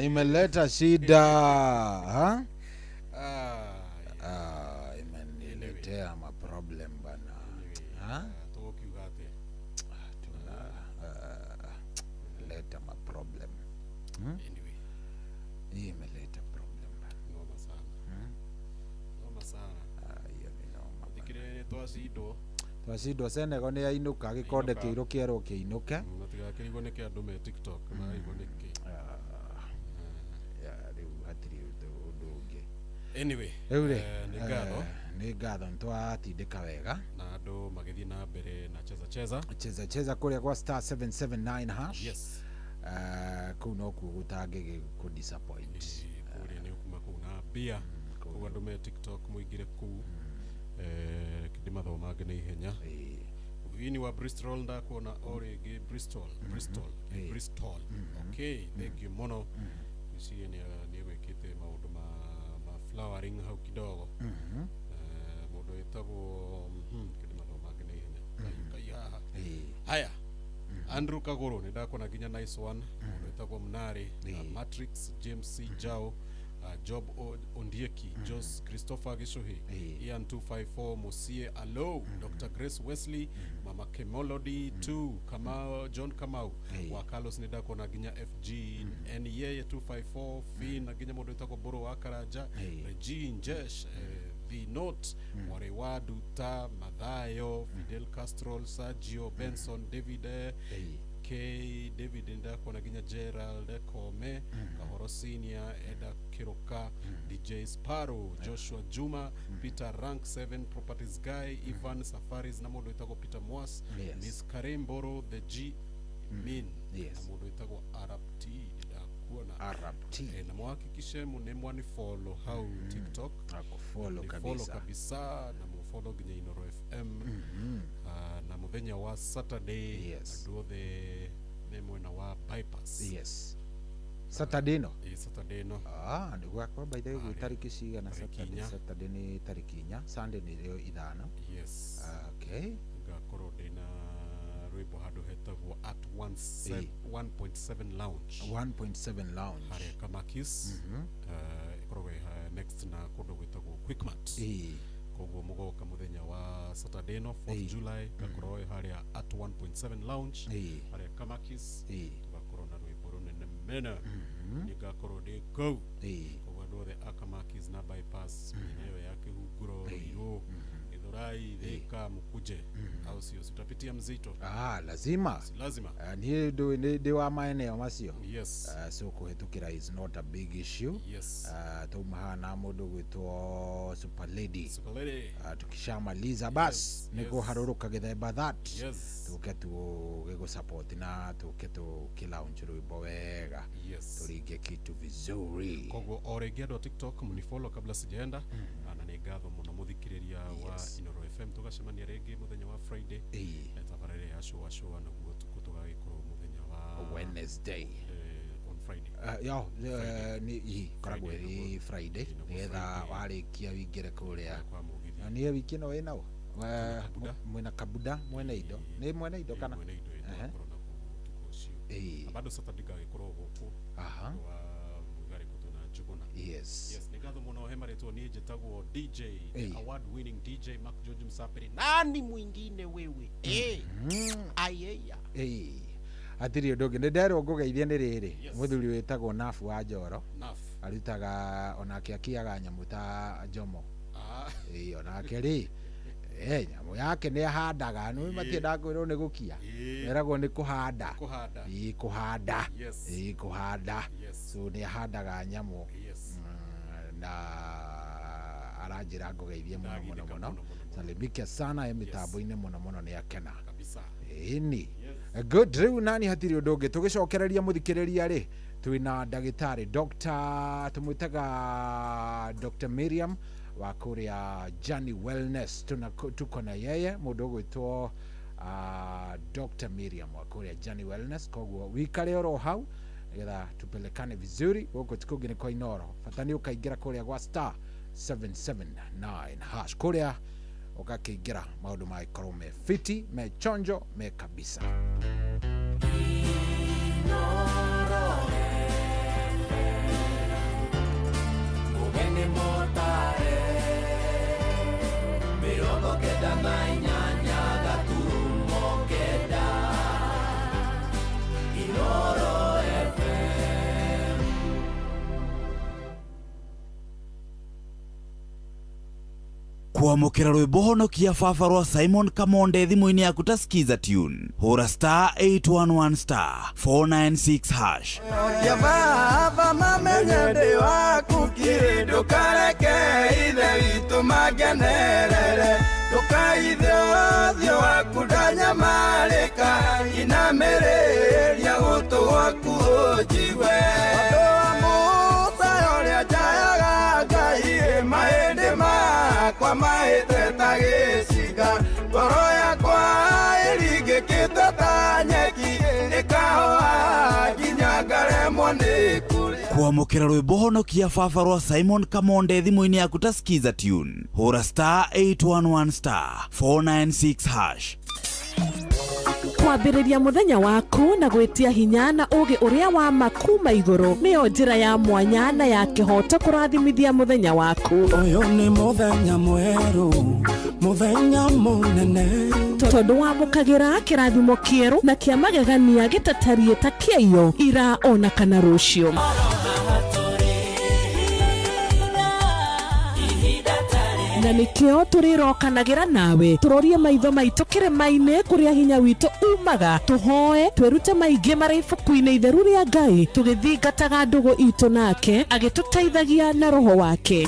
S3: Imeleta shida ha? Imeniletea ma problem bana ha? Leta ma problem imeleta problem bana.
S21: Noma sana.
S3: Hiyo ni noma.
S21: Dikire
S3: twasido Senegal ni ainuka gikonde kiiro kierwo kiinuke.
S21: Matigakirigwo nĩ kĩandũ me TikTok marigwo nĩkĩ. Anyway,
S3: nĩ ngatho twatindĩka wega
S21: na andũ magĩthiĩ na mbere na
S3: cheza kũrĩa kwa star 779 hash.
S21: Yes.
S3: Kũu no kuo gũtangĩ gũ disappoint.
S21: Kũrĩa nĩ kuma kũu na mbia kũu andũ me TikTok mũingĩre kũu kĩndĩ mathomage na ihenya. Wini wa Bristol ndakuona orĩngĩ Bristol. Okay, thank you mũno. Ici nĩ gwĩkĩte maũndũ ma flowering hau kidogo. Mũndũ wĩtagwo kĩndĩ mathomage na ihenya. Haya. Andrew Kagoro nĩ ndakuona nginya nice one. Mũndũ wĩtagwo Mnari, Matrix, James C. Jao, Job Ondieki, Jos Christopher Gishuhi, Ian 254, Musie Alo, Dr. Grace Wesley, Mama Kemolody 2, Kamau, John Kamau, wa Carlos Nidako na ginya FG, NEA 254, Finn na ginya modo itako Boro Wakaraja, Regine Jesh, The Note, Warewa Duta, Madhayo, Fidel Castrol, Sergio Benson, David David Ndako na ginya Gerald Kome, Kahoro Senior, Eda Kiroka, DJ Sparrow, Joshua Juma, Peter Rank 7, Properties Guy, Ivan Safaris na modo itako Peter Mwas, Miss Karim Boro, The G Min, na modo itako Arab T, ndakuona
S3: Arab T.
S21: Na muhakikishe munemwani follow how TikTok,
S3: follow
S21: kabisa na follow ginya Inoro FM. Na muthenya wa Saturday, do the name na wa bypass.
S3: Saturday no
S21: Saturday no
S3: niguo kwa by the way tariki cigana Saturday ni tariki 4 Sunday ni rĩo 5
S21: yes
S3: okay
S21: ngakorwo ndina rwimbo handu hetagwo at 1.7 lounge
S3: 1.7 lounge
S21: haria Kamakis ikoragwo next na kundu gwitagwo Quickmart koguo mugoka muthenya wa Saturday no 4th July ngakorwo haria at 1.7 lounge haria Kamakis tugakorwo na rwimbo runene mena nigakorwo ndi go koguo ndothe Akamakis na bypass eneo yake huguro iro Ithurai Thika mukuje au sio tutapitia mzito
S3: lazima ni ndi wa maeneo macio
S21: yes
S3: so kuhetukira is not a big issue
S21: yes
S3: tumahana mundu gwitwo Super Lady tukishamaliza bas niko haruruka githemba that
S21: yes
S3: tuke tu support na tuke tu kilaunch rwimbo wega turinge kitu vizuri
S21: koguo oregia TikTok munifollow kabla sijaenda na nigatho muno muthikiriria wa Inoro FM tugacemania rĩngĩ muthenya wa Friday tabarĩre ya show na guo tugagikorwo muthenya wa
S3: Wednesday
S21: on Friday
S3: ni koragwo ri Friday nigetha warikia wingire kuria na ni wiki no wina mwena kabuda mwena indo ni mwena indo kana
S21: bado Saturday gagikorwo guku gari kutuna Juguna yes nigatho muno hemaretwo ni njitagwo DJ award winning DJ Mark George Msapiri nani mwingine wewe ayeya
S3: atiri ndungi ni ndero ngugeithia ni riri muthuri witagwo Nafu wa Njoro arutaga onake akiaga nyamu ta Jomo onake ri nyamu yake ni ahandaga no matienda kwirwo ni gukia eragwo ni kuhanda kuhanda so ni ahandaga nyamu na aranjira ngugeithie muno salimike sana mitambo-ini muno ni akena kabisa good riu nani hatiri undu ungi tugicokereria muthikiriria ri twina ndagitari Dr. tumwitaga Dr. Miriam wa kuria Jani Wellness tuko na yeye mundu gwitwo Dr. Miriam wa kuria Jani Wellness koguo wikare oro hau nigetha tupelekane vizuri huko tukugine kwa Inoro fatani ukaingira kuria gwa star 779 hash kuria ukakiingira maundu maikorwo me fiti me chonjo me kabisa
S6: Mugeni motare mirongo kenda na inyanya gaturumo kenda Inoro FM
S1: kwamukira rwimbo honokia baba rwa Simon Kamonde thimu-ini yaku ta skiza tune hura star 811 star 496 hash
S6: ya baba mamenye ndi waku kiri ndukareke ithe witũ mangenerere ndukaithe ũthiũ waku ndanyamarĩka inamĩrĩria gũtũ gwaku ũnjigue andũ a Musa ũrĩa njayaga Ngai mahĩndĩ makwa mahĩte ta gĩcinga ngoro yakwa ĩringĩkĩte ta nyeki ĩkahũa nginya ngaremwo nĩ kũrĩa
S1: kwamukira rwimbo honokia baba rwa Simon Kamonde thimu-ini yaku ta skiza tune hura star 811 star 496 hash
S9: kwambĩrĩria mũthenya waku na gwĩtia hinya na ũgĩ ũrĩa wa makuma igũrũ nĩyo njĩra ya mwanya na ya kĩhoto kũrathimithia mũthenya waku
S6: ũyũ nĩ mũthenya mwerũ mũthenya mũnene
S9: tondũ wamũkagĩra kĩrathimo kĩerũ na kĩa magegania gĩtatarie ta kĩaio ira ona kana rũciũ na nikio turirokanagĩra nawe turorie maitho maitũ kĩrĩma-inĩ kũrĩa hinya witũ umaga tuhoe twĩrute maingĩ marĩ ibuku-inĩ itheru rĩa Ngai tũgĩthingataga ndũgũ itũ nake agĩtũteithagia na roho wake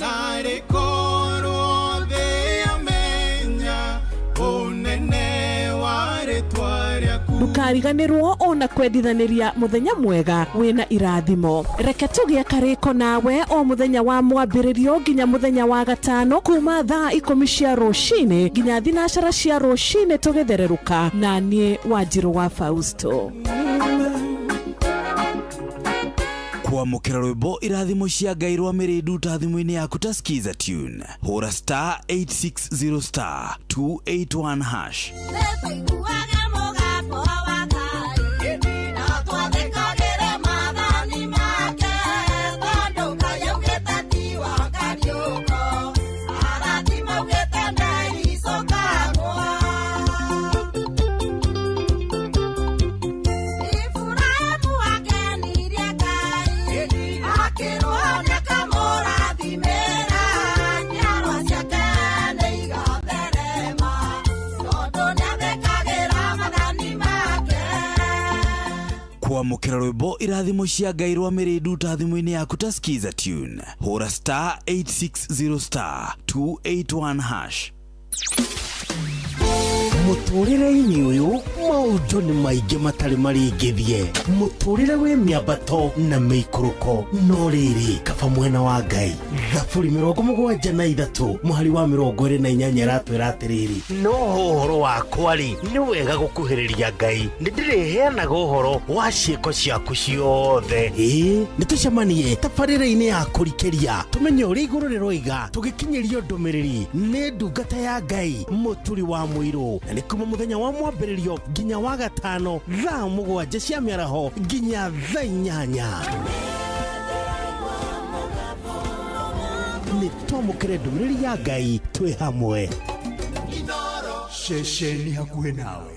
S9: ndukariganĩrwo ona kwendithanĩria mũthenya mwega wĩna irathimo reke tũgĩe karĩko nawe o mũthenya wa mwambĩrĩrio nginya mũthenya wa gatano kuma thaa 10 cia rũcinĩ nginya thinacara cia rũcinĩ tũgĩthererũka na niĩ Wanjirũ wa Fausto
S1: kwamukira rwimbo irathimo cia Ngai rwa Mirindu ta thimu-ini yaku ta skiza tune hura star 860 star 281 hash. Kwamukira rwimbo irathimo cia Ngai rwa Mirindu ta thimu-ini yaku ta skiza tune hura star 860 star 281 hash.
S5: Muturire-ini uyu maundu ni maingi matari maringithie muturire we miambato na meikuruko no riri kaba mwena wa Ngai thaburi 73 muhari wa 28 ratwira atiriri no uhoro wakwa ri ni wega gukuhiriria Ngai ndiriheanaga uhoro wa ciiko ciaku ciothe nitucemanie tabarĩra-inĩ ya kũrikĩria tumenye ũrĩa igũrũ rĩroiga tũgĩkinyĩrio ndũmĩrĩri nĩ ndungata ya Ngai mũturi wa mũirũ na nĩ kuma mũthenya wa mwambĩrĩrio nginya wa gatano thaa 7 cia mĩaraho nginya thaa 8 nĩ twamũkĩre ndũmĩrĩri ya Ngai twĩ hamwe
S17: shesheni hakuhĩ nawe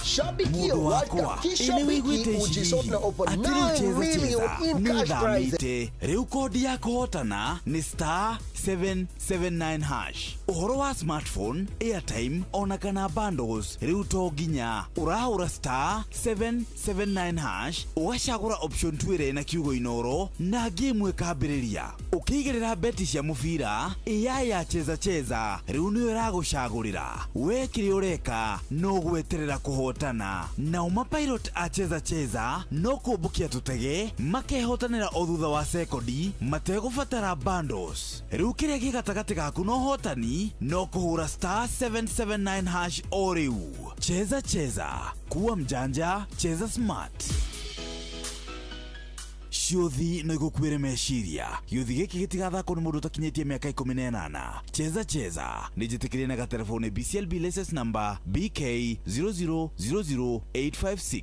S17: Shabiki World Cup kishabiki ujisotna over 9 million in cash prize.
S1: Riu kodi ya kuhotana ni star 779 hash. Uhoro wa smartphone, airtime, ona kana bundles. Riu to ginya urahura star 779 hash. Ugacagura option 2 na kiugo inoro na game ikambiriria. Ukiigirira beti cia mubira ya cheza riu niyo iragucagurira. We kiri ureka no gweterera kuhotana na umapilot cheza no kubukia tutege makehotanira o thutha wa sekondi mategubatara bundles. Riu kiria gigatagati gaku no hotani no kuhura star 779 hash o riu. Cheza kuwa mjanja, cheza smart. Ciuthi no igukwire meciria giuthi giki gitigathako ni mundu takinyitie miaka 18. Cheza ni njitikirie na gatelefone BCLB license number BK 0000856.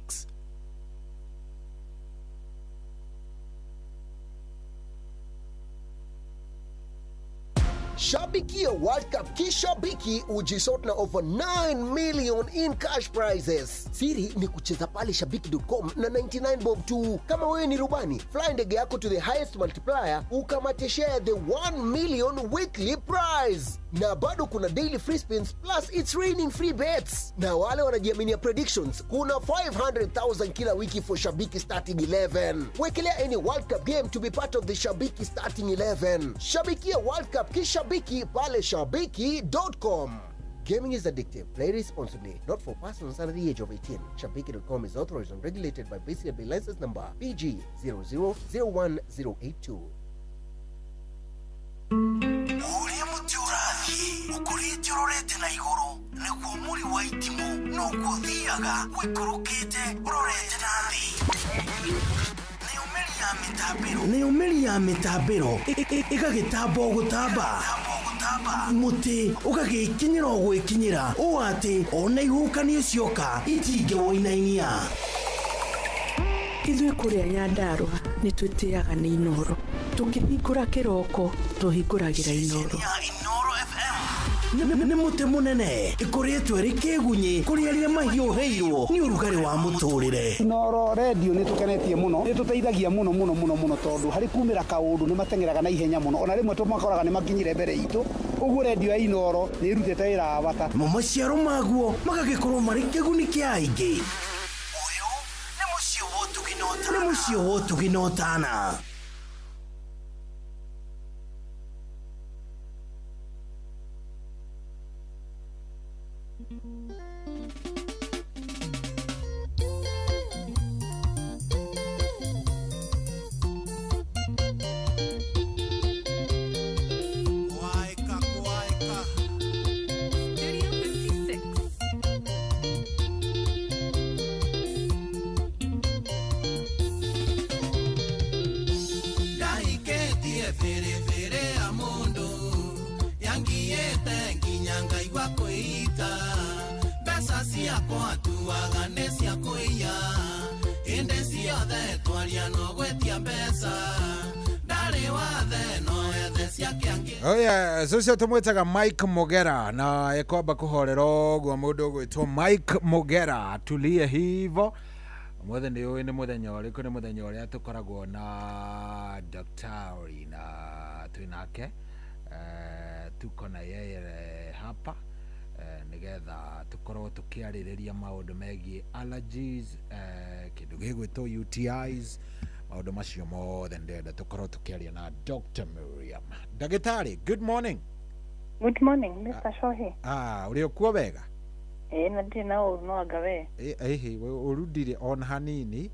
S17: Shabikia World Cup kishabiki ujisotna over 9 million in cash prizes. Siri ni kucheza pale shabiki.com na 99 bob tu. Kama wewe ni rubani, fly ndege yako to the highest multiplier ukamate share the 1 million weekly prize. Na bado kuna daily free spins plus it's raining free bets. Na wale wanajiaminia predictions, kuna 500,000 kila wiki for Shabiki starting 11. Wekelea any World Cup game to be part of the Shabiki starting 11. Shabikia World Cup kishabiki pale shabiki.com. Gaming is addictive. Play responsibly. Not for persons under the age of 18. Shabiki.com is authorized and regulated by BCLB license number PG 0001082.
S5: ukurite urorete na iguru niguo muri wa itimu nuko thiaga wikurukite urorete nathi ni umeri ya mitambiro igagitambo gutamba muti ugagikinyira ogwikinyira uati ona ihukani cioka itinge woinainia
S9: Ithuĩ kũrĩa Nyandarua nĩ twĩtĩaga nĩ Inoro. Tũngĩhingũra kĩroko, tũhingũragĩra Inoro.
S5: Nĩ mũtĩ mũnene ĩkoretwo ĩrĩ kĩgunyi kũrĩ arĩa mahiũhĩirwo nĩ ũrugarĩ wa mũtũrĩre.
S10: Inoro radio nĩ tũkenetie mũno, nĩ tũteithagia mũno tondũ harĩ kumĩra kaũndũ nĩ matengeraga na ihenya mũno, ona rĩmwe tũmakoraga nĩ makinyire mbere itũ. Ũguo radio ya Inoro nĩ ĩrutĩte wĩra wa bata.
S5: Maciaro maguo magagĩkorwo marĩ kĩguni kĩa aingĩ. Nĩ mũciĩ wotuginotana.
S13: ndaigua kwĩita mbeca ciakwa tuaga nĩ cia kũiya hĩndĩ ciothe twaria no gwĩtia mbeca ndarĩ wathe no ethe ciake angĩ.
S3: Oya socio tumwetaga Mike Mogera na ekwamba kuhorera gwa mundu gwitwo Mike Mogera tulie hivo mwethe ni uyu ni muthenya uriku ni muthenya uria tukoragwo na daktari na twinake tuko na yeye hapa nigetha tukorwo tukiaririria maundu megie allergies kindu gigwitwo UTIs maundu macio mothe ndenda tukorwo tukiaria na Dr. Miriam. Dagitari, good morning.
S19: Good morning, Mr. Shohi.
S3: Uri okuo wega?
S19: Na ndi na uru no agawe.
S3: Urudire on hanini.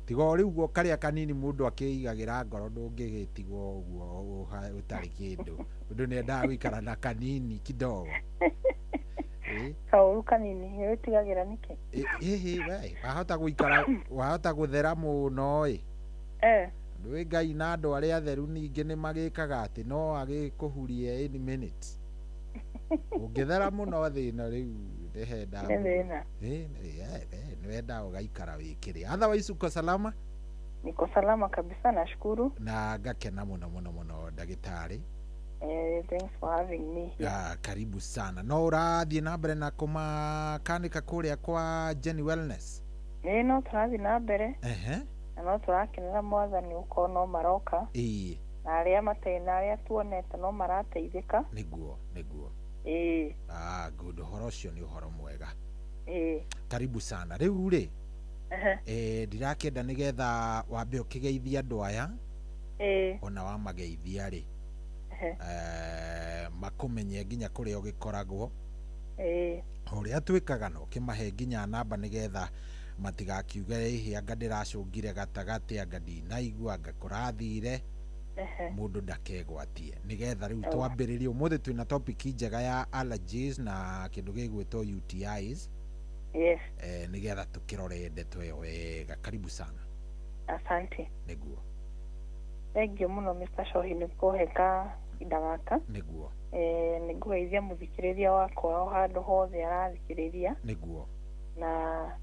S3: Tigo riu guo karia kanini mundu akiigagira ngoro ndungigitigwo uguo utari kindu. Mundu ni enda gwikara na kanini kidogo.
S19: Kauru kanini witigagira niki?
S3: We wahota guthera muno ndui Ngai na andu aria atheru ningi ni magikaga ati no agikuhurie any minute. Ungithera muno thina riu ndehenda niwenda ugaikara wikiri. Otherwise uko salama?
S19: Niko salama kabisa, nashukuru
S3: na ngakena muno dagitari.
S19: Thanks for having me here.
S3: Karibu sana. No urathie na mbere na kumakanika kuria kwa Jenny Wellness?
S19: No turathie na mbere. No turakenera mwathani uko no maroka. Na aria matena aria tuonete no marateithika.
S3: Niguo. Good. Uhoro ucio ni uhoro mwega. Karibu sana. Riu ri ndirakenda nigetha wambe ukigeithia andu aya ona wamageithia ri makumenye nginya kuria ugikoragwo uria twikaga no kimahe nginya namba nigetha matigakiuge hihi anga ndiracungire gatagati anga ndinaigua anga kurathire mundu ndakegwatie nigetha riu twambiririe umuthi twina topic njega ya allergies na kindu gigwitwo UTIs. Nigetha tukirore ndeto iyo wega. Karibu sana.
S19: Asante.
S3: Niguo.
S19: Thank you muno Mr. Shohi ni kuheka idagaka.
S3: Niguo.
S19: Nigugeithia muthikiriria wakwa o handu hothe arathikiriria.
S3: Niguo.
S19: Na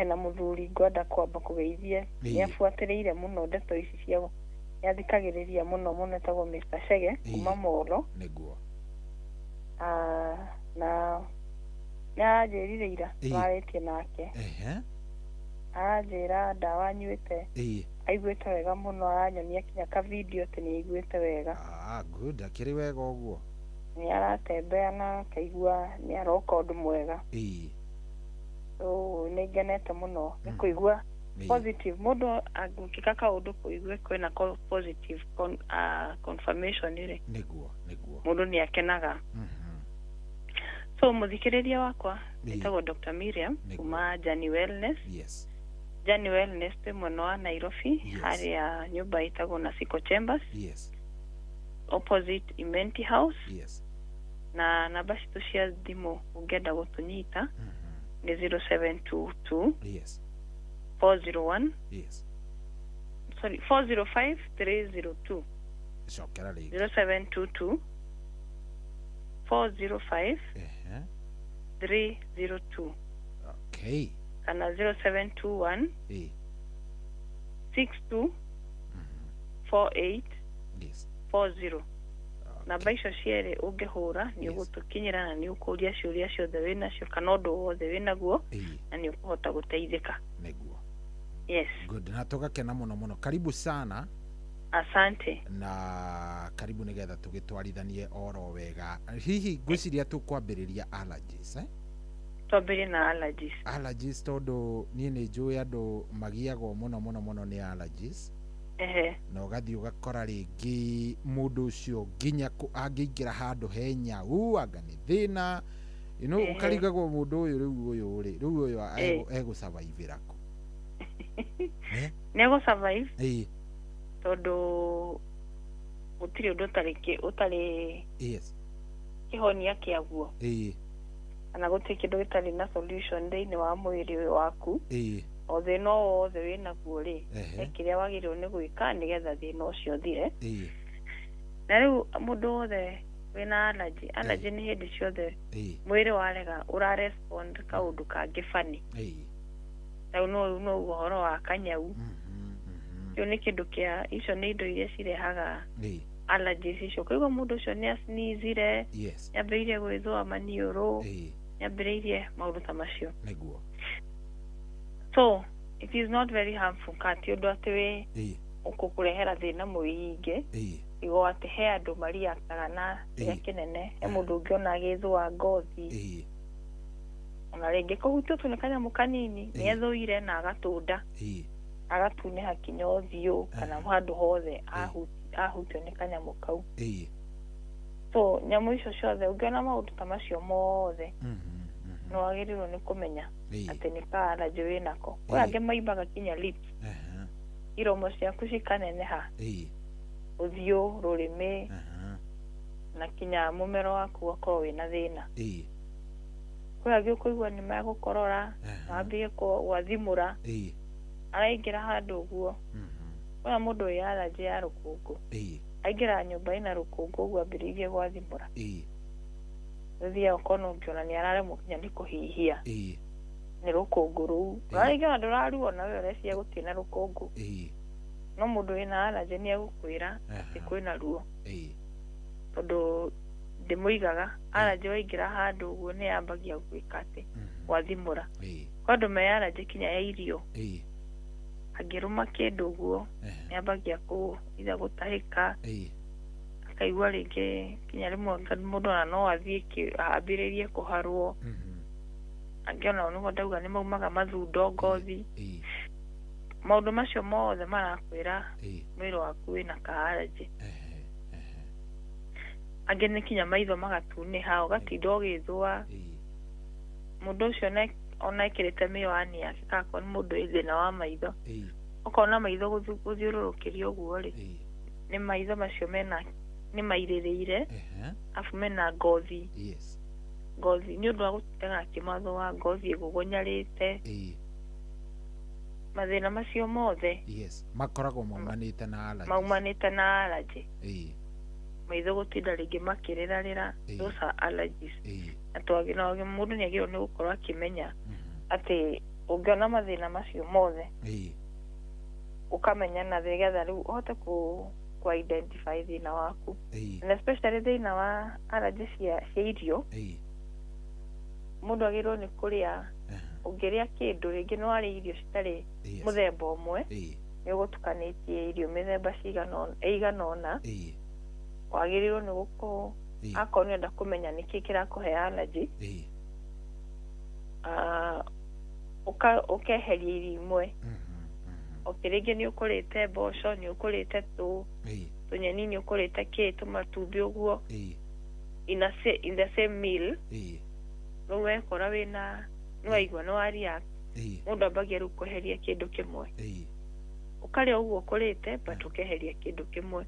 S19: na muthuri ngwenda kwamba kugeithia niafuatiriire muno ndeto ici cia yathikagiriria muno tagwo Mr. Shege kuma Molo.
S3: Niguo.
S19: Na njirire ira twaretie nake. Anjira ndawa nyuite. Aiguite wega muno, aranyonia kinya ka video ati ni aiguite wega.
S3: Good. Akiri wega uguo.
S19: Ni aratembea na kaigua ni aroka undu mwega. So nigenete muno ni kuigua positive mundu agukika kaundu kuigua kwina positive confirmation ire.
S3: Niguo.
S19: Mundu ni akenaga. So muthikiriria wakwa nitagwo Dr. Miriam kuma Jenny Wellness. Jenny Wellness te mwana wa Nairobi, haria nyumba itagwo na Siko Chambers. Opposite Imenti House. Na namba citu cia thimu ungenda gutunyita ni 0722 401 405 302.
S3: Shokera ri
S19: 0722 405 302.
S3: Okay.
S19: Kana 0721 62 48 40. Namba icio ciere ungihura ni ugutukinyira na ni ukuria ciuria ciothe wina cio kana undu wothe wina guo na ni ukuhota guteithika.
S3: Niguo.
S19: Yes.
S3: Good. Na tugakena muno. Karibu sana.
S19: Asante.
S3: Na karibu nigetha tugitwarithanie oro wega. Hihi gwiciria tukwambiriria allergies
S19: twambire na allergies
S3: tondu nie ni njui andu magiagwo muno ni allergies. Na ugathii ugakora ringi mundu ucio nginya angiingira handu henya anga ni thina ukarigagwo mundu uyu riu uyu ego survive ku
S19: nego survive tondu gutiri undu utari kihonia kiaguo kana gutiri kindu gitari na solution thiini wa mwiri waku o thina wothe wina guo ri ekiria wagirirwo ni gwika nigetha thina ucio thire. Na riu mundu wothe wina allergy ni hindi ciothe mwiri warega ura respond kaundu kangi funny na no uhoro wa kanyau yo ni kindu kia icio ni indo iria cirehaga allergies icio koguo mundu ucio ni asnizire yambiririe gwithua maniuru yambiririe maundu ta macio
S3: niguo
S19: so it is not very harmful kati undu ati ukukurehera thina muingi igo ati he andu mariakaga na kĩrĩa kĩnene he mũndũ ũngĩona agĩthũa ngothi ona rĩngĩ kũhutio tu nĩ kanyamũ kanini nĩethũire na agatũnda agatunĩha kinya ũthiũ kana handũ hothe ahutio nĩ kanyamũ kau so nyamũ icio ciothe ũngĩona maũndũ ta macio mothe no wagĩrĩirwo nĩ kũmenya atĩ nĩ ka allergy wĩnako kwĩ angĩ maimbaga kinya lips iromo ciaku cikaneneha uthiũ rũrĩmĩ na kinya mũmero waku ũgakorwo wĩna thĩna kwĩ angĩ ũkũigua nĩ megũkorora wambie gwathimũra araingĩra handũ ũguo kwĩna mũndũ wĩ allergy ya rũkũngũ aingĩra nyũmba ĩna rũkũngũ ũguo ambĩrĩirie gwathimũra ũthiaga ũkona ũngĩona nĩ araremwo kinya nĩ kũhihia nĩ rũkũngũ rũu ũrarĩngĩra ndũraruo nawe ũreciria gũtirĩ na rũkũngũ no mũndũ wĩna allergy nĩ egũkwĩra atĩ kwĩna ruo tondũ ndĩmũigaga allergy waingĩra handũ ũguo nĩ yambagia gwĩka atĩ gwathimũra kwa andũ me allergy kinya ya irio angĩrũma kĩndũ ũguo nĩ yambagia either gũtahĩka akaigua rĩngĩ kinya rĩmwe mũndũ ona no athiĩ ambĩrĩrie kũharwo angĩ ona nĩguo ndauga nĩ maumaga mathundo ngothi maũndũ macio mothe marakwĩra mwĩrĩ waku wĩna ka allergy angĩ nĩ kinya maitho magatunĩha ũgatinda ũgĩthũa mũndũ ũcio ona ekĩrĩte mĩwani yake kako nĩ mũndũ wĩ thĩna wa maitho ũkona maitho gũthiũrũrũkĩria ũguo rĩ nĩ maitho macio nĩ mairĩrĩire afu mena ngothi nĩ ũndũ wa gũtindaga akĩmathũa ngothi ĩgũgũnyarĩte mathĩna macio mothe
S3: makoragwo maumanĩte na allergy
S19: maitho gũtinda rĩngĩ makĩrĩrarĩra those are allergies na mũndũ nĩ agĩrĩirwo nĩ gũkorwo akĩmenya atĩ ũngĩona mathĩna macio mothe ũkamenya na nĩgetha rĩu ũhote ku identify thĩna waku and especially thĩna wa allergy cia irio mũndũ agĩrĩirwo nĩ kũrĩa ũngĩrĩa kĩndũ rĩngĩ nĩ warĩa irio citarĩ mũthemba ũmwe nĩ ũgũtukanĩtie irio mĩthemba ĩigana ũna wagĩrĩirwo nĩ gũkorwo akorwo nĩenda kũmenya nĩkĩ kĩrakũhe allergy ũkeheria irio imwe rĩngĩ nĩ ũkũrĩte mboco nĩ ũkũrĩte tũnyeni nĩ ũkũrĩte tũmatumbĩ ũguo in the same meal rĩu wekora nĩwaigua nĩwaria mũndũ ambagia rĩu kweheria kĩndũ kĩmwe ũkarĩa ũguo ũkũrĩte but ũkeheria kĩndũ kĩmwe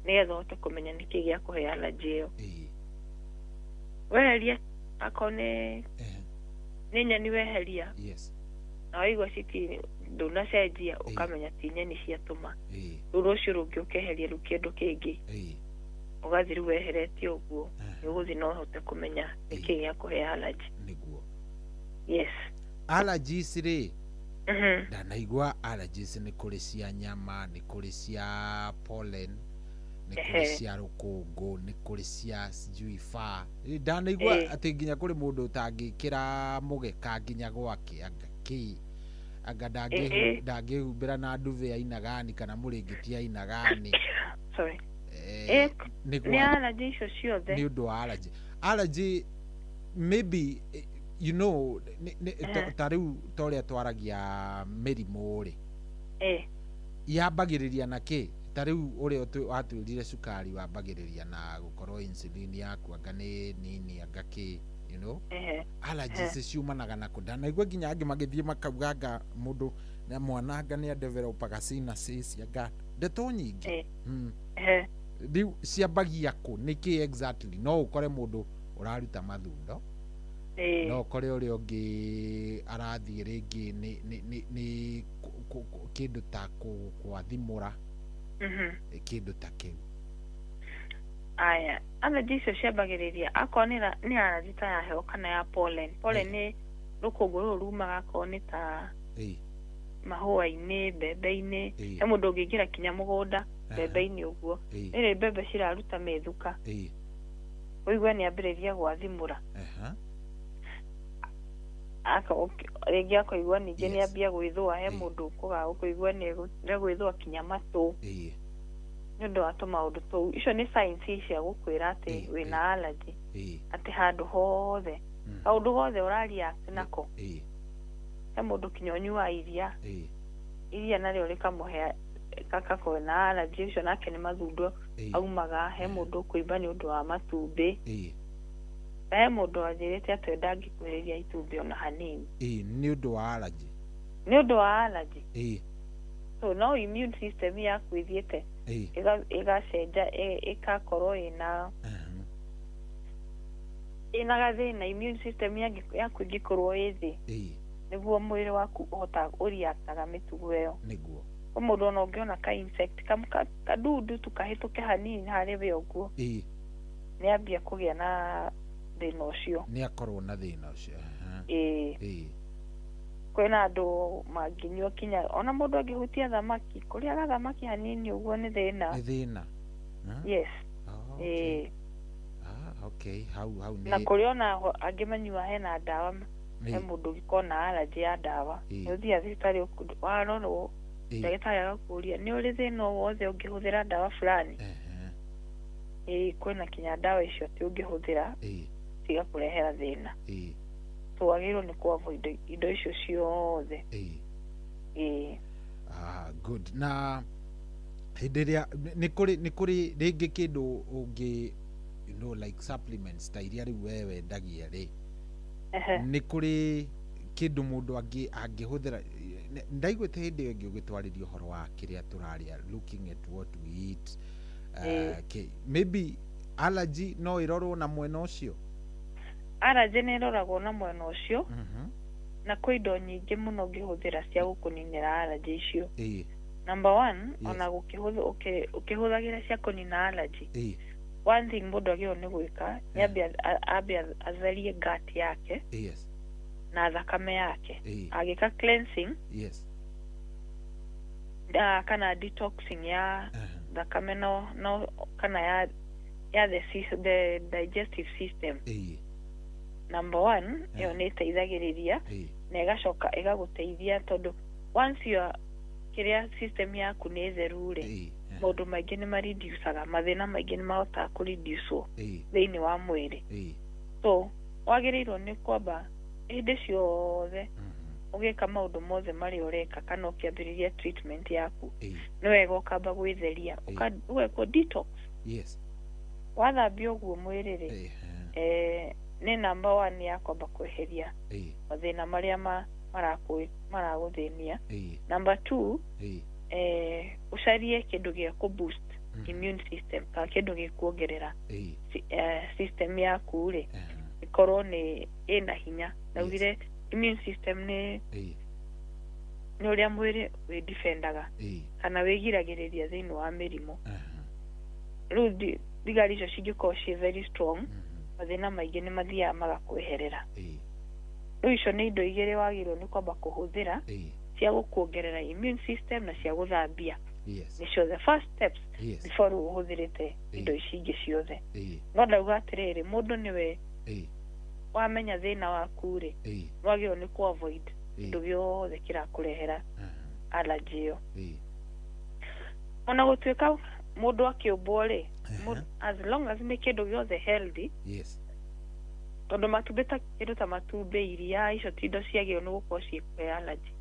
S19: nĩgetha ũhote kũmenya nĩkĩ gĩakũhe allergy ĩyo weheria akorwo nĩ nyeni weheria na waigua ndũnacenjia ũkamenya ti nyeni ciatũma rĩu rũciũ rũngĩ ũkeheria rĩu kĩndũ kĩngĩ ũgathiĩ rĩu weheretie ũguo nĩ ũgũthiĩ no ũhote kũmenya nĩkĩ gĩakũhe allergy
S3: allergies rĩ ndanaigua allergies nĩ kũrĩ cia nyama nĩ kũrĩ cia pollen nĩ kũrĩ cia rũkũngũ nĩ kũrĩ cia sijui faa ndanaigua atĩ nginya kũrĩ mũndũ ũtangĩkĩra mũgeka nginya gwake anga ndangĩhumbĩra na nduve ainagani kana mũrĩngĩti ainagani
S19: nĩ allergy icio ciothe
S3: nĩ ũndũ wa allergy maybe you know ta rĩu ta ũrĩa twaragia mĩrimũ rĩ yambagĩrĩria na kĩ ta rĩu ũrĩa watwĩrire cukari wambagĩrĩria na gũkorwo insulin yaku anga nĩ nini anga kĩ you know allergies ciumanaga na ndanaigua nginya angĩ magĩthiĩ makauganga mũndũ na mwananga nĩ developaga sinuses anga ndeto nyingĩ rĩu ciambagia kũ nĩkĩ exactly no ũkore mũndũ ũraruta mathundo no ũkore ũrĩa ũngĩ arathiĩ rĩngĩ nĩ kĩndũ ta gwathimũra kĩndũ ta kĩu
S19: aya allergy icio ciambagĩrĩria akonera nĩ allergy ta ya heho kana ya pollen nĩ rũkũngũ rũrũ rumaga akorwo nĩ ta mahũa-inĩ mbembe-inĩ he mũndũ ũngĩingĩra kinya mũgũnda mbembe-inĩ ũguo nĩrĩ mbembe ciraruta methuka ũigua nĩ ambĩrĩria gwathimũra rĩngĩ akaigua ningĩ nĩ ambia gwĩthũa he mũndũ ũkũga ũkũigua nĩ gwĩthũa kinya matũ nĩ ũndũ wa tũmaũndũ tũu icio nĩ signs cia gũkwĩra atĩ wĩna allergy atĩ handũ hothe kaũndũ gothe ũrareact nako he mũndũ kinya ũnyua iria narĩo rĩkamũhe gakakorwo na allergy icio nake nĩ mathundo aumaga he mũndũ ũkũimba nĩ ũndũ wa matumbĩ he mũndũ wanjĩrĩte atĩ ndangĩkuhĩrĩria itumbĩ ona hanini
S3: nĩ ũndũ wa allergy
S19: so no immune system yaku ithiĩte ĩgacenja ĩgakorwo ĩna gathĩna immune system yaku ĩngĩkorwo ĩ thĩ nĩguo mwĩrĩ waku ũreactaga mĩtugo ĩyo mũndũ ona ũngĩona ka insect kadudu tukahĩtũke hanini harĩ we ũguo nĩ ambia kũgĩa na thĩna ũcio
S3: nĩ akorwo na thĩna ũcio
S19: kwĩna andũ mangĩnyua kinya ona mũndũ angĩhutia thamaki kũrĩaga thamaki hanini ũguo nĩ thĩna yes
S3: hau
S19: na kũrĩ ona angĩmanyua hena ndawa he mũndũ ũngĩkorwo na allergy ya ndawa nĩ ũthiaga thibitarĩ warorwo ndagĩtarĩ agakũria nĩ ũrĩ thĩna o wothe ũngĩhũthĩra ndawa fulani kwĩna kinya ndawa icio atĩ ũngĩhũthĩra cigakũrehera thĩna twagĩrĩirwo nĩ kũ-avoid indo icio ciothe
S3: good na hĩndĩ ĩrĩa nĩ kũrĩ rĩngĩ kĩndũ ũngĩ like supplements ta iria rĩu we wendagia rĩ nĩ kũrĩ kĩndũ mũndũ angĩhũthĩra ndaiguĩte hĩndĩ ĩyo ĩngĩ ũgĩtwarĩria ũhoro wa kĩrĩa tũrarĩa looking at what we eat maybe allergy no ĩrorwo na mwena ũcio
S19: allergy nĩ ĩroragwo na mwena ũcio na kwĩ indo nyingĩ mũno ũngĩhũthĩra cia gũkũninĩra allergy icio number one ona ũkĩhũthagĩra cia kũnina allergy one thing mũndũ agĩrĩirwo nĩ gwĩka nĩ ambia atherie gut yake na thakame yake agĩka cleansing kana detoxing ya thakame no kana ya the digestive system number one ĩyo nĩ ĩteithagĩrĩria na ĩgacoka ĩgagũteithia tondũ once your kĩrĩa system yaku nĩ theru rĩ maũndũ maingĩ nĩ mareducaga mathĩna maingĩ nĩ mahotaga kũreducewo thĩinĩ wa mwĩrĩ so wagĩrĩirwo nĩ kwamba hĩndĩ ciothe ũgĩka maũndũ mothe marĩa ũreka kana ũkĩambĩrĩria treatment yaku nĩ wega ũkamba gwĩtheria ũgekwo detox wathambia ũguo mwĩrĩ rĩ nĩ number one ya kwamba kweheria mathĩna marĩa maragũthĩnia number two ũcarie kĩndũ gĩa kũ-boost immune system kana kĩndũ gĩkuongerera system yaku rĩ ĩkorwo ĩna hinya naugire immune system nĩ ũrĩa mwĩrĩ wĩdefendaga kana wĩgiragĩrĩria thĩinĩ wa mĩrimũ rĩu thigari icio cingĩkorwo ciĩ very strong mathĩna maingĩ nĩ mathiaga magakweherera rĩu icio nĩ indo igĩrĩ wagĩrĩirwo nĩ kwamba kũhũthĩra cia gũkuongerera immune system na cia gũthambia nĩcio the first steps before ũhũthĩrĩte indo ici ingĩ ciothe no ndauga atĩrĩrĩ mũndũ nĩwe wamenya thĩna waku rĩ wagĩrĩirwo nĩ kũ-avoid indo gĩothe kĩrakũrehera allergy ĩyo ona gũtuĩka mũndũ akĩũmbwo rĩ as long as nĩ kĩndũ gĩothe healthy tondũ matumbĩ ta kĩndũ ta matumbĩ iria icio ti indo ciagĩrĩirwo nĩ gũkorwo ciĩkwe allergy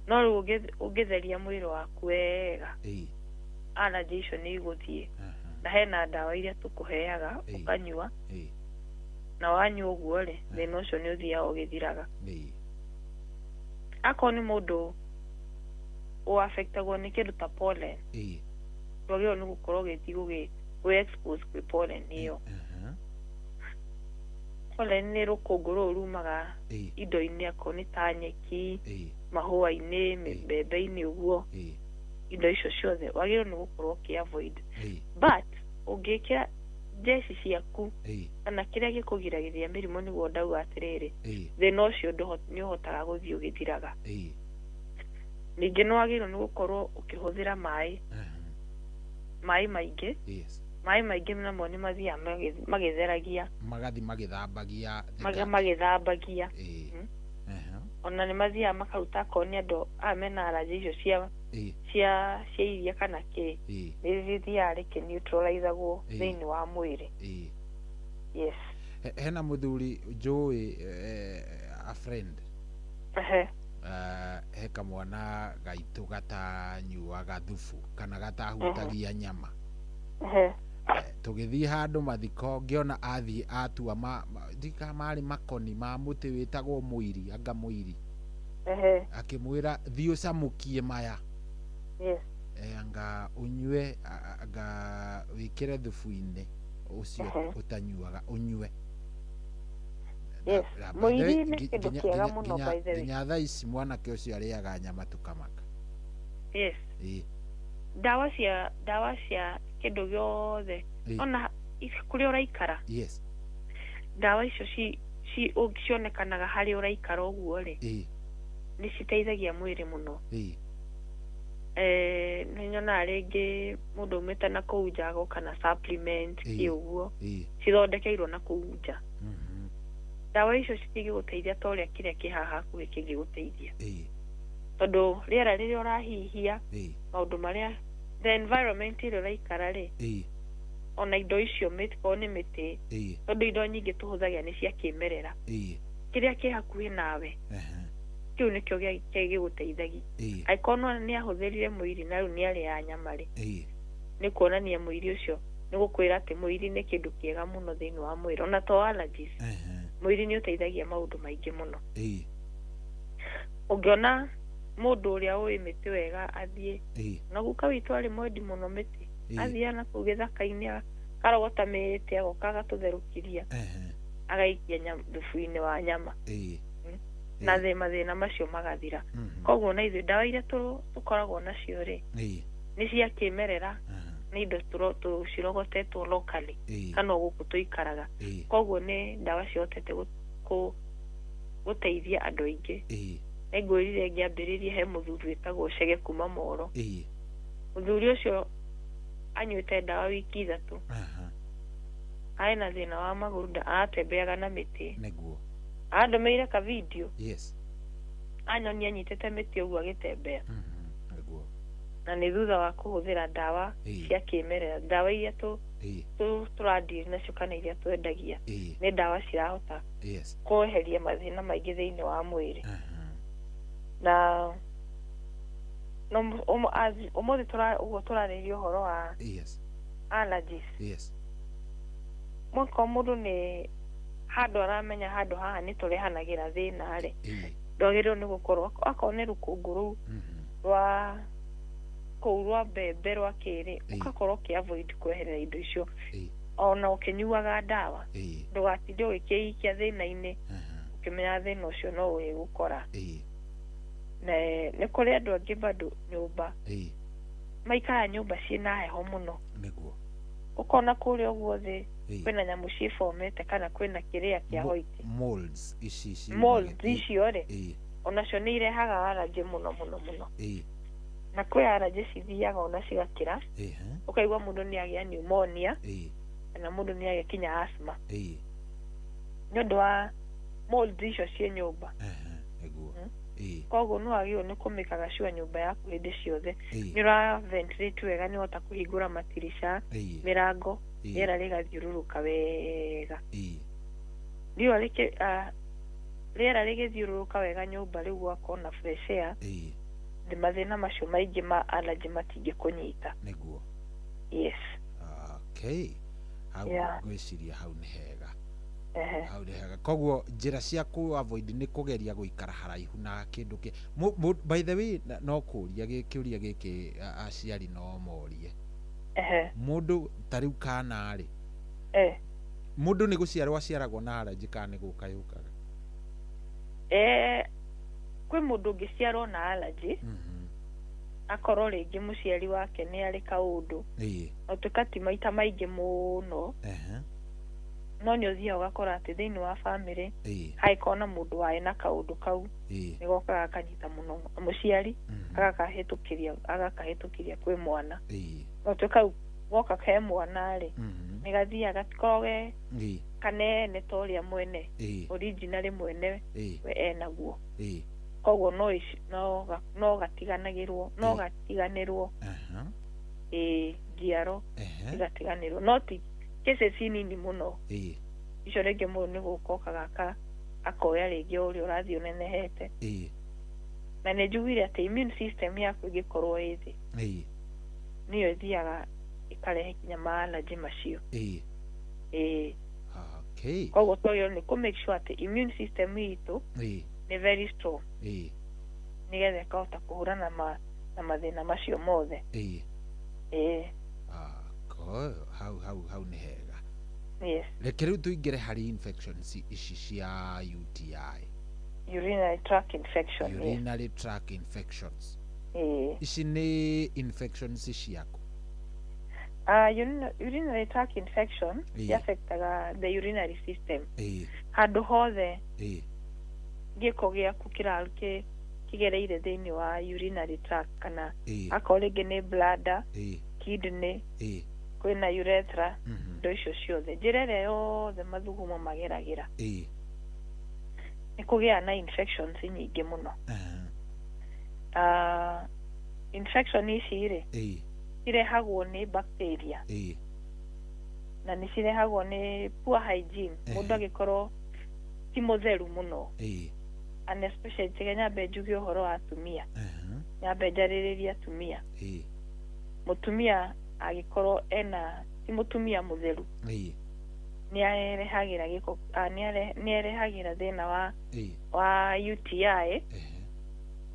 S19: no rĩu ũngĩtheria mwĩrĩ waku wega allergy icio nĩ igũthiĩ na hena ndawa iria tũkũheaga ũkanyua na wanyua ũguo rĩ thĩna ũcio nĩ ũthiaga ũgĩthiraga akorwo nĩ mũndũ ũaffectagwo nĩ kĩndũ ta pollen twagĩrĩirwo nĩ gũkorwo ũgĩthiĩ gwĩ-expose kwĩ pollen ĩyo pollen nĩ rũkũngũ rũrũ rumaga indo-inĩ akorwo nĩ ta nyeki mahũa-inĩ mbembe-inĩ ũguo indo icio ciothe wagĩrĩirwo nĩ gũkorwo ũkĩ-avoid but ũngĩkĩra jeci ciaku kana kiria gikugiragĩria mĩrimũ nĩguo ndauga atĩrĩrĩ thĩna ũcio nĩ ũhotaga gũthiĩ ũgĩthiraga. Ningĩ nĩ wagĩrĩirwo nĩ gũkorwo ũkĩhũthĩra maĩ maingĩ. Maĩ maingĩ namo nĩ mathiaga magĩtheragia, magĩthambagia ona nĩ mathiaga makaruta akorwo nĩ andũ aya mena allergy icio cia iria kana kĩ nĩ rithiaga rĩkĩneutralizagwo thĩinĩ wa mwĩrĩ. Yes.
S3: Hena mũthuri njũĩ a friend he kamwana gaitũ gatanyuaga thubu kana gatahutagia nyama. Tũgĩthiĩ handũ mathiko ngĩona athiĩ atua marĩ makoni ma mũtĩ wĩtagwo mũiri, anga mũiri, akĩmwĩra thiĩ ũcamũkie maya anga ũnyue, anga wĩkĩre thubu-inĩ ũcio ũtanyuaga ũnyue.
S19: Mũiri nĩ kĩndũ kĩega mũno by the way.
S3: Nginya thaa ici mwanake ũcio arĩaga nyama tũkamaka.
S19: Ndawa cia kĩndũ gĩothe ona kũrĩa ũraikara, ndawa icio cionekanaga harĩa ũraikara ũguo rĩ nĩ citeithagia mwĩrĩ mũno. Nĩ nyonaga rĩngĩ mũndũ umĩte na kũu nja agoka na supplement ũguo cithondekeirwo na kũu nja. Ndawa icio citingĩgũteithia ta ũrĩa kĩrĩa kĩ haha hakuhĩ kĩngĩgũteithia, tondũ rĩera rĩrĩa ũrahihia, maũndũ marĩa the environment ĩrĩa ũraikara rĩ ona indo icio korwo nĩ mĩtĩ, tondũ indo nyingĩ tũhũthagĩra nĩ cia kĩmerera, kĩrĩa kĩ hakuhĩ nawe kĩu nĩkĩo gĩgũteithagia. Angĩkorwo nĩ ahũthĩrire mũiri na rĩu nĩ arĩaga nyama rĩ nĩ kuonania mũiri ũcio nĩ gũkwĩra atĩ mũiri nĩ kĩndũ kĩega mũno thĩinĩ wa mwĩrĩ, ona to allergies. Mũiri nĩ ũteithagia maũndũ maingĩ mũno. Ũngĩona mũndũ ũrĩa ũĩ mĩtĩ wega athiĩ na guka witũ arĩ mwendi mũno mĩtĩ, athiĩ na kũu gĩthaka-inĩ karogota mĩtĩ agoka agatũtherũkĩria agaikia thubu-inĩ wa nyama na mathĩna macio magathira. Koguo na ithuĩ ndawa iria tũkoragwo nacio rĩ nĩ cia kĩmerera, nĩ indo tũcirogotetwo locally kana gũkũ tũikaraga. Koguo nĩ ndawa cihotete gũteithia andũ aingĩ. Nĩngwĩrire ngĩambĩrĩria he mũthuri wĩtagwo Chege kuma Moro. Mũthuri ũcio anyuĩte ndawa wiki 3 arĩ na thĩna wa magũrũ, aratembeaga na mĩtĩ. Andũmĩire ka video anyonia anyitĩte mĩtĩ ũguo agĩtembea, na nĩ thutha wa kũhũthĩra ndawa cia kĩmerera. Ndawa iria tũrandiri nacio kana iria twendagia nĩ ndawa cirahota kweheria mathĩna maingĩ thĩinĩ wa mwĩrĩ. Na ũmũthĩ ũguo tũrarĩria ũhoro wa allergies. Mwaka mũndũ nĩ handũ aramenya handũ haha nĩ tũrehanagĩra thĩna rĩ ndwagĩrĩirwo nĩ gũkorwo akorwo nĩ rũkũngũ rũu rwa kũu rwa mbembe rwa kĩrĩ ũgakorwo ũkĩ-avoid kweherera indo icio ona ũkĩnyuaga ndawa. Ndũgatinde ũgĩkĩikia thĩna-inĩ ũkĩmenya thĩna ũcio no ũgũkora. Nĩ kũrĩ andũ angĩ bado nyũmba maikara nyũmba ciĩna heho mũno, ũkona kũrĩa ũguo thĩ kwĩna nyamũ cifomete kana kwĩna kĩrĩa kĩa white molds icio rĩ onacio nĩ irehaga allergy mũno mũno mũno. Na kwĩ allergy cithiaga ona cigakĩra, ũkaigua mũndũ nĩ agĩa pneumonia kana mũndũ nĩ agĩa kinya asthma nĩ ũndũ wa molds icio ciĩ nyũmba. Koguo nĩ wagĩrĩirwo nĩ kũmĩkaga sure nyũmba yaku hĩndĩ ciothe nĩ ũra ventilate wega, nĩ ũhota kũhingũra matirisha, mĩrango, rĩera rĩgathiũrũrũka wega. Rĩera rĩgĩthiũrũrũka wega nyũmba rĩu gwakorwo na fresh air, mathĩna macio maingĩ ma allergy matingĩkũnyita. Yes.
S3: Ngwĩciria hau nĩ hega. Koguo njĩra cia avoid nĩ kũgeria gũikara haraihu na kĩndũ kĩ. By the way no kũria kĩũria gĩkĩ aciari no morie. Mũndũ ta rĩu kana rĩ mũndũ nĩ gũciarwo aciaragwo na allergy kana nĩ gũka yũkaga?
S19: Kwĩ mũndũ ũngĩciarwo na allergy akorwo rĩngĩ mũciari wake nĩ arĩ kaũndũ no tũkati maita maingĩ mũno no nĩ ũthiaga ũgakora atĩ thĩinĩ wa bamĩrĩ haĩkorwo na mũndũ waĩ na kaũndũ kau nĩ gokaga akanyita mũno mũciari agakahĩtũkĩria kwĩ mwana no kau goka ke mwana rĩ nĩ gathiaga gatikorwo kanene ta ũrĩa mwene original mwene we enaguo koguo no gatiganĩrwo njiaro igatiganĩrwo no ti cases nini mũno icio rĩngĩ mũndũ nĩ gũkoka gaka akoya rĩngĩ ũrĩa ũrathiĩ ũnenehete na nĩ njugire atĩ immune system yaku ĩngĩkorwo ĩ thĩ nĩyo ĩthiaga ĩkarehe kinya ma-allergy macio koguo twagĩrĩirwo nĩ kũ-make sure atĩ immune system itũ nĩ very strong nĩgetha ĩkahota kũhũrana na mathĩna macio mothe
S3: hau nĩ hega reke rĩu tũingĩre harĩ infections ici cia UTI
S19: urinary tract infections
S3: ici nĩ infections ciaku
S19: urinary tract infection affectaga the urinary system handũ hothe gĩko gĩaku kĩgereire thĩinĩ wa urinary tract kana akorwo rĩngĩ nĩ bladder kidney kwĩna urethra indo icio ciothe njĩra ĩrĩa yothe mathugumo mageragĩra nĩ kũgĩa na infections nyingĩ mũno infection ici rĩ cirehagwo nĩ bacteria na nĩ cirehagwo nĩ poor hygiene mũndũ agĩkorwo ti mũtheru mũno and especially tiga nyambe njuge ũhoro wa atumia nyambe njarĩrĩrie atumia mũtumia agĩkorwo ti mũtumia mũtheru nĩ arehagĩra gĩko nĩ arehagĩra thĩna wa UTI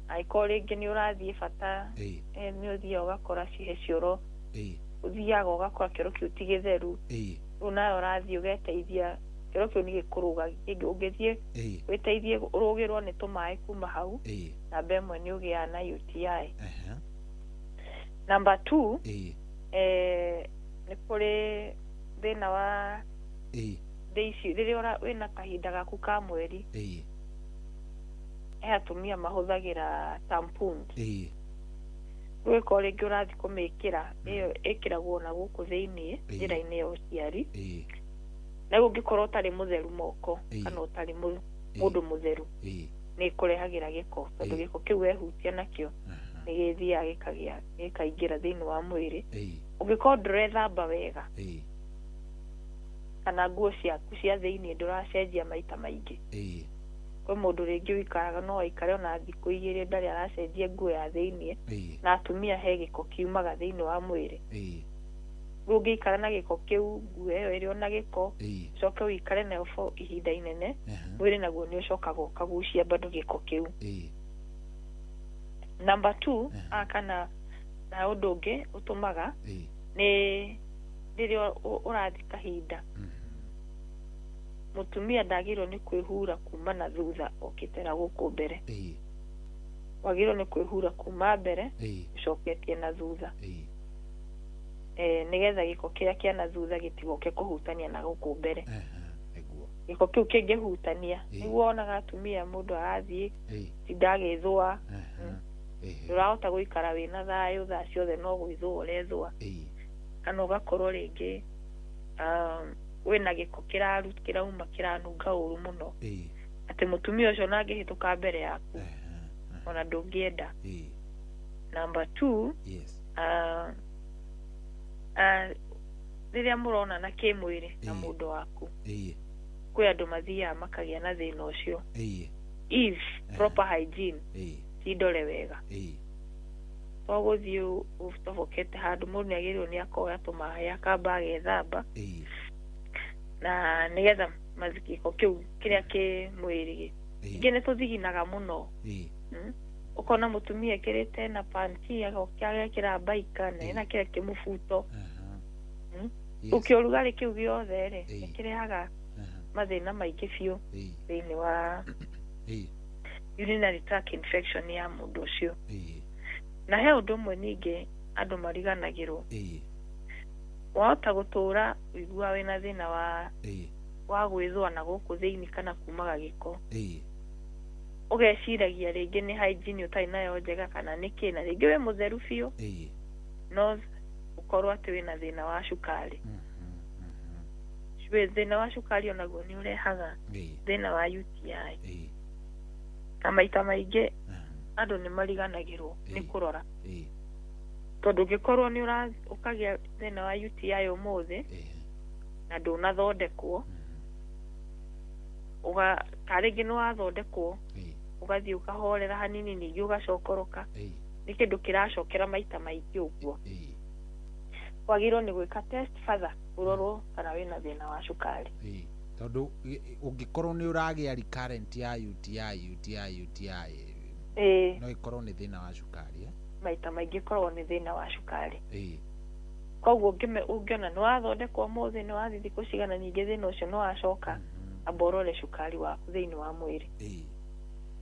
S19: agĩkorwo rĩngĩ nĩ ũrathiĩ bata nĩ ũthiaga ũgakora cihe cioro ũthiaga ũgakora kĩoro kĩu ti gĩtheru rĩu nawe ũrathiĩ ũgeteithia kĩoro kĩu nĩ gĩkũrũga ũngĩthiĩ wĩteithie ũrũgĩrwo nĩ tũmaĩ kuma hau namba ĩmwe nĩ ũgĩaga na UTI number 2 nĩ kũrĩ thĩna wa ici rĩrĩa wĩna kahinda gaku ka mweri atumia mahũthagĩra tampons gwĩkwo rĩngĩ ũrathiĩ kũmĩkĩra ĩyo ĩkĩragwo na gũkũ thĩinĩ njĩra-inĩ ya ũciari na ũngĩkorwo ũtarĩ mũtheru moko kana ũtarĩ mũndũ mũtheru nĩ ĩkũrehagĩra gĩko tondũ gĩko kĩu wehutia nakĩo nĩ gĩthiaga gĩkaingĩra thĩinĩ wa mwĩrĩ ũngĩkorwo ndũrethamba wega kana nguo ciaku cia thĩinĩ ndũracenjia maita maingĩ kwĩ mũndũ rĩngĩ wĩikaraga no aikare ona thikũ igĩrĩ ndarĩ aracenjia nguo ya thĩinĩ na atumia he gĩko kiumaga thĩinĩ wa mwĩrĩ rĩu ũngĩikara na gĩko kĩu nguo ĩyo ĩrĩ ona gĩko ũcoke wĩikare nayo for ihinda inene mwĩrĩ naguo nĩ ũcokaga ũkagucia bado gĩko kĩu number 2 kana na ũndũ ũngĩ ũtũmaga nĩ rĩrĩa ũrathiĩ kahinda mũtumia ndagĩrĩirwo nĩ kwĩhura kuma na thutha okĩtera gũkũ mbere wagĩrĩirwo nĩ kwĩhura kuma mbere ũcoketie na thutha nĩgetha gĩko kĩrĩa kĩa na thutha gĩtigoke kũhutania na gũkũ mbere gĩko kĩu kĩngĩhutania nĩguo wonaga atumia mũndũ arathiĩ ndagĩthũa ndũrahota gũikara wĩna thayũ thaa ciothe no gwĩthũa ũrethũa kana ũgakorwo rĩngĩ wĩna gĩko kĩrauma kĩranunga ũru mũno atĩ mũtumia ũcio nangĩhĩtũka mbere yaku ona ndũngĩenda number 2 rĩrĩa mũronana kĩmwĩrĩ na mũndũ waku kwĩ andũ mathiaga makagĩa na thĩna ũcio if proper hygiene ti ndore wega to gũthiĩ ũtobokete handũ mũndũ nĩ agĩrĩirwo nĩ akoya tũmaĩ akamba agethamba na nĩgetha gĩko kĩu kĩrĩa kĩ mwĩrĩ ingĩ nĩ tũthiginaga mũno ũkona mũtumia ekĩrĩte na panti agekĩra baika na ena kĩrĩa kĩmũbuto ũkĩũrugarĩ kĩu gĩothe rĩ nĩ kĩrehaga mathĩna maingĩ biũ thĩinĩ wa urinary tract infection ya mũndũ ũcio na he undu mwe ninge andu mariganagirwo wahota gutura igua wina thina wa gwithwa na guku thiini kana kumaga giko ugeciragia ringi ni hygiene utai nayo njega kana niki na ringi we mutheru biu no ukorwo ati wina thina wa cukari thina wa cukari onaguo ni urehaga thina wa UTI na maita maingi andu ni mariganagirwo ni kurora tondu ngikorwo ni ukagia thina wa UTI umuthi na ndunathondekwo karingi ni wathondekwo ugathii ukahorera hanini ningi ugacokoroka ni kindu kiracokera maita maingi uguo wagirwo ni gwika test further urorwo kana wina thina wa cukari
S3: tondu ungikorwo ni uragia recurrent ya UTI no ikorwo ni thina wa cukari
S19: maita maingi korwo ni thina wa cukari koguo ungiona ni wathondekwo muthi ni wathi thiku cigana ningi thina ucio no wacoka aborore cukari waku thiini wa mwiri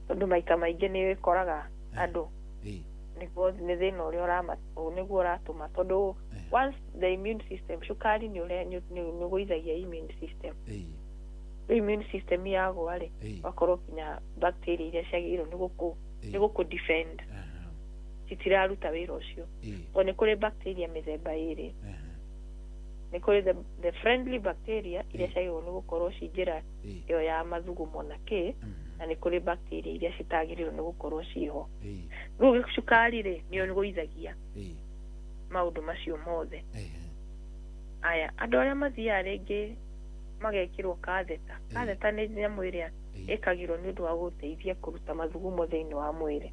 S19: tondu maita maingi ni wikoraga andu niguo ni thina uria niguo uratuma tondu once the immune system cukari ni uguithagia immune system immune system yagwa ri wakorwo kinya bacteria iria ciagirwo ni guku defend citiraruta wira ucio to ni kuri bacteria mithemba iri ni kuri the friendly bacteria iria ciagirwo ni gukorwo cinjira iyo ya mathugumo na ki na ni kuri bacteria iria citagirwo ni gukorwo ciho riu cukari ri ni uguithagia maundu macio mothe aya andu aria mathiaga ringi magekirwo katheta ni nyamu iria ikagirwo ni undu wa guteithia kuruta mathugumo thiini wa mwiri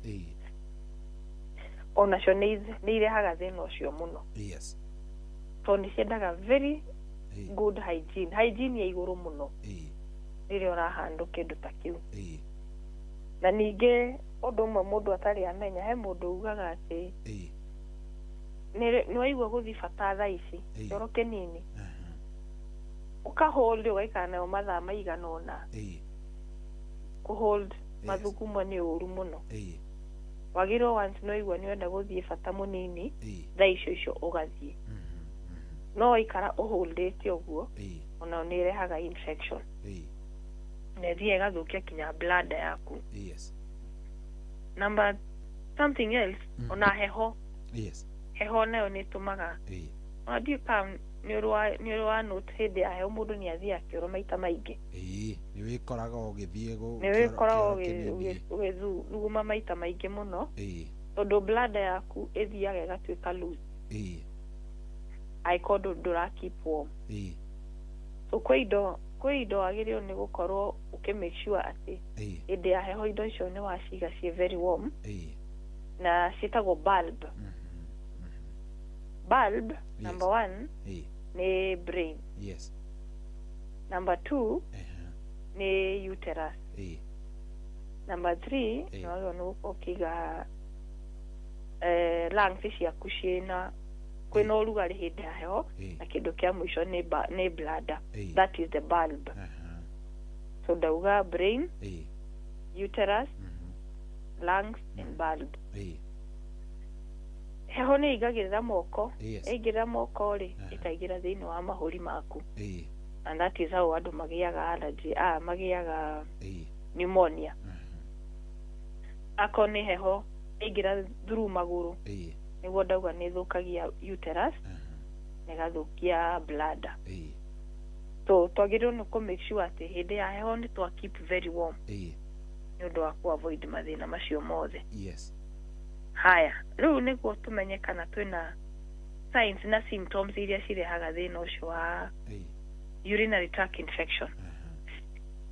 S19: onacio ni irehaga thina ucio muno to ni ciendaga very good hygiene ya iguru muno riria urahandu kindu ta kiu na ningi undu umwe mundu atari amenya he mundu ugaga ati ni waigua guthi bata thaa ici coro kinini ukahold ugaikara nayo mathaa maigana ona kuhold mathugumo ni uru muno wagirwo once no igua ni wenda guthii bata munini thaa icio ugathii no ikara uholdete uguo ona ni irehaga infection na thie gathukia kinya bladder yaku number something else ona heho heho nayo ni tumaga ndio kam ni urwa note hindi ya heho mundu ni athia kioro maita maingi
S3: ni wikoraga ugithie
S19: ugithuguma maita maingi muno tondu bladder yaku ithiaga igatuika loose aikondo ndura keep warm so kwa indo agirio ni gukorwo make sure ati hindi ya heho indo icio ni waciga cie very warm na citagwo bulb number 1 ni brain number 2 ni uterus number 3 ni wagio ni ukiga lungs ciaku ciina kwina urugari hindi ya heho na kindu kia mwisho ni bladder that is the bulb so dauga brain uterus lungs and bulb heho ni igagirira moko igirira moko ri ikagira thiini wa mahuri maku and that is how andu magiaga allergy magiaga pneumonia ako ni heho igira through maguru niguo ndauga ni thukagia uterus na gathukia bladder so twagirwo ni make sure ati hindi ya heho ni twa keep very warm ni undu wa ku avoid mathina macio mothe haya riu niguo tumenye kana twina signs na symptoms iria cirehaga thina ucio wa urinary tract infection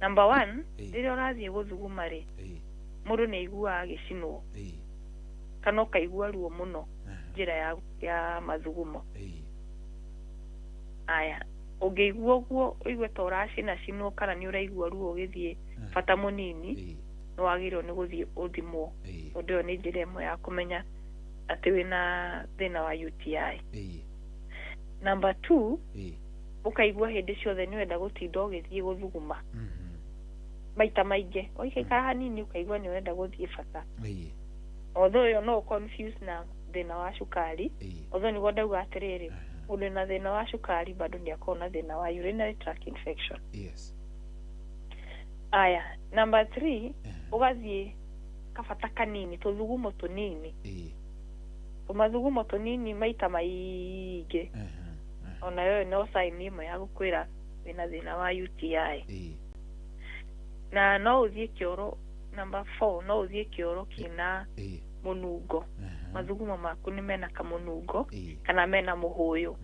S19: number 1 riria urathie guthuguma ri mundu ni aiguaga agicinwo kana ukaigua ruo muno njira ya mathugumo aya ungiigua uguo uigue ta uracina cinwo kana ni uraigua ruo ugithie bata munini no wagirwo ni guthie uthimwo undu yo ni njira imwe ya kumenya ati wina thina wa UTI number 2 ukaigua hindi ciothe ni wenda gutinda ugithie guthuguma maita maingi uikaikara hanini ukaigua ni wenda guthie bata although you no confuse na thina wa cukari although niguo ndauga atiriri mundu na thina wa cukari bado ni akona thina wa urinary tract infection.
S3: Yes.
S19: Aya, number 3 ugathie kabata kanini tuthugumo tunini. Tumathugumo tunini maita maingi ona yo no sign imwe ya gukwira wina thina wa UTI. Na no uthie kioro number 4 no uthie kioro kina munungo. Mathugumo maku ni mena kamunungo kana mena muhuyu.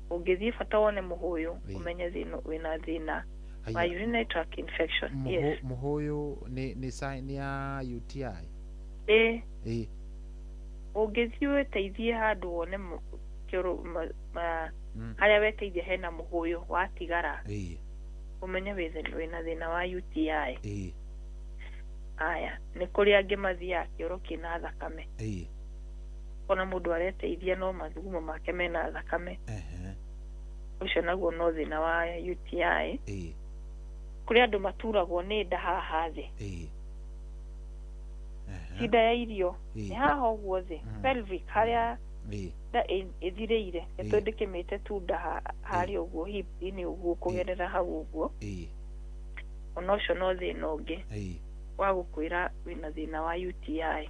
S19: Ungithie bata wone muhuyu umenye thina wina thina wa urinary tract infection. Yes.
S3: Muhuyu ni sign ya UTI.
S19: Ungithie weteithie handu wone kioro haria weteithie hena muhuyu watigara umenye wina thina wa UTI. Aya, ni kuri angi mathia kioro kina thakame. Ona mundu areteithia no mathugumo make mena thakame. Ucio naguo no thina wa UTI. Kuri andu maturagwo ni nda haha thi. Shida ya irio ni haha uguo thi. Pelvic haria da ithireire etondekemete tu nda hari uguo hip ini uguo kugerera hau uguo. Ona ucio no thina ungi wa gukwira wina thina wa UTI.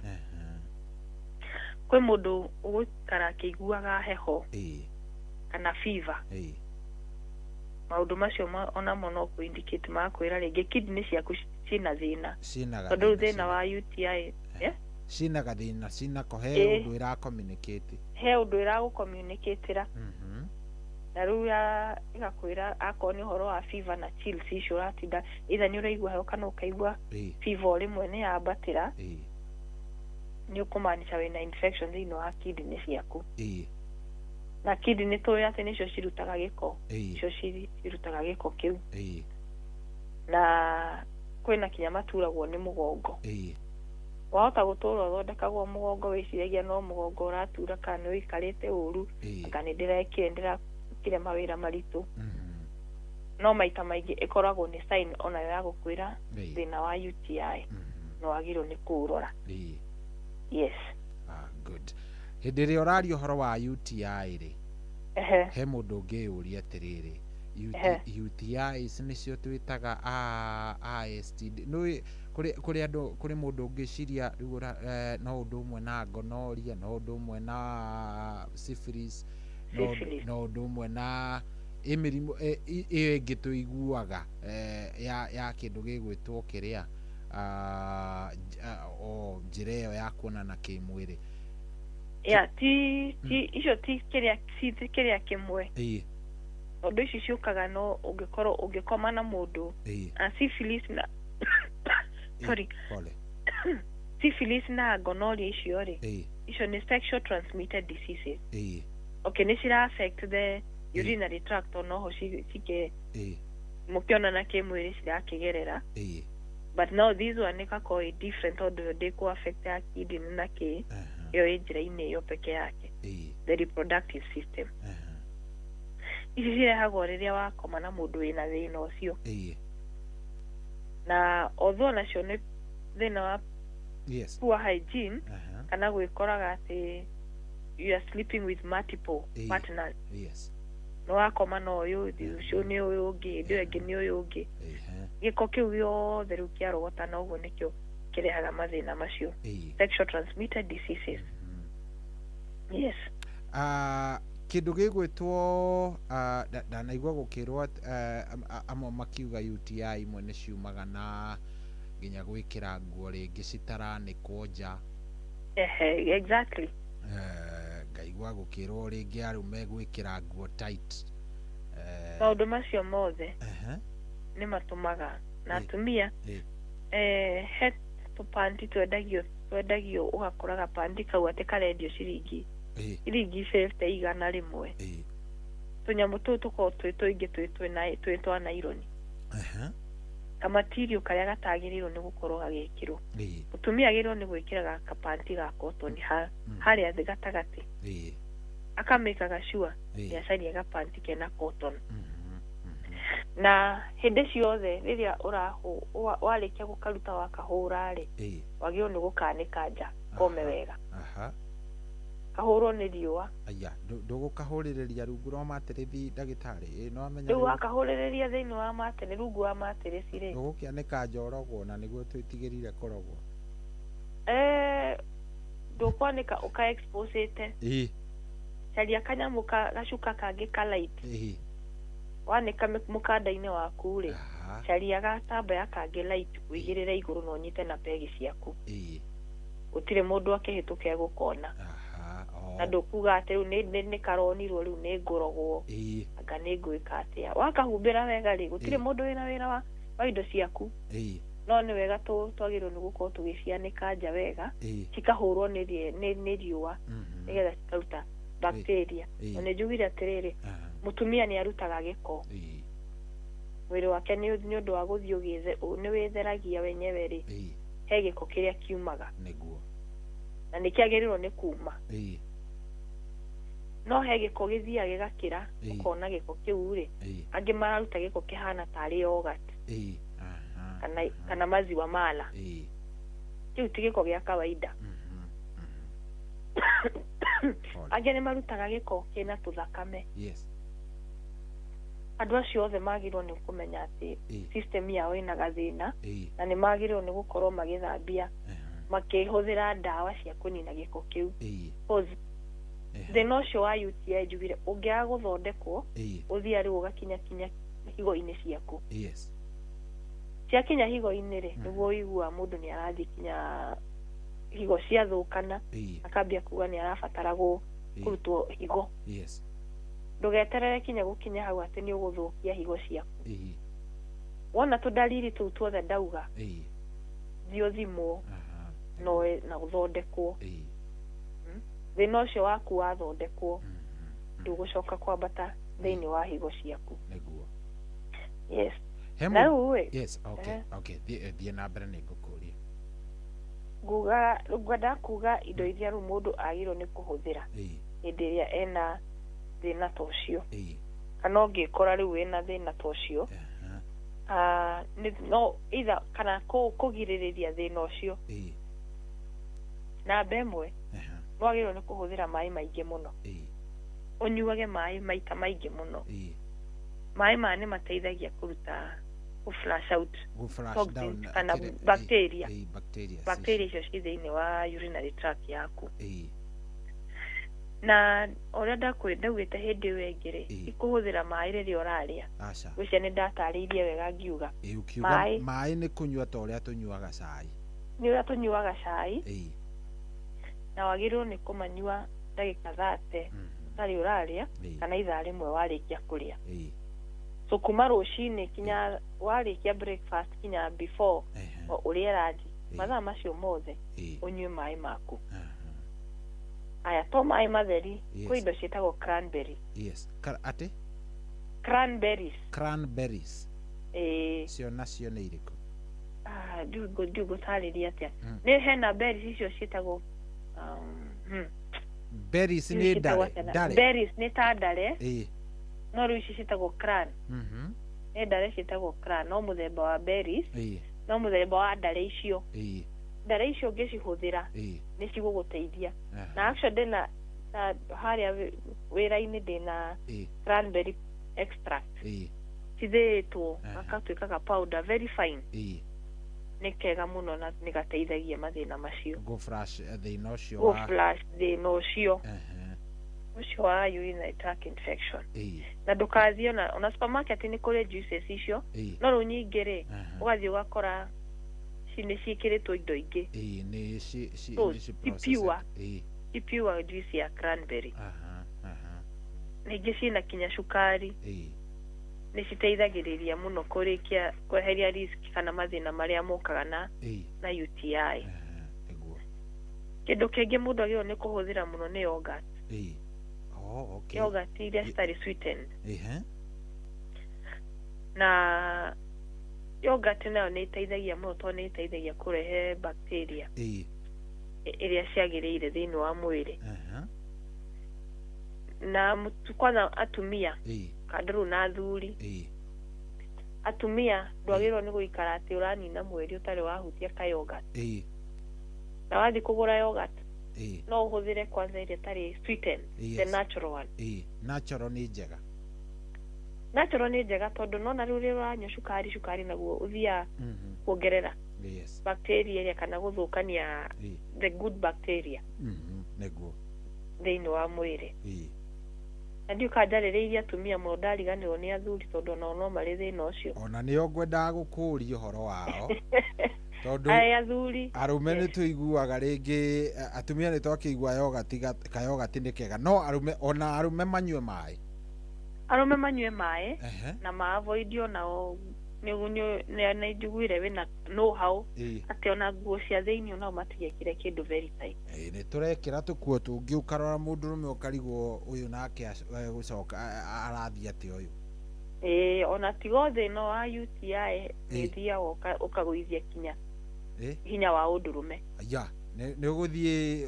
S19: Kwe mundu ugukara kiguaga heho kana fever. Maundu macio ona mono ku indicate makwira ringi kidney ciaku cina thina. Tondu thina wa UTI
S3: cina gathina cina kohe undu ira communicate.
S19: He undu ira gu communicate na riu ya igakwira akoni horo wa fever na chills icio ratinda either ni uraigua heho kana ukaigua fever rimwe ni yabatira ni ukumanisha wina infection thini wa kidney ciaku. Na kidney to ati nicio cirutaga giko icio cirutaga giko kiu. Na kwina kinya maturagwo ni mugongo. Wahota gutura thondekagwo mugongo wiciragia no mugongo uratura kana wikarite uru kana ndirekendera kire mawira maritu. No maita maingi ikoragwo ni sign ona ya gukwira thina wa UTI. No agiro ni kurora. Yes.
S3: Good. Hindi ria urario horo wa UTI ri. He mundu ungi uria atiriri. UTIs nicio twitaga ISTD. No kuri andu kuri mundu ungiciria no undu umwe na gonorrhea no undu umwe na syphilis no undu umwe na imirimu iyo ingi tuiguaga ya kindu gigwitwo kiria njira iyo ya kuonana kimwiri.
S19: Icio ti kiria kimwe. Undu ici ciukaga no ungikoma na mundu na syphilis na sorry syphilis na gonorrhea icio ri icio ni sexual transmitted diseases. Okay, ni cira affect the urinary tract no ho cike mukionana kimwiri cirakigerera. But now these one ni kako different order they ko affect ya kidney na ki yo njira-ini yo peke yake the reproductive system. Ici cirehagwo riria wakoma na mundu wina thina ucio. Na although nacio ni thina wa poor hygiene kana gwikoraga ati you are sleeping with multiple partners. No wakoma na uyu ucio ni uyu ungi ndio ingi ni uyu ungi. Giko kiu giothe riu kiarogota na uguo nikio kirehaga mathina macio. Sexual transmitted diseases. Yes.
S3: Kindu gigwitwo ndanaigua gukirwo amwe makiuga UTI imwe ni ciumaga na nginya gwikira nguo ringi citaranikwo nja.
S19: Exactly.
S3: Ngaigua gukirwo ringi arume gwikira nguo tight.
S19: Maundu macio mothe ni matumaga na atumia he tupanti twendagio ugakoraga panti kau ati karendio ciringi 50 igana rimwe. Tunyamu tu tuko twingi twitwa naironi. Kamatirio karia gatagirirwo ni gukorwo gagikirwo. Mutumia agirwo ni gwikiraga kapanti ga cotton haria thi gatagati. Akamekaga sure ni acaria gapanti kena cotton. na hindi ciothe riria urahu warikia gukaruta wakahura ri wagio ni gukanika nja kome wega kahurwo ni riua
S3: aya ndugukahuriria rungu rwa matirithi ndagitari no amenya
S19: riu wakahuriria thiini wa matiri rungu wa matirithi ri
S3: ndugukianika njorogwo na niguo twitigirire korogwo
S19: ndukwanika uka expose ite caria kanyamu gacuka kangi ka light wanika mukanda-ini waku ri caria gatambaya kangi light wigirire iguru no nyite na pegi ciaku utire mundu akihituka egukona na ndukuga ati riu ni karonirwo riu ni ngurogwo anga ni ngwika atia wakahumbira wega ri gutire mundu wina wira wa indo ciaku no ni wega twagirwo ni gukorwo tugicianika nja wega cikahurwo ni riua nigetha cikaruta bacteria na njugire atiriri mutumia ni arutaga giko mwiri wake ni undu wa guthii ugize ni witheragia wenyewe ri he giko kiria kiumaga
S3: niguo
S19: na nikiagirirwo ni kuma no he giko githia gigakira ukona giko kiu ri angi mararuta giko kihana tari yogurt kana maziwa mala kiu ti giko gia kawaida angi ni marutaga giko kina tuthakame andu acio othe magirwo ni kumenya ati system yao ina gathina na ni magirwo ni gukorwo magithambia makihuthira ndawa cia kunina giko kiu thina ucio wa UTI njugire ungiaga guthondekwo uthia riu ugakinya higo-ini ciaku ciakinya higo-ini ri niguo igua mundu ni arathi kinya higo ciathukana akambia kuga ni arabatara kurutwo higo ndugeterere kinya gukinya hau ati ni uguthukia higo ciaku wona tudalili tu tuothe ndauga thio thimwo no na guthondekwo thina ucio waku wathondekwo ndugucoka kwambata thiini wa higo ciaku
S3: niguo
S19: na riu
S3: thie na mbere ni ngukuria
S19: ngwenda kuga indo iria riu mundu agirwo ni kuhuthira hindi iria ena thina ta ucio kana ungikora riu wina thina ta ucio no either kana kugiririria thina ucio namba imwe nwagirwo ni kuhuthira mai maingi muno unyuage mai maita maingi muno mai maya ni mateithagia kuruta flush out toxins kana bacteria icio ci thiini wa urinary tract yaku na oria ndaugite hindi ĩyo ĩngĩ rĩ ikuhuthira mai riria uraria gwicia ni ndatariirie wega ngiuga
S3: mai ni kunyua ta uria tunyuaga cai
S19: ni uria tunyuaga cai na wagirwo ni kumanyua ndagika 30 utari uraria kana ithaa rimwe warikia kuria so kuma rucini kinya warikia breakfast kinya before urie ranji mathaa macio mothe unyue mai maku aya to mai matheri kwi indo cietagwo cranberry
S3: ati
S19: cranberries
S3: cio nacio ni iriku
S19: ndigutariria atia ni hena berries icio cietagwo
S3: berries ni ndare
S19: berries ni ta ndare no riu ici cietagwo cran ni ndare cietagwo cran no muthemba wa berries no muthemba wa ndare icio ndare icio ngicihuthira ni ciguguteithia na actually ndina haria wira-ini ndina cranberry extract cithitwo gakatuikaga powder very fine ni kega muno na ni gateithagia mathina macio
S3: flash thina ucio
S19: ucio wa urinary tract infection na ndukathie ona supermarket ni kuri juices icio no riu nyingi ri ugathie ugakora ni ciikiritwo indo ingi ni pure juice ya cranberry ningi cina kinya cukari ni citeithagiriria muno kurikia kweheria risk kana mathina maria mokaga na UTI kindu kingi mundu agirwo ni kuhuthira muno ni yogurt yogurt iria citari sweetened na yogurt nayo ni iteithagia muno to ni iteithagia kurehe bacteria iria ciagiriire thiini wa mwiri na kwanza atumia kandu na athuri atumia ndwagĩrĩirwo nĩ gũikara atĩ ũranina mweri ũtarĩ wahutia ka yogurt na wathi kũgũra yogurt no ũhũthĩre kwanza ile tarĩ sweetened the natural one
S3: natural ni njega
S19: tondũ nona rĩu rĩrĩa ũranyua cukari naguo ũthiaga kuongerera bacteria iria kana gũthũkania the good bacteria
S3: nĩguo
S19: thĩinĩ wa mwĩrĩ na ndiũ kanjarĩrĩirie atumia mũno ndariganĩrwo nĩ athuri tondũ no marĩ thĩna ũcio
S3: ona nĩo ngwendaga gũkũũria ũhoro wao tondũ
S19: athuri
S3: arume nĩ tũiguaga rĩngĩ atumia nĩ twakĩigua kayogati nĩ kega no arume manyue maĩ
S19: na maavoidio nao nĩ njiguire wĩna know-how atĩ ona nguo cia thĩinĩ nao matigekĩre kĩndũ very tight
S3: nĩ tũrekĩra tũkuo tũngĩ ũkarora mũndũrũme ũkarigwo ũyũ nake gũcoka arathiĩ atĩ ũyũ
S19: ona tigo thĩna wa UTI nĩthiaga ũkagũithia hinya wa ũndũrũme
S3: nĩ ũgũthiĩ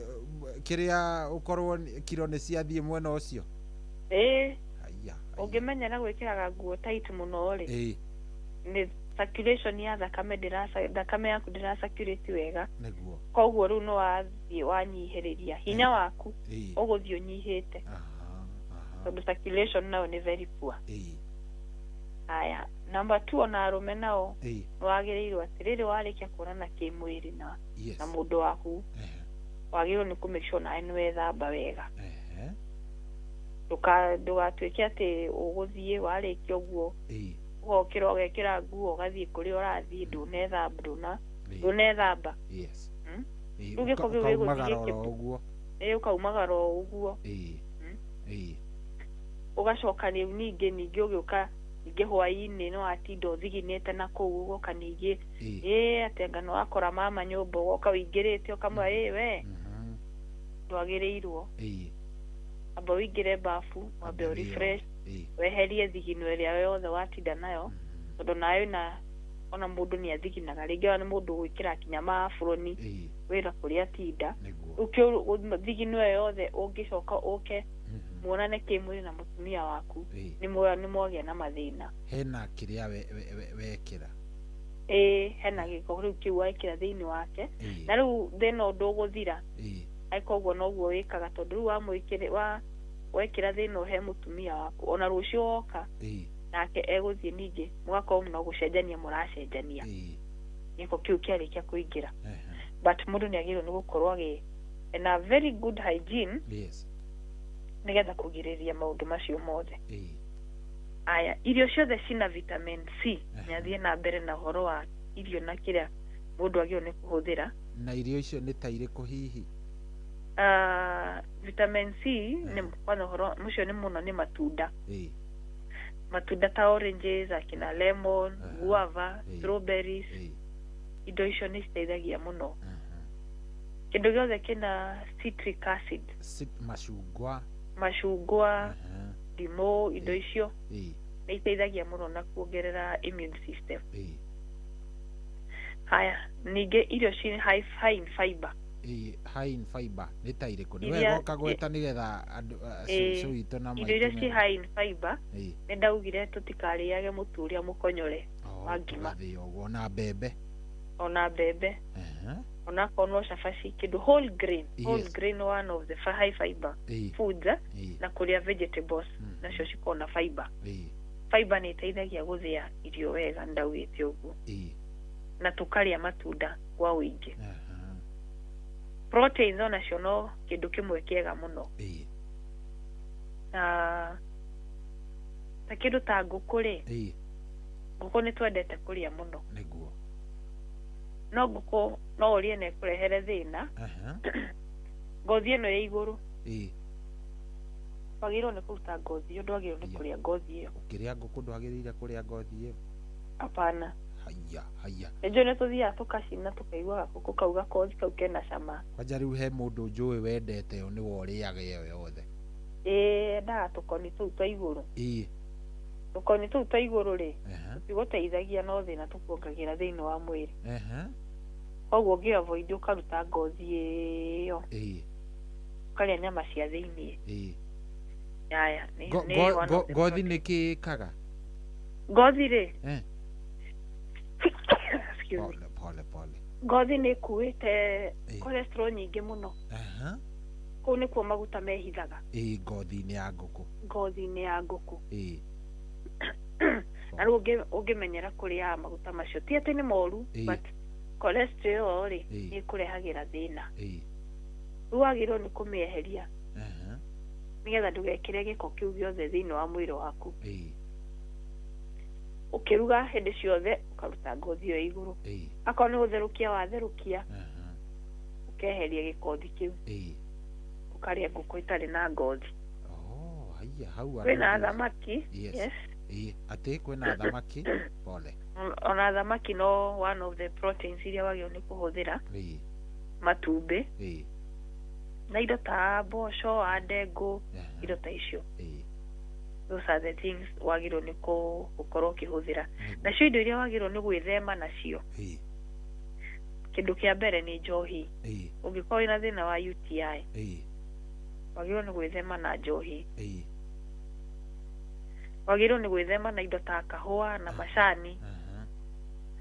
S3: kĩrĩa ũkorwo kiro nĩ ciathiĩ mwena ũcio
S19: ũngĩmenyera gwĩkĩraga nguo tight mũno rĩ nĩ circulation ya thakame yaku ndĩra-circulate wega koguo rĩu no wathiĩ wanyihĩrĩria hinya waku ũgũthiĩ ũnyihĩte tondũ circulation nayo nĩ very poor haya number 2 ona arũme nao wagĩrĩirwo atĩ rĩrĩ warĩkia kuonana kĩmwĩrĩ na mũndũ waku wagĩrĩirwo nĩ kũ make sure nawe nĩwethamba wega ndũgatuĩke atĩ ũgũthiĩ warĩkia ũguo ũgokĩra ũgekĩra nguo ũgathiĩ kũrĩa ũrathiĩ ndũnethamba rĩu gĩko kĩu gĩgũthiĩ ũkaumagara o ũguo ũgacoka rĩu ningĩ ũgĩũka ningĩ hwaĩ-inĩ no watinda ũthiginĩte na kũu ũgoka ningĩ atĩ anga nĩwakora mama nyũmba ũgoka ũingĩrĩte ũkamwĩra we ndwagĩrĩirwo amba ũingĩre bafu wambe ũrefresh weherie thigino ĩrĩa yothe watinda nayo tondũ nayo ona mũndũ nĩ athiginaga rĩngĩ ona nĩ mũndũ gwĩkĩra kinya maburoni wĩra kũrĩa atinda thigino ĩyo yothe ũngĩcoka ũke muonane kĩmwĩrĩ na mũtumia waku nĩ mwagĩa na mathĩna
S3: hena kĩrĩa wekĩra
S19: hena gĩko rĩu kĩu wekĩra thĩinĩ wake na rĩu thĩna ũndũ ũgũthira koguo noguo wĩkaga tondũ rĩu wekĩra thĩna he mũtumia waku ona rũciũ woka nake egũthiĩ ningĩ mũgakorwo no gũcenjania mũracenjania gĩko kĩu kĩarĩkia kũingĩra but mũndũ nĩ agĩrĩirwo nĩ gũkorwo na very good hygiene nĩgetha kũgirĩrĩria maũndũ macio mothe aya irio ciothe cina vitamin C nyathiĩ na mbere na ũhoro wa irio na kĩrĩa mũndũ agĩrĩirwo nĩ kũhũthĩra
S3: na irio icio nĩ ta irĩkũ hihi
S19: vitamin C kwanza ũhoro mũcio nĩ mũno nĩ matunda ta oranges akina lemon guava strawberries indo icio nĩ citeithagia mũno kĩndũ gĩothe kĩna citric acid macungwa ndimũ indo icio nĩ iteithagia mũno na kuongerera immune system haya ningĩ irio ci high in fiber
S3: high in fiber nĩ ta irĩkũ nĩ wega ũkagweta nĩgetha cũcũ witũ na maitũ
S19: irio iria ci high in fiber nĩ ndaugire tũtikarĩage mũtu ũrĩa mũkonyore wa ngima
S3: ona mbembe
S19: ona kono cabaci kĩndũ whole grain one of the high fiber foods na kũrĩa vegetables nacio cikona fiber fiber nĩ ĩteithagia gũthĩa irio wega ndaugĩte ũguo na tũkarĩa matunda kwa ũingĩ proteins onacio no kĩndũ kĩmwe kĩega mũno na ta kĩndũ ta ngũkũ ngũkũ nĩ twendete kũrĩa mũno no ngũkũ no ũrĩe na ĩkũrehere thĩna ngothi ĩno ya igũrũ wagĩrĩirwo nĩ kũruta ngothi ĩyo ndwagĩrĩirwo nĩ kũrĩa ngothi ĩyo
S3: ũkĩrĩa ngũkũ ndwagĩrĩire kũrĩa ngothi ĩyo
S19: apana nĩnjũĩ nĩ tũthiaga tũkacina tũkaigua gakũkũ kau gakothi kau kena cama
S3: kwanja rĩu he mũndũ njũĩ wendete yo nĩwe ũrĩaga ĩyo yothe
S19: ndaga tũkoni tũu twa igũrũ tũkoni tũu twa igũrũ rĩ tũtigũteithagia no thĩna tũkuongagĩra thĩinĩ wa mwĩrĩ koguo ũngĩ avoid ũkaruta ngothi ĩyo ũkarĩa nyama cia thĩinĩ
S3: ngothi nĩ kĩkaga
S19: ngothi rĩ excuse me.
S3: Pole.
S19: Ngothi nä kuite cholesterol nyingä må no kå u nä kuo maguta mehithaga
S3: ngothi-inä ya ngũkũ
S19: ngothi-inä ya ngũkũ na rä u å ngä menyera kå rä a maguta macio ti atä nä moru but cholesterol rä nä kå rehagä ra thä na rä u wagä rwo nä kå mä eheria nä getha ndå gekä re gä ko kä u gä othe thä inä wa mwä rä waku å kä ruga hä ndä ciothe å karuta ngothi ä yo igå rå akorwo nä gå therå kia watherå kia å keheria gä kothi kä u å karä ngå kå itarä na ngothi kwä na thamaki
S3: atä kwä na thamaki pole
S19: ona thamaki no one of the proteins iria wagä nä kå hå thä ra matumbä na indo ta mboco a ndengå indo ta icio those are the things wagä nä gå korwo å kä hå thä ra nacio indo iria wagä nä gwä thema nacio kä ndå kä a mbere nä njohi å ngä korwo wä na thä na wa UTI wagä nä gwä thema na njohi wagä nä gwä thema na indo ta kahåa na macani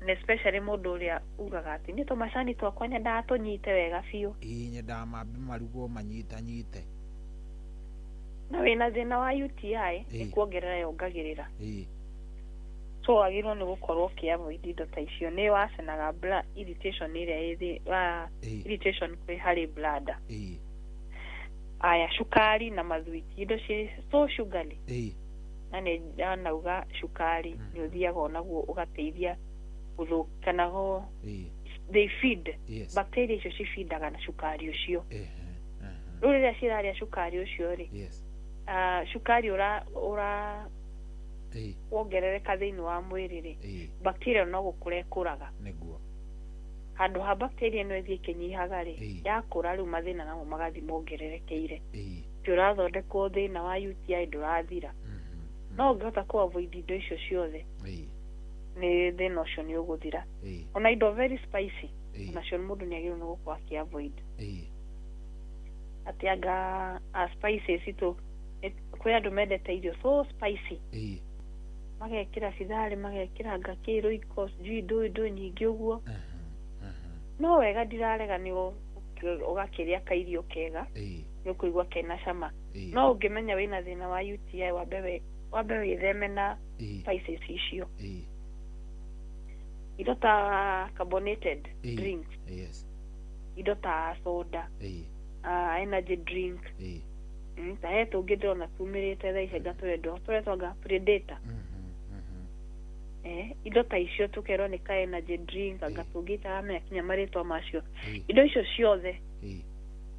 S19: na especially må ndå å rä a ugaga atä nä tå macani twakwa nyendaga tå nyite wega biå
S3: nyendaga mambe marugwo manyitanyite
S19: na wä na thä na wa UTI nä kuongerera yongagä rä ra so wagä nä gå korwo kä avoid indo ta icio nä wacenaga irritation ä rä a ä irritation kwä harä blada aya cukari na mathuiti indo ci so sugary na nä ndanauga cukari nä å thiaga onaguo å gateithia gå thå kanago they feed bacteria icio cibindaga na cukari å cio rä u rä rä a cirarä a cukari å cio rä cukari å wongerereka thä inä wa mwä rä rä bacteria no gå kå ra ä kå raga handå ha bacteria no ĩthiĩ ĩkĩnyihaga rĩ yakũra rĩu mathĩna namo magathiĩ mongererekeire ti ũrathondekwo thĩna wa UTI ndũrathira no ũngĩhota kũ avoid indo icio ciothe nĩ thĩna ũcio nĩ ũgũthira ona indo very spicy onacio mũndũ nĩ agĩrĩirwo nĩ gũkorwo akĩ avoid atĩ anga spices itũ kwĩ andũ mendete irio so spicy magekĩra bitharĩ magekĩra ngakĩ roiko sijui ndũ nyingĩ ũguo no wega ndirarega nĩ ũgakĩrĩa kairio kega nĩ ũkũigua kena cama no ũngĩmenya wĩna thĩna wa UTI wambe wĩtheme na spices icio indo ta carbonated drinks indo ta soda energy drink ta he tũngĩ ndĩrona tumĩrĩte thaa ici gatũrendwo tũretwanga Predator indo ta icio tũkerwo nĩ ka energy drink anga tũngĩ itaramenya kinya marĩtwa macio indo icio ciothe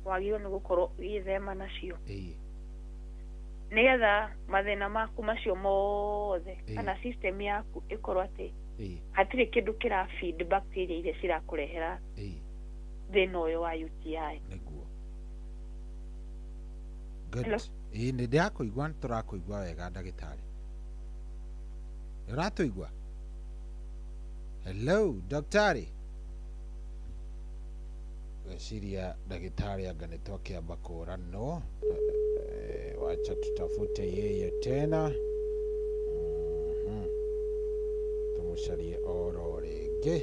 S19: wagĩrĩirwo nĩ gũkorwo wĩthema nacio nĩgetha mathĩna maku macio mothe kana system yaku ĩkorwo atĩ hatirĩ kĩndũ kĩra feed bacteria iria cirakũrehera thĩna ũyũ wa UTI
S3: nĩ ndĩrakũigua tũrakũigua wega ndagĩtarĩ ũratũigua hello daktari gwĩciria ndagĩtarĩ anga nĩ twakĩamba kũranwo wacha tutafute yeye tena tũmũcarie oro rĩngĩ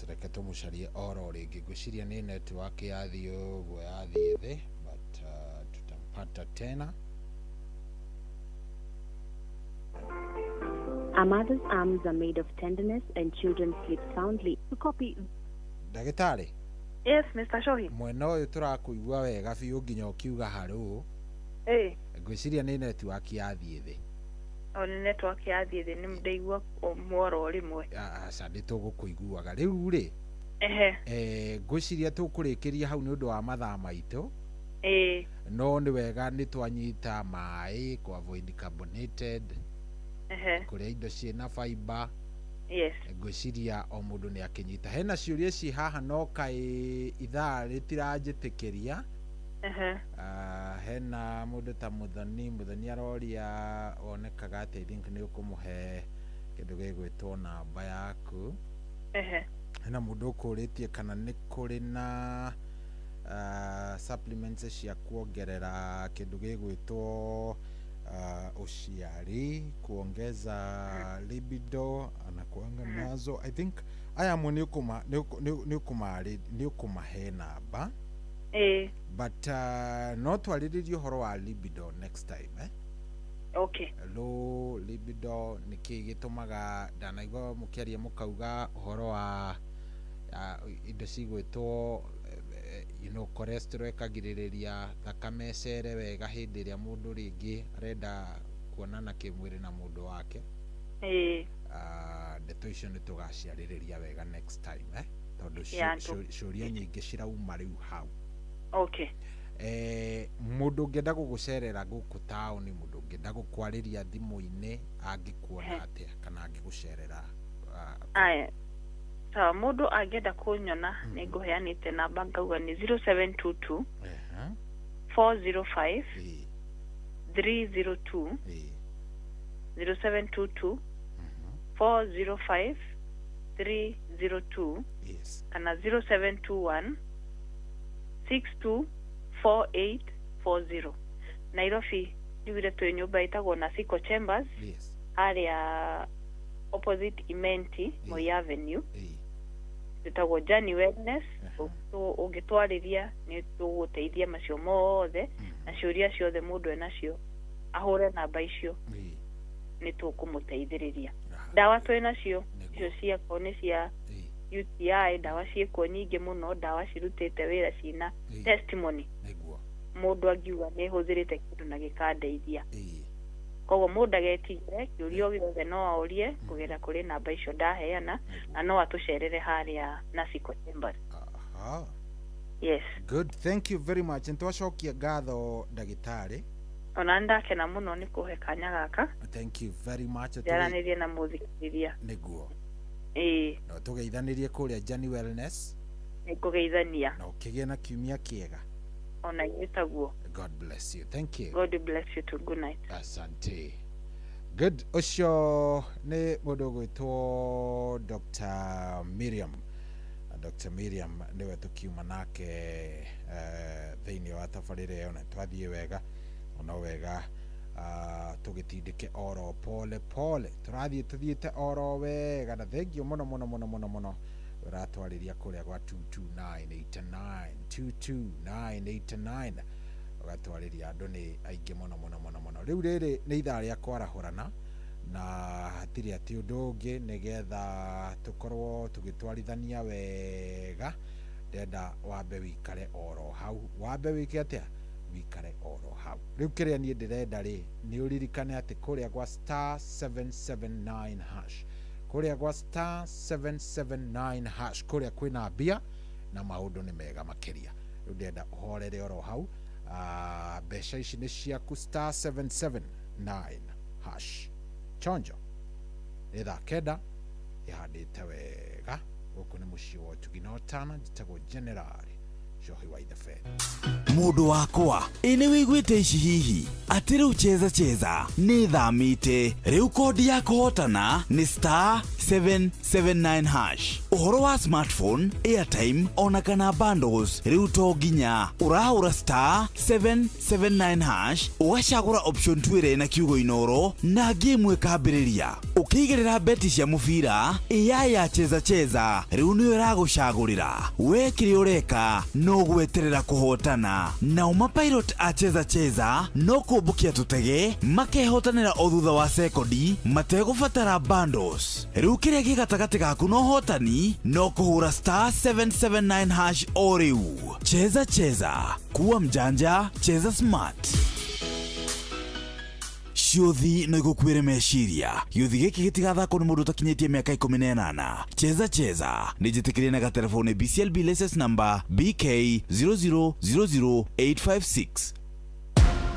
S3: reke tũmũcarie oro rĩngĩ ngwĩciria nĩ network yathiĩ ũguo yathiĩ thĩ but tutampata tena.
S16: A mother's arms are made of tenderness and children sleep soundly. To copy.
S3: Ndagĩtarĩ.
S19: Yes, Mr. Shohi.
S3: Mwena ũyũ tũrakũigua wega biũ nginya ũkiuga harũ. Ngwĩciria nĩ network yathiĩ thĩ.
S19: Nĩ network yathiĩ thĩ nĩ ndaigua mworo rĩmwe.
S3: Aca nĩ tũgũkũiguaga rĩu rĩ. Ngwĩciria tũkũrĩkĩria hau nĩ ũndũ wa mathaa maitũ. No nĩ wega nĩ twanyita maĩ kũ avoid carbonated. Kũrĩa indo ciĩna fiber. Ngwĩciria o mũndũ nĩ akĩnyita. Hena ciũria ci haha no kaĩ ithaa rĩtiranjĩtĩkĩria. Hena mũndũ ta Mũthoni aroria wonekaga atĩ I think nĩ ũkũmũhe kĩndũ gĩgwĩtwo namba yaku. Hena mũndũ ũkũrĩtie kana nĩ kũrĩ na supplements cia kuongerera kindu gigwitwo uciari, kuongeza libido na kuanga nazo. I think aya mo ni ukumahe namba. But no twariririe horo wa libido next time, eh?
S19: Okay.
S3: Low libido niki gitumaga ndanaigwa mukiaria mukauga horo wa indo cigwitwo cholesterol ikagiriria thakame cere wega hindi iria mundu ringi arenda kuonana kimwiri na mundu wake. Ndeto icio nitugaciaririria wega next time, eh? Tondu ciuria nyingi cirauma riu hau.
S19: Okay.
S3: Mundu ngenda gugucerera guku town, mundu ngenda gukwariria thimu-ini angikuona atia kana angigucerera?
S19: Aya. So mundu angenda kunyona niguheanite namba ngauga ni 0722 405 302 0722 405 302 kana 0721 624840. Nairobi ndiwire tu nyumba itagwo na Siko Chambers area opposite Imenti Moi Avenue. Itagwo Journey Wellness. Ungitwariria ni tuguteithia macio mothe na ciuria ciothe mundu enacio ahure namba icio ni tukumuteithiriria. Dawa twinacio icio cia kone cia UTI, dawa cieko nyingi muno, dawa cirutite wira cina testimony. Mundu angiuga ni huthirite kindu na gikandeithia. Koguo mundu agetigire kiurio giothe no aurie kugera kuri namba icio ndaheana na no atucerere haria na Siko Chambers. Yes.
S3: Good, thank you very much. Ntwacokia ngatho ndagitari.
S19: Ona ndakena muno ni kuhe kanya gaka.
S3: Thank you very much.
S19: Yaranirie na muthikiriria.
S3: Niguo.
S19: No
S3: tugeithanirie kuria Journey Wellness.
S19: Nikugeithania.
S3: No kigie na kiumia kiega.
S19: Ona yetaguo.
S3: God bless you. Thank you.
S19: God bless you too. Good night.
S3: Asante. Good. Ucio ni mundu gwitwo Dr. Miriam. Dr. Miriam niwe tukiuma nake thiini wa tabarire yo na twathie wega ona wega tugitindike oro pole pole turathie tuthiite oro wega na thengio muno uratwariria kuria gwa 22989 ugatwariria andu ni aingi muno riu riri ni ithaa ria kwarahurana na hatiri ati undu ungi nigetha tukorwo tugitwarithania wega ndenda wambe wikare oro hau wambe wike atia wikare oro hau riu kiria nie ndirenda ri ni uririkane ati kuria gwa star 779 hash kuria gwa star 779 hash kuria kwina mbia na maundu ni mega makiria riu ndenda uhorere oro hau mbeca ici ni ciaku star 779 hash chonjo ithaa kenda ihandite wega guku ni mucii wa Tuginotana njitagwo Generali Johi wa Ithe
S1: mundu wakwa ini wiguite ici hihi ati riu cheza ni thamite riu kodi ya kuhotana ni star 779 hash uhoro wa smartphone airtime ona kana bundles riu to ginya urahura star 779 hash ugacagura option 2 na kiugo inoro na game ikambiriria ukigerera beti cia mubira ya cheza riu ni iragucagurira we kiri ureka no gweterera kuhotana na umapilot cheza no kubukia tutege makehotanira o thutha wa sekondi mategubatara bundles riu kiria gigatagati gaku no hotani no kuhura star 779 hash o riu cheza kuwa mjanja cheza smart ciuthi no igukwire meciria giuthi giki gitigathakwo ni mundu utakinyitie miaka 18 cheza ni njitikirie na gatelefone BCLB license number BK 0000856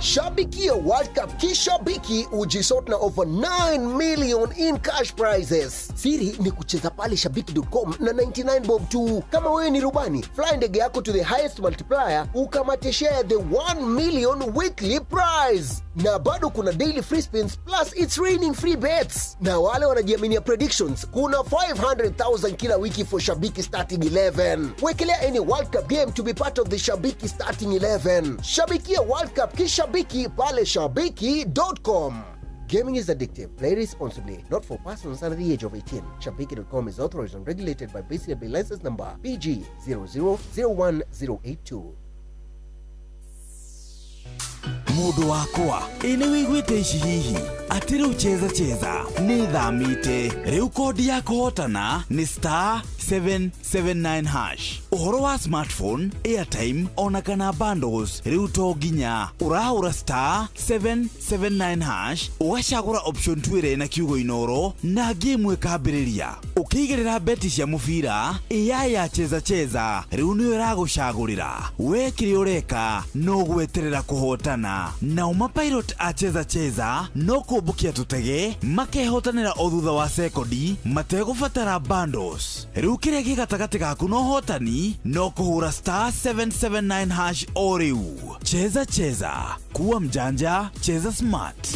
S17: Shabikia World Cup kishabiki ujisort na over 9 million in cash prizes. Siri ni kucheza pale shabiki.com na 99 bob tu. Kama wewe ni rubani, fly ndege yako to the highest multiplier ukamate share the 1 million weekly prize. Na bado kuna daily free spins plus it's raining free bets. Na wale wanajiaminia predictions, kuna 500,000 kila wiki for Shabiki starting 11. Wekelea any World Cup game to be part of the Shabiki starting 11. Shabikia World Cup kishabiki pale shabiki.com. Gaming is addictive. Play responsibly. Not for persons under the age of 18. Shabiki.com is authorized and regulated by BCCI license number PG 0001082.
S1: Mundu wakwa ini wiguite ici hihi ati riu cheza ni thamite riu kodi ya kuhotana ni star 779 hash. Uhoro wa smartphone, airtime ona kana bundles riu to ginya urahura star 779 hash ugacagura option 2 na kiugo inoro na game ikambiriria ukiigirira beti cia mubira ya cheza riu ni iragucagurira we kiri ureka no gweterera kuhotana na umapilot a cheza no kubukia tutege makehotanira o thutha wa sekondi mategubatara bundles riu kiria gigatagati gaku no hotani no kuhura star 779 hash o riu cheza kuwa mjanja cheza smart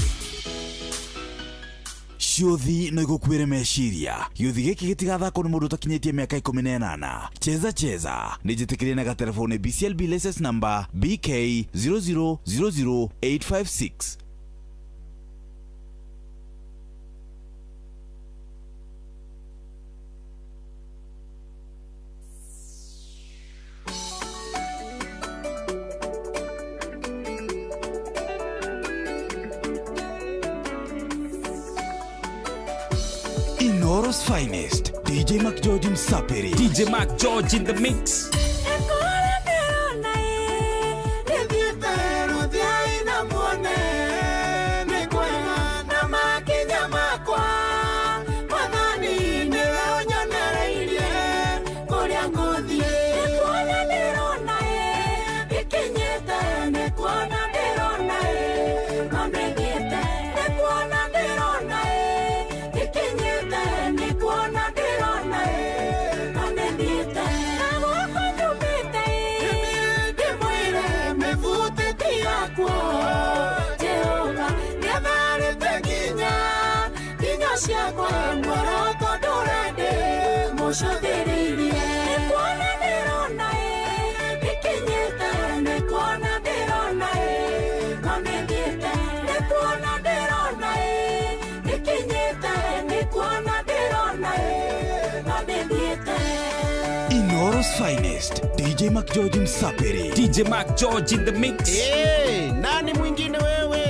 S1: Ciuthi no igukwire meciria yuthi giki gitigathako ni mundu takinyitie miaka 18 cheza ni jitikirie na telefone BCLB license number BK 0000856. Inoro's finest, DJ Mac George Msapiri.
S2: DJ Mac George in the mix.
S1: Inoro's finest, DJ Mac George Msapiri.
S2: DJ Mac George in the mix.
S12: Nani mwingine wewe?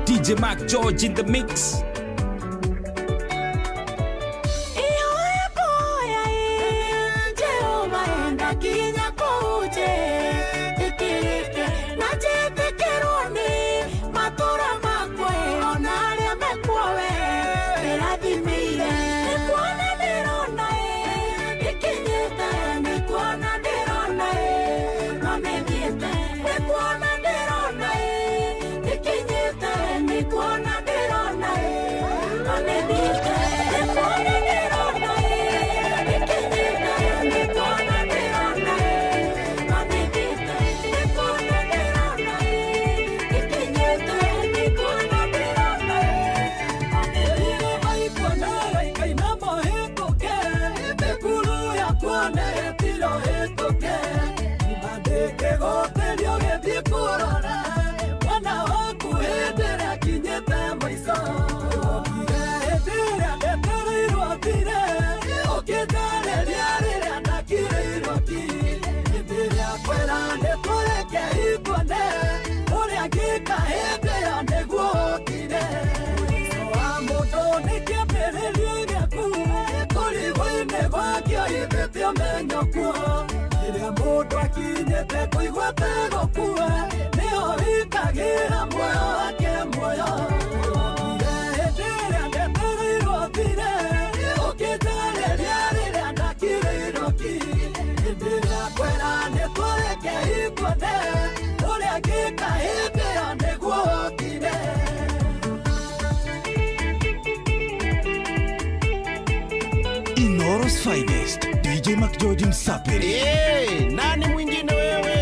S2: DJ Mac George in the mix.
S11: Nikuona
S1: Inoro's finest, DJ Mac George Msapiri.
S12: Nani mwingine wewe?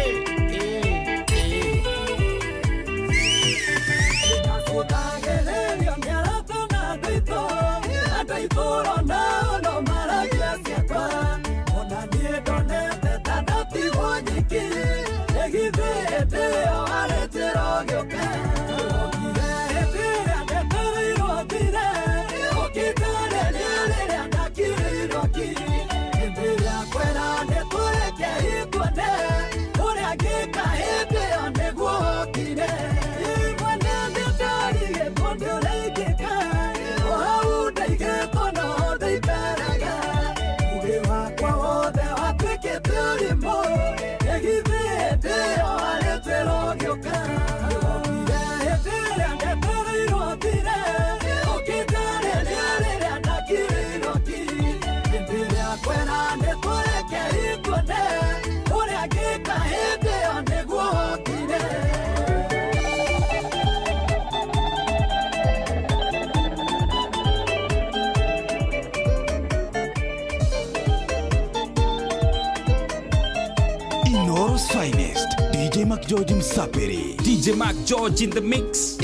S1: Inoro's finest, DJ Mac George Msapiri.
S2: DJ Mac George in the mix.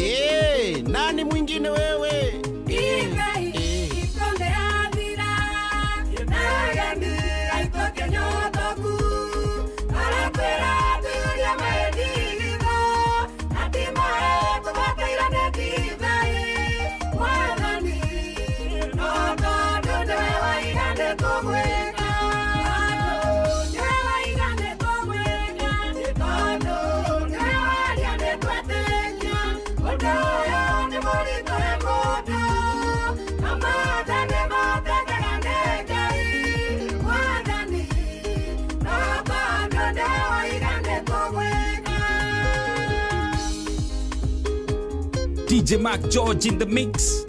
S12: Nani mwingine wewe?
S2: DJ Mac George in the mix.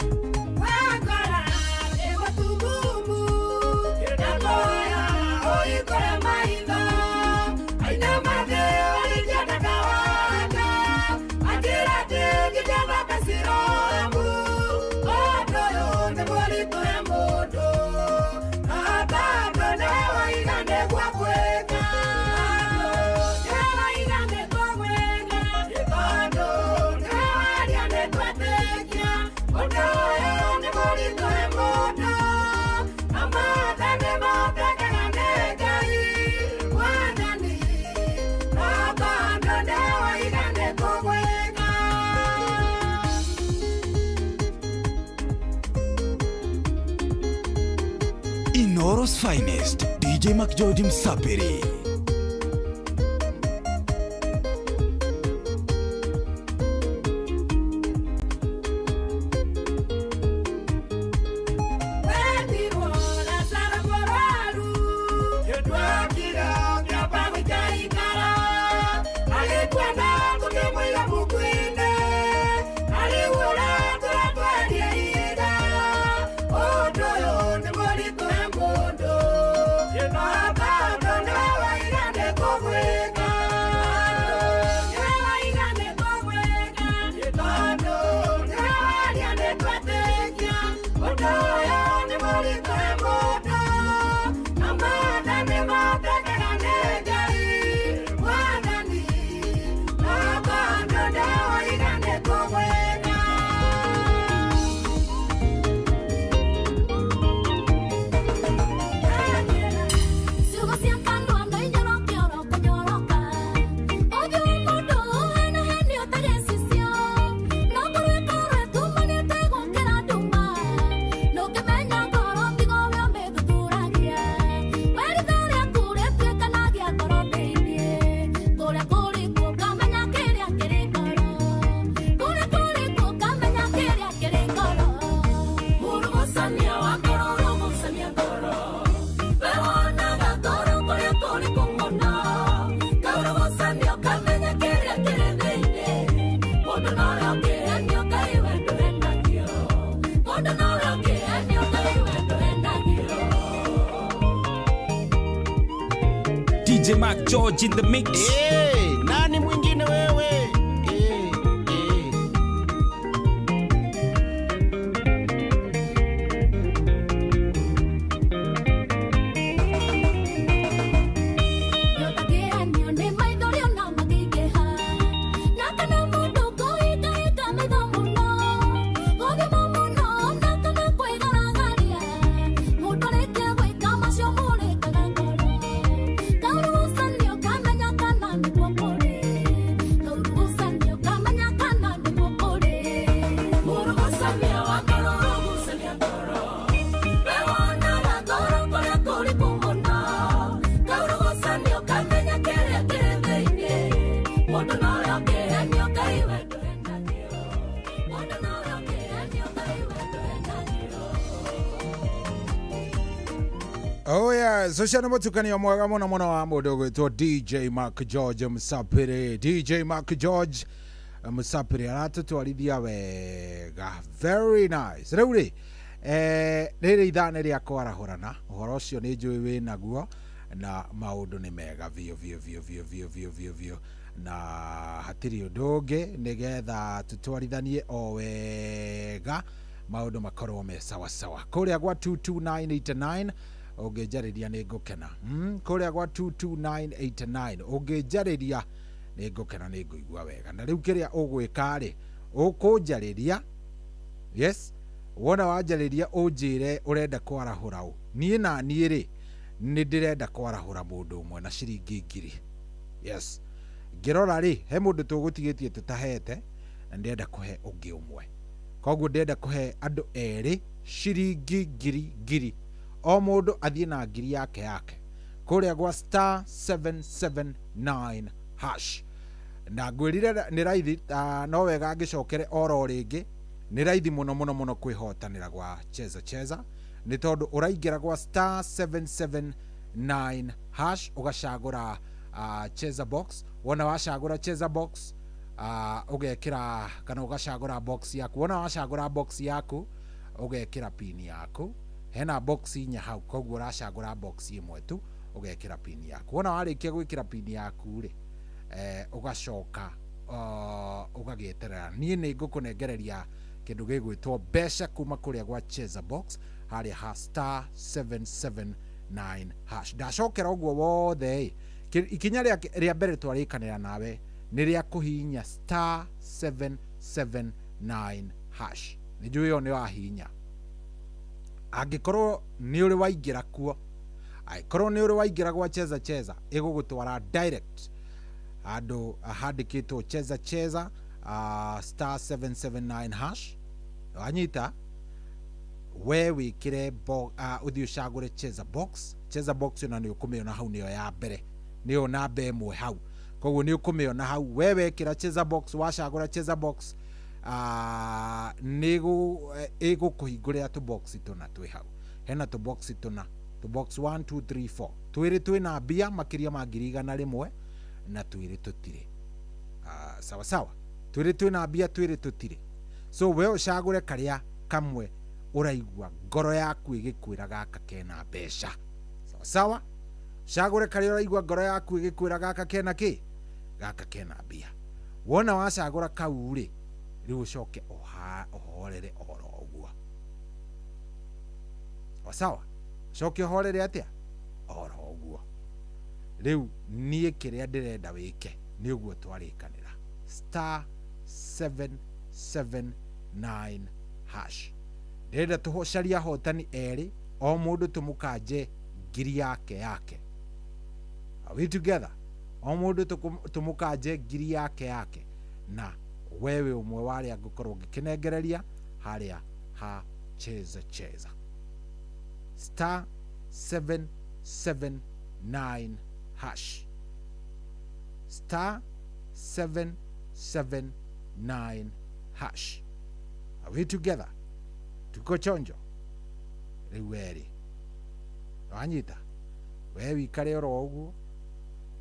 S1: Inoro's finest, DJ Mac George Msapiri.
S11: Oh,
S2: DJ Mark George in the mix.
S12: Hey, nani mwingine wewe?
S3: Oh yeah, so shana mutukanio mwega muno muno wa mundu gwitwo DJ Mark George Musapire. DJ Mark George Musapire aratutwarithia wega. Very nice. Riu riri ithane ria kwarahurana uhoro ucio ni njui wi naguo na maundu ni mega vio na hatiri undu ungi nigetha tutwarithanie o wega maundu makorwo me sawa sawa. Kuria gwa 22989 ungejariria ni ngukena. Kuria gwa 22989 ungejariria ni ngukena, ni nguigua wega. Na riu kiria ugwika ri ukunjariria, yes, wona wanjariria unjire urenda kwarahura u. Nie na nie ri ni ndirenda kwarahura mundu umwe na ciringi 2,000. Yes, ngirora ri he mundu tugutigitie tutahete na ndirenda kuhe ungi umwe. Koguo ndirenda kuhe andu eri ciringi 2,000 o mundu athie na 1,000 yake kuria gwa star 779 hash. Na ngwirire ni raithi no wega ngicokere oro ringi, ni raithi muno kwihotanira gwa cheza ni tondu uraingira gwa star 779 hash ugacagura cheza box. Wona wacagura cheza box ugekira kana ugacagura box yaku. Wona wacagura box yaku ugekira pin yaku. Hena box inya hau, koguo uracagura box imwe tu ugekira pin yaku. Wona warikia gwikira pin yaku ri ugacoka ugageterera. Nie ni ngukunengereria kindu gigwitwo besha kuma kuria gwa cheza box haria ha star 779 hash. Ndacokera uguo wothe ikinya ria mbere twarikanira nawe ni ria kuhinya star 779 hash. Ni njui yo ni wahinya. Angikorwo ni uri waingira kuo, aikorwo ni uri waingira gwa cheza igugutwara direct andu handikitwo cheza star 779 hash. Wanyita we wikire uthio cagure cheza box na ni ukumiona hau niyo ya mbere, niyo namba imwe hau. Koguo ni ukumiona hau we wekira cheza box, wacagura cheza box ego kuhingurira tu box tuna twi hau. Hena tu box tuna, tu box 1 2 3 4 twiri twi na mbia makiria ma 100,000 na twiri tutire. Sawa sawa, twiri twi na mbia twiri tutire. So we ucagure karia kamwe uraigua ngoro yaku igikwira gaka kena mbeca. Sawa sawa, cagure karia uraigua ngoro yaku igikwira gaka kena ki, gaka kena mbia. Wona wacagura kau ri riu ucoke uhorere oro uguo. Sawa, coke uhorere atia oro uguo. Riu nie kiria ndirenda wike ni uguo twarikanira star 779 hash. Ndirenda tuhocaria hotani eri o mundu tumukanje 1,000 yake. Are we together? O mundu tumukanje 1,000 yake na wewe umwe wari agukorwo gikinengereria haria ha cheza star 779 hash, star 779 hash. Are we together? Tuko chonjo riu eri wanyita we wikare oro uguo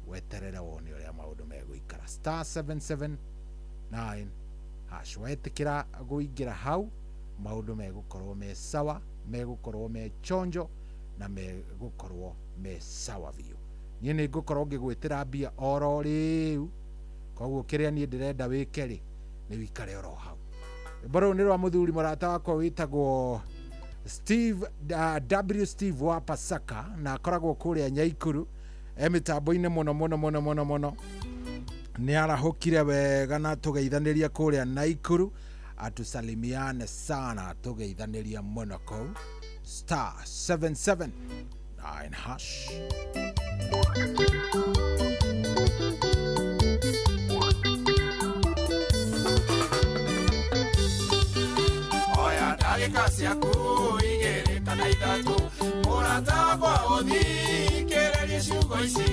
S3: weterera wone uria maundu meguikara star 779 hash. Wetikira guingira hau maundu megukorwo me sawa, megukorwo me chonjo na megukorwo me sawa vio. niĩ nĩ ngũkorwo ngĩgwĩtĩra mbia oro rĩu koguo kĩrĩa niĩ ndĩrenda wĩke rĩ nĩ wĩikare oro hau. Rwĩmbo rũu nĩ rwa mũthuri mũrata wakwa wĩtagwo Steve W Steve wa Pasaka na akoragwo kũrĩa Nyaikuru mĩtambo-inĩ mũno nĩ arahũkire wega na tũgeithanĩria kũrĩa Naikuru atusalimiane sana tũgeithanĩria mũno kũu *779#
S13: Oya ndagĩka ciaku igĩrĩ kana ithatũ mũrata wakwa ũthikĩrĩrie ciugo ici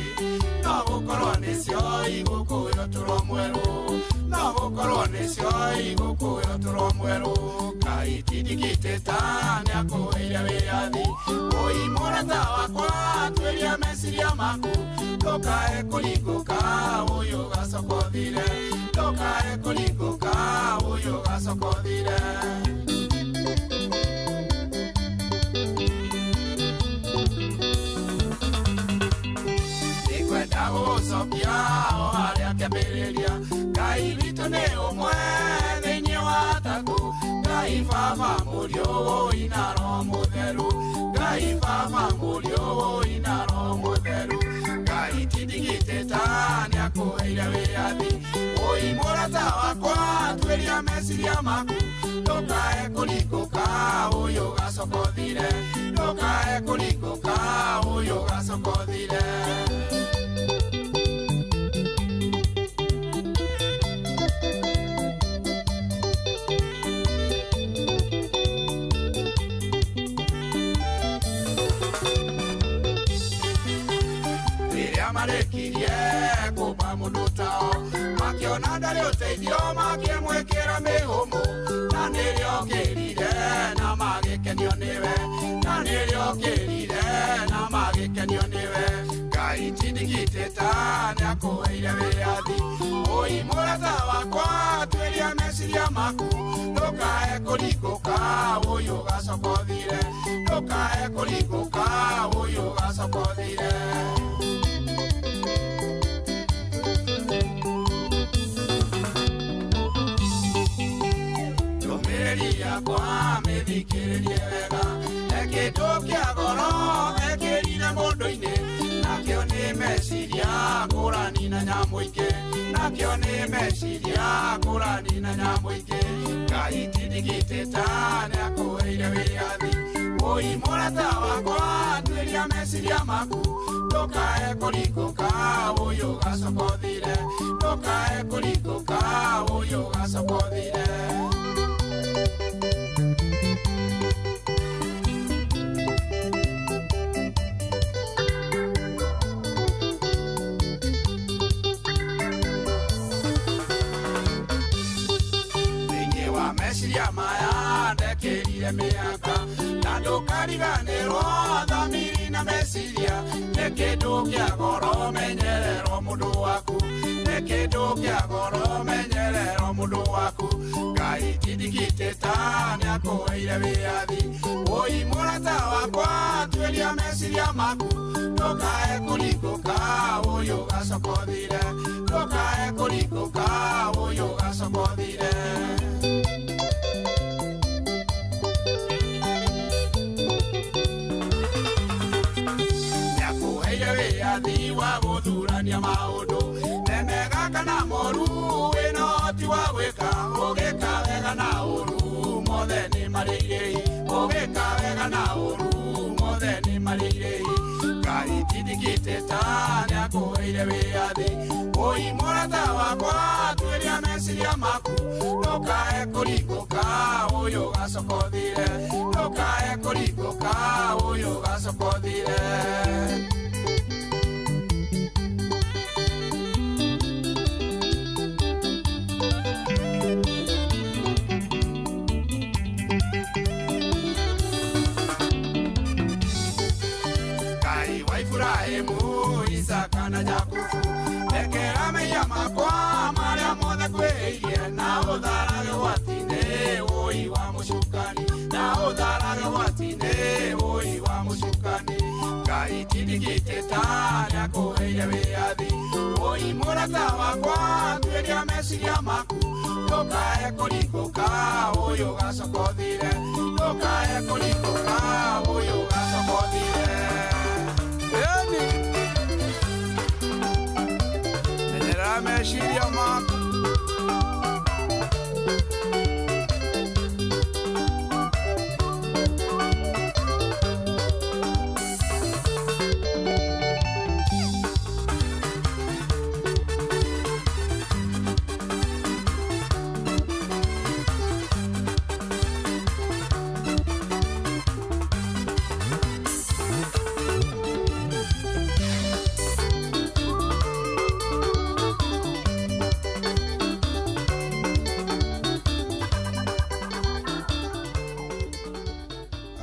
S13: no gũkorwo nĩcio igũkwĩrwo tũrwo mwerũ no gũkorwo nĩcio igũkwĩrwo tũrwo mwerũ Ngai tindikĩtĩta nĩakũheire wĩyathi ũi mũrata wakwa tuĩria meciria maku ndũkae kũringũka ũyũ gacoka ũthire ndũkae kũringũka ũyũ gacoka ũthire Gũcokia o harĩa kĩambĩrĩria Ngai witũ nĩ ũmwe thĩinĩ wa atatũ Ngai Baba Mũriũ Wũi na Roho Mũtheru Ngai Baba Mũriũ Wũi na Roho Mũtheru Ngai tindigĩtĩta nĩakũheire wĩyathi Wũi mũrata wakwa tuĩria meciria maku ndũkae kũringũka ũyũ gacoka ũthire ndũkae kũringũka ũyũ gacoka ũthire Marekirie kũmba mũndũ tao makĩona ndarĩ ũteithio makĩmwĩkĩra mĩhũmũ na nĩrĩo kĩrire na magĩkenio nĩwe na nĩrĩo kĩrire na magĩkenio nĩwe Ngai tindigĩtĩta nĩakũheire wĩyathi ũi mũrata wakwa tuĩria meciria maku ndũkae kũringũka ũyũ gacoka ũthire ndũkae kũringũka ũyũ gacoka ũthire Yakwa methikĩrĩrie wega ekĩndũ kĩa goro ekĩrire mũndũ-inĩ nakĩo nĩ meciria ngũrani na nyamũingĩ nakĩo nĩ meciria ngũrani na nyamũingĩ Ngai tindigĩtĩta nĩakũheire wĩyathi ũi mũrata wakwa tuĩria meciria maku ndũkae kũringũka ũyũ gacoka ũthire ndũkae kũringũka ũyũ gacoka ũthire meciria maya ndekĩrire mĩaka na ndũkariganĩrwo thamiri na meciria nĩ kĩndũ kĩa goro menyererwo mũndũ waku nĩ kĩndũ kĩa goro menyererwo mũndũ waku Ngai tindigĩtĩta nĩakũheire wĩyathi ũi mũrata wakwa tuĩria meciria maku ndũkae kũringũka ũyũ gacoka ũthire ndũkae kũringũka ũyũ gacoka ũthire wĩyathi wa gũthurania maũndũ memega kana moru wĩna ũhoti wa gwĩka ũgĩka wega na ũru mothe nĩ marĩ irĩhi ũgĩka wega na ũru mothe nĩ marĩ irĩhi Ngai tindigĩtĩta nĩakũheire wĩyathi ũi mũrata wakwa tuĩria meciria maku ndũkae kũringũka ũyũ gacoka ũthire ndũkae kũringũka ũyũ gacoka ũthire Isaka na Jakubu ekera meya makwa marĩa mothe kwĩirie na ũtharage gwatinĩ ũi wa mũcukani na ũtharage gwatinĩ ũi wa mũcukani Ngai tindigĩtĩta
S4: kuheire wiathi oi murata wakwa tweria meciria maku ndukae kuringũka ũyũ gacokothire ndukae kuringũka ũyũ gacokothire eni menyera meciria maku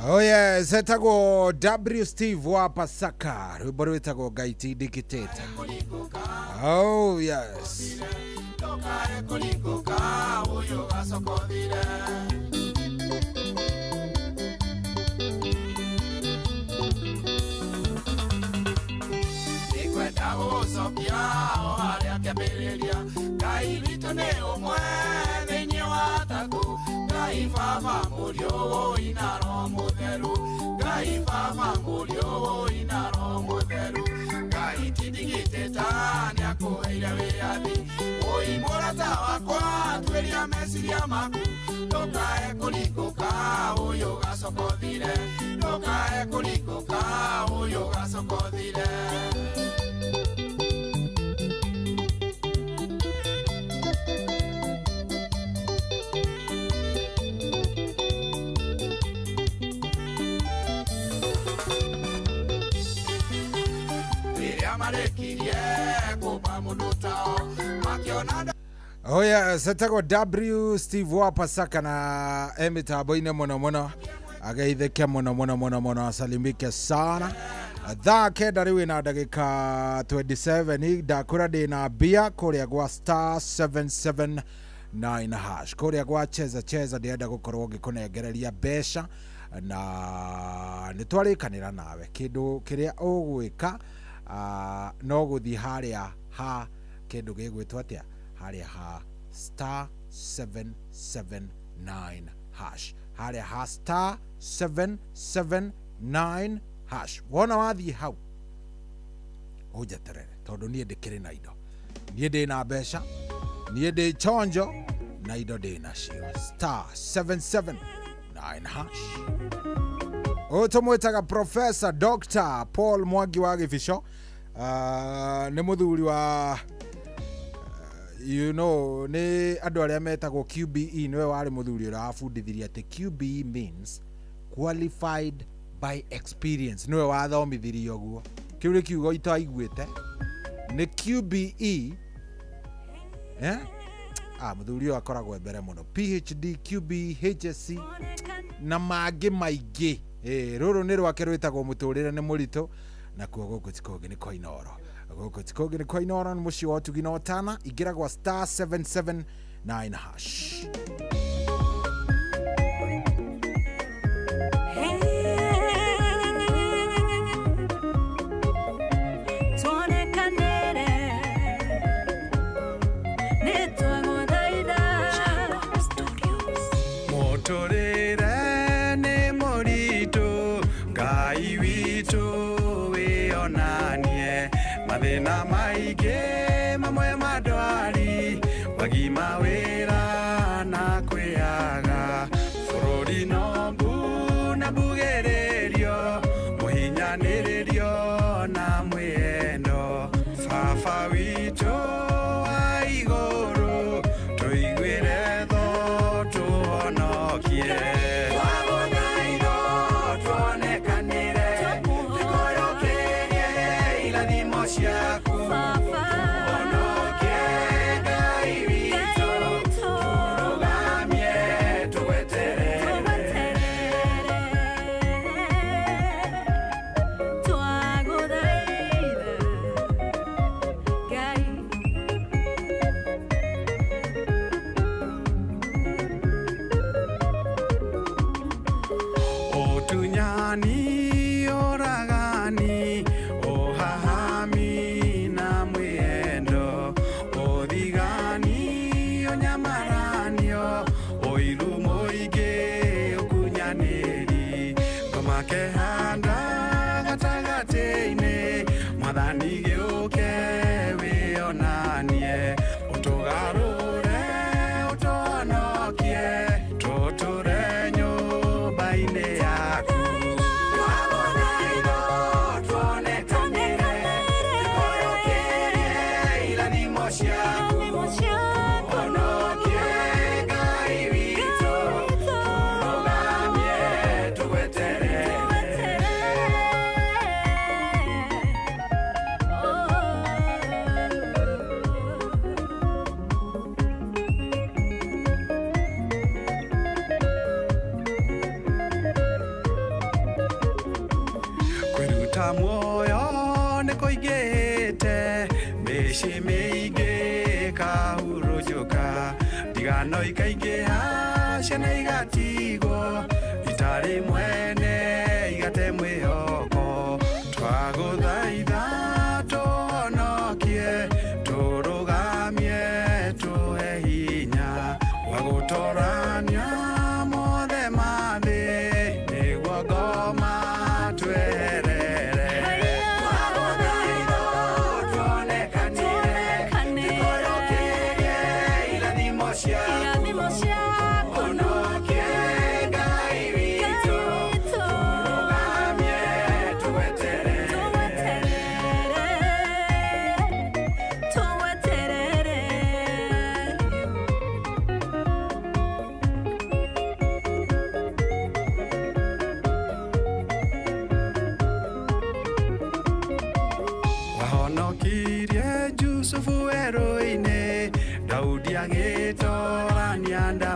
S3: Oh yes, etagwo W Steve wa Pasaka. Rwimbo rwitagwo Gaiti Dictator. Oh yes.
S4: Baba murio inaro mutheru Ngai baba murio inaro mutheru Ngai tidigiteta nyakuheire wiathi oi murata wakwa tweria meciria maku ndukae kuringũka ũyũ gacokothire ndukae kuringũka ũyũ gacokothire
S3: Oh yeah, setagwo W Steve wa Pasaka na emitambo-inĩ mũno mũno ageithĩke mũno asalimike sana. Thaa kenda rĩu ĩna ndagĩka 27 ndakũra ndĩna mbia kũrĩa gwa star 779 hash kũrĩa gwa cheza ndĩrenda gũkorwo ngĩkũnengereria mbeca na nĩtwarĩkanĩra nawe kĩndũ kĩrĩa ũgwĩka no gũthiĩ harĩa ha kĩndũ gĩgwĩtwo atĩa harĩa ha star 779 hash harĩa ha star 779 hash wona wathiĩ hau ũnjeterere tondũ niĩ ndĩkĩrĩ na indo niĩ ndĩ na mbeca niĩ ndĩ chonjo na indo ndĩ nacio star 779 hash ũtũmwĩtaga Professor Dr. Paul Mwangi wa Gĩbico nĩ mũthuri wa you know nĩ andũ arĩa metagwo QBE nĩwe warĩ mũthuri ũrĩa wabundithirie atĩ QBE means qualified by experience nĩwe wathomithirie ũguo kĩu nĩ kiugo itaiguĩte nĩ QBE mũthuri ũyũ akoragwo mbere mũno PhD QBE HSC na mangĩ maingĩ rũrũ nĩ rwake rwĩtagwo mũtũrĩre nĩ mũritũ na kuo gũkũ tikũngĩ nĩ kwa Inoro gũkũ tikũngĩ nĩ kwa Inoro nĩ mũciĩ wa ũtugi na ũtana ingĩra gwa star 779 hash
S4: na maige mamwe madwari wagima wera na kwiaga bururi no bu na bugererio muhinyanirio na mwendo baba witũ wa igũrũ tũiguĩre tho tũhonokie Shaku, ono kenga iwito, mĩciĩ kahurunjũka ndigano ikaingĩha ciana igatigwo itarĩ mwene igate mwĩhoko twagũthaitha tũhonokie tũrũgamie tũhe hinya wa gũtorania mothe ma thĩ nĩguo ngoma tweherere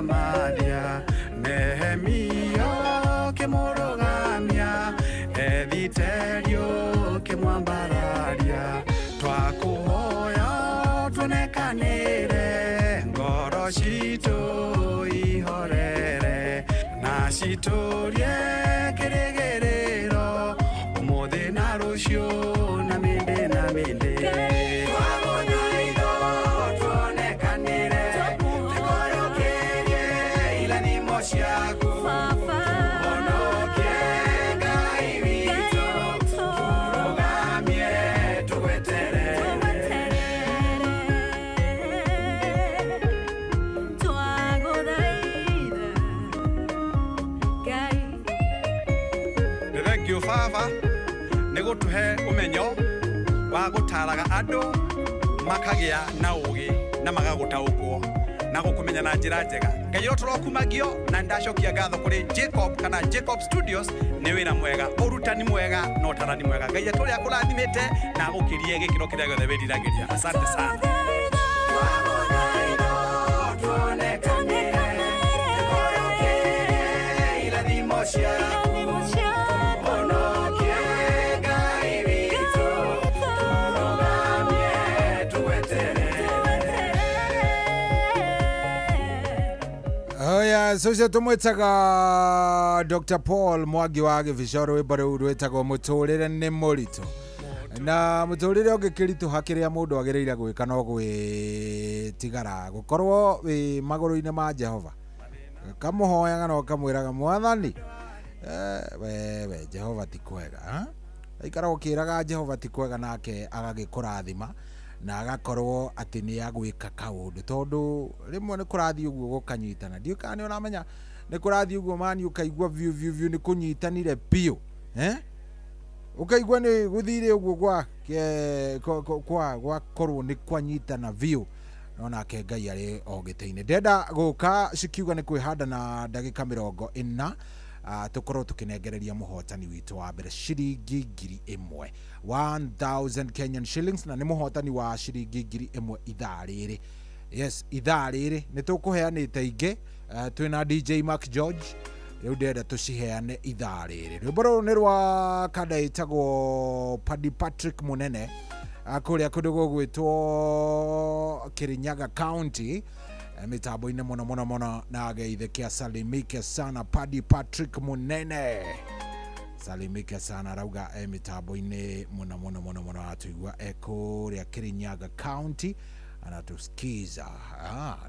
S4: Maria Nehemio kemorogamia Eviterio kemwambararia twakuhoya tunekanire ngoro citu ihorere na citurie kĩrĩgĩrĩro ũmũthĩ na rũciũ na mĩndĩ na mĩndĩ nĩgũtũhe ũmenyo wa gũtaraga andũ makagĩa na ũgĩ na magagũtaũkwo na gũkũmenya na njĩra njega Ngai tũrokumagio na ndacokia ngatho kũrĩ Jacob kana Jacob Studios nĩ wĩra mwega ũrutani mwega na ũtarani mwega Ngai tũrĩa kũrathimĩte na gũkĩrie gĩkĩro kĩrĩa gĩothe wĩriragĩria asante sana
S3: Socia tumwitaga Dr. Paul Mwangi wa Gĩbicoro wĩmbaro rwĩtagwo mũtũrĩre nĩ mũritũ na mũtũrĩre ũngĩkĩritũ hakĩrĩa mũndũ agĩrĩire gwĩka no gwĩtigara gũkorwo wĩ magũrũ-inĩ ma Jehova kamũhoyaga no kamwĩraga mwathani we Jehova ti kwega aikara ũkĩraga Jehova ti kwega nake agagĩkũrathima na agakorwo atĩ nĩ agwĩka kaũndũ tondũ rĩmwe nĩ kũrathiĩ ũguo gũkanyitana ndiũ kana nĩ ũramenya nĩ kũrathiĩ ũguo mani ũkaigua viu nĩ kũnyitanire piũ ũkaigua nĩ gũthire ũguo gwakorwo nĩ kwanyitana viu no nake Ngai arĩ o gĩtĩ-inĩ ndenda gũka cikiuga nĩ kwĩhanda na ndagĩka 40 tukorwo tukinengereria muhotani witu wa mbere shilingi 1000 Kenyan shillings na ni muhotani wa shilingi 1000 ithaa rĩrĩ yes ithaa rĩrĩ ni tukuheanite ingi twina DJ Mark George rĩu ndenda tuciheane ithaa rĩrĩ rwĩmbo rũrũ nĩ rwa kada itagwo Paddy Patrick Munene kũrĩa kũndũ gũgwĩtwo Kirinyaga County mitambo-inĩ mũno na geithe kia salimike sana Paddy Patrick Munene salimike sana rauga mitambo-inĩ mũno atuigua kũrĩa Kirinyaga County anatusikiza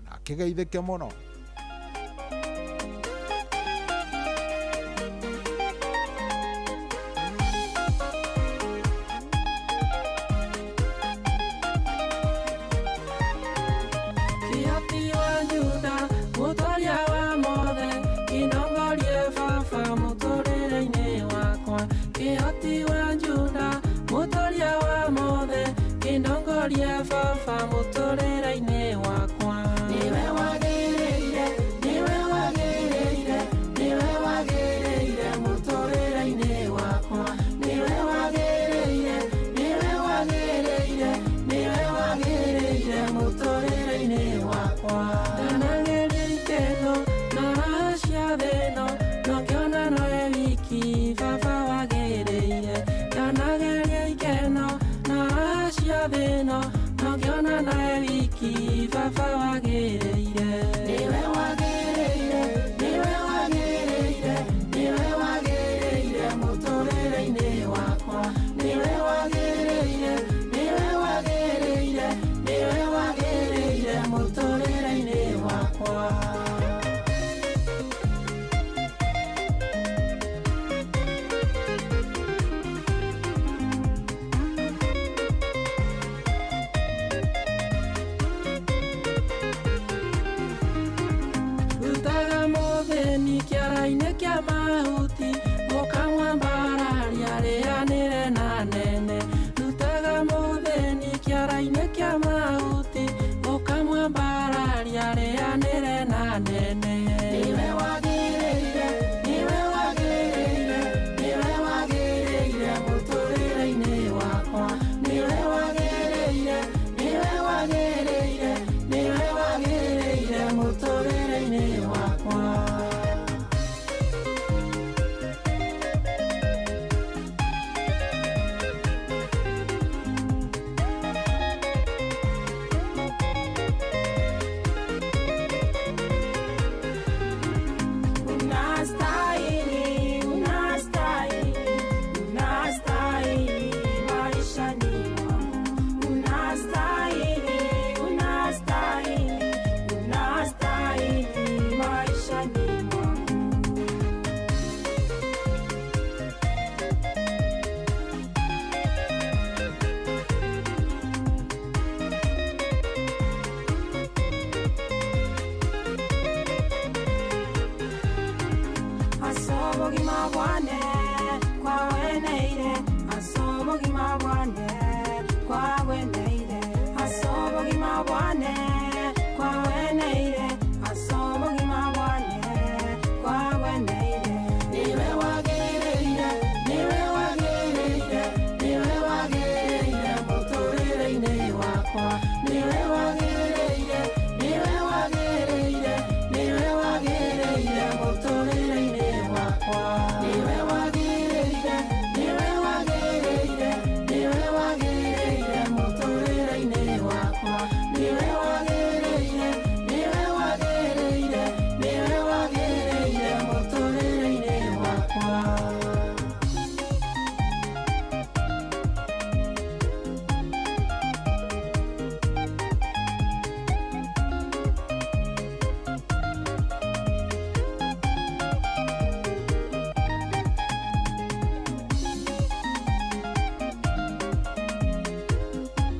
S3: na kigeithĩke mũno
S18: no mahuti baba wagĩrĩire nĩwe wagĩrĩire nĩwe wagĩrĩire nĩwe wagĩrĩire mũtũrĩre-inĩ wakwa nĩwe wagĩrĩire nĩwe wagĩrĩire nĩwe wagĩrĩire mũtũrĩre-inĩ wakwa kĩara-inĩ kĩa mahuti mũkamwa mbararia rĩanĩre na nene rutaga mũthĩni kĩara-inĩ kĩa mahuti mũkamwa mbararia rĩanĩre na nene nĩwe wagĩrĩire nĩwe wagĩrĩire nĩwe wagĩrĩire mũtũrĩre-inĩ wakwa nĩwe wagĩrĩire nĩwe wagĩrĩire nĩwe wagĩrĩire mũtũrĩre-inĩ wakwa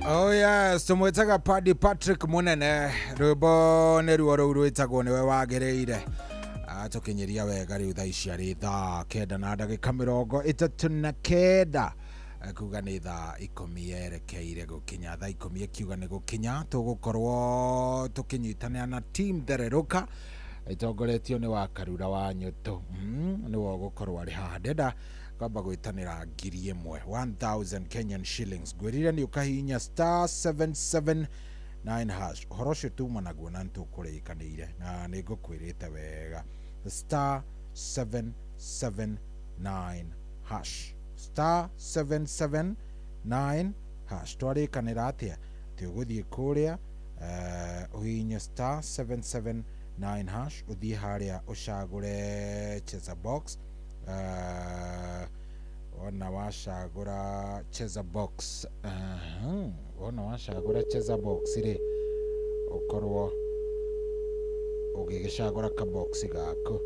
S3: Oh yes, tumwetaga Paddy Patrick Munene rwimbo nĩ ruo rũu rwĩtagwo nĩwe wagĩrĩire atukinyiria wega rĩu thaa ici arĩ thaa 9:39 kuga nĩ thaa 10 yerekeire gũkinya thaa 10 ikiuga nĩ gũkinya tũgũkorwo tũkĩnyitanĩra na team Thereruka itongoretio nĩ wa Karura wa Nyũtũ nĩwe ũgũkorwo arĩ haha ndenda kwamba gwĩtanĩra 1000 Kenyan shillings gwĩrire nĩ ũkahihinya *779# ũhoro ũcio tuma naguo na nĩtũkũrĩkanĩire na nĩ ngũkwĩrĩte wega *779# *779# twarĩkanĩra atĩa tũgũthiĩ kũrĩa ũhihinye *779# ũthiĩ harĩa ũcagũre cheza box ona wacagũra cheza box ona wacagũra cheza box rĩ ũkorwo ũgĩgĩcagũra ka box gako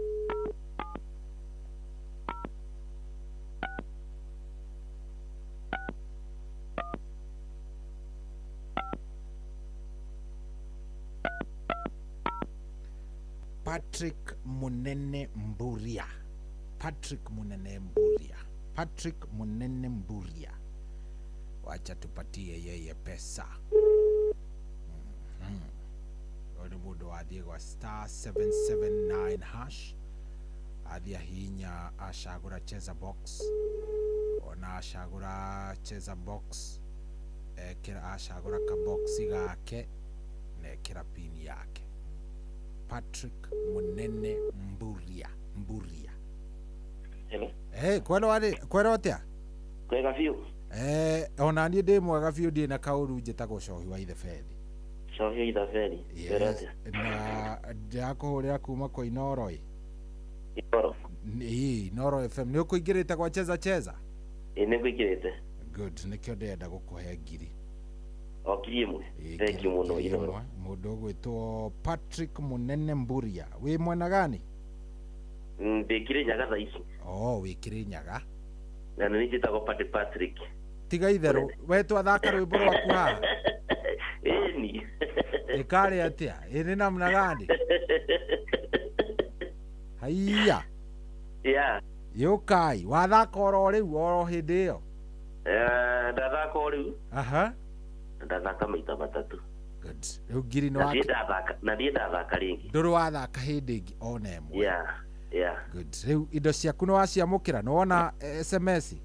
S3: Patrick Munene Mburia wacha tupatie yeye pesa ni mũndũ wathiĩ gwa *779# athiĩ ahihinya acagũra cheza box ona acagũra cheza box ekĩra acagũra ka box gake na ekĩra pin yake Patrick Munene Mburia
S20: Hello.
S3: Kwero atia?
S20: Kwega biũ.
S3: Ona niĩ ndĩ mwega biũ ndĩ na kaũru njĩtagwo Cohi wa Ithe Bethi.
S8: Cohio Ithaberi.
S3: Yes. Na ndakũhũrĩra kuma kwa Inoro.
S8: Inoro.
S3: Inoro FM. Nĩ ũkũingĩrĩte kwa cheza?
S8: Nĩ ngũingĩrĩte.
S3: Good. Nĩkĩo ndĩrenda gũkũhe ngiri.
S8: Okiri imwe. Thank you muno Inoro.
S3: Mũndũ ũgwĩtwo Patrick Munene Mburia. Wĩ mwena gani?
S8: Ndĩ Kirinyaga thaa ici.
S3: Wĩ Kirinyaga.
S8: Na nĩ njĩtagwo Patrick.
S3: Tiga itherũ, we twathaka rwĩmbo rwaku haha.
S8: Ĩni.
S3: Ĩkarĩ atĩa? Ĩrĩ namna gani? Haiya.
S8: Yeah.
S3: Yũkai, wathaka oro rĩu oro hĩndĩ ĩyo.
S8: Ndathaka o rĩu.
S3: Aha.
S8: Ndathaka maita matatũ.
S3: Good. Rĩu ngiri nĩ wake.
S8: Na ndiĩ ndathaka rĩngĩ.
S3: Ndũrĩ wathaka hĩndĩ ĩngĩ ona ĩmwe.
S8: Yeah.
S3: Good. Rĩu indo ciaku nĩ waciamũkĩra, nĩ wona SMS?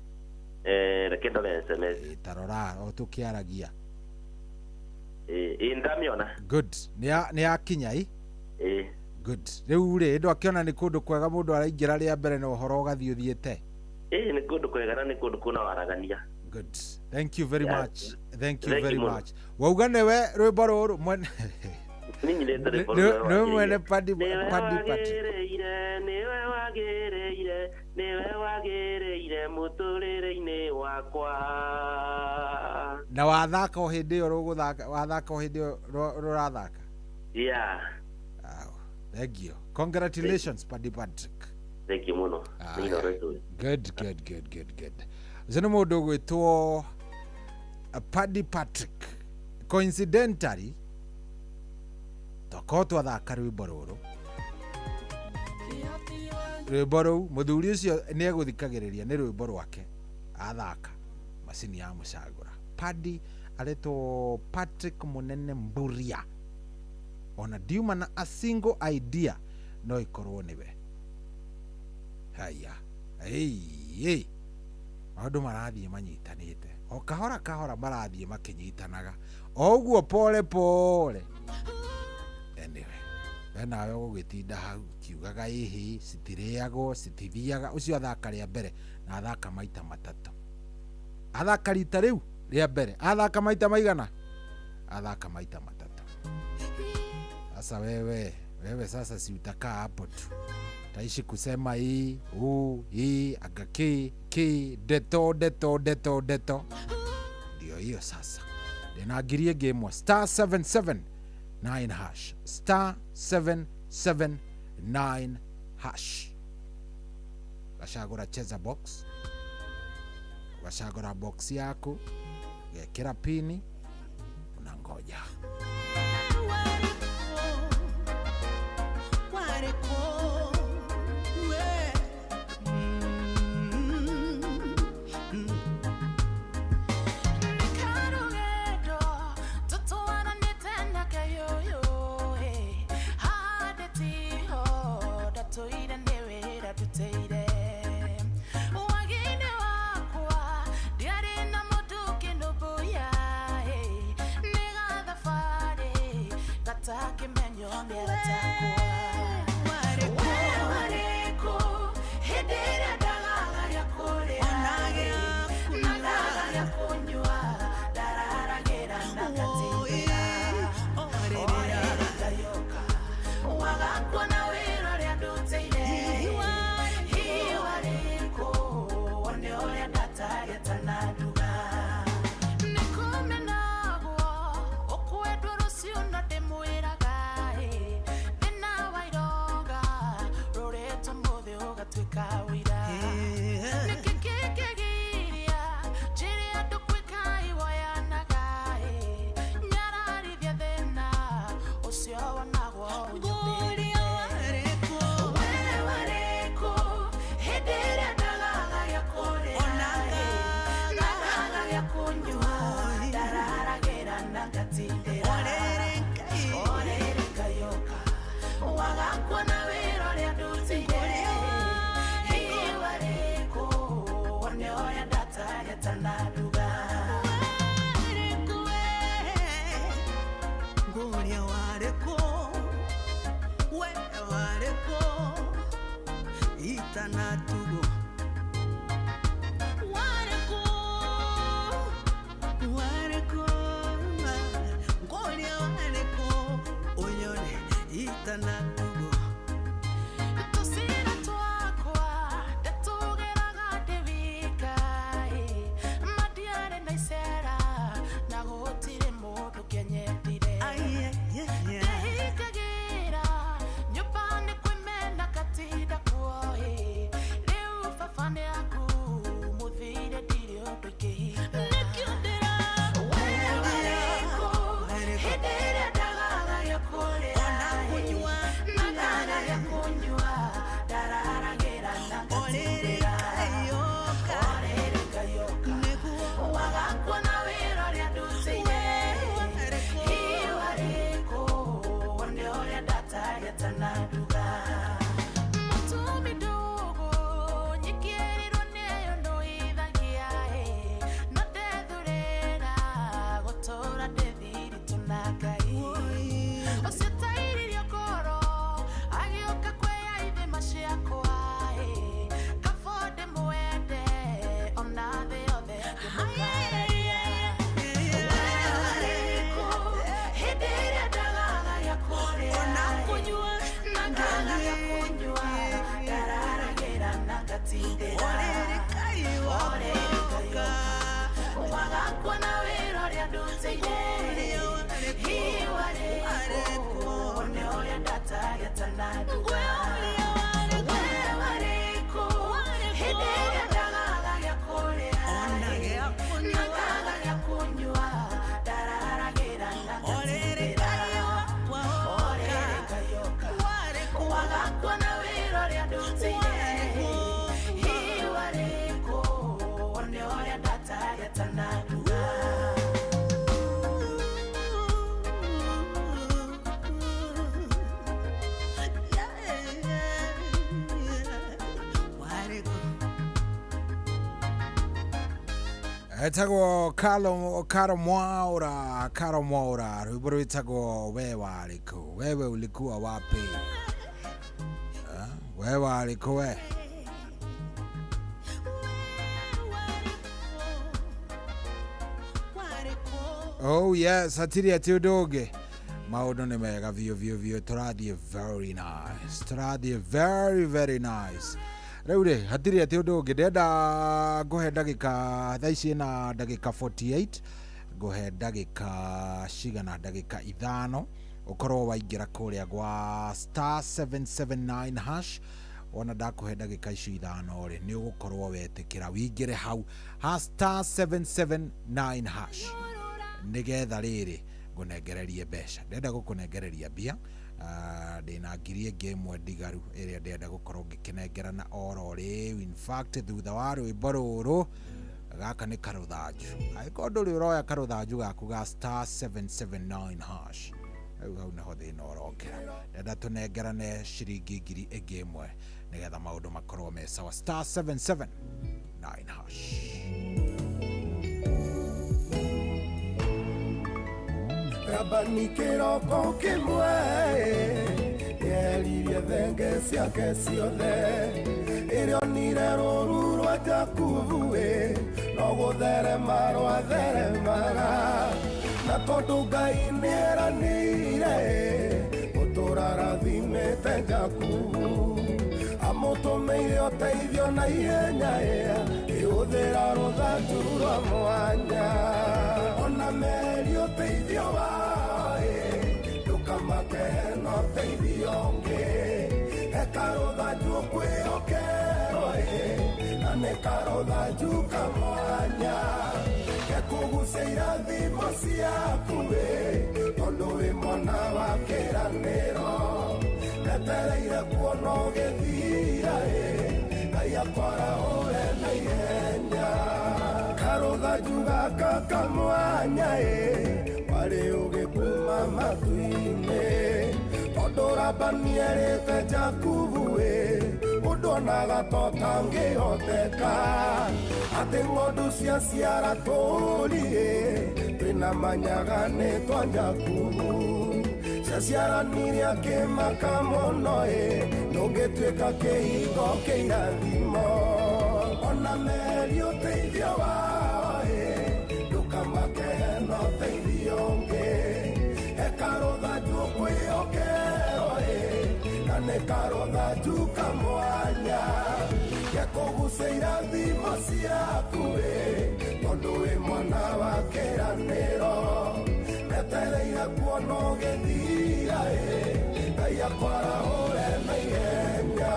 S8: Reke ndore SMS.
S3: Tarora o tũkĩaragia.
S8: Ndamĩona.
S3: Good. Nĩ yakinya ĩ? Good. Rĩu rĩ, ndũ akĩona nĩ kũndũ kwega mũndũ araingĩra rĩa mbere na ũhoro ũgathiĩ ũthiĩte?
S8: Nĩ kũndũ kwega na nĩ kũndũ kuna waragania.
S3: Good. Thank you very much. Thank you very much. Wauga nĩwe rwĩmbo rũrũ mwene. Nĩwe mwene Paddy Patrick.
S8: Nĩwe wagĩrĩire mũtũrĩre-inĩ wakwa.
S3: Na wathaka o hĩndĩ ĩyo rũgũthaka, wathaka o hĩndĩ ĩyo rũrathaka?
S8: Yeah.
S3: Thank you. Congratulations, Paddy Patrick.
S8: Thank you muno.
S3: Good. Ũcio nĩ mũndũ ũgwĩtwo Paddy Patrick. Coincidentally, twakorwo twathaka rwĩmbo rũrũ. Rwĩmbo rũu mũthuri ũcio nĩ egũthikagĩrĩria nĩ rwĩmbo rwake athaka macini ya mũcagũra. Paddy aretwo Patrick Munene Mburia. Ona diuma na a single idea no ikorwo niwe. Haya. Maũndũ marathiĩ manyitanĩte. O kahora marathiĩ makĩnyitanaga. O ũguo pole. Anyway. Nawe ũgũgĩtinda hau kiugaga ĩhĩ citirĩagwo citithiaga. Ũcio athaka rĩa mbere na athaka maita matatũ. Athaka rita rĩu rĩa mbere. Athaka maita maigana? Athaka maita matatũ. Sasa wewe sasa si utakaa hapo tu. Taishi kusema hii, aga deto. Ndio hiyo sasa. Ninagirie game wa *779# *779#. Washagora cheza box. Washagora box yako. Gekera pini. Unangoja.
S6: kuona wĩra ũrĩa ndutĩire iwarĩkũ one ũrĩa ndatagĩa tanaruga
S3: etagwo Karo Mwaura rwĩmbo rwĩtagwo we warĩkũ wewe ulikuwa wapi we warĩkũ we oh yes hatiri ati ũndũ ũngĩ maũndũ nĩ mega biũ tũrathiĩ very nice rĩu rĩ hatiri ati ũndũ ũngĩ ndenda ngũhe ndagĩka thaa ici na ndagĩka 48 ngũhe ndagĩka cigana ndagĩka 5 ũkorwo waingĩra kũrĩa gwa star 779 hash ona ndakũhe ndagĩka icio 5 rĩ nĩ ũgũkorwo wetĩkĩra wĩingĩre hau ha star 779 hash nĩgetha rĩrĩ ngũnengererie mbeca ndenda gũkũnengereria mbia ndĩna ngiri ĩngĩ ĩmwe ndigaru ĩrĩa ndenda gũkorwo ngĩkĩnengerana oro rĩu in fact thutha wa rwĩmbo rũrũ gaka nĩ karũthanju angĩkorwo ndũrĩ ũroya karũthanju gaku ga star 779 hash rĩu hau nĩho thĩna ũrokĩra ndenda tũnengerane ciringi ngiri ĩngĩ ĩmwe nĩgetha maũndũ makorwo me sawa star 779 hash
S7: Rabani kĩroko kĩmwe yeririe thenge ciake ciothe ĩrĩonire rũru rwa Jakubu no gũtherema rwatheremaga na tondũ Ngai nĩeranĩire gũtũũra rathimĩte Jakubu amũtũmĩire ũteithio na ihenya ĩhũthĩra rũthanju rwa mwanya ona meri ũteithio wao ndũkamake no ũteithio ũngĩ eka rũthanju ũkwĩhokerwo na nĩ karũthanju kamwanya gekũgucia irathimo ciaku tondũ wĩ mwana wa kĩĩranĩro netereire kuona ũgĩthira Ngai akwarahũre na ihenya karũthanju gaka kamwanya warĩ ũgĩkuma matu-inĩ tondũ Labani erĩte Jakubu ũndũ onaga totangĩhoteka atĩ ng'ondu ciaciara tũũri twĩna manyagane twa Jakubu ciaciaranire akĩmaka mũno ndũngĩtuĩka kĩhingo kĩa irathimo ona meri ũteithio wao ndũkamake no ũteithio ũngĩ eka rũthanju ũkwĩhokerwo na nĩ karũthanju kamwanya gekũgucia irathimo ciaku tondũ wĩ mwana wa kĩĩranĩro netereire kuona ũgĩthira Ngai akwarahũre na ihenya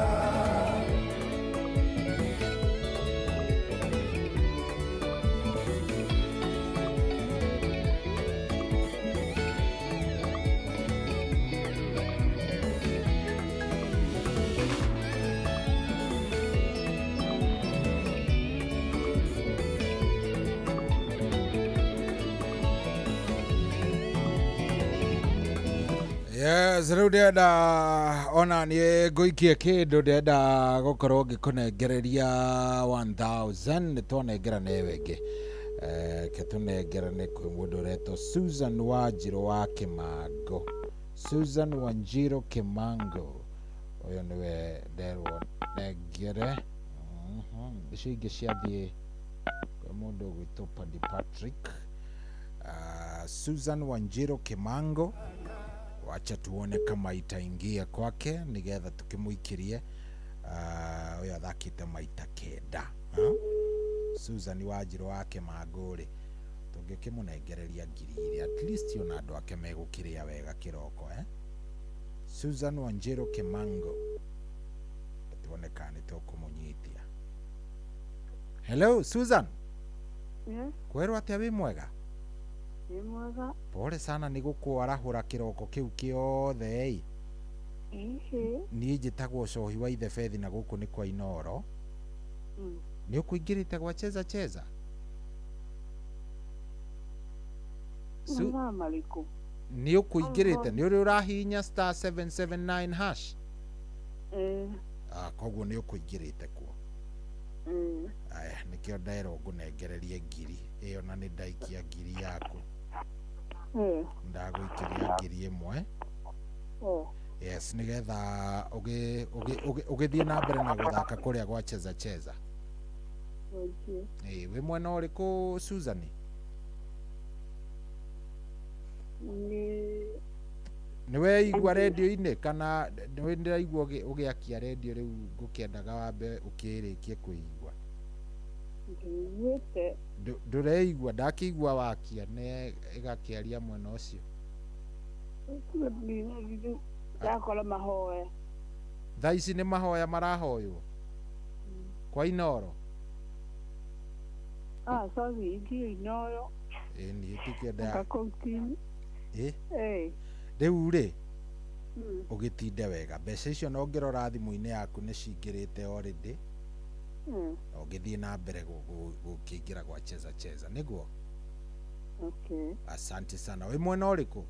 S3: yes rĩu ndenda ona niĩ ngũikie kĩndũ ndenda gũkorwo ngĩkũnengereria 1000 nĩ twanengerane wengĩ ke tũnengerane kwĩ mũndũ ũretwo Susan Wanjirũ wa Kĩmango Susan Wanjirũ Kĩmango ũyũ nĩwe nderwo nengere icio ingĩ ciathiĩ kwĩ mũndũ ũgwĩtwo Paddy Patrick Susan Wanjirũ Kĩmango wacha tuone kama itaingia kwake nigetha tukimwikirie uyo athakite maita kenda Susan Wanjirũ wa Kĩmango rĩ tũngĩkĩmũnengereria ngiri ĩrĩ at least ona andũ ake megũkĩrĩa wega kĩroko Susan Wanjirũ Kĩmango tuone kana nĩtũkũmũnyitia hello Susan kwerwo atĩa wĩ mwega
S19: Mwega.
S3: Pole sana nĩ gũkwarahũra kĩroko kĩu kĩothe niĩ njĩtagwo cohi wa ithe Bethi na gũkũ nĩ kwa Inoro. Nĩ ũkũingĩrĩte gwa cheza cheza? Nĩ ũkũingĩrĩte, nĩ ũrĩ ũrahihinya star 779 hash? Koguo nĩ ũkũingĩrĩte kuo. Aya, nĩkĩo ndaĩrwo ngũnengererie ngiri ĩyo, na nĩ ndaikia ngiri yaku. Ndagũikĩria ngiri ĩmwe. Yes, nigetha ũgĩthiĩ na mbere na gũthaka kũrĩa gwa cheza cheza. Wĩ mwena ũrĩkũ Susan? Nĩ weigua redio-inĩ kana nĩ ndĩraigua ũgĩakia redio rĩu ngũkĩendaga wambe ũkĩrĩkie kũigua? Ndũreigua, ndakĩigua wakia nĩ ĩgakĩaria mwena ũcio.
S19: Ndakora mahoya.
S3: Thaa ici nĩ mahoya marahoywo kwa Inoro?
S19: Sorry, ndio Inoro.
S3: Niĩ tikĩenda
S19: Kakotini.
S3: Rĩu rĩ, ũgĩtinde wega, mbeca icio no ngĩrora thimũ-inĩ yaku nĩ cingĩrĩte already. Ũgĩthiĩ na mbere gũkĩingĩra gwa cheza cheza, nĩguo? Asante sana. Wĩ mwena ũrĩkũ?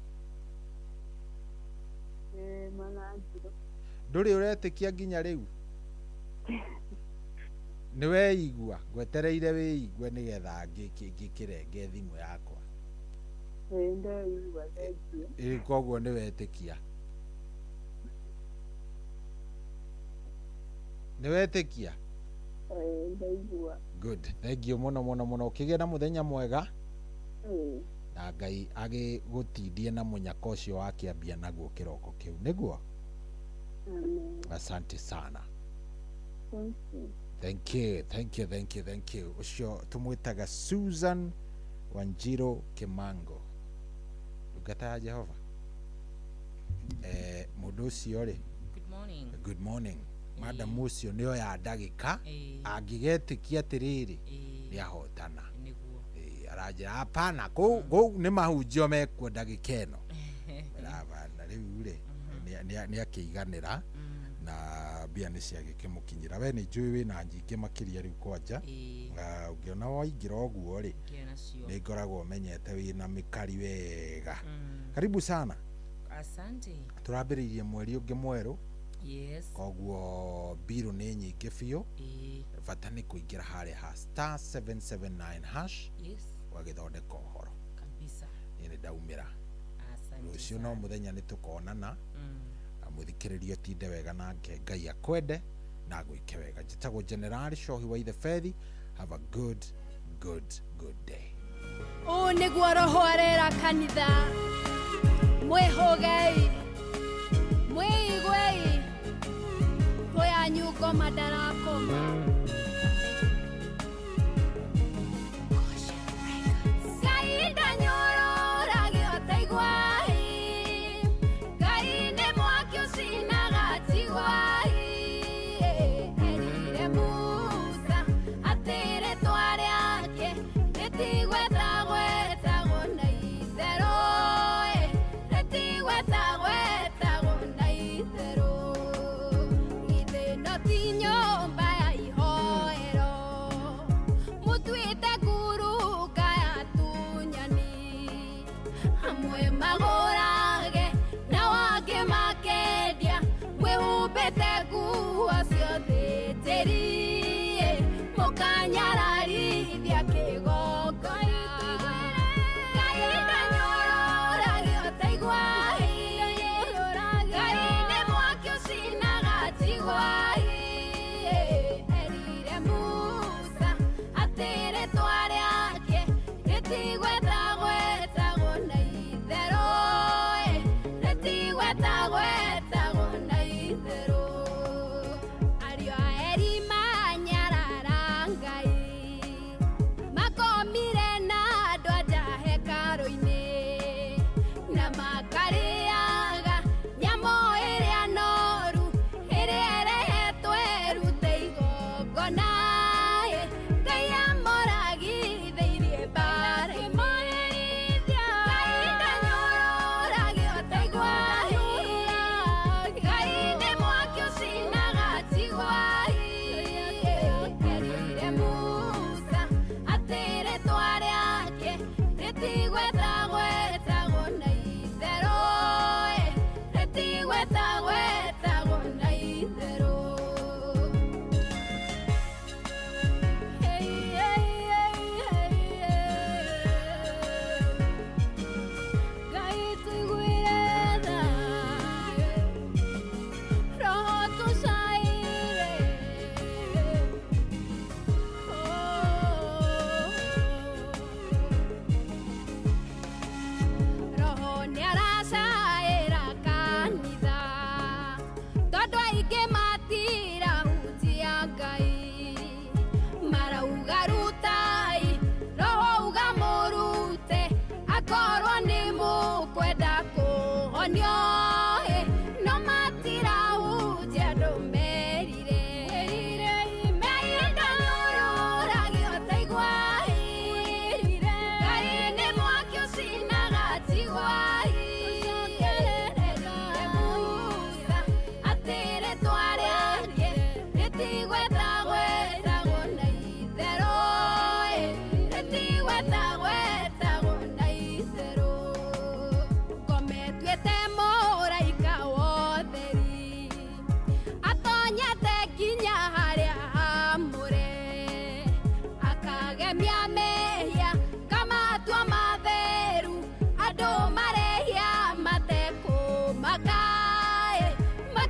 S3: Ndũrĩ ũretĩkia nginya rĩu? Nĩ weigua? Ngwetereire wĩigue nĩgetha ngĩkĩrenge thimũ yakwa.
S19: Ndaigua, thengiũ.
S3: Koguo nĩ wetĩkia? Nĩ wetĩkia?
S19: Ndaigua.
S3: Good. Thengiũ mũno mũno mũno. Ũkĩgĩa na mũthenya mwega. Na Ngai agĩgũtindie na mũnyaka ũcio wakĩambia naguo kĩroko kĩu, nĩguo? Asante sana. Thank you. Ucio tumwitaga Susan Wanjiro Kimango. Ndungata ya Jehova. Mũndũ ũcio rĩ. Good morning. Madam ũcio nĩo ya ndagĩka angĩgetĩkia atĩrĩrĩ nĩ ahotana. Arajĩra hapana, kũu nĩ mahunjio mekuo ndagĩka ĩno. Na rĩu rĩ nĩ akĩiganĩra na mbia nĩ ciagĩkĩmũkinyĩra. We nĩ njũĩ wĩna nyingĩ makĩria rĩu kwanja. Ũngĩona waingĩra ũguo rĩ nĩ ngoragwo menyete wĩna mĩkari wega. Karibu sana.
S15: Asante.
S3: Tũrambĩrĩirie mweri ũngĩ mwerũ.
S15: Yes.
S3: Koguo mbirũ nĩ nyingĩ biũ. Bata nĩ kũingĩra harĩa ha star 779 hash.
S15: Yes.
S3: Wagĩthondeka ũhoro.
S15: Kabisa.
S3: Nĩ ndaumĩra.
S15: Asante.
S3: Rũciũ no mũthenya nĩ tũkonana. Mũthikĩrĩrio tinde wega na Ngai akwende na gwĩke wega. Njĩtagwo General Cohi wa ithe Bethi. Have a good day.
S20: Ũũ nĩguo roho arera kanitha. Mwĩhũgei, mwĩiguei, kũyanyu ngoma ndarakoma. Ngai ndanyũrũragia ũtaiguai, Ngai nĩ mwaki ũcinaga tiguai. Erire Musa atĩ rĩtwa rĩake rĩtigwetagwo na itherũ, rĩtigwetagwo na itherũ. Githĩ no ti nyũmba ya ihooero.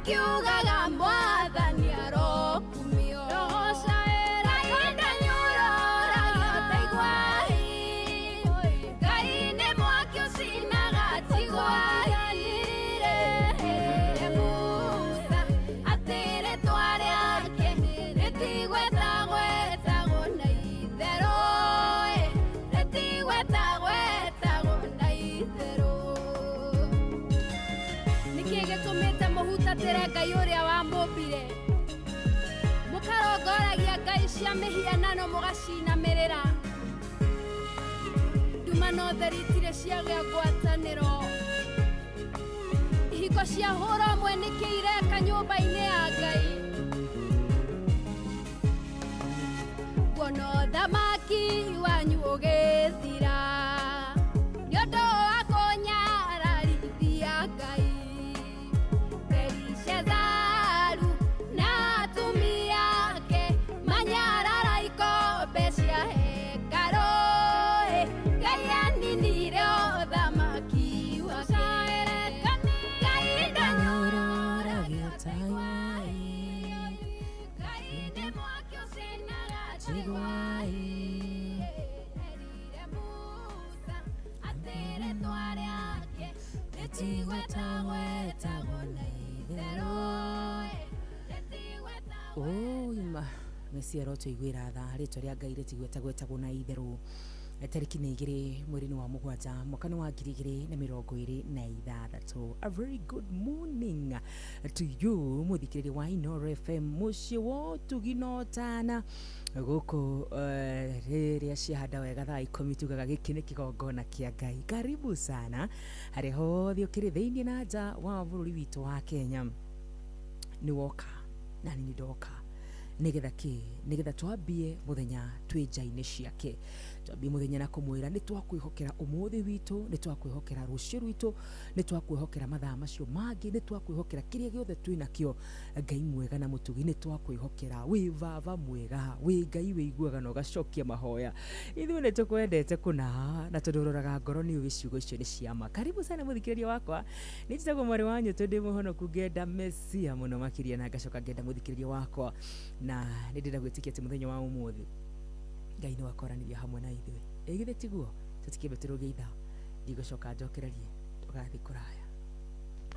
S20: makiugaga mwathani arokumio rogocaĩra kahinda nyũrũragio taigwahi Ngai nĩ mwaki ũcinaga tigwahinire Musa atĩre twarĩake rĩtigwetagwetagwo na itherũ rĩtigwetagwetagwo na itherũ nĩkĩ gĩtũmĩte mũhutatĩre Ngai ũrĩa wamũmbire mũkarongoragia ngai cia mĩhianano mũgacinamĩrĩra nduma no theri itirĩ ciagĩa ngwatanĩro ihingo cia hũra ũmwe nĩkĩ ireka nyũmba-inĩ ya Ngai kuona ũthamaki wanyu ũgĩthira nĩ ũndũ wa kũnyararithia Ngai Belishazaru na atumia ake manyarara ikombe cia hekarũ Ngai aninire ũthamaki wake kahinda nyũrũragio taigwahi Ngai nĩ mwaki ũcinaga tigwahi erire Musa atĩre twarĩake rĩtigwetagwetagwo na itherũ
S15: Oima mesiero tuigwira tha ritwa ria Ngai ritigwetagwetagwo na itherũ tariki nĩ 2 mweri wa mũgwanja mwaka wa 2026. A very good morning to you muthikĩrĩria wa Inooro FM mũciĩ wa tuginotana gũkũ rĩrĩa ciahanda wega thaa 10 tugaga gĩkĩ nĩ kĩgongona kĩa Ngai. Karibu sana harĩ hothe ũkĩrĩ thĩinĩ na nja wa bũrũri witũ wa Kenya. Nĩ woka na nĩ ndoka nigetha twambie muthenya twĩ nja-inĩ ciake twambie muthenya na kũmwĩra nĩ twakwĩhokera ũmũthĩ witũ nĩ twakwĩhokera rũciũ rwitũ nĩ twakwĩhokera mathaa macio mangĩ nĩ twakwĩhokera kĩrĩa gĩothe twĩnakĩo Ngai mwega na mũtugi nĩ twakwĩhokera wĩ baba mwega wĩ Ngai wĩiguaga na ũgacokia mahoya ithuĩ nĩ tũkwendete kũna na tũndũroraga ngoro nĩ ciugo icio nĩ ciama. Karibu sana mũthikĩrĩria wakwa nĩ njĩtagwo mwarĩ wanyu tondĩ mũhonoku ngenda Mesia mũno makĩria na ngacoka ngenda mũthikĩrĩria wakwa na nĩ ndĩrenda gwĩtĩkia atĩ mũthenya wa ũmũthĩ Ngai nĩ wakoranĩria hamwe na ithuĩ ĩgĩthĩ tiguo tũtikĩmbe tũrũge ithaa ndigũcoka njokererie tũgathiĩ kũraya.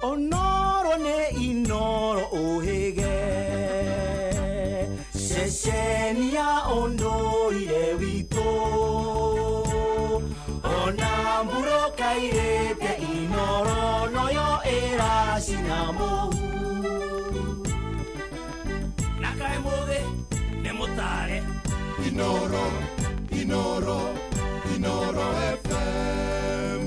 S5: Onoro ne Inooro ohege Sesenia ondoire wito Ona mburo kairete Inooro noyo era sinamo Nakae mode ne motare Inooro FM.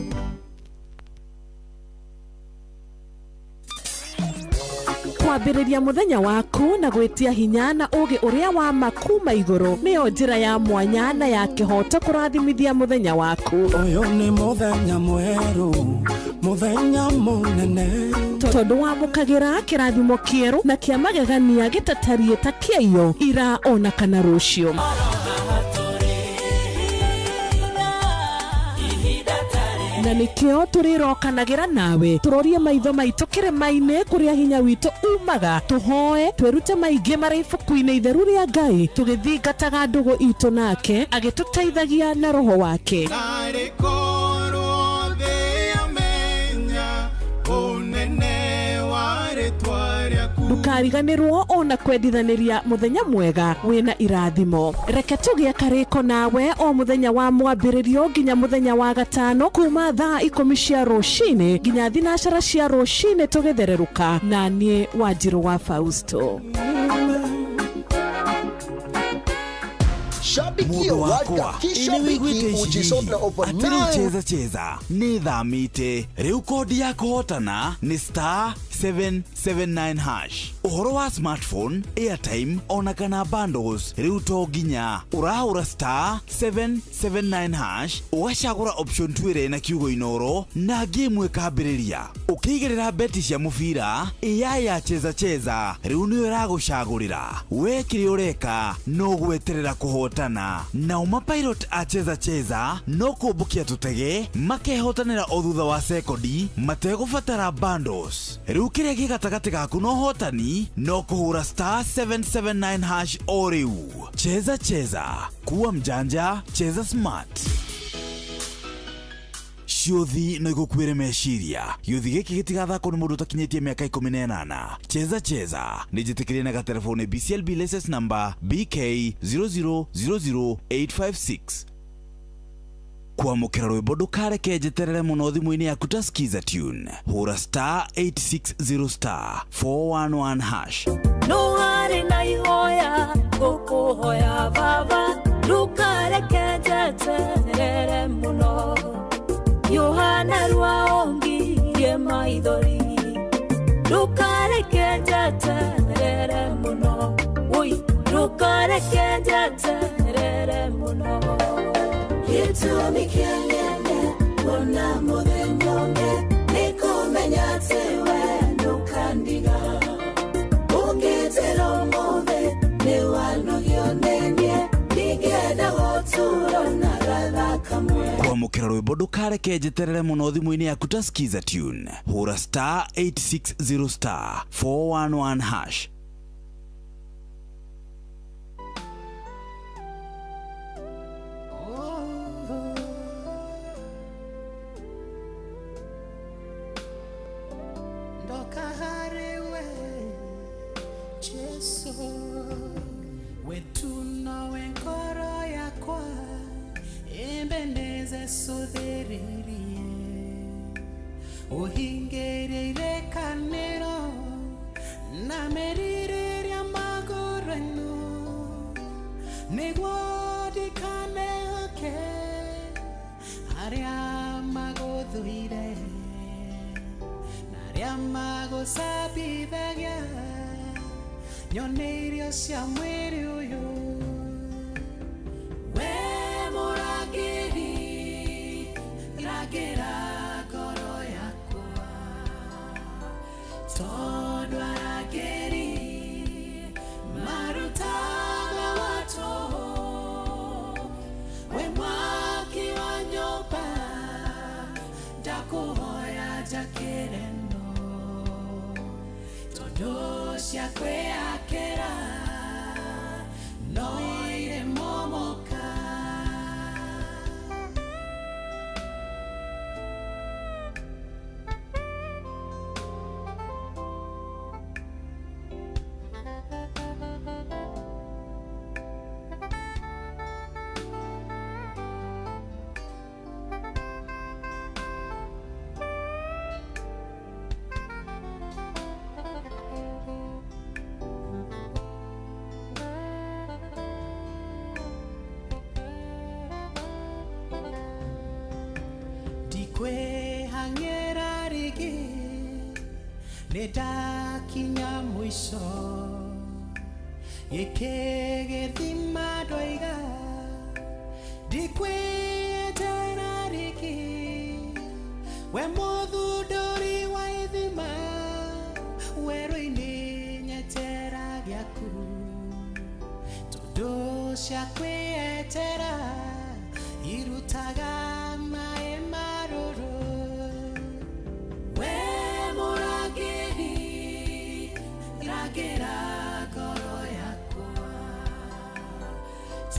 S9: Kwambĩrĩria muthenya waku na gwĩtia hinya na ũgĩ ũrĩa wa makuma igũrũ nĩyo njĩra ya mwanya na ya kĩhoto kũrathimithia muthenya waku.
S5: Ũyũ nĩ muthenya mwerũ muthenya mũnene
S9: tondũ wamũkagĩra kĩrathimo kĩerũ na kĩa magegania gĩtatariĩ ta kĩayo ira ona kana rũciũ. Na nĩkĩo tũrĩrokanagĩra nawe tũrorie maitho maitũ kĩrĩma-inĩ kũrĩa hinya witũ umaga tũhoe twĩrute maingĩ marĩ ibuku-inĩ itheru rĩa Ngai tũgĩthingataga ndũgũ itũ nake agĩtũteithagia na roho wake. Ndukariganĩrwo ona kwendithanĩria muthenya mwega wĩna irathimo. Reke tũgĩe karĩko nawe o muthenya wa mwambĩrĩrio nginya muthenya wa gatano kuma thaa 10 cia rũcinĩ nginya thinacara cia rũcinĩ tũgĩthererũka na niĩ Wanjirũ wa Fausto.
S17: Shabikio World Cup kishabiki ujisotna over 9
S1: cheza nĩ thamite rĩu kodi ya kũhotana nĩ *779#. Ũhoro wa smartphone, airtime ona kana bundles rĩu to nginya ũrahũra *779# ũgacagũra option 2 na kiugo Inooro na game ĩkambĩrĩria. Ũkĩigĩrĩra beti cia mũbira AI ya cheza rĩu nĩyo ĩragũcagũrĩra we kĩrĩa ũreka no gweterera kũhotana na umapilot a cheza no kũmbũkia tũtege makehotanĩra o thutha wa sekondi mategũbatara bundles. Rĩu riu kiria gigatagati gaku no hotani no kuhura star 779 hash o riu. Cheza kuwa mjanja, cheza smart. Ciothi no igukwire meciria gĩuthi gĩkĩ gĩtigathakwo nĩ mũndũ ũtakinyĩtie mĩaka 18. Cheza nĩ njĩtĩkĩrie na gatelefoni BCLB license number BK 0000856. Kwamũkĩra rwĩmbo ndũkareke njeterere mũno thimũ-inĩ yaku ta skiza tune. Hũra star 860 star 411 hash.
S6: No harĩ na ihoya ngũkũhoya baba ndũkareke njeterere mũno. Yohana rwaongirie maithori ndukareke njeterere muno. Ui, ndukareke njeterere muno. Gĩtũmi kĩa nyende ona mũthenya ũngĩ nĩ kũmenya atĩ we ndũkandiga. Ũngĩtĩra ũmũthĩ nĩ wanogio nĩ niĩ ndingĩenda gũtũũra na gatha kamwe.
S1: Kwamũkĩra rwĩmbo ndũkareke njeterere mũno thimũ-inĩ yaku ta skiza tune. Hũra star 860 star 411 hash.
S13: Uhingereire kanero na merireria magoreno negwadikane ke aria magodhuire naria magosabithagia nyoneirio cia mwiri uyu we muragiri ragira todo arageri marutaga watu we mwaki wa nyoba ndakuhoya jakereno todo ciakwe akera noire momoka. Kwe hangera rigi nedakinya mwisho yekege thima doiga dikwe tena rigi we modudori wa ithima wero-ini nyetera gyaku todo ciakwe etera irutaga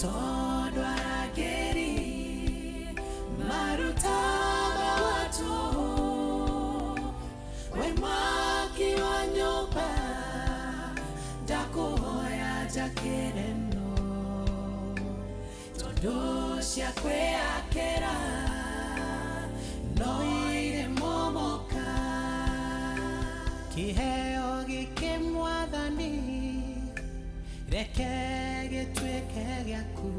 S13: todo arageri marutaga watu we mwaki wa nyoba ndakuhoya jakereno todo ciakwe akera noire momoka. Kiheo gĩkĩ mwathani reke gĩtuĩke gĩaku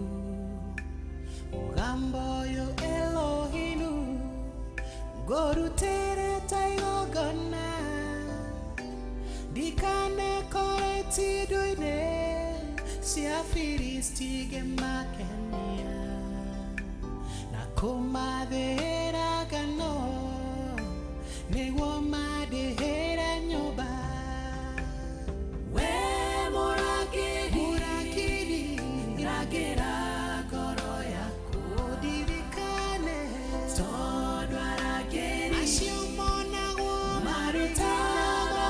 S13: mũgambo ũyũ Elohinu ngũrutĩre ta igongona ndikanekore tidũ-inĩ cia Filisti ngĩmakenia na kũmathĩra ngano nĩguo mandĩhĩre nyũmba. We mũrangĩri rangĩra ngoro yaku ndirikane tondũ arangĩri acio monagwo marutaga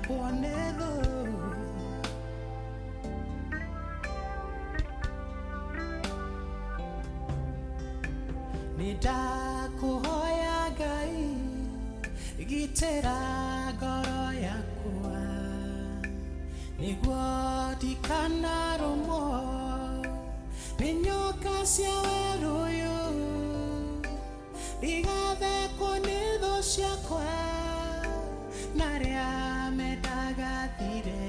S14: kuonetho nitakuhoya Ngai gitĩra ngoro yakwa nĩguo ndikanarũmwo nĩ nyoka cia werũ-yũ ndigathekwo nĩ thũ ciakwa na arĩa mendaga thire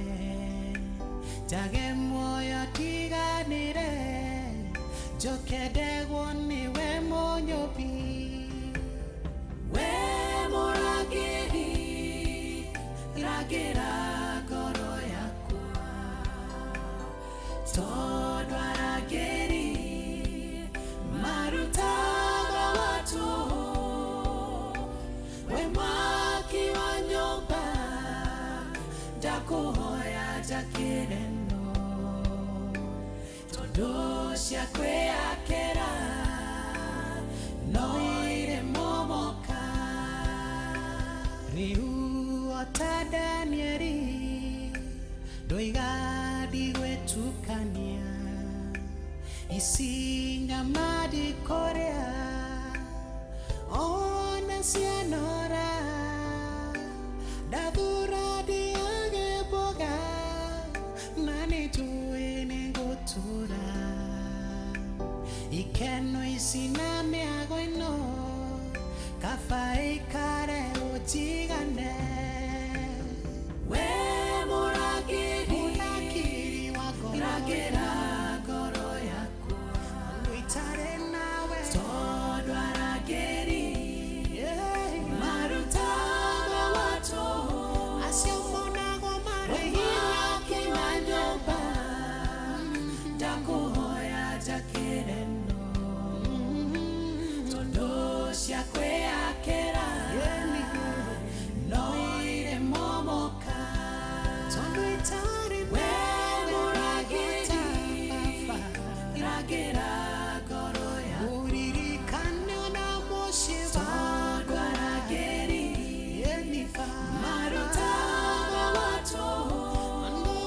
S14: njage muoyo tiganĩre njoke ndegwo nĩwe mũnyũmbi we mũrangĩri rangĩra ngoro yakwa tondũ arangĩri marutaga watu we mwaki wa nyũmba ndakuhoya njakĩre no tondũ cia kwĩyakĩra no irĩ momoka rĩu ota Danieli ndũiga ndigwĩtukania ici nyama ndikũrĩa ona cianora ndathura ndiage mboga na nĩnjũĩ nĩngũtũra ikeno ici na mĩago ĩno kaba ikare ũnjigane we mũrangĩri wa ngoro rangĩra ngoro yakwa wĩtare nawe tondũ arangĩri marutaga watu acio monagwo marĩ mwaki wa nyũmba ndakuhoya njakĩre no tondũ cia kwĩyakĩra no irĩ momoka tondũ itarĩ we mũrangĩri rangĩra ngoro yakwa ũririkane ona mũciĩ tondũ arangĩri marutaga watu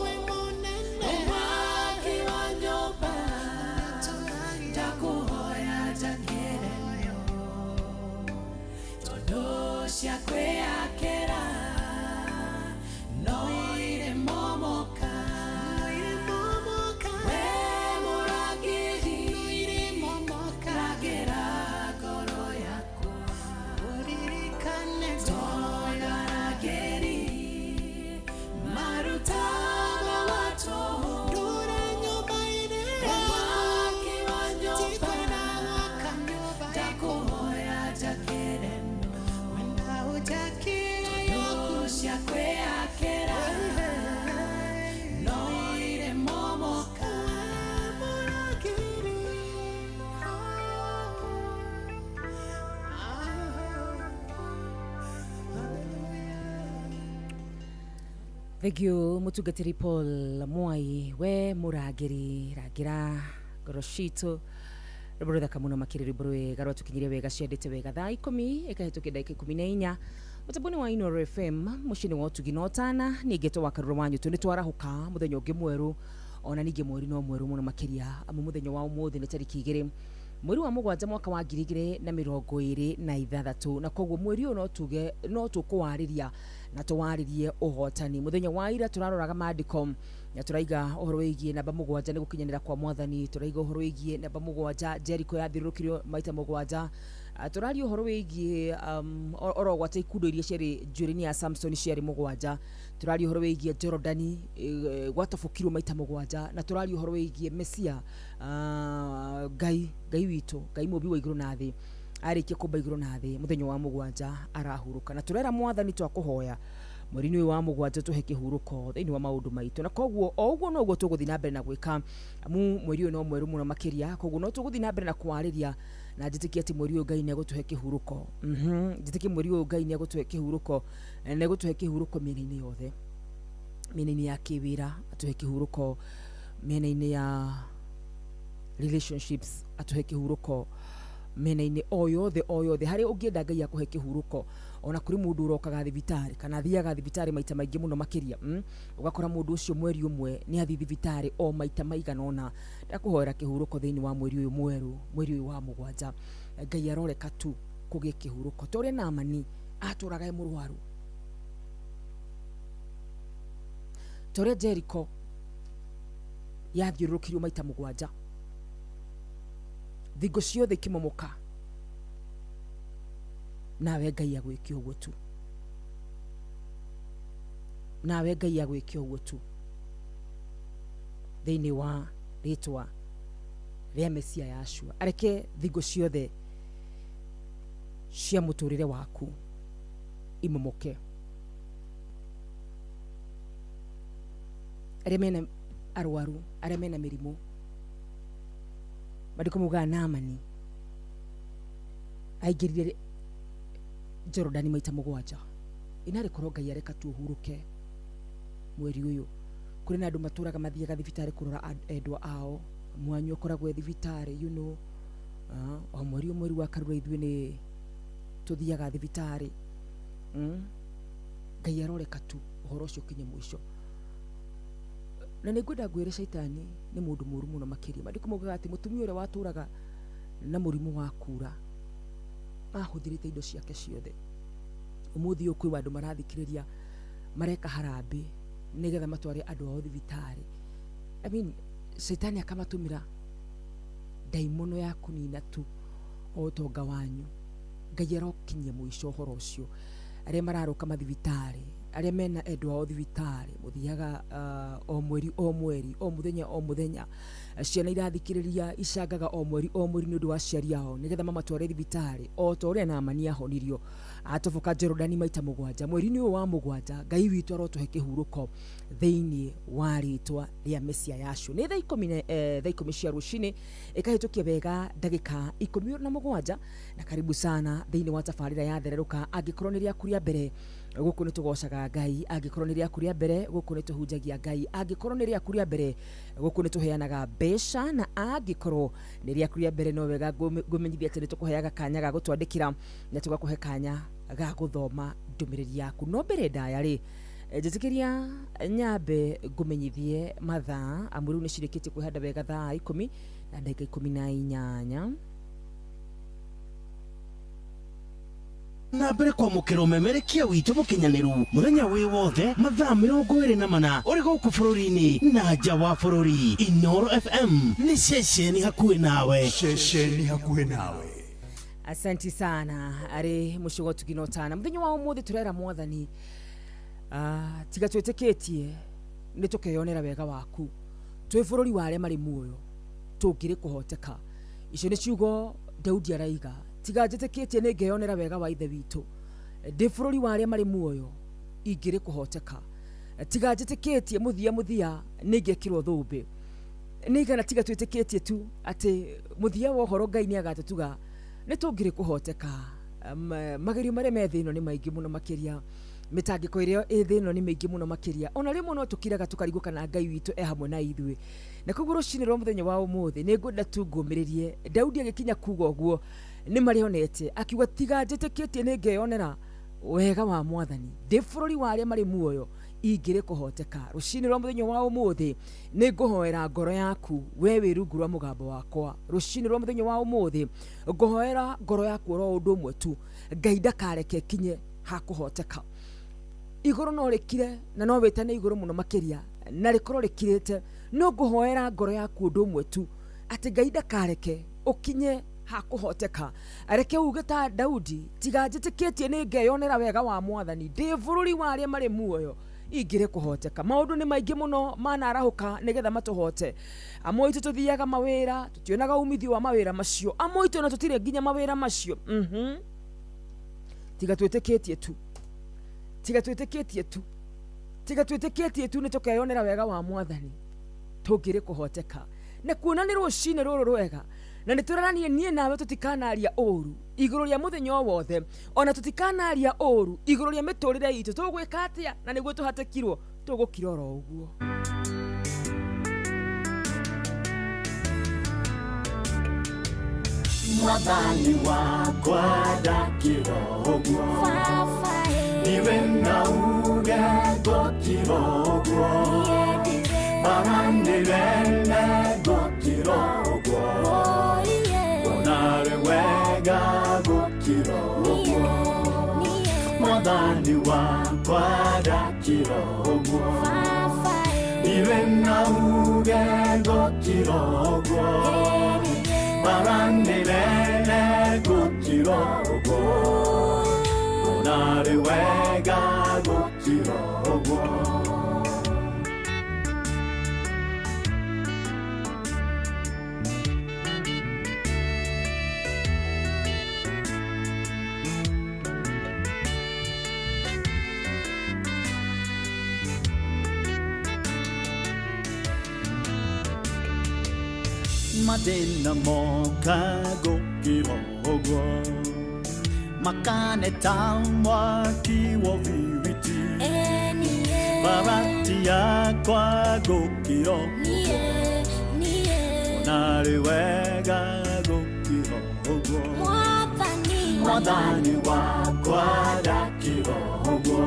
S14: we mũnene mwaki wa nyũmba ndakuhoya njakĩre no tondũ cia kwĩyakĩra no irĩ momoka we mũrangĩri rangĩra ngoro yakwa ũririkane tondũ arangĩri marutaga watu ndũre nyũmba-inĩ mwaki wa nyũmba ndakuhoya njakĩre tondũ cia kwĩyakĩra no irĩ momoka
S15: thegio mũtungatĩri Paul Mwai we mũrangĩri rangĩra ngoro citũ rwĩmbo rũthaka mũno makĩria rwĩmbo rwega rwatũkinyire wega ciandĩte wega thaa 10 ĩkahĩtũkia ndagĩka 14 mũtambo-inĩ wa Ino FM mũciĩ-inĩ wa ũtugi na ũtana ningĩ twakarũra wanyu tũ nĩ twarahũka mũthenya ũngĩ mwerũ ona ningĩ mweri no mwerũ mũno makĩria amu mũthenya wa ũmũthĩ nĩ tarĩki 2 mweri wa mũgwanja mwaka wa 2026 na koguo mweri ũyũ no tũkũwarĩria na tũwarĩrie ũhotani mũthenya wa ira tũraroraga maandĩko na tũraiga ũhoro wĩgiĩ namba mũgwanja nĩ gũkinyanĩra kwa mwathani tũraiga ũhoro wĩgiĩ namba mũgwanja Jericho yathiũrũrũkirio maita mũgwanja tũraria ũhoro wĩgiĩ oro gwata ikundo iria ciarĩ njuĩrĩ-inĩ ya Samson ciarĩ mũgwanja tũraria ũhoro wĩgiĩ Jorodani gwatobokirwo maita mũgwanja na tũraria ũhoro wĩgiĩ Mesia Ngai witũ Ngai mũmbi wa igũrũ na thĩ arĩkia kũmba igũrũ na thĩ mũthenya wa mũgwanja arahurũka na tũrera mwathani twakũhoya mweri-inĩ ũyũ wa mũgwanja tũhe kĩhurũko thĩinĩ wa maũndũ maitũ na koguo o ũguo no ũguo tũgũthiĩ na mbere na gwĩka amu mweri ũyũ no mwerũ mũno makĩria koguo no tũgũthiĩ na mbere na kwarĩria na njĩtĩkia atĩ mweri ũyũ Ngai nĩ egũtũhe kĩhurũko njĩtĩkia mweri ũyũ Ngai nĩ egũtũhe kĩhurũko na egũtũhe kĩhurũko mĩena-inĩ yothe mĩena-inĩ ya kĩwĩra atũhe kĩhurũko mĩena-inĩ ya relationships atũhe kĩhurũko mena-inĩ o yothe harĩ ũngĩenda Ngai akũhe kĩhurũko. Ona kũrĩ mũndũ ũrokaga thibitarĩ kana athiaga thibitarĩ maita maingĩ mũno makĩria, ũgakora mũndũ ũcio mweri ũmwe nĩ athi thibitarĩ o maita maigana ona. Ndakũhoera kĩhurũko thĩinĩ wa mweri ũyũ mwerũ, mweri ũyũ wa mũgwanja. Ngai aroreka tu kũgĩe kĩhurũko. Ta ũrĩa Naamani atũraga e mũrwaru, ta ũrĩa Jeriko yathiũrũrũkirio maita mũgwanja, thingo ciothe ikĩmomoka, nawe Ngai agwĩke ũguo tu. Nawe Ngai agwĩke ũguo tu thĩinĩ wa rĩtwa rĩa Mesia Yashua. Areke thingo ciothe cia mũtũrĩre waku imomoke. Arĩa mena arwaru, arĩa mena mĩrimũ, Maandĩko maugaga Naamani aingĩrire Jorodani maita mũgwanja. Inarĩ korwo Ngai areka tu ũhurũke mweri ũyũ. Kũrĩ na andũ matũraga mathiaga thibitarĩ kũrora endwa ao, mwanyu akoragwo thibitarĩ, you know. O mweri wa Karura ithuĩ nĩ tuthiaga thibitarĩ. Ngai aroreka tu ũhoro ũcio ũkinye mũico. Na nĩngwenda ngwĩre Shaitani nĩ mũndũ mũũru mũno makĩria. Maandĩko maugaga atĩ mũtumia ũrĩa watũraga na mũrimũ wa kuura ahũthĩrĩte indo ciake ciothe. Ũmũthĩ ũyũ kwĩ andũ marathikĩrĩria mareka harambĩ nĩgetha matware andũ ao thibitarĩ. I mean, Shaitani akamatũmĩra ndaimono ya kũnina tu o ũtonga wanyu. Ngai arokinyia mũico ũhoro ũcio. Arĩa mararoka mathibitarĩ, arĩa mena endwa ao thibitarĩ, mũthiaga o mweri o mũthenya, ciana irathikĩrĩria icangaga o mweri nĩ ũndũ wa aciari ao nĩgetha mamatware thibitarĩ, o ta ũrĩa Naamani ahonirio atoboka Jorodani maita mũgwanja. Mweri-inĩ ũyũ wa mũgwanja Ngai witũ arotũhe kĩhurũko thĩinĩ wa rĩtwa rĩa Mesia Yashua. Nĩ thaa 10 cia rũcinĩ ĩkahĩtũkia wega ndagĩka 17 na karibu sana thĩinĩ wa tabarĩra ya thererũka. Angĩkorwo nĩ rĩaku rĩa mbere gũkũ nĩ tũgocaga Ngai, angĩkorwo nĩ rĩaku rĩa mbere gũkũ nĩ tũhunjagia Ngai, angĩkorwo nĩ rĩaku rĩa mbere gũkũ nĩ tũheanaga mbeca, na angĩkorwo nĩ rĩaku rĩa mbere no wega ngũmenyithia atĩ nĩ tũkũheaga kanya ga gũtwandĩkĩra na tũgakũhe kanya ga gũthoma ndũmĩrĩri yaku. No mbere ndaya rĩ, njĩtĩkĩria nyambe ngũmenyithie mathaa amu rĩu nĩ cirĩkĩtie kwĩhanda wega thaa 10 na ndagĩka 18
S5: na mbere kwamũkĩra ũmemerekia witũ mũkinyanĩru mũthenya wĩ wothe mathaa 24 ũrĩ gũkũ bũrũri-inĩ na nja wa bũrũri. Inooro FM nĩ ceceni hakuhĩ nawe, ceceni hakuhĩ nawe.
S15: Asanti sana arĩ mũcigo tuginotana mũthenya wa ũmũthĩ tũrera Mwathani tiga twĩtĩkĩtie nĩ tũkeyonera wega waku twĩ bũrũri wa arĩa marĩ muoyo tũngĩrĩ kũhoteka. Icio nĩ ciugo Daudi araiga, tiga njĩtĩkĩtie nĩ ngeyonera wega wa ithe witũ ndĩ bũrũri wa arĩa marĩ muoyo ingĩrĩ kũhoteka. Tiga njĩtĩkĩtie mũthia nĩ ngekĩrwo thũmbĩ. Nĩ igana tiga twĩtĩkĩtie tu atĩ mũthia wa ũhoro Ngai nĩ agatũtuga nĩ tũngĩrĩ kũhoteka. Magerio marĩa me thĩ ĩno nĩ maingĩ mũno makĩria, mĩtangĩko ĩrĩa ĩ thĩ ĩno nĩ mĩingĩ mũno makĩria, ona rĩmwe no tũkiraga tũkarigũka na Ngai witũ hamwe na ithuĩ. Na koguo rũcinĩ rwa mũthenya wa ũmũthĩ nĩ ngwenda tu ngũmĩrĩrie Daudi agĩkinya kuga ũguo nĩ marĩonete akiuga tiga njĩtĩkĩtie nĩ ngeyonera wega wa Mwathani ndĩ bũrũri wa arĩa marĩ muoyo ingĩrĩ kũhoteka. Rũcinĩ rwa mũthenya wa ũmũthĩ nĩ ngũhoera ngoro yaku we wĩ rungu rwa mũgambo wakwa. Rũcinĩ rwa mũthenya wa ũmũthĩ ngũhoera ngoro yaku oro ũndũ ũmwe tu, Ngai ndakareke kinye ha kũhoteka. Igũrũ no rĩkire na no wĩtane igũrũ mũno makĩria na rĩkorwo rĩkirĩte, no ngũhoera ngoro yaku ũndũ ũmwe tu atĩ Ngai ndakareke ũkinye ha kũhoteka. Areke uge ta Daudi, tiga njĩtĩkĩtie nĩ ngeyonera wega wa Mwathani ndĩ bũrũri wa arĩa marĩ muoyo ingĩrĩ kũhoteka. Maũndũ nĩ maingĩ mũno manarahũka nĩgetha matũhote. Amwe itũ tũthiaga mawĩra tũtionaga umithio wa mawĩra macio, amwe itũ na tũtirĩ nginya mawĩra macio. Tiga twĩtĩkĩtie tu, tiga twĩtĩkĩtie tu, tiga twĩtĩkĩtie tu nĩ tũkeyonera wega wa Mwathani tũngĩrĩ kũhoteka. Na kuona nĩ rũcinĩ rũrũ rwega na nĩ tũrarania niĩ nawe tũtikanaria ũru igũrũ rĩa mũthenya o wothe, ona tũtikanaria ũru igũrũ rĩa mĩtũrĩre itũ. Tũgwĩka atĩa na nĩguo tũhatĩkirwo? Tũgũkira oro ũguo.
S11: mwathani wakwa ndakĩra ũguo niwe nauge gũkĩra ũguo maranĩrene gũkĩra ũguo onarĩ wega gũkĩra ũguo mwathani wakwa ndakĩra ũguo niwe nauge gũkĩra ũguo maranĩrene gũkĩra ũguo onarĩ wega gũkĩra ũguo Madina moka gũkĩra ũguo makane tamwa kiwo viviti barati yakwa gũkĩra ũguo onarĩ wega gũkĩra ũguo mwathani wakwa ndakĩra ũguo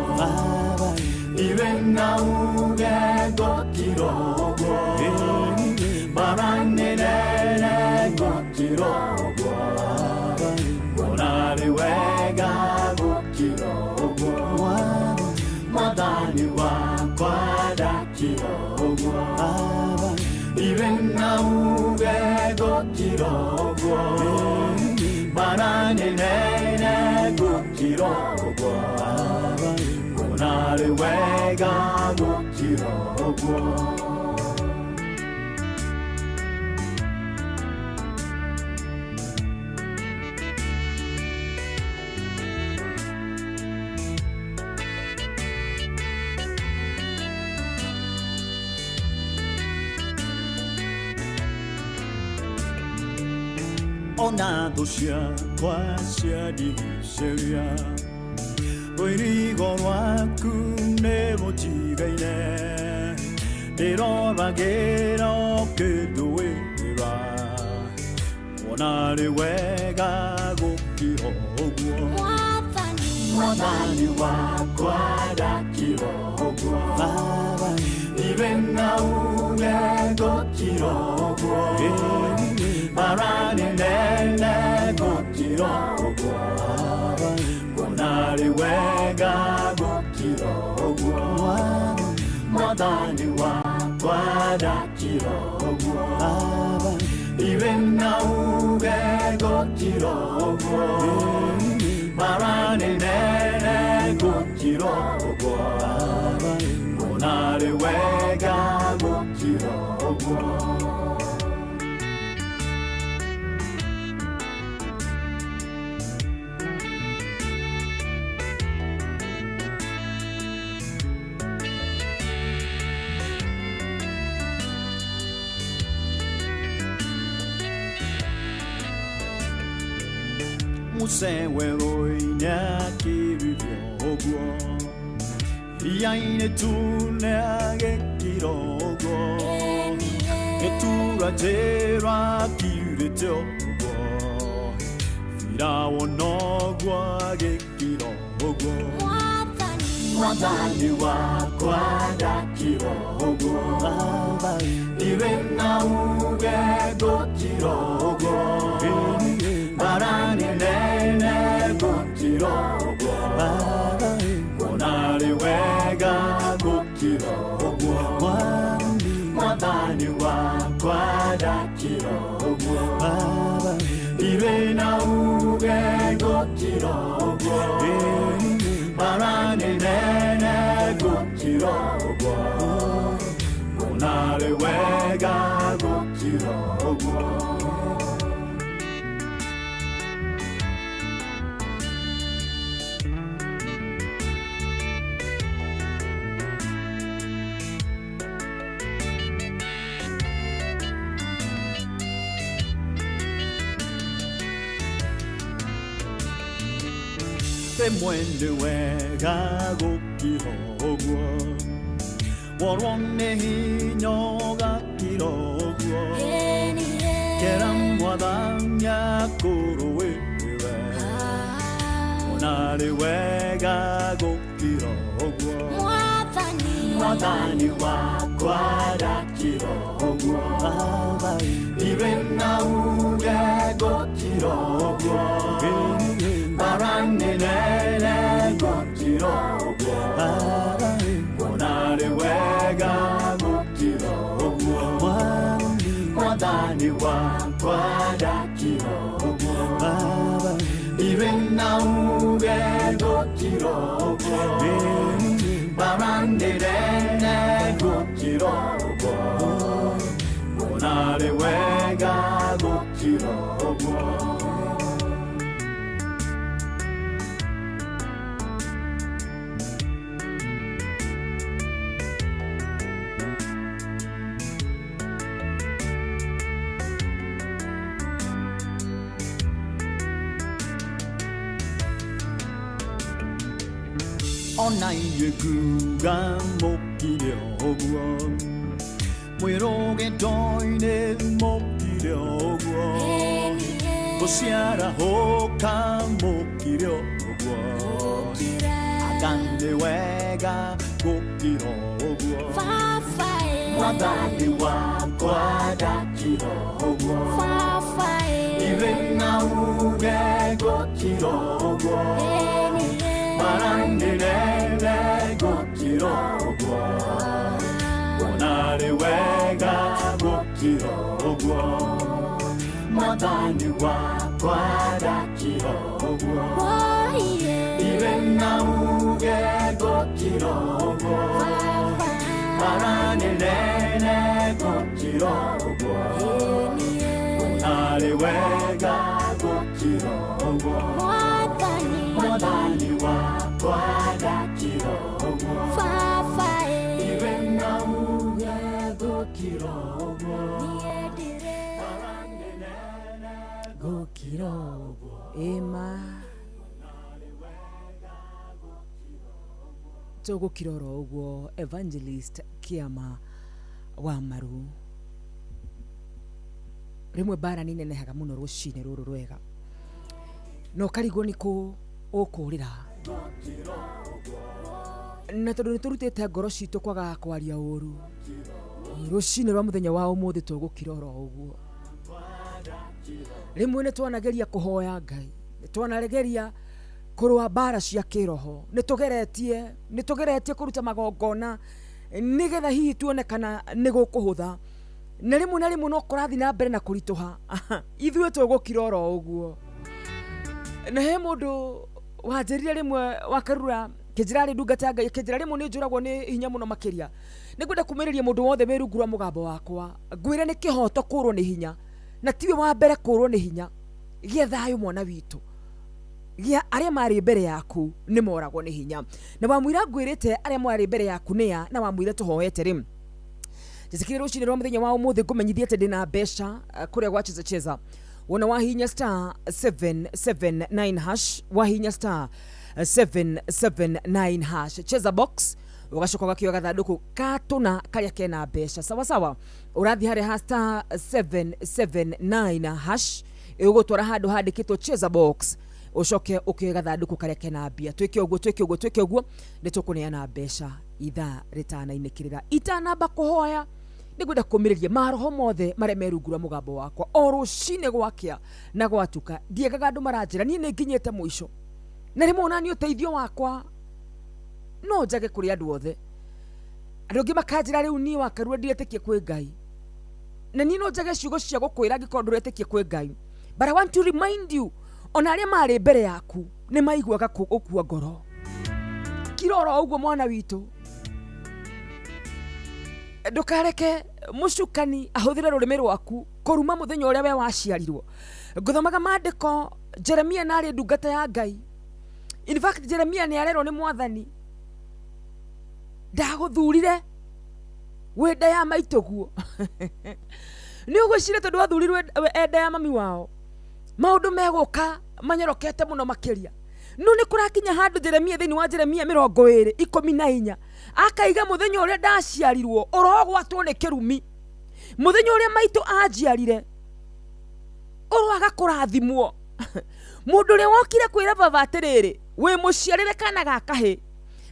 S11: niwe nauge gũkĩra ũguo maranĩrene gũkĩra ũguo onarĩ wega gũkĩra ũguo mwathani wakwa ndakĩra ũguo niwe nauge gũkĩra ũguo maranĩrene gũkĩra ũguo onarĩ wega gũkĩra ũguo ona thũ ciakwa ciandigicĩria rũirigo rwaku nĩ rũnjigaine ndĩroragĩra ũkĩndũĩra onarĩ wega gũkĩra ũguo mwathani wakwa ndakĩra ũguo niwe nauge gũkĩra ũguo maranĩrene gũkĩra ũguo onarĩ wega gũkĩra ũguo mwathani wakwa ndakĩra ũguo niwe nauge gũkĩra ũguo maranĩrene gũkĩra ũguo onarĩ wega gũkĩra ũguo museweroinya kĩrithio ũguo iria-inĩ tune agĩkĩra ũguo gĩtura njĩra kiurĩte ũguo Firaũna ũguo agĩkĩra ũguo mwathani wakwa ndakĩra ũguo niwe nauge gũkĩra ũguo maranĩrene gũkĩra ũguo onarĩ wega gũkĩra ũguo mwathani wakwa ndakĩra ũguo niwe nauge gũkĩra ũguo maranĩrene gũkĩra ũguo onarĩ wega gũkĩra ũguo mwende wega gũkĩra ũguo worwo nĩ hinya ũgakĩra ũguo kera
S21: mwathanya kuruwira onari wega gukira ogwo mwathani wakwa ndakira ogwo iwe na uge gukira ogwo baranene gukira ogwo onari wega gukira ogwo mwathani wakwa ndakira ogwo iwe na uge gukira ogwo baranene gukira ogwo onari wega gukira ogwo. Ona yekuga mokire ogwo mwiroge doine mokire ogwo osiara hoka mokire ogwo agande wega gokiro ogwo mwathani wakwa ndakiro ogwo iwe na uge gokiro ogwo baranene gukira ogwo onari wega gukira ogwo mwathani wakwa ndakira ogwo iwe na uge gukira ogwo baranene gukira ogwo onari wega gukira ogwo mwathani wakwa ndakira ogwo iwe na uge gukira ogwo
S15: gukira ogwo ema tugukira ogwo Evangelist Kiama wa Maru rimwe bara ninenehaga muno rucine ruru rwega no karigo niko ukurira na tondu niturutite ngoro citu kwaga kwaria uru rucine rwa muthenya wa umuthi tugukira ogwo rimwe nitwanageria kuhoya Ngai nitwanageria kurwa bara cia kiroho nitugeretie kuruta magongona nigetha hihi tuonekana nigukuhutha na rimwe no kurathi na mbere na kurituha ithuĩ tugukira ogwo na he mundu wanjirire rimwe wakarura kijirari ndungata Ngai kijira rimwe ni njuragwo ni hinya muno makiria nigwenda kumiriria mundu wothe wirungura mugambo wakwa ngwire ni kihoto kurwo ni hinya na tiwe wa mbere kurwo ni hinya gĩa thayo mwana witu gĩa aria mari mbere yaku ni moragwo ni hinya na wamwira ngwirite aria mari mbere yaku nia na wamwira tuhoete rim jisikire rucine rwa muthenya wa umuthi ngumenyithie ati ndina besha kuria gwa cheza wona wahinya star 779 hash wahinya star 779 hash cheza box ugacoka gakio gathanduku katuna karia kena besha sawa urathi hari ha star 779 hash ugutwara handu handikitwo cheza box ucoke ukio gathanduku karia kena bia twike uguo nitukuneana besha itha ritana-inĩkĩrĩra itanamba kuhoya nigwenda kumiriria maroho mothe maria merungura mugambo wakwa o rucine gwakia na gwatuka ndiegaga andu maranjira nie ninginyete muico na rimwe onani uteithio wakwa no njage kuri andu othe andu angi makanjira riu nie wakarua ndiretekie kwi Ngai na nie no njage ciugo cia gukwira ngikorwo nduretekie kwi Ngai but I want to remind you ona aria mari mbere yaku ni maiguaga ukua ngoro kiroro uguo mwana witu ndukareke mucukani ahuthire rurimi rwaku kuruma muthenya uria we waciarirwo nguthomaga mandiko Jeremia nari ndungata ya Ngai in fact Jeremia ni arerwo ni mwathani ndaguthurire wenda ya maituguo ni ugwicire tondu wathurirwe enda ya mami wao maundu meguka manyorokete muno makiria no ni kurakinya handu Jeremia thini wa Jeremia 20:14 akaiga muthenya uria ndaciarirwo urogwatwo ni kirumi muthenya uria maitu ajiarire waga kurathimwo mundu ri wokire kwira baba atiriri wi muciarire kana gakahi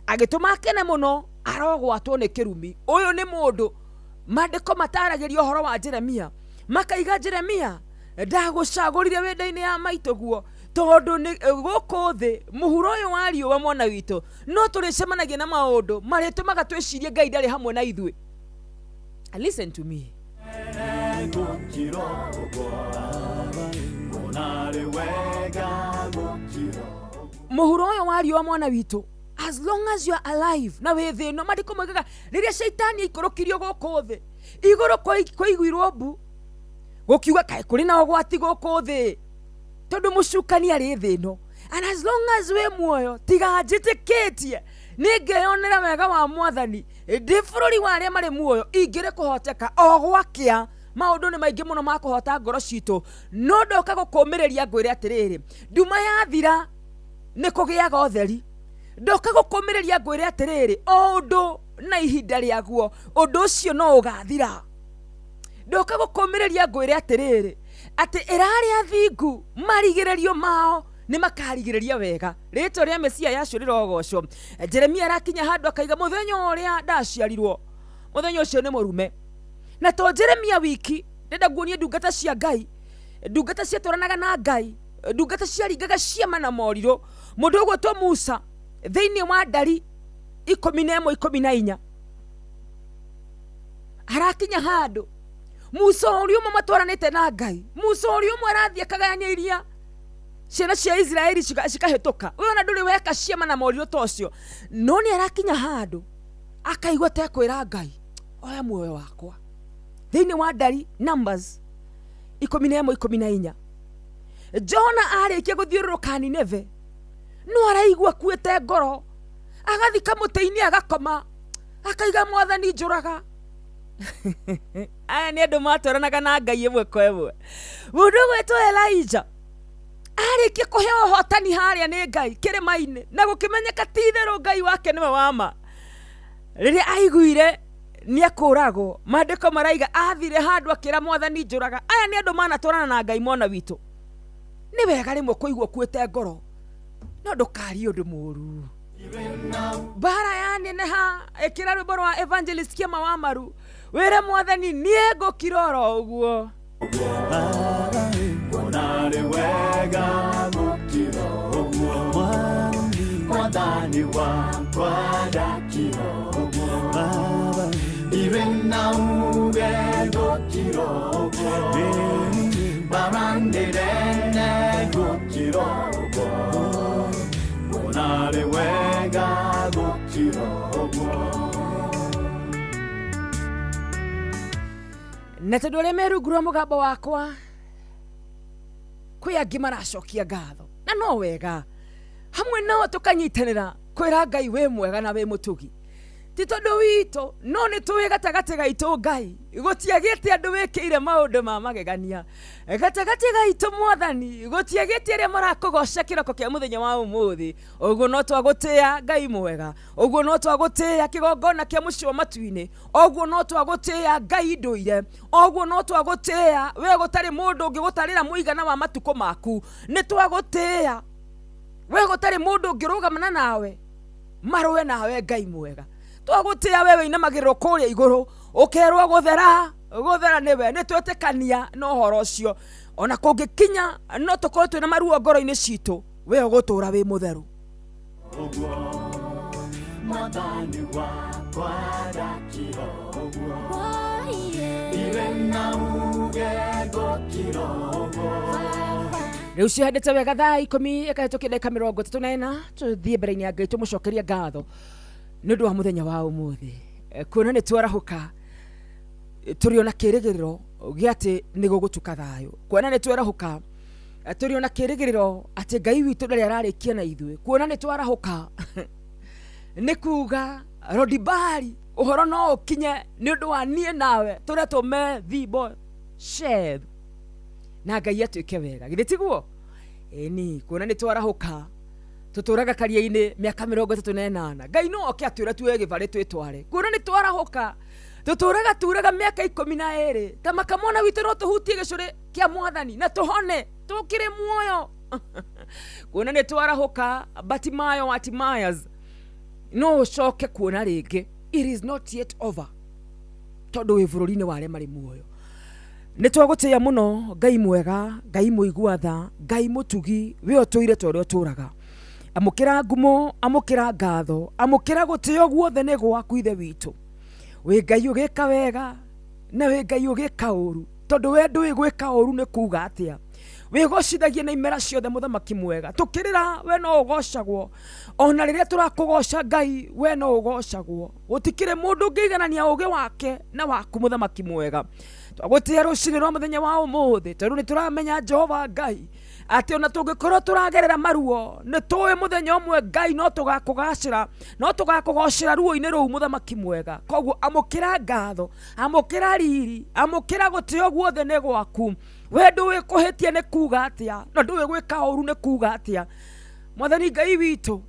S15: agituma kene muno arogwatwo ni kirumi. Uyu ni mundu mandiko mataragiria horo wa Jeremia, makaiga Jeremia ndagucagurire wenda-ini ya maituguo tondu ni guku thi muhuro uyu wa riuwa mwana witu no turicemanagia na maundu maritumaga twicirie Ngai ndari hamwe na ithui. Listen to me. Muhuro uyu wa riuwa mwana witu, as long as you are alive na withe no mandiko magaga riria shaitani ikurukirio guku thi iguru kwa igwirwo mbu gukiuga kai kuri na ogwati guku thi tondu mucukani ari thi no. And as long as we muoyo tiga njitikitie ningeyonera wega wa mwathani ndi bururi wa aria mari muoyo ingire kuhoteka ogwakia maundu ni maingi muno makuhota ngoro citu no ndoka gukumiriria ngwire atiriri nduma yathira ni kugiaga utheri. Ndoka gukumiriria ngwire atiriri undu na ihinda riaguo undu ucio no ugathira. Ndoka gukumiriria ngwire atiriri ati irari athingu marigirerio mao ni makarigiriria wega. Rito ria Mesia yacurira ogocwo. Jeremia arakinya handu akaiga muthenya uria ndaciarirwo muthenya ucio ni murume na to Jeremia wiki ndenda guonie ndungata cia Ngai, ndungata cia twaranaga na Ngai, ndungata cia ringaga ciama na moriro. Mundu ugwetwo Musa thiini wa Ndari 11:14 arakinya handu Musa uri umwe matwaranite na Ngai, Musa uri umwe arathie kagayania iria ciana cia Israeli cikahituka. Uyo na nduri weka ciama na moriro tocio no ni arakinya handu akaigwa te kwira Ngai oya muoyo wakwa. Thiini wa Ndari Numbers 11:14 Jona arikia guthiururuka Nineve no araigua kuete ngoro agathika muteini agakoma akaiga mwathani njuraga. Aya ni andu matwaranaga na Ngai imwe kwa imwe. Mundu gwetwo Elijah arikia kuheo hotani haria ni Ngai kirima-ini na gukimenyeka ti itheru Ngai wake niwe wama. Riria aiguire ni akuragwo mandiko maraiga athire handu akira mwathani njuraga. Aya ni andu manatwarana na Ngai mwana witu. Ni wega rimwe kuigwa kuete ngoro no ndukari undu muru. Bara yaneneha ikira rwimbo rwa Evangelist Kiama wa Maru wire mwathani nie ngukiroro uguo. Mwathani wega ngukiro uguo mwathani wakwa ndakiro uguo iwe na uge ngukiro uguo barandirene ngukiro uguo mwathani wega ngukiro uguo. Na tondu uria merungurwa mugambo wakwa kwi angi maracokia ngatho na no wega hamwe nao tukanyitanira kwira Ngai we mwega na we mutugi ti tondu witu no ni tuwi gatagati gaitu Ngai gutiagite andu wikire maundu ma magegania gatagati gaitu mwathani gutiagite aria marakugoca kiroko kia muthenya wa umuthi uguo no twagutia Ngai mwega uguo no twagutia kigongona kia mucio matuini uguo no twagutia Ngai nduire uguo no twagutia we gutari mundu ungigutarira muigana wa matuko maku ni twagutia we gutari mundu ungirugamana nawe marwe nawe Ngai mwega twagutia wewe inamagirwo kuria iguru ukerwo guthera niwe ni twetekania no horo ucio ona kungikinya no tukorwo twina maruo ngoro-ini citu we ugutura wi mutheru. Mwathani wakwa ndakiro uguo iwe na uge ngukiro uguo. Riu cihandite wega thaa 10 ikahitukia ndagika 34 tuthie mbere-ini ya Ngai tumucokeria ngatho ni undu wa muthenya wa umuthi kuona ni twarahuka turi ona kirigiriro giati ni gugutuka thayo kuona ni twarahuka turi ona kirigiriro ati Ngai witu ndari ararikia na ithui kuona ni twarahuka ni kuga rodibari uhoro no ukinye ni undu wa nie nawe turia tume thibo shed na Ngai atuike wega githitiguo ni kuona ni twarahuka tuturaga karia-ini miaka 38 Ngai no oke atwira tuwe gibari twitware kuona ni twarahuka tuturaga turaga miaka 12 ta makamona witu no tuhutie gicuri kia mwathani na tuhone tukire muoyo kuona ni twarahuka Batimayo wa Timayas no ucoke kuona ringi. It is not yet over tondu wi bururi-ini ware mari muoyo. Ni twagutia muno Ngai mwega, Ngai muigua tha, Ngai mutugi we otoire tore oturaga. Amukira ngumo, amukira ngatho, amukira gutio guothe ni gwaku ithe witu. We Ngai ugika wega na we Ngai ugika uru tondu we ndui gwika uru ni kuga atia. We gocithagie na imera ciothe muthamaki mwega. Tukirira we no ugocagwo. Ona riria turakugoca Ngai we no ugocagwo. Gutikire mundu ngiganania ugi wake na waku muthamaki mwega. Twagutia rucini rwa muthenya wa umuthi tondu ni turamenya Jehova Ngai ati ona tungikorwo turagerera maruo ni tuwe muthenya umwe Ngai no tugakugacira no tugakugocera ruo-ini ruu muthamaki mwega. Koguo amukira ngatho, amukira riri, amukira gutio guothe ni gwaku. We nduwi kuhitia ni kuga atia na nduwi gwika uru ni kuga atia. Mwathani Ngai witu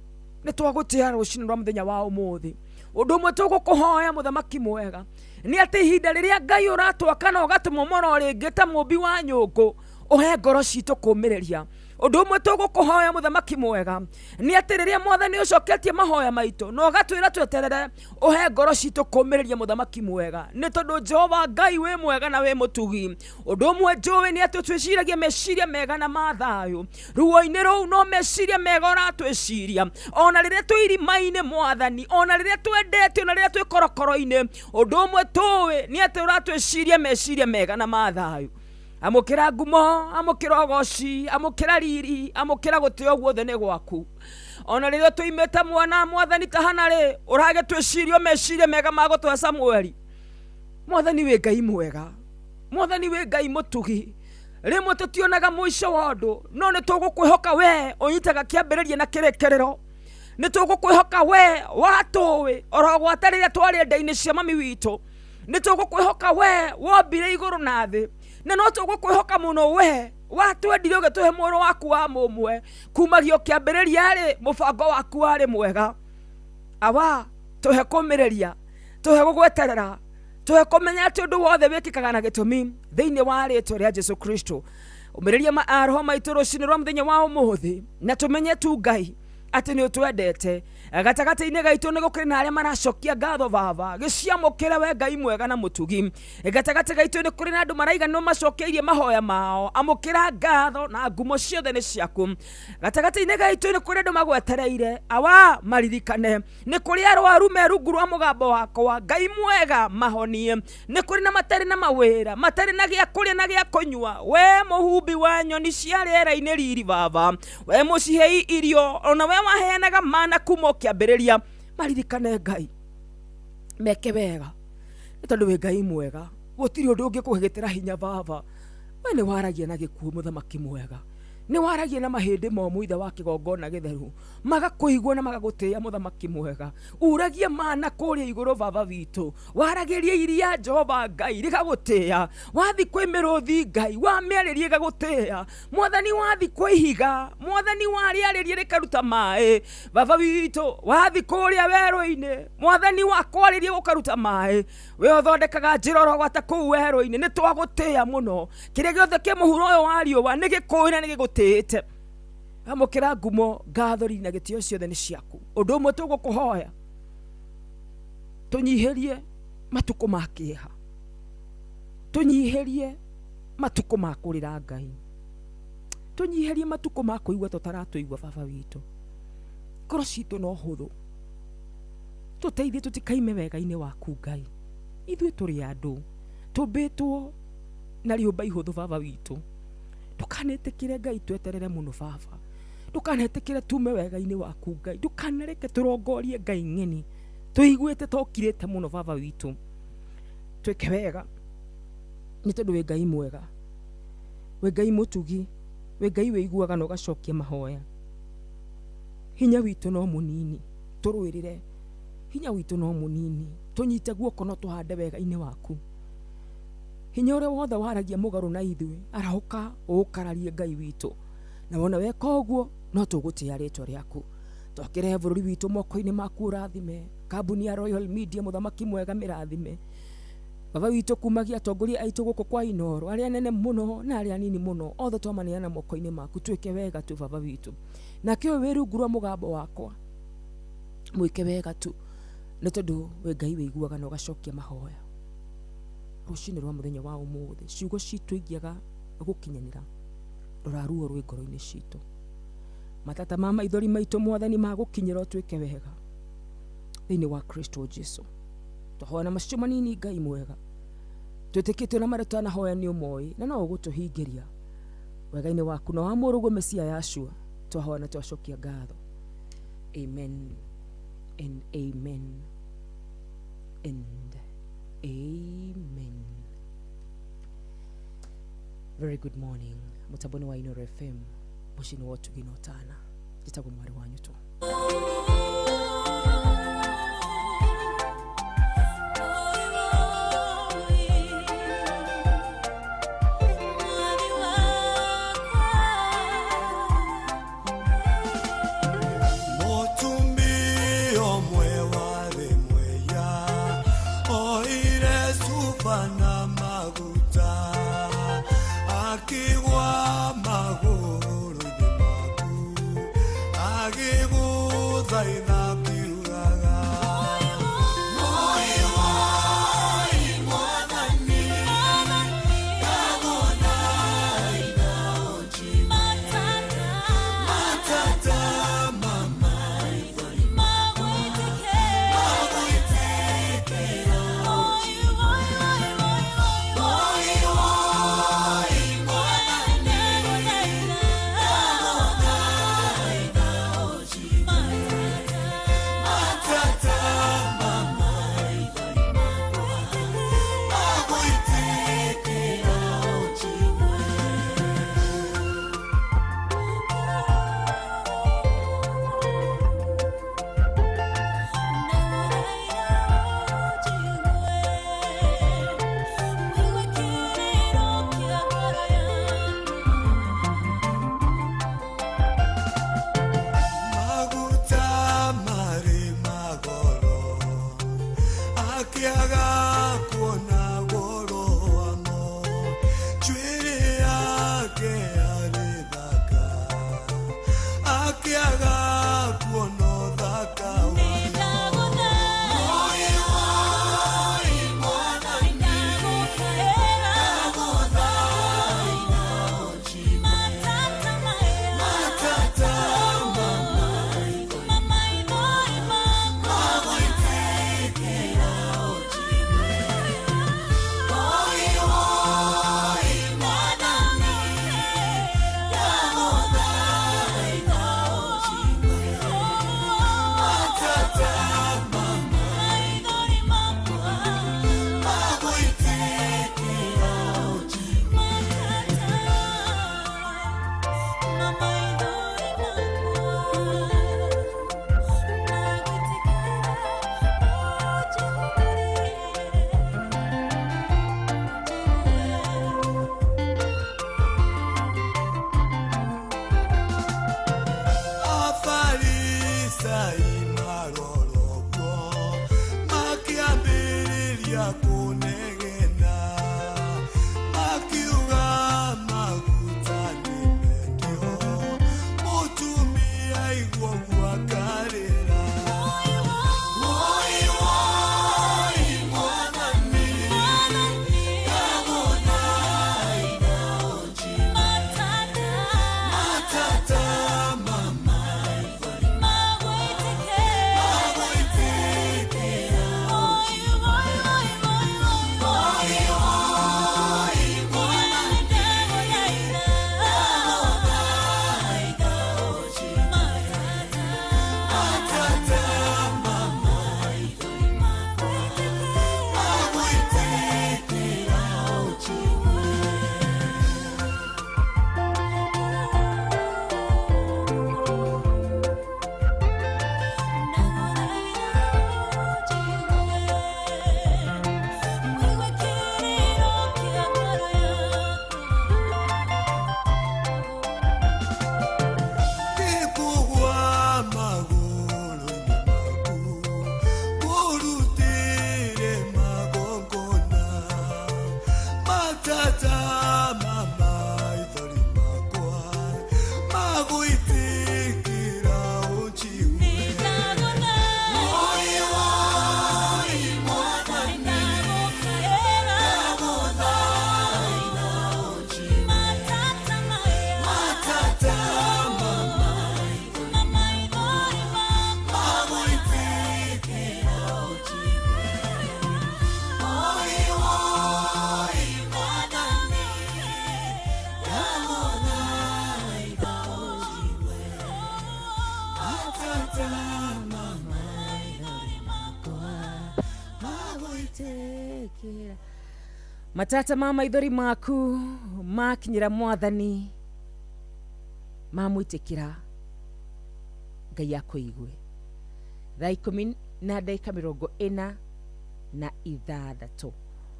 S15: ni twagutia rucini rwa muthenya wa umuthi undu umwe tugukuhoya muthamaki mwega ni ati ihinda riria Ngai uratwaka na ugatumomora ringi ta mumbi wa nyungu uhe ngoro citu kumiriria. Undu umwe tugukuhoya muthamaki mwega ni ati riria mwathani ucoketie mahoya maitu no gatwira tweterere uhe ngoro citu kumiriria muthamaki mwega. Ni tondu Jehova Ngai we mwega na we mutugi. Undu umwe njuwi ni ati twiciragie meciria mega na mathayu ruo-ini ruu no meciria mega uratwiciria ona riria twi irima-ini mwathani, ona riria twendete, ona riria twi korokoro-ini. Undu umwe tuwi ni ati uratwiciria meciria mega na mathayu. Amukira ngumo, amukira ugoci, amukira riri, amukira gutio guothe ni gwaku. Ona riria tuimeta mwana mwathani tahana ri urage twicirio meciria mega ma gutwa Samueli. Mwathani we Ngai mwega, mwathani we Ngai mutugi. Rimwe tutionaga mwisho wa undu no ni tugukwihoka we unyitaga kiambiriria na kirekerero. Ni tugukwihoka we watuwi orogwata riria twari nda-ini cia mami witu. Ni tugukwihoka we wombire iguru na thi. Na no tugukwihoka muno we watwendire ugituhe mworo waku wa mumwe kumagio kiambiriria ri mubango waku wari mwega. Awa tuhe kumiriria, tuhe gugweterera, tuhe kumenya ati undu wothe wikikaga na gitumi thiini wa ritwa ria Jesu Kristo. Umiriria roho maitu rucini rwa muthenya wa umuthi na tumenye tu Ngai ati ni utwendete. Gatagati-ini gaitu ni gukiri na aria maracokia ngatho baba giciamukire we Ngai mwega na mutugi. Gatagati gaitu ni kuri na andu maraiga no macokeirie mahoya mao. Amukira ngatho na ngumo ciothe ni ciaku. Gatagati-ini gaitu ni kuri andu magwetereire awa maririkane. Ni kuri arwaru merungu rwa mugambo wakwa Ngai mwega mahonie. Ni kuri na matari na mawira matari na gia kuria na gia kunyua. We muhumbi wa nyoni cia riera-ini riri baba we mucihei irio ona we waheanaga mana kumo kiambiriria. Maririkane Ngai meke wega ni tondu we Ngai mwega gutiri undu ungikuhigitira hinya baba. We ni waragia na gikuo muthamaki mwega, ni waragia na mahindi momu ithe wa kigongona githeru magakuigua na magagutia muthamaki mwega. Uragia mana kuria iguru baba witu, waragiria iria Jehova Ngai rikagutia. Wathi kwi miruthi Ngai wamiaririe gagutia. Mwathani wathi kwi higa, mwathani wariaririe rikaruta mai baba witu. Wathi kuria weru-ini mwathani wakwaririe gukaruta mai. We uthondekaga njira urogwata kuu weru-ini ni twagutia muno. Kiria giothe ki muhuro uyu wa riuwa ni gikuina ni gigutite. Amukira ngumo ngatho riri na gitio ciothe ni ciaku. Undu umwe tugukuhoya tunyihirie matuko ma kieha, tunyihirie matuko ma kurira Ngai, tunyihirie matuko ma kuigua tutaratuigua baba witu. Ngoro citu no huthu, tuteithie tutikaime wega-ini waku Ngai. Ithuĩ tũrĩ andũ tũmbĩtwo na rĩũmba ihũthũ baba witu. Ndukanetĩkĩre Ngai tweterere mũno baba, ndukanetĩkĩre tume wega-inĩ waku Ngai, ndukanareke tũrongorie Ngai ng'eni tũiguĩte tokirĩte mũno baba witu. Twĩke wega nĩ tondũ wĩ Ngai mwega, wĩ Ngai mũtugi, wĩ Ngai wĩiguaga na ũgacokia mahoya. Hinya witũ no mũnini, tũrũĩrĩre. Hinya witũ no mũnini, tũnyite guoko no tũhande wega-inĩ waku. Hinya ũrĩa wothe waragia mũgarũ na ithuĩ arahũka ũkararie Ngai witũ, na wona weka ũguo no tũgũtĩa rĩtwa rĩaku. Twakĩrehe bũrũri witũ moko-inĩ maku ũrathime, kambuni ya Royal Media mũthamaki mwega mĩrathime. baba witå kumagia atongoria aitå gå kå kwa Inoro arä a nene må no na arä a nini må no othe twamaneana moko-inä maku twä ke wega tu baba witå nake å wä rungu rwa må gambo wakwa mwä ke wega tu nä tondå we Ngai wä iguaga na å gacokia mahoya rå-cinä rwa må thenya wa å må thä ciugo citå ingĩaga gå kinyanä ra rora ruo rwä ngoro-inä citå matata ma maithori maitå mwathani magå kinyä ra å twä ke wega thä-inä wa Kristo Jesu twahoana macio manini Ngai mwega twĩtĩkĩtio na marĩa twanahoya nĩ ũmoĩ na no ũgũtũhingĩria wega-inĩ waku na wa mũrũguo Mesia Yashua twahoana twacokia ngatho amen and amen and amen. Very good morning mũtambo-inĩ wa Inoro FM mũciĩ-inĩ wa ũtugi na ũtana njĩtagwo mwarĩ wanyu tu matata ma maithori maku makinyira mwathani mamwitikira ngai akoigwe thaa 10 na ndagika 46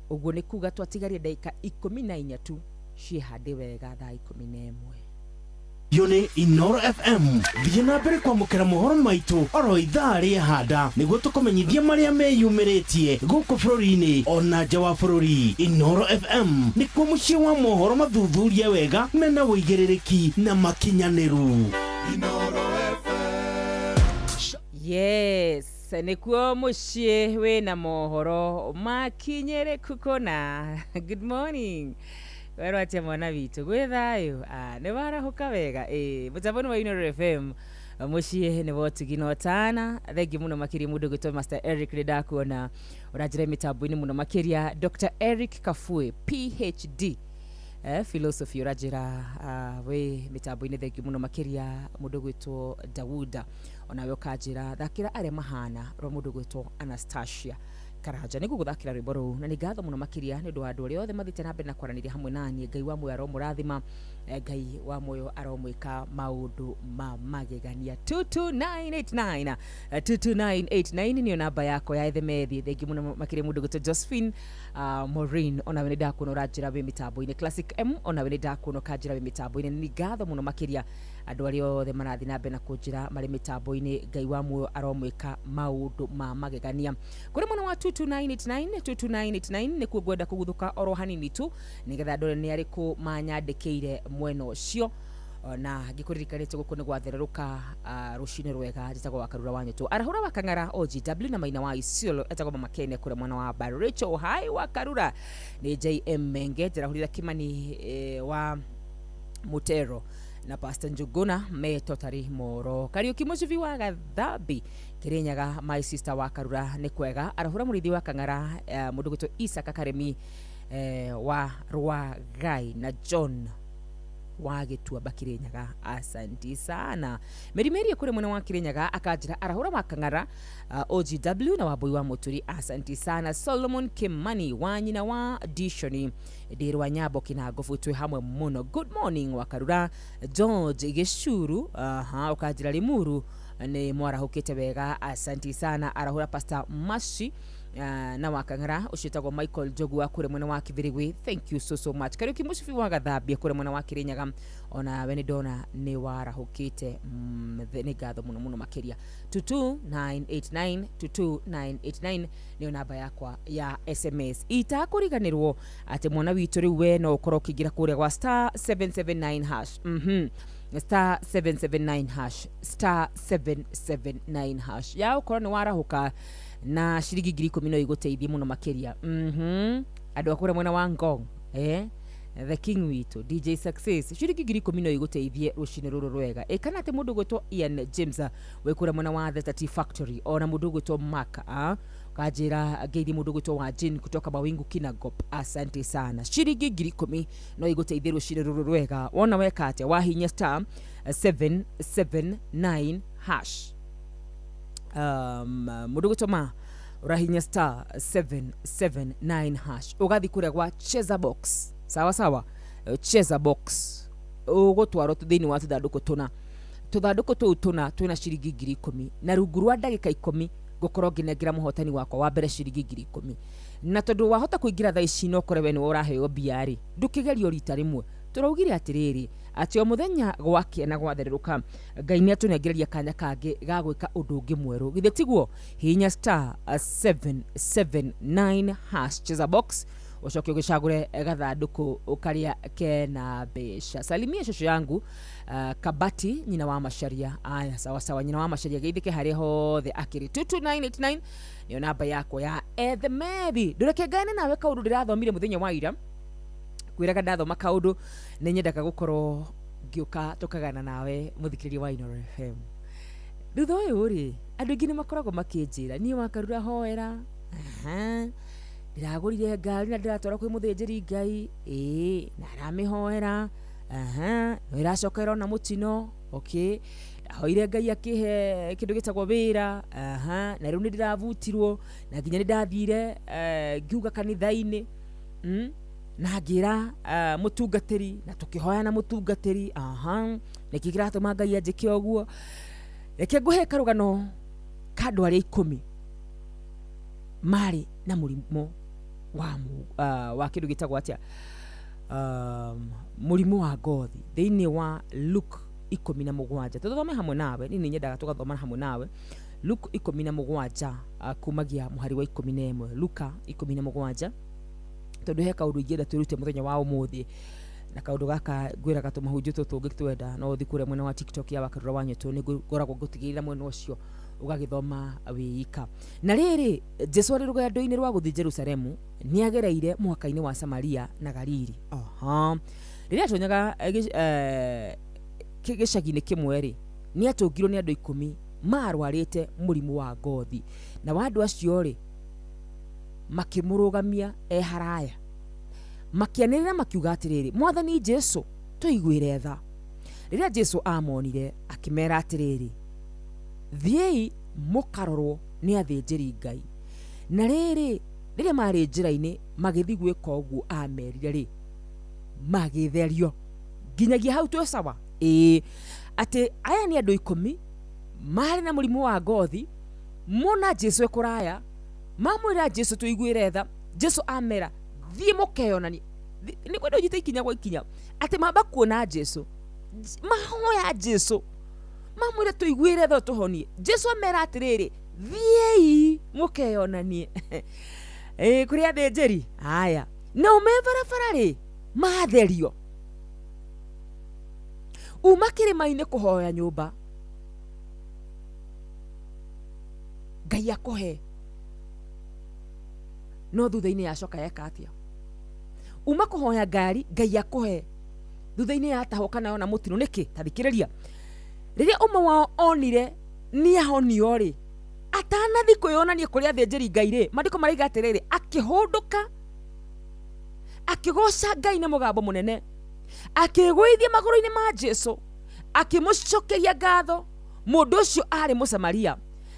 S15: uguo ni kuga twatigarie ndagika 14 tu ciehande wega thaa 11
S5: Yone Inoro FM thiĩ na mbere kwamũkĩra mohoro maitũ oro ithaa rĩehanda nĩguo tũkũmenyithia marĩa meyumĩrĩtie gũkũ bũrũri-inĩ ona nja wa bũrũri. Inoro FM nĩkuo mũciĩ wa mohoro mathuthurie wega mena wũigĩrĩrĩki na makinyanĩru.
S15: Yes, nĩkuo mũciĩ wĩna mohoro makinyĩrĩku kũna. Good morning. Wero atia mwana witu gwe thayo ne barahuka wega mutaboni wa Inoro FM muciĩ nĩ botugino tana thengi muno makiri mundu gwitwa Master Eric Redakuona urajira mitambo-ini muno makiria Dr. Eric Kafue PhD philosophy urajira we mitambo-ini thengi muno makiria mundu gwitwa Dawuda onawe ukajira thakira are mahana ro mundu gwitwa Anastasia Karaja niguo guthakira rwimbo ruu na nigatho muno makiria ni ndu andu aria othe mathite na mbere na kwaraniria hamwe nani ngai wa moyo aromurathima ngai wa moyo aromwika maundu ma magegania 22989 22989 ni namba yako ya ethemethi thengi muno makiria mundu gwitwa Josephine Maureen ona we ndakuno rajira we mitambo-ini Classic M ona we ndakuno kajira we mitambo-ini nigatho muno makiria andu aria othe marathi na mbere na kunjira mari mitambo-ini ngai wa moyo aromwika maundu ma magegania kuri mwana wa 22989 nikuo gwenda kuguthuka oro hanini tu nigetha ndore ni ariku manyandikire mweno ucio na gikuririkanitie guku ni gwatherũka rucine rwega njitagwo Wakarura wanyu tu arahura wakang'ara OGW na maina wa Isiolo etagwo Makene kure mwana wa Baricho hai Wakarura ni JM Menge ndirahurira Kimani wa Mutero na Pastor Njuguna me totari moro Kariuki Mucivi wa Gathambi Kirinyaga my sister wa Karura ni kwega arahura murithi wa Kang'ara mundu gwitwa Isaka Karemi wa Rwagai na John wa Gitua Bakirinyaga asanti sana merimeri kure mwana wa Kirinyaga akajira arahura wa Kang'ara OGW na waboi wa Muturi asanti sana Solomon Kimani wa nyina wa Dishoni Dirwa Nyabo Kinago futwe hamwe muno good morning wa Karura George Geshuru ukajira Limuru ni mwarahukite wega asanti sana arahura Pastor Mashi na wakang'ara ucitagwo Michael Jogua kure mwana wa Kibirigwi thank you so much Kariuki Mucibi wa Gathambia kure mwana wa Kirinyaga ona we ni dona ni warahukite ni gatho muno muno makiria 22989 ni namba yakwa ya SMS itakuriganirwo ati mwana witu riu we no ukoro kigira kure kwa star 779 hash star 779 hash star 779 hash ya ukoro ni warahuka na shiringi 10,000 no iguteithie muno makiria andu akure mwana wa Ngong the king witu DJ Success shiringi 10,000 no iguteithie rucine ruru rwega kana ate mundu gwitwo Ian James we kure mwana wa The Tea Factory ona mundu gwitwo Mark kajira geidi mundu gwitwo wa Jin kutoka Mawingu Kinagop asante sana shiringi 10,000 no iguteithie rucine ruru rwega wona weka ate wahinya star 779 hash mundu gutoma urahinya star 779 hash ugathi kuria gwa cheza box sawa sawa cheza box ugotwaro tuthini wa tuthanduku tuna twina shiringi 10,000 na rungu rwa ndagika 10 gukorwo nginengira muhotani wakwa wa mbere shiringi 10,000 na tondu wahota kuingira thaa ici no kore we ni uraheo biari ndukigerio rita rimwe turaugire atiriri ati o muthenya gwake na gwatherũka ngai ni atunengereria kanya kangi ga gwika undu ungi mweru githe tiguo hinya star 779 hash cheza box ucoke ugicagure gathanduku ukaria kena besha salimia shosho yangu Kabati nyina wa Masharia aya sawa sawa nyina wa Masharia geithike haria hothe akiri 22989 ni namba yako ya the maybe ndureke gane nawe kaundu ndirathomire muthenya wa ira kwiraga ndathoma kaundu ni nyendaga gukorwo ngiuka tukagana nawe muthikiriria wa Inoro FM thutha uyu ri andu ingi ni makoragwo makinjira ni Wakarura hoera ndiragurire ngari na ndiratwara kwi muthinjiri ngai na aramihoera no iracokera na mutino okay hoire ngai akihe kindu gitagwo wira na riu ni ndiravutirwo na nginya ni ndathire ngiuga kanitha-ini na ngira mutungatiri na tukihoya na mutungatiri nikigira to Ngai anjike oguo reke nguhe karugano kandu ari 10 mari na murimu wa kindu gitagwo atia murimu wa ngothi thiini wa Luke 17 tuthome hamwe nawe ni nyendaga tugathoma hamwe nawe Luke 17 kumagia muhari wa 11 Luka 17 tondu he kaundu ingenda twirute muthenya wa umuthi na kaundu gaka gwira gatumahunju tutungi twenda no thikure mwena wa TikTok ya wakarura wanyu tu ni ngoragwo ngutigirira mwena ucio ugagithoma wiika na riri Jesu ari rugendo-ini rwa guthi Jerusalemu ni agereire mwaka-ini wa Samaria na Galili riria atonyaga gicagi-ini kimwe ri ni atungirwo ni andu 10 marwarite murimu wa ngothi na wandu acio ri makimurugamia haraya makianirira makiuga atiriri Mwathani Jesu tuiguire tha riria Jesu amonire akimera atiriri thiei mukarorwo ni athinjiri Ngai na riri riria mari njira-ini magithi gwika uguo amerire ri magitherio nginyagia hau twe sawa ati aya ni andu 10 mari na murimu wa ngothi mona Jesu ekuraya mamwira Jesu tuiguire tha Jesu amera thie mukeyonani ni kwenda ujite ikinya kwa ikinya ati mamba kuona Jesu mahoya Jesu mamwira tuiguire tha tuhonie Jesu amera atiriri thiei mukeyonani kuri athinjiri haya no mebarabara ri matherio uma kirima-ini kuhoya nyumba Ngai akohe no thutha-ini yacoka yeka atia uma kuhoya ngari Ngai akohe thutha-ini yatahuka nayo na mutino niki tathikiriria riria umwe wao onire ni ahonio ri atanathi kwiyonania kuri athinjiri Ngai ri mandiko mariga atiriri akihunduka akigoca Ngai na mugambo munene akigwithia maguru-ini ma Jesu akimucokeria ngatho mundu ucio ari Musamaria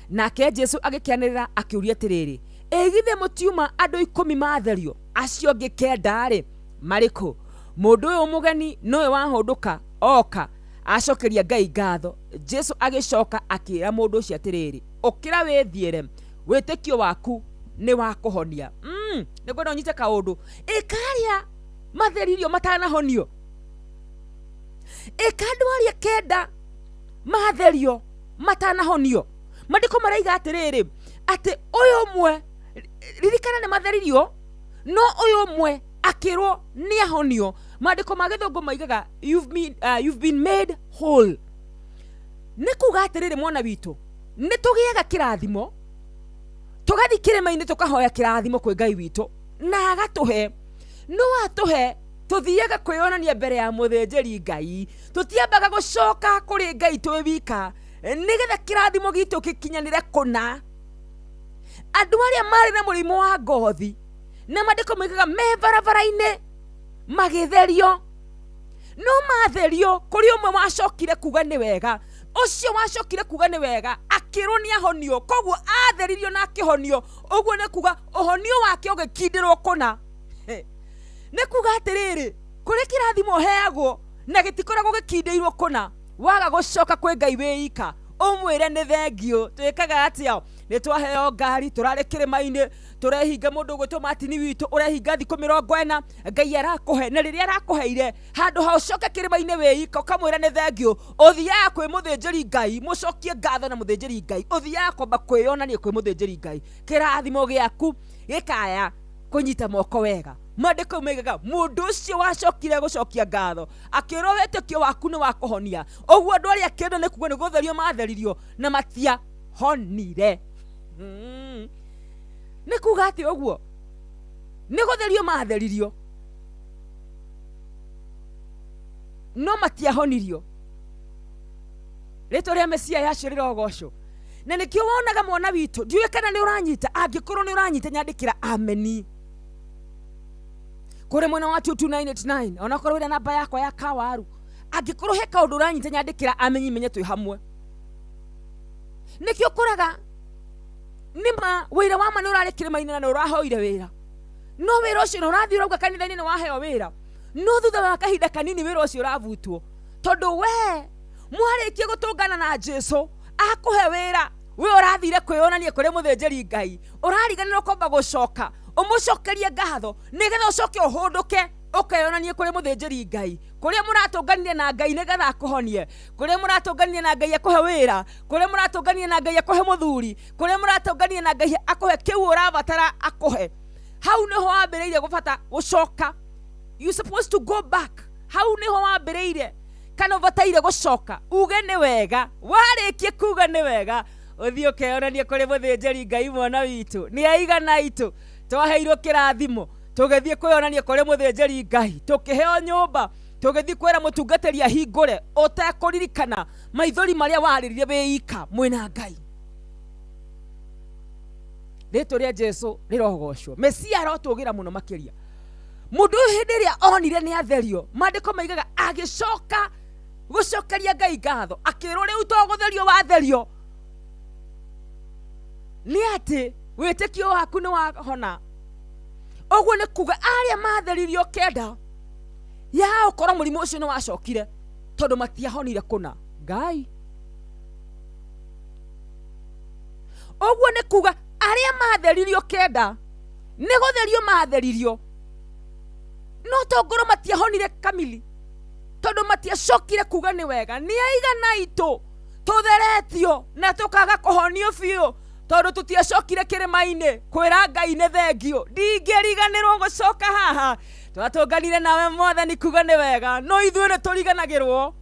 S15: nake Jesu agikianirira akiuria atiriri egithe mutiuma andu 10 matherio acio ngikenda ri mariko mundu uyu mugeni noe wahunduka oka acokeria Ngai ngatho Jesu agicoka akira mundu ucio atiriri ukira withiere witikio waku ni wa kuhonia ni kwenda unyite kaundu ikaria matheririo matanahonio ikandu aria kenda matherio matanahonio mandiko maraiga atiriri ati uyu mwe ririkana ni matheririo no uyu mwe akirwo ni ahonio mandiko magithungu maigaga you've been made whole ni kuga atiriri mwana witu ni tugiaga kirathimo tugathi kirima-ini tukahoya kirathimo kwi Ngai witu na agatuhe no atuhe tuthiaga kwiyonania mbere ya muthinjiri Ngai tutiambaga gucoka kuri Ngai twi wika nigetha kirathimo gitu kikinyanire kuna andu aria mari na murimu wa ngothi na mandiko maigaga me barabara-ini magitherio no matherio kuri umwe wacokire kuga ni wega ucio wacokire kuga ni wega akirwo ni ahonio koguo atheririo na akihonio uguo ni kuga uhonio wake ugikindirwo kuna ni kuga atiriri kuri kirathimo heagwo na gitikoragwo gikindirwo kuna waga gucoka kwi Ngai wika umwire ni thengio twikaga atia ni twaheo ngari turari kirima-ini turehinga mundu gwitwo Matini witu urehinga thiku 40 Ngai arakuhe na riria arakuheire handu ha ucoke kirima-ini wika ukamwira ni thengio uthiaga kwi muthinjiri Ngai mucokie ngatho na muthinjiri Ngai uthiaga kwamba kwiyonania kwi muthinjiri Ngai kirathimo giaku gikaya kunyita moko wega mandiko maigaga mundu ucio wacokire gucokia ngatho akirwo witikio waku ni wa kuhonia uguo andu aria kenda ni kuga ni gutherio matheririo na matia honire ni kuga ati uguo ni gutherio matheririo no matia honirio rito ria Mesia yacirira ogoco na nikio wonaga mwana witu ndiwe kana ni uranyita angikorwo ni uranyita nyandikira ameni kure mwena wa 22989 ona korwo ina namba yakwa ya kawaru angikorwo he kaundu uranyita nyandikira amenyi menye twi hamwe nikio kuraga nima wira wa mani urari kirima-ini na urahoire wira no wĩra ũcio ũrathiĩ ũrauga kanitha-inĩ nĩ waheo wĩra, no thutha wa kahinda kanini wĩra ũcio ũravutwo, tondũ we mwarĩkie gũtũngana na Jesu akũhe wĩra, we ũrathire kwĩonania kũrĩ mũthĩnjĩri Ngai, ũrariganĩrwo kwamba gũcoka ũmũcokerie ngatho nĩgetha ũcoke ũhũndũke ũkeyonanie kũrĩ mũthĩnjĩri Ngai, kũrĩa mũratũnganire na Ngai nĩgetha akũhonie, kũrĩa mũratũnganire na Ngai akũhe wĩra, kũrĩa mũratũnganire na Ngai akũhe mũthuri, kũrĩa mũratũnganire na Ngai akũhe kĩu ũrabatara akũhe. Hau nĩho wambĩrĩire gũbata gũcoka. You supposed to go back. Hau nĩho wambĩrĩire kana ũbataire gũcoka uge nĩ wega. Warĩkie kuga nĩ wega ũthiĩ ũkeyonanie kũrĩ mũthĩnjĩri Ngai mwana witũ nĩ aigana itũ twaheirwo kĩrathimo tũgĩthiĩ kwĩonania kũrĩ mũthĩnjĩri Ngai, tũkĩheo nyũmba, tũgĩthiĩ kwĩra mũtungatĩri ahingũre ũtekũririkana maithori marĩa warĩrire wĩika mwĩna Ngai. Rĩtwa rĩa Jesu rĩrogocwo. Mesia arotũgĩra mũno makĩria. Mũndũ hĩndĩ ĩrĩa onire nĩ atherio, maandĩko maigaga agĩcoka gũcokeria Ngai ngatho, akĩrwo rĩu to gũtherio watherio, nĩ atĩ wĩtĩkio waku nĩ wahona. Ũguo nĩ kuga arĩa matheririo kenda ya ũkorwo mũrimũ ũcio nĩ wacokire tondũ matiahonire kũna Ngai. Ũguo nĩ kuga arĩa matheririo kenda nĩ gũtherio matheririo, no tongoro matiahonire kamili tondũ matiacokire kuga nĩ wega. Nĩ aigana itũ tũtheretio na tũkaga kũhonio biũ tondũ tutiacokire kĩrĩma-inĩ kwĩra Ngai nĩ thengio. Ndingĩriganĩrwo gũcoka haha, twatũnganire nawe Mwathani kuga nĩ wega, no ithuĩ nĩ tũriganagĩrwo.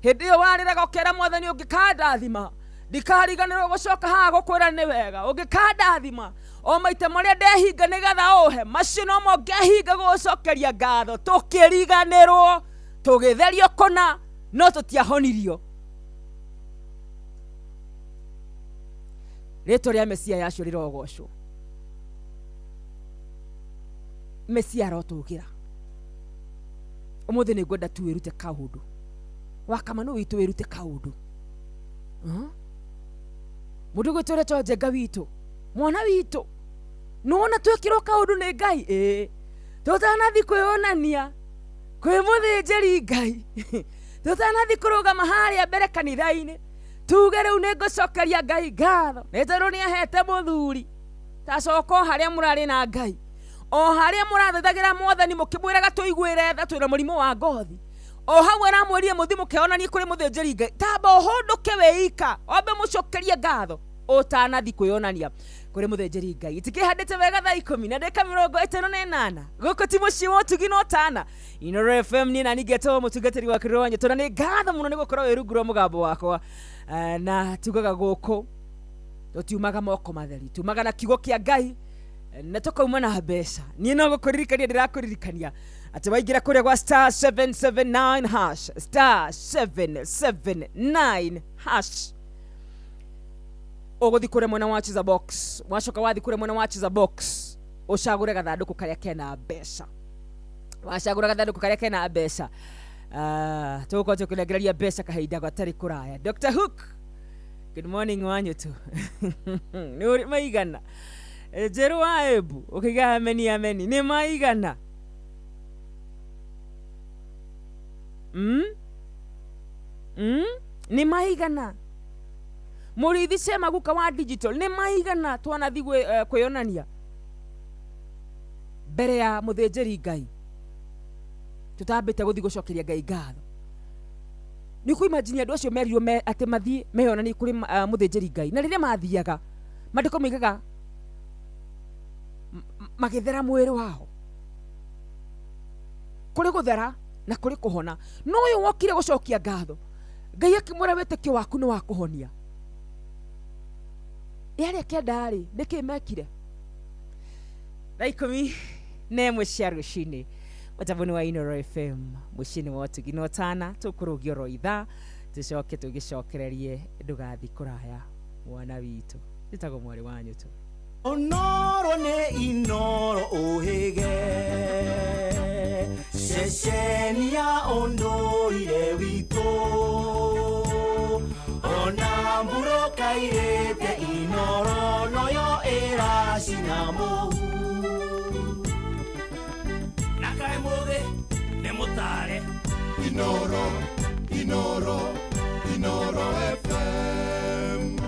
S15: Hĩndĩ ĩyo warĩraga ũkera Mwathani ũngĩkandathima ndikariganĩrwo gũcoka haha gũkwĩra nĩ wega. Ũngĩkandathima o maita marĩa ndehinga nĩgetha ũhe, macio no mo ngĩhinga gũcokeria ngatho. Tũkĩriganĩrwo tũgĩtherio kũna no tũtiahonirio. Rĩtwa rĩa Mesia yacio rĩrogocwo. Mesia arotũgĩra. Ũmũthĩ nĩ ngwenda tu wĩrute kaũndũ. Wakamano witũ wĩrute kaũndũ. Mũndũ gwĩtũretwo Njenga witũ, mwana witũ, nũwona twĩkĩrwo kaũndũ nĩ Ngai. Tũtanathi kwĩonania kwĩ mũthĩnjĩri Ngai, tũtanathi kũrũgama harĩa mbere kanitha-inĩ tuge rĩu nĩ ngũcokeria Ngai ngatho nĩ tondũ nĩ ahete mũthuri. Tacoka o harĩa mũrarĩ na Ngai, o harĩa mũrathethagĩra Mwathani mũkĩmwĩraga tũiguĩre tha twĩna mũrimũ wa ngothi, o hau aramwĩrire mũthi mũkeyonanie kũrĩ mũthĩnjĩri Ngai. Tamba ũhũndũke wĩika wambe mũcokerie ngatho ũtanathi kwĩonania kũrĩ mũthĩnjĩri Ngai. Itikĩhandĩte wega thaa 10 na ndagĩka 58 gũkũ ti mũciĩ wa ũtugi na ũtana Inooro FM. Niĩ na ningĩtwo mũtungatĩri wa kĩrĩro wanyu, tondũ nĩ ngatho mũno nĩ gũkorwo wĩ rungu rwa mũgambo wakwa. Na tugaga gũkũ tũtiumaga moko matheri, tumaga na kiugo kĩa Ngai na tũkauma na mbeca. Niĩ no gũkũririkania ndĩrakũririkania atĩ waingĩra kũrĩa gwa star 779 hash, star 779 hash, ũgũthi kũrĩa mwena wa Cheza Box, wacoka wathi kũrĩa mwena wa Cheza Box ũcagũre gathandũkũ karĩa kena mbeca. Wacagũra gathandũkũ karĩa kena mbeca, tũgũkorwo tũkĩnengereria mbeca kahinda gatarĩ kũraya. Dr. Hook, good morning wanyu tu. Nĩ ũrĩ maigana Njerũ wa Embu ũkĩiga ameni ameni nĩ maigana? Nĩ maigana? Mũrĩithi Sema Guka wa digital nĩ maigana twanathi kwĩonania mbere ya mũthĩnjĩri Ngai? Tutambĩte gũthi gũcokeria Ngai ngatho. Nĩ kuimagine andũ acio merirwo atĩ mathiĩ meyonanie kũrĩ mũthĩnjĩri Ngai, na rĩrĩa mathiaga maandĩko moigaga magĩthera mwĩrĩ wao. Kũrĩ gũthera na kũrĩ kũhona. No ũyũ wokire gũcokia ngatho, Ngai akĩmwĩra wĩtĩkio waku nĩ wa kũhonia. Yarĩ kĩnda-rĩ nĩkĩ mekire? Thaa 11 cia rũcinĩ mũtambo-inĩ wa Inooro FM, mũciĩ-inĩ wa ũtugi na ũtana. Tũkũrũgia oro ithaa tũcoke tũgĩcokererie ndũgathi kũraya mwana witũ. Njĩtagwo mwarĩ wanyu tu
S11: Onoro ne Inooro ohege Sheshenia ondoire wito Ona mburo kairete Inooro noyo era sinamohu
S7: Inoro FM.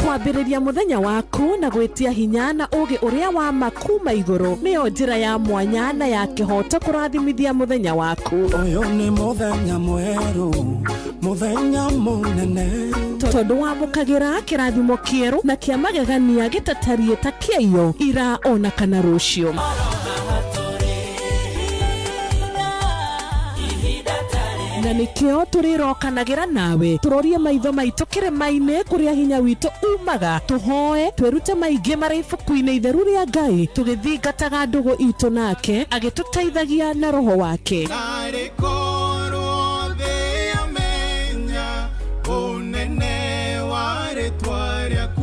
S9: kwambĩrĩria mũthenya waku na gwĩtia hinya na ũgĩ ũrĩa wa makuma igũrũ nĩyo njĩra ya mwanya na ya kĩhoto kũrathimithia mũthenya waku.
S12: Ũyũ nĩ mũthenya mwerũ, mũthenya mũnene,
S9: tondũ wamũkagĩra kĩrathimo kĩerũ na kĩa magegania gĩtatarie ta kĩayo ira ona kana rũciũ. Na nĩkĩo tũrĩrokanagĩra nawe tũrorie maitho maitũ kĩrĩma-inĩ kũrĩa hinya witũ umaga, tũhoe twĩrute maingĩ marĩ ibuku-inĩ itheru rĩa Ngai, tũgĩthingataga ndũgũ itũ nake agĩtũteithagia na roho wake.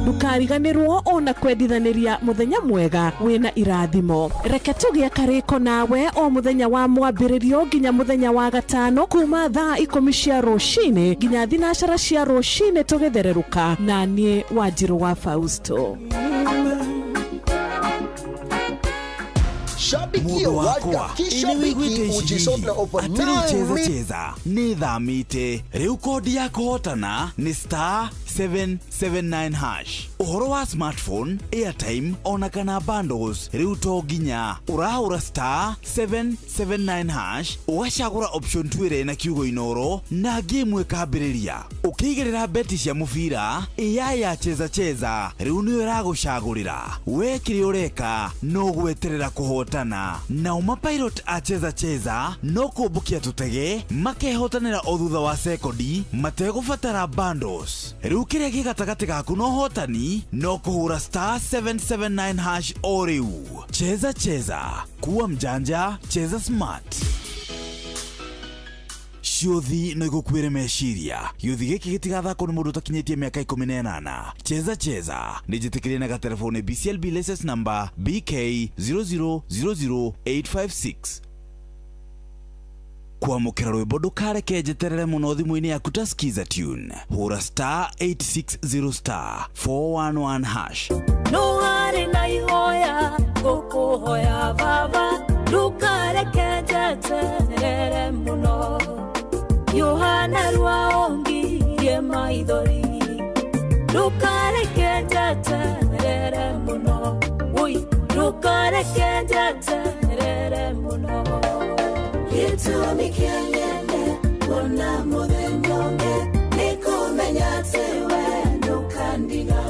S9: Ndukariganĩrwo ona kwendithanĩria mũthenya mwega wĩna irathimo. Reke tũgĩe karĩko nawe o mũthenya wa mwambĩrĩrio nginya mũthenya wa gatano kuma thaa 10 cia rũcinĩ nginya thinacara cia rũcinĩ tũgĩthererũka na niĩ Wanjirũ wa Fausto.
S17: Shabikia World Cup kishabiki ujisotna over 9
S1: cheza ni thamite riu kodi ya kuhotana ni star 779 hash. Uhoro wa smartphone, airtime ona kana bundles riu to ginya urahura star 779 hash ugacagura option 2 na kiugo inoro na game ikambiriria ukigerera beti cia mubira ya cheza riu ni iragucagurira we kiri ureka no gweterera kuhotana na umapilot cheza no kubukia tutege makehotanira o thutha wa sekondi mategubatara bundles riu kiria gigatagati gaku no hotani no kuhura star 779 hash o riu. Cheza kuwa mjanja, cheza smart. Ciuthi no igukwire meciria yuthi giki gitigathako ni mundu takinyitie miaka 18. Cheza ni jitikirie na gatelefone BCLB license number BK0000856. Kwamukira rwimbo ndukareke njeterere muno thimu-ini yaku ta skiza tune hura star 860 star 411 hash.
S14: No hari na ihoya gukuhoya baba ndukareke njeterere muno Yohana rwaongirie maithori ndukareke njeterere muno ndukareke njeterere muno Gitumi kianyene Kuna muthenya nikumenya tewe ndukandiga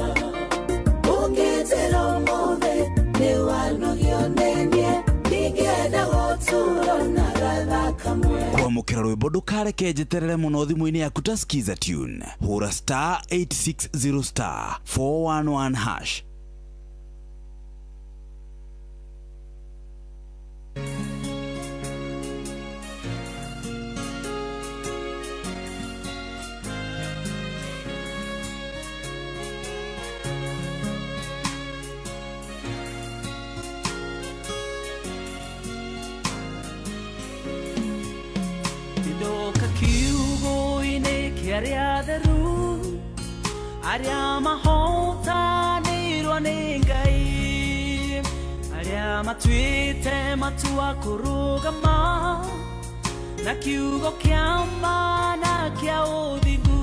S14: Ungetero mothe ni wanogio nenie nigenda goturo na gatha kamwe.
S1: Kwamukira rwimbo ndukareke njeterere muno thimu-ini yaku ta skiza tune hura star 860 star 411 hash.
S6: Aria mahotanirwo nĩ Ngai aria matuĩte matua kũrũgama na kiugo kĩa ma na kĩa ũthingu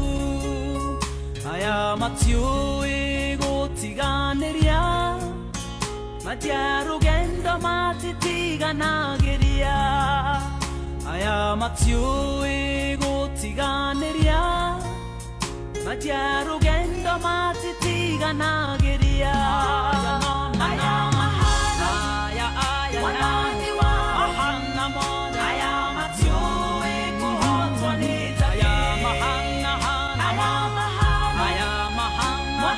S6: aya matiũĩ gũtiganĩria matia rũgendo matitiganagĩria aya matiũĩ gũtiganĩria matia rugendo matitiganagĩria aya mahana aya wanani wa mahana mona aya matiũĩ kũhotwo nĩ Ngai aya mahana aya mahana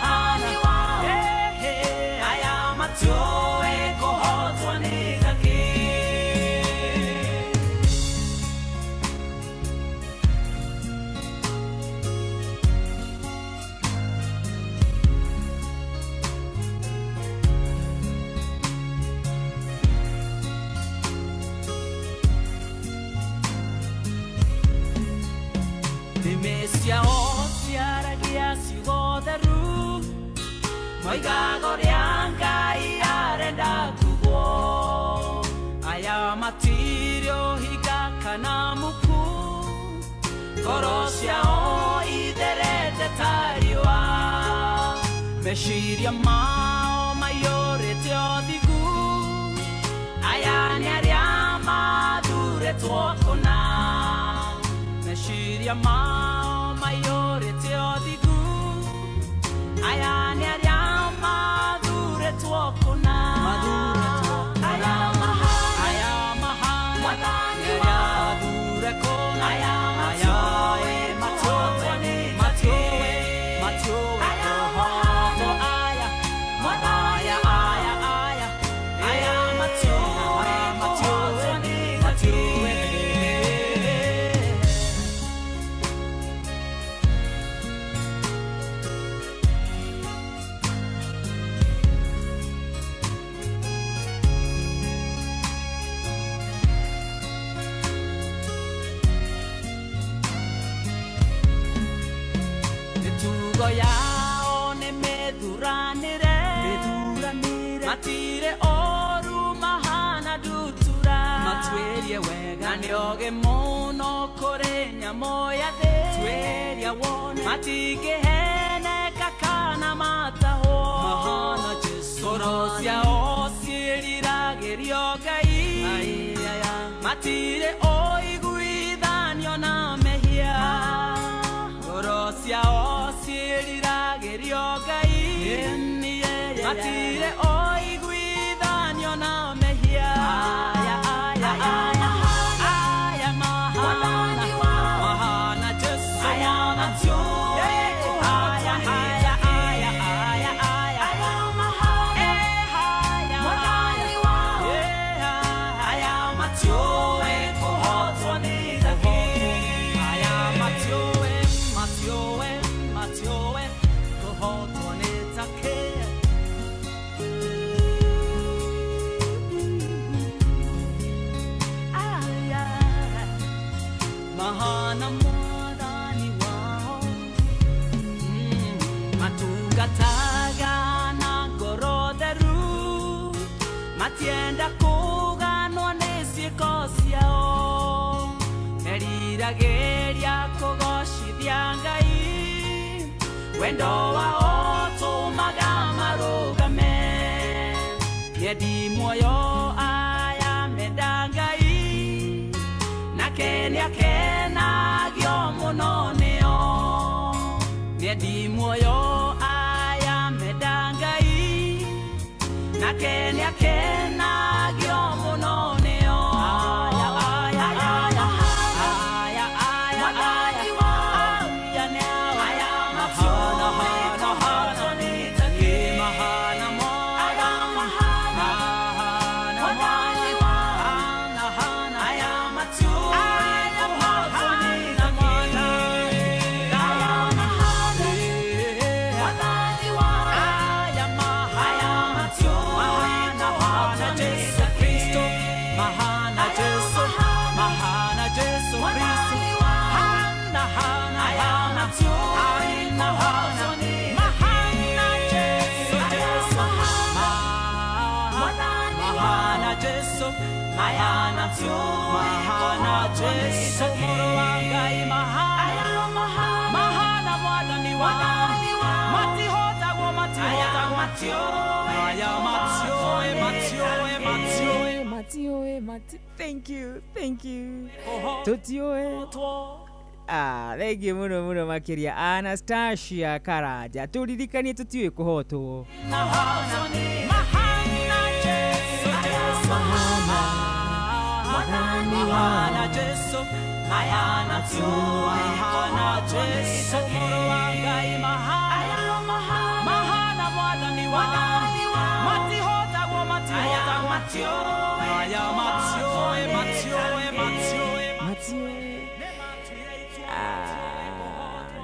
S6: wa aya matiũĩ kũhotwo nĩ Ngai. Demesia ociaragia ciugo theru moigago rĩa Ngai arenda kugwo aya matirio higa Meshiria mao mayorete odigu Ayani ariama dure tuokona Meshiria mao mayorete odigu Ayani ariama dure tuokona Ayama ayama Wadani wa dure kona Ayama choe matoe matoe Matire oru mahana dutura Matweria wega Nanioge mono korenya moya de Tweria wone Matige hene kakana mataho Mahana jesu Korosia osirira geriogai Matire oiguidanio na mehia Korosia osirira geriogai Matire oiguidanio na mehia Aya mahana Mahana jesu Mahana joe Aya matioe kohotwa ni daki Aya matioe kohotwa ni daki Mahana mwadani wao Matugataga na goroderu Matienda kuganwa nesiekosiao Merirageria kogoshithia Ngai Wendo wao tumaga marugame Yedi moyo aya mendangai Kenya kena gyo mononeo Miedi moyo aya medangai Na Kenya kena gyo mononeo Mahana Jesu Muruangai Mahana Wadani Mati hota wo mati hota Matioe Thank you Totioe thank you muno makiria Anastasia Karaja turirikanie tutioe kuhotwo Mahana Jesu Mahana Jesu Muruangai Mahana Wadani Mati hota wo mati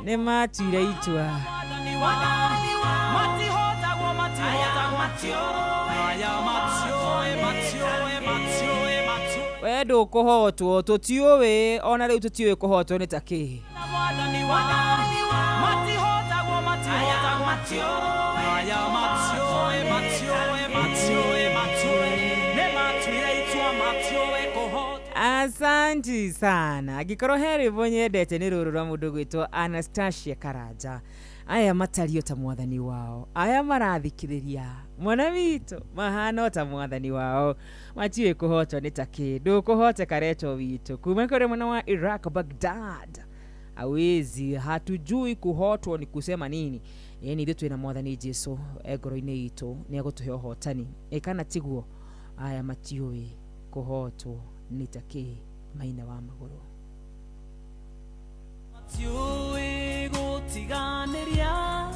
S6: ne matire itwa Mati hota wo mati Wedo kuhotwo tutioe ona leo tutioe kuhotwo ni taki Asante sana. Gikoro heri vonye dete ni ruru rwa mudogo ito Anastasia Karaja.
S15: aya matario ta mwathani wao, aya marathikiriria mwana witũ mahana ta mwathani wao, matiwe kuhotwo nĩ ta kĩndũ, kũhoteka reto witũ kuma kũrĩ mwana wa Iraq Baghdad. Hawezi, hatujui kuhotwo ni kusema nini. Yani ithuĩ twĩna mwathani Jesu ngoro-inĩ itũ nĩ agũtũhe ũhotani. Kana tiguo, aya matiwe kuhotwo nĩ ta kĩ Maina wa Magũrũ.
S6: Matiwe gũtiganĩria,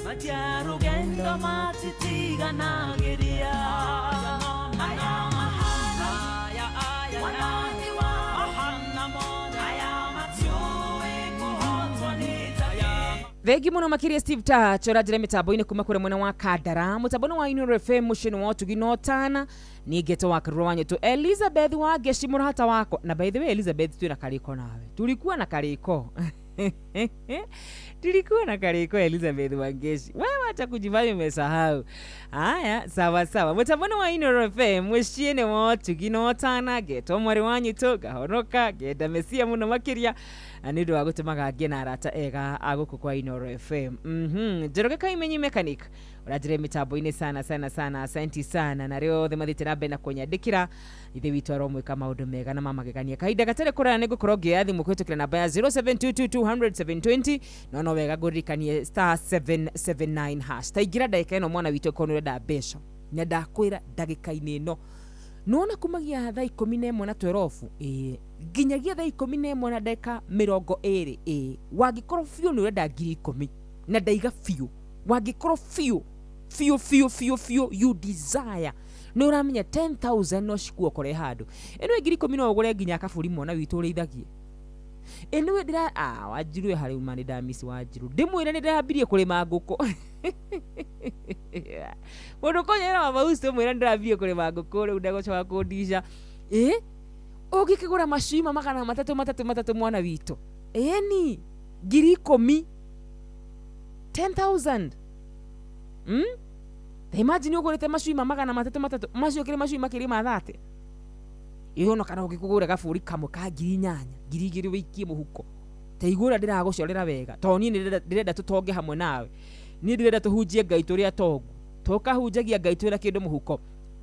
S6: matiarũgendo matitiganagĩria. Aya mahana, aya wanani wa mahana mona, aya matiwe kuhotwo nĩ ta kĩ.
S15: Thegi muno makiria Steve Touch orajire mitambo-inĩ kuma kũrĩ mwena wa Kandara, mutambo wa Ino FM mushini wa tuginotana ni geto wa Karwanyo tu Elizabeth wa Geshi murahata wako. Na by the way Elizabeth tu na kariko nawe, tulikuwa na kariko tulikuwa na kariko Elizabeth wa Geshi, wewe acha kujifanya umesahau. Haya sawa sawa, mutambo wa Ino FM mushini wa tuginotana geto mwari wanyu tu gahonoka genda mesia muno makiria anido agutumaga ngena arata ega aguku kwa Ino FM. Jeroge Kaimenyi mechanic urajire mitambo-inĩ sana asante sana na rĩo the mathite na bena kũnyandĩkĩra ithe witũ aromwe kama maũndũ mega na mamagegania kahinda gatarĩ kũraya nĩ ngũkorwo ngĩathi mũkũhĩtũkĩra namba ya 0722200720 no wega ngũririkanie *779 hash taingĩra ndagĩka ĩno mwana witũ ũkorwo nĩũrenda mbeca na ndakwĩra ndagĩka-inĩ ĩno nona kumagia thaa 11 na 12 nginyagia thaa 11 na ndagĩka 20 wangĩkorwo biũ nĩũrenda 10,000 na ndaiga biũ wangĩkorwo biũ you desire no uramenya 10,000 no shikuo kore handu eno 10,000 no ũgũre nginya kaburi mwana witũ ũrĩithagie eno ndira wanjiru hari umani da miss wanjiru ndimwire ndĩrambirie kũrĩma ngũkũ mũndũ konyera wa mausto mwira ndĩrambirie kũrĩma ngũkũ rĩu ndagũcoka kũndisha ũngĩkĩgũra macima magana matatũ mwana witũ ni 10,000 10,000 imagine ugurite macuma magana matatũ macio kire macuma kire mathate ihono kana ugikugura gaburi kamwe ka 8,000 2,000 wikie muhuko ta igura ndiragucorera wega to ni ndirenda tutonge hamwe nawe ni ndirenda tuhunjie Ngai turia tongu tukahunjagia Ngai twira kindu muhuko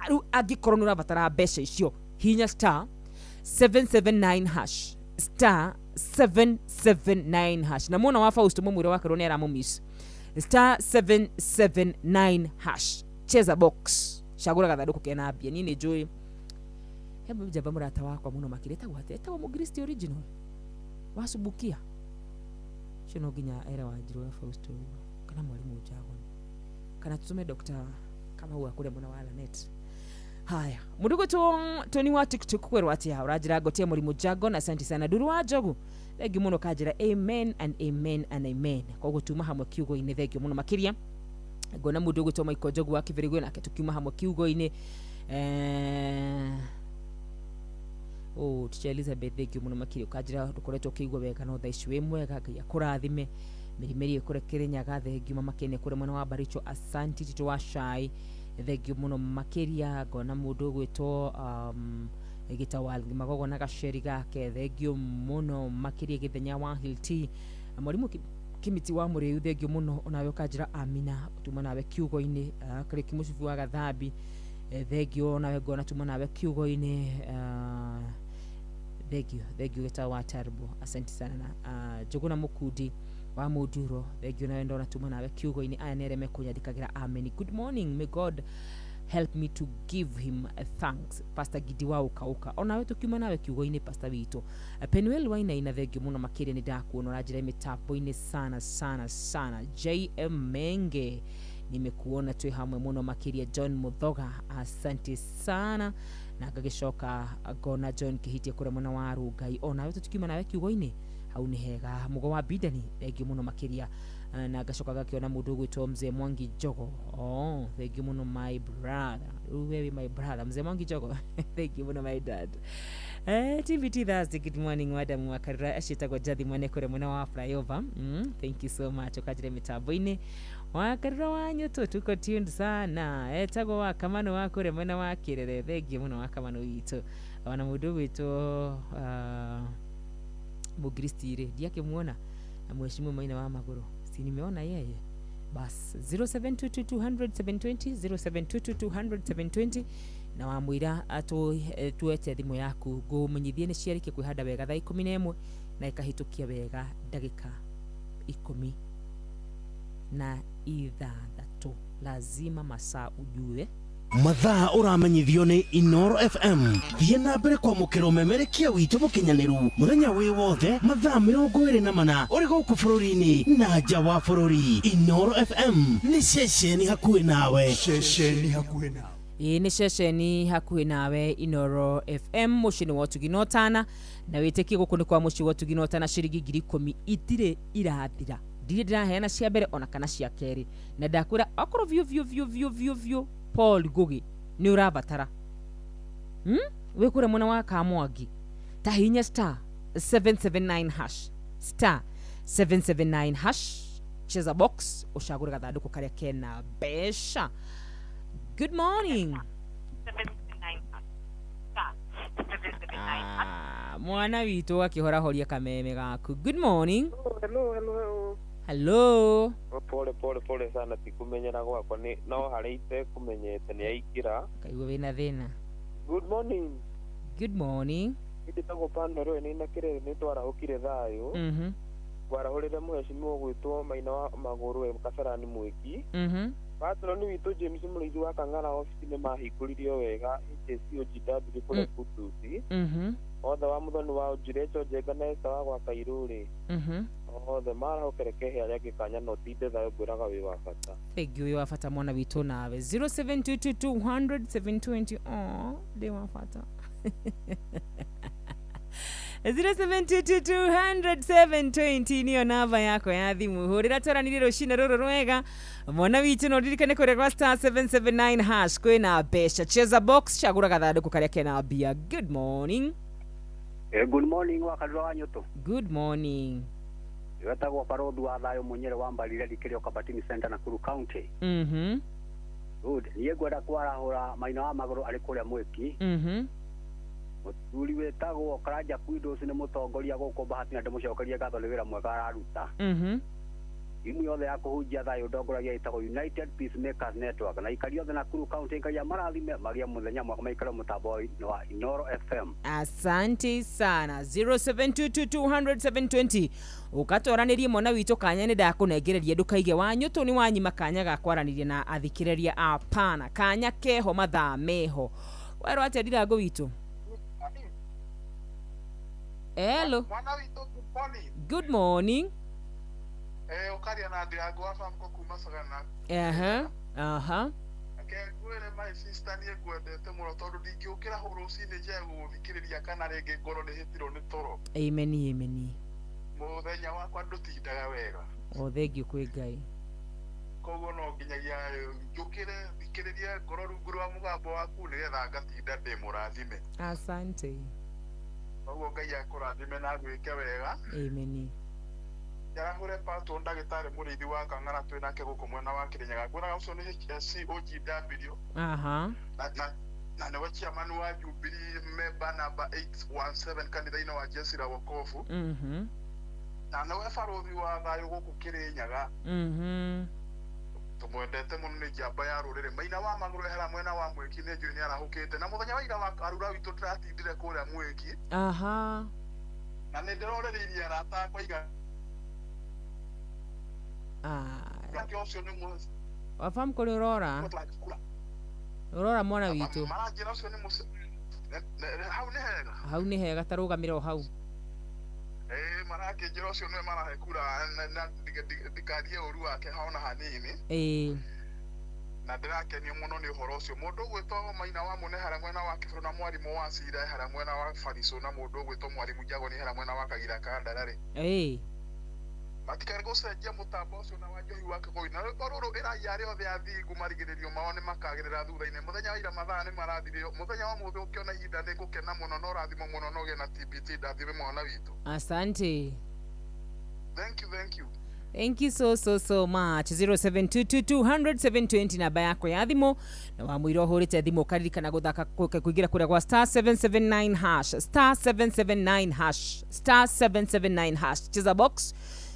S15: riu angikorwo nura batara mbeca icio hinya *779 hash *779 hash na mwana wa Fausto mumwire wakarwo ni aramumiss *779 hash cheza box shagura gathanduku kena mbia nini njui hebu jamba murata wakwa muno makireta gwate eta wa Mukristo original wasubukia shino ginya era wa Njiro wa Fausto kana mwalimu Jago kana tutume Dr. kama huwa kule mwana wa Lanet. Haya mudugo Tony wa TikTok kwerwa ati ha urajira gotia mwalimu Jago na asante sana duru wa Jogu thegi muno kajira amen and amen and amen kwa gutuma hamwe kiugo-inĩ thegi muno makiria ngona mundu gutoma ikojogu wa kivirigo nake tukiuma hamwe kiugo-inĩ Teacher Elizabeth thegi muno makiria kajira dukoretwo kiugo wega no thaici we mwega Ngai akurathime mirimeri ikurekere nyaga thegi mamakene kure mwana wa Baricho asante tito wa Shai thegi muno makiria ngona mundu gwitwo gitawali magogo na gasheri gake thegio muno makiria githenya wa Hilti mwalimu kimiti wa muri thegio muno onawe ukajira amina tuma nawe kiugo-inĩ kare kimucifu wa gathambi thegio onawe ngona tuma nawe kiugo-inĩ thegio gitawa Tarbo asante sana na Joguna Mukudi wa Muduro thegio nawe ndona tuma nawe kiugo-inĩ aya nereme kunyandikagira amen. Good morning, may God help me to give him thanks. Pastor Gidiwa ukauka onawe tukiuma nawe kiugo-inĩ pastor wito Penuel waina ina thegio muno makiria ni ndakuona rajira mitapo-inĩ sana JM Menge nimekuona tu hamwe muno makiria John Muthoga asante sana na gagicoka gona John Kihitie kure mwana wa Rugai onawe tukiuma nawe kiugo-inĩ hau ni hega mugo wa Bidani thegio muno makiria na gacoka gakiona mundu gwitwo Mzee Mwangi Jogo thank you muno my brother wewe my brother Mzee Mwangi Jogo thank you muno my dad TVT Thursday good morning madam Wakarira ashitagwo Jathi Mwane kure mwana wa flyover thank you so much ukajire mitambo-inĩ Wakarira wanyu tuko tuned sana etagwo wa kamano wa kure mwana wa Kirere thank you muno wa kamano witũ ona mundu gwitwo Mugristi ire ndiake muona na mheshimiwa Maina wa Magũrũ si nimeona yeye bas 0722 0722 na wamwira tuete thimu yaku ngumenyithie ni ciarike kwihanda wega thaa 11 na ikahitukia wega ndagika 16 lazima masaa ujue
S5: mathaa uramenyithio ni Inoro FM thie na mbere kwa mukiro memerekia witu mukinyaniru muthenya wi wothe mathaa 24 uri guku bururi-ini na nja wa bururi. Inoro FM ni ceceni hakuhi nawe,
S7: ceceni hakuhi nawe.
S15: Ni ceceni hakuhi nawe. Inoro FM mucini wa tuginotana na witeki guku ni kwa muci wa tuginotana ciringi 10,000 itire irathira ndire ndiraheana cia mbere ona kana cia keri na ndakwira akoro vyu Paul Gugi ni urabatara wekure mwana wa Kamwangi tahinya star 779 hash star 779 hash cheza box ushagure gathanduku karia kena besha. Good morning. Mwana witu akihora horia kameme gaku. Good morning. Hello.
S10: Pole sana tikumenyera gwakwa ni no harite kumenyete ni aikira
S15: kaigwa wina thina.
S10: Good morning.
S15: Good morning.
S10: Nditago pandoro ni nakire ni twarahukire thayo warahurire muheshimiwa gwitwo Maina wa Maguru Kasarani Mwiki patro ni witu James Mulithi wa Kang'ara office ni mahinguririo wega HCOGW kule Kutusi othe wa muthoni wa Ujirecho Jenganesa wa gwa Kairuri othe marahokerekehe aria gikanya no tinde thayo ngwiraga wi wa bata.
S15: Thank you, wi wa bata mwana witu nawe 0722 de wa bata 0722 niyo namba yako ya thimu hurira toranire rucina ruru rwega mwana witu no ririkane kure kwa star 779 hash kwina besha cheza box chagura gathanduku karia kena bia. Good morning.
S22: Good morning wakadwa wa Nyoto.
S15: Good morning.
S22: Yatagwa Parodu wa Thayo Munyere wa Mbalile Dikirio Kabatini Center Nakuru County. Good. Niye gwenda kwarahura Maina wa Maguru ari kuria Mwiki. Muthuri wetagwo Karanja Kwidos ni mutongoria guko Bahati na ndimucokeria ngatho ni wira mwega araruta. Imu yothe ya kuhunjia thayo ndongoragia itagwo United Peacemakers Network na ikari othe Nakuru County ngai marathime magia muthenya mwaka maikara mutambo wa Inoro FM.
S15: Asante sana 0722 ukatoranirie mwana witu kanya ni ndakunengereria ndukaige wa Nyoto ni wanyima kanya ga kwaranirie na athikireria apana kanya keho mathaa meho wero atendira ngo witu. Hello.
S23: Mwana witu good morning.
S15: Good morning.
S23: Ukaria na ndiago afa mko kumasagana. Kwere my sister ni gwendete muno tondu ndingiukira hurucini je guthikiriria kana rege ngoro ni hitiro ni toro.
S15: Amen.
S23: Muthenya wakwa ndutindaga wega.
S15: Thank you kwi Ngai.
S23: Koguo no nginyagia njukire thikiriria ngoro rungu rwa mugambo waku ni getha ngatinda ndi murathime.
S15: Asante.
S23: Koguo Ngai akurathime na gwike wega.
S15: Amen.
S23: Yarahure pato ndagitari Mulithi wa Kang'ara twinake guku mwena wa Kirinyaga ngwira ucio ni HCOGW na newe chairman wa Jubilee member number 817 kandidaina wa Jesira Wokovu na newe farothi wa thayo guku Kirinyaga tumwendete muno ni jamba ya rurire Maina wa Maguru hera mwena wa Mwiki ni njui ni arahukite na muthenya wa ira wa arura witu turatindire kuria Mwiki
S15: na
S23: ni ndiroreririe arata kwa iga
S15: wafam kuri Aurora mwana witu hau ni hega tarugamira hau
S23: marake njira ucio nwe marahe kura na ndikarie uru wake haona hanini na ndirakenia muno ni uhoro ucio mundu gwitwo Maina wa Mune hara mwena wa Kiburu na mwarimu wa Sira hara mwena wa Fariso na mundu gwitwo mwarimu Jago ni hara mwena wa Kagira Kandarare matikari gucenjia mutambo ucio na wanjohi wake goi na ruru ira yari othe athingu marigiririo mao ni makagirira thutha-ini muthenya wa ira mathaa ni marathirio muthenya wa muthe ukiona ihinda ni gukena muno no rathimo muno no gena TBT ndathime mwana witu.
S15: Asante.
S23: Thank you.
S15: Thank you so much. 0722 namba yako ya thimo na wamwiro horite thimo karirikana guthaka kuingira kuria kwa star 779 hash cheza box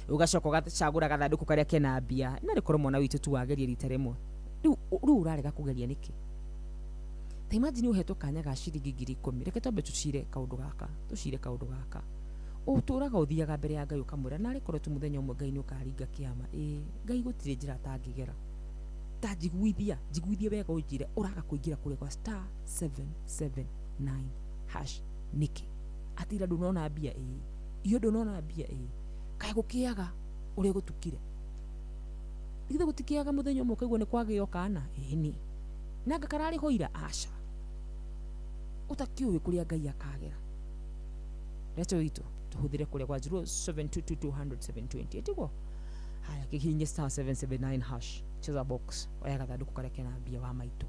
S15: ugacoka ugacagura gathanduku karia kena mbia na rikorwo mwana witu tu wageria rita rimwe riu urarega kugeria niki ta imagine uhetwo kanya ga ciringi 10,000 reke twambe tucire kaundu gaka uturaga uthiaga mbere ya Ngai ukamwira nari korwo tu muthenya umwe Ngai ni ukaringa kiama Ngai gutire njira tangigera ta njiguithia wega unjire uraga kuingira kure kwa *779# niki atira ndunona mbia iyo ndunona mbia kae gukiaga uri gutukire ithe gutikiaga muthenya umwe kaigua ni kwagio kana ni nanga karari hoira aca utakiuwe kuria Ngai akagera reto itu tuhuthire kuria kwa 0722200720 etiguo haya kihinye *779# cheza box oya gathanduku karia kena mbia wa maitu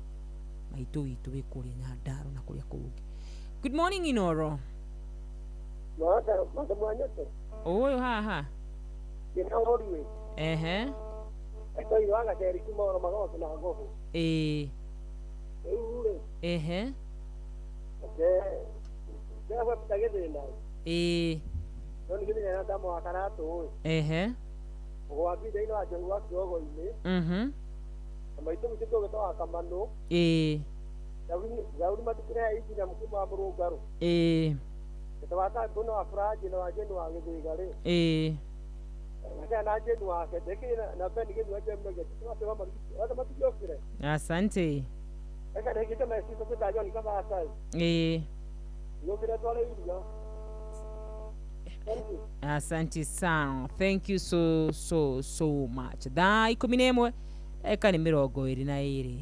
S15: itu wikuria Nyandarua na kuria kuungi. Good morning Inoro.
S2: Mata mwanyote.
S15: Oyo ha.
S2: Kina horiwe. Esto iwaga teri kumoro magogo na gogo. Ure. Ya wa pagede na. Noni gini na damo akarato. Owa bi dai no ajo wa gogo ine. Amaito mtito gato akamando. Zauri matukira hizi na mkuma wa Murungaru. Tawata bono afraji na wajenu wa ngegare. Na jenu wa kedeke na bendi genu wa jemu ngege. Tuwa wata matukio kire.
S15: Asante.
S2: Eka ndekita na sisi kwa tajoni kama asali. Yokira twale hiyo.
S15: Asante sana. Thank you so much. Da 11 eka ni 22.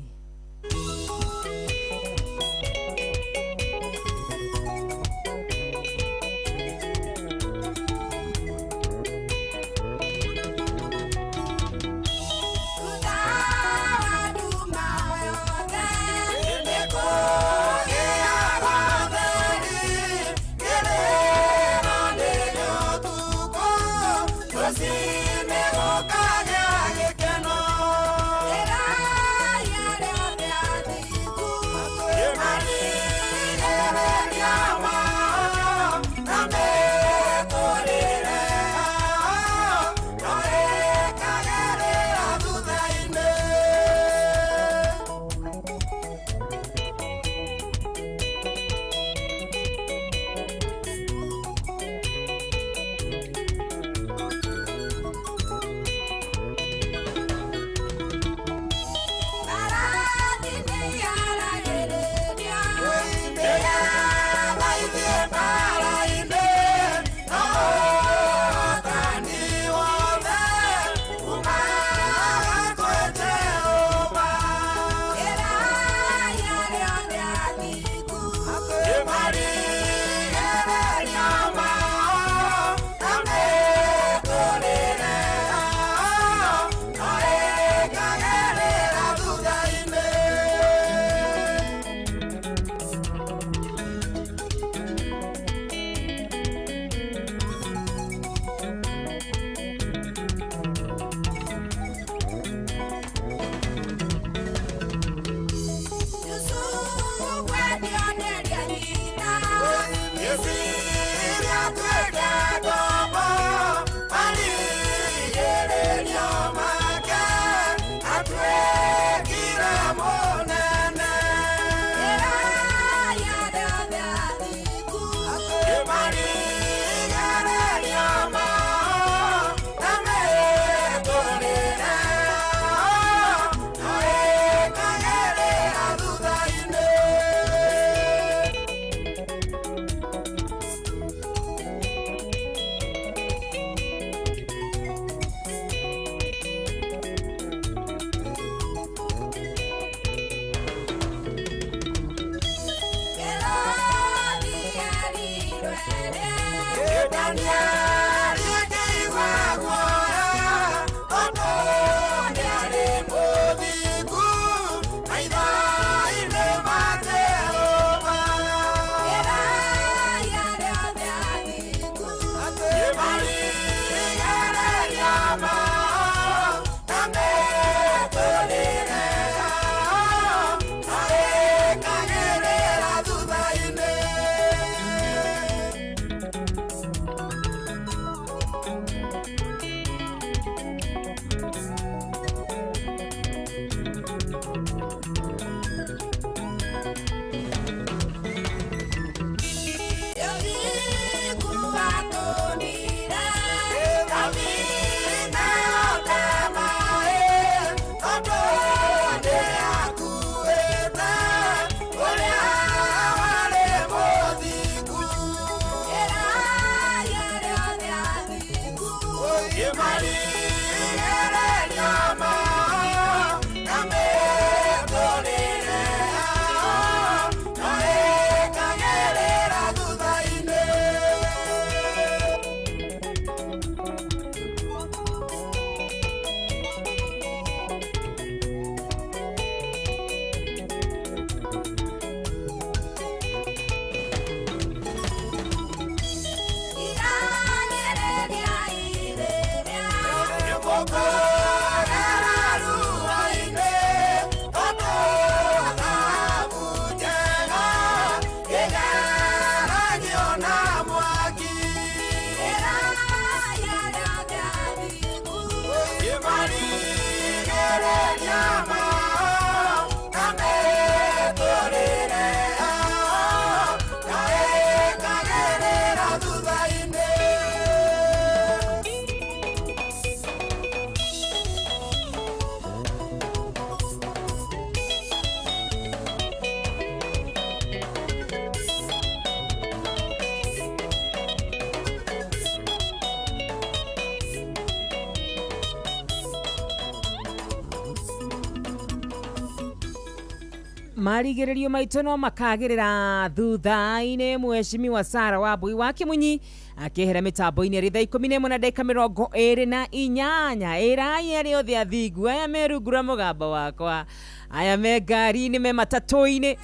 S15: Marigererio maitũ no makagĩrĩra thutha-inĩ Mheshimiwa Sarah Wambui wa Kĩmunyi akĩhera mĩtambo-inĩ rĩ thaa 11 na dakika 28 ĩrai arĩ othe athingu aya merungura mũgamba wakwa aya me ngari-inĩ me matatũ-inĩ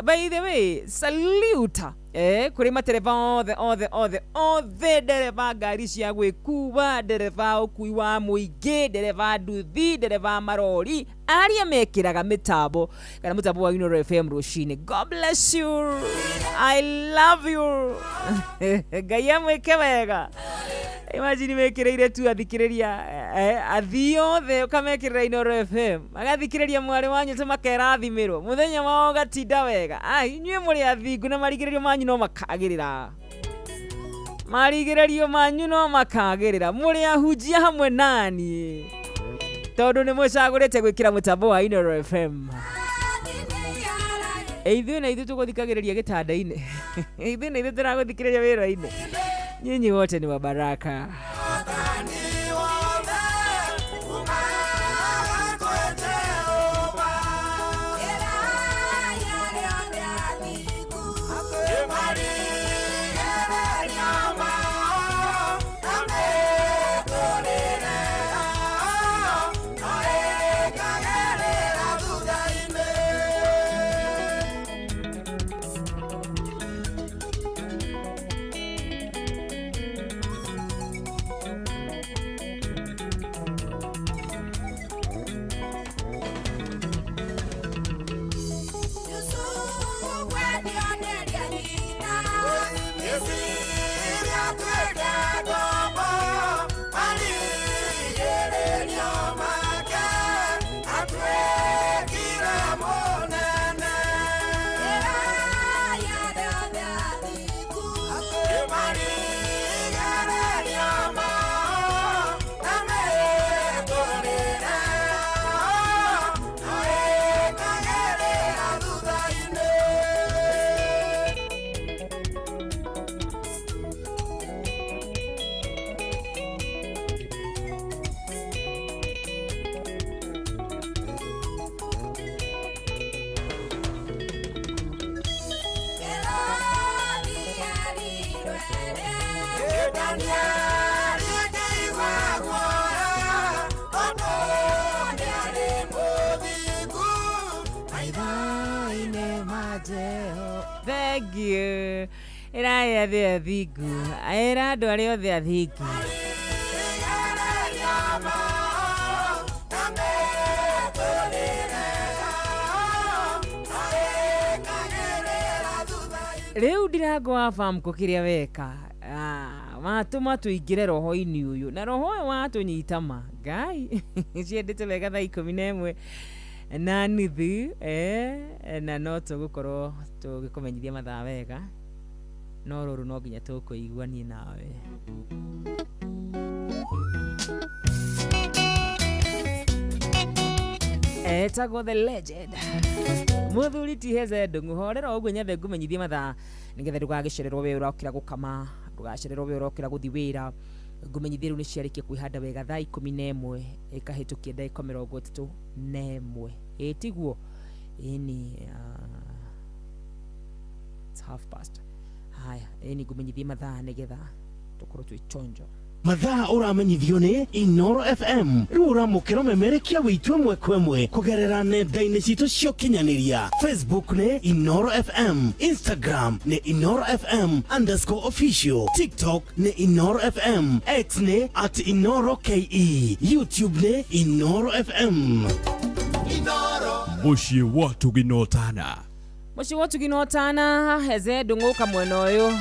S15: by the way salute kuri matereva othe dereva ngari cia gwĩkuua dereva ũkui wa mũingĩ dereva nduthi dereva marori aria mekĩraga mĩtambo kana mũtambo wa Ino FM rũcinĩ. God bless you, I love you. Ngai amwĩke wega. Imagine mekireire tu athikiriria athio othe ukamekirira Ino FM agathikiriria mwari wanyu te makerathimirwo muthenya wao gatinda wega. Inyuĩ mũrĩ athingu na marigererio manyu no makagĩrĩra, marigererio manyu no makagĩrĩra, mũrĩ ahunjia hamwe nani tondũ nĩ mũcagũrĩte gwĩkĩra mũtambo wa Ino FM. Ithuĩ na ithuĩ tũgũthikagĩrĩria gĩtanda-inĩ, ithuĩ na ithuĩ tũragũthikĩrĩria wĩra-inĩ. Nyinyi wote ni wa baraka. Thank you. Era the athingu. Era andũ arĩa othe athingu. Rĩu ndiragwa farm kũkĩrĩa weka. Matũma tũingĩre roho-inĩ ũyũ na roho ũyũ watũnyita ma Ngai ciendete wega thaa 11 na nuthu na no tũgũkorwo tũgĩkũmenyithia mathaa wega no rũrũ no nginya tũkũiguanie nawe. Etagwo the legend Muthuri Tiheze Ndung'u ũguo nyathe ngũmenyithie mathaa nĩgetha ndũgagĩcererwo we ũrokĩra gũkama, ndũgacererwo we ũrokĩra gũthi wĩra. Ngũmenyithie rĩu nĩ ciarĩkia kwĩhanda wega thaa 11 ĩkahĩtũkia ndagĩka 31 tiguo ini it's 1:30. Haya ngũmenyithie mathaa nĩgetha tũkorwo twĩ chonjo.
S5: mathaa uramenyithio ni Inoro FM rura mukiro memerekia witwe mwekwemwe kugerera nenda-ini citu cio kinyaniria Facebook ni Inoro FM, Instagram ni Inoro FM_official, TikTok ni Inoro FM, X ni @InoroKE, YouTube ni Inoro FM.
S4: Mushi watu ginotana.
S15: Mushi watu ginotana heze dunguka mweno uyu.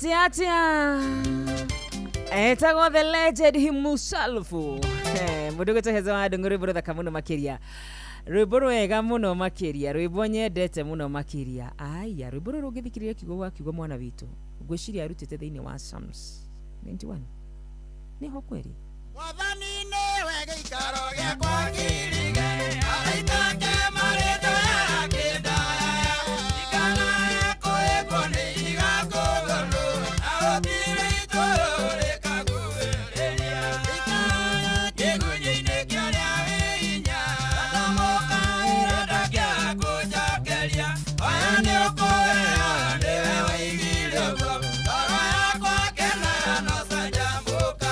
S15: atia etago the legend himself mudugo tohezo wa dunguri brother kamuno makiria rwiboro wega muno makiria rwibo nyendete muno makiria aya rwiboro rugithikiriria kiugo mwana witu gwiciria arutite thiini wa Psalms 91 niho kweli
S13: wathani ni wega ikaro gya kwa kirige araitake mareto ya kidaya ikana yako eko ni igakogolo arotire itore kaguereria ikana kegunyeine kyaria winya atamoka irada kya kujakeria aya ni okoya ndewe waigire go karo yako kena no sajambuka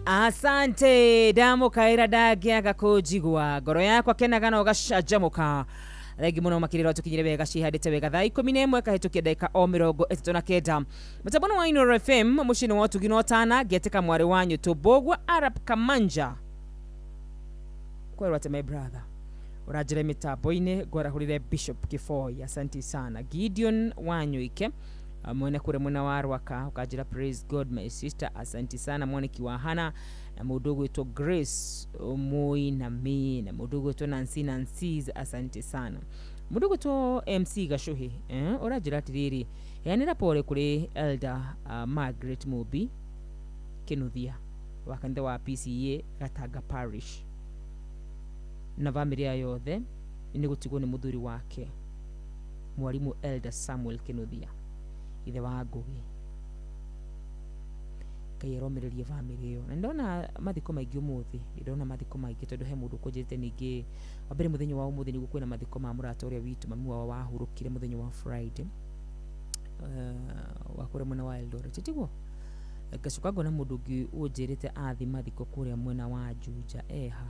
S15: Asante damo kaira dagia gakojigwa ngoro yakwa kenaga no gacajamuka regi muno makiriro tukinyire wega cihadite wega thaa 11 kahitukia dakika 39 mutabono wa Ino FM mushini wa tugino tana geteka mwari wanyu tobogwa Arab Kamanja kwa my brother urajire mitaboine gwarahurire Bishop Kifoi asante sana Gideon wanyu ike mwene kure mwana warwaka ukajira praise God my sister asante sana mwene kiwahana na mudogo wetu Grace Moi na me na mudogo wetu Nancy asante sana mudogo wetu MC Gashuhi urajira tiriri yani rapore kure Elder Margaret Mobi Kinuthia wakande wa PCA Gataga Parish na familia yothe ni gutigwo ni muthuri wake mwalimu Elder Samuel Kinuthia ithe wa Ngugi kayeromererie family yo na ndona mathiko maingĩ umuthi ndona mathiko maingĩ tondu he mundu kujete ningi wabere muthenyo wa umuthi niguo kwina mathiko ma murata uria witu mami wao wahurukire muthenyo wa Friday wakore mwana wa Eldoret tiguo gacuka ngona mundu ungi unjirite athi mathiko kuria mwena wa Juja eha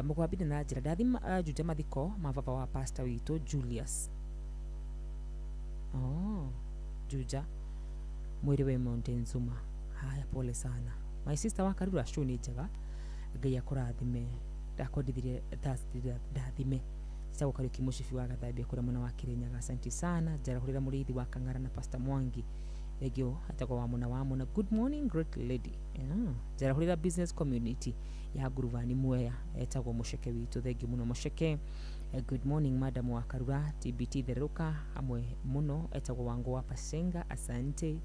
S15: mugwabide na njira ndathi Juja mathiko ma baba wa pastor witu Julius Juja mwiri we Mountain Zuma haya pole sana my sister wa Karura shuni jaga gaya kurathime ndakodithire ndathime sawa kari kimushifi wa gathabia kura mwana wa Kirinyaga asante sana jara kurira murithi wa Kangara na Pastor Mwangi egyo atako wa muna good morning great lady jara kurira business community ya Guruvani Mwea etagwo musheke witu thegi muno musheke good morning madam wa Karura TBT Theruka amwe muno etagwo wangu wa Pasenga asante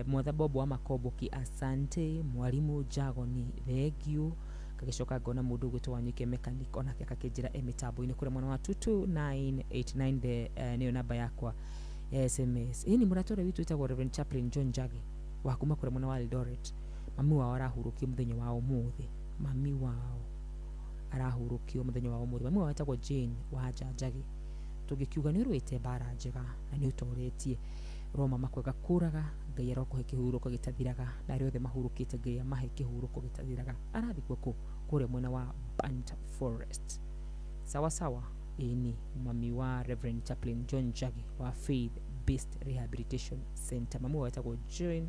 S15: mwatha Bobo wa Makoboki asante mwalimu Jagoni thegio kagishoka gona mundu gwitu wanyike mechanic ona kakijira emitambo ine kure mwana wa 22989 the niyo namba yakwa SMS ini muratore witu itagwo Reverend Chaplain John Njagi wa kuma kure mwana wa Eldoret mami wao arahuruki muthenyo wao muthi mami wao arahurukio muthenyo wao muthi mami wao etagwo Jane wa Njagi tugikiuga ni ruite bara njega na ni utoretie Roma makwega kuraga Ngai aroko kihuruko gitathiraga na riothe mahurukite Ngai amahe kihuruko gitathiraga arathikwo kure mwena wa Banta Forest sawa sawa ini mami wa Reverend Chaplain John Njagi wa Faith Based Rehabilitation Center mami wetagwo Jane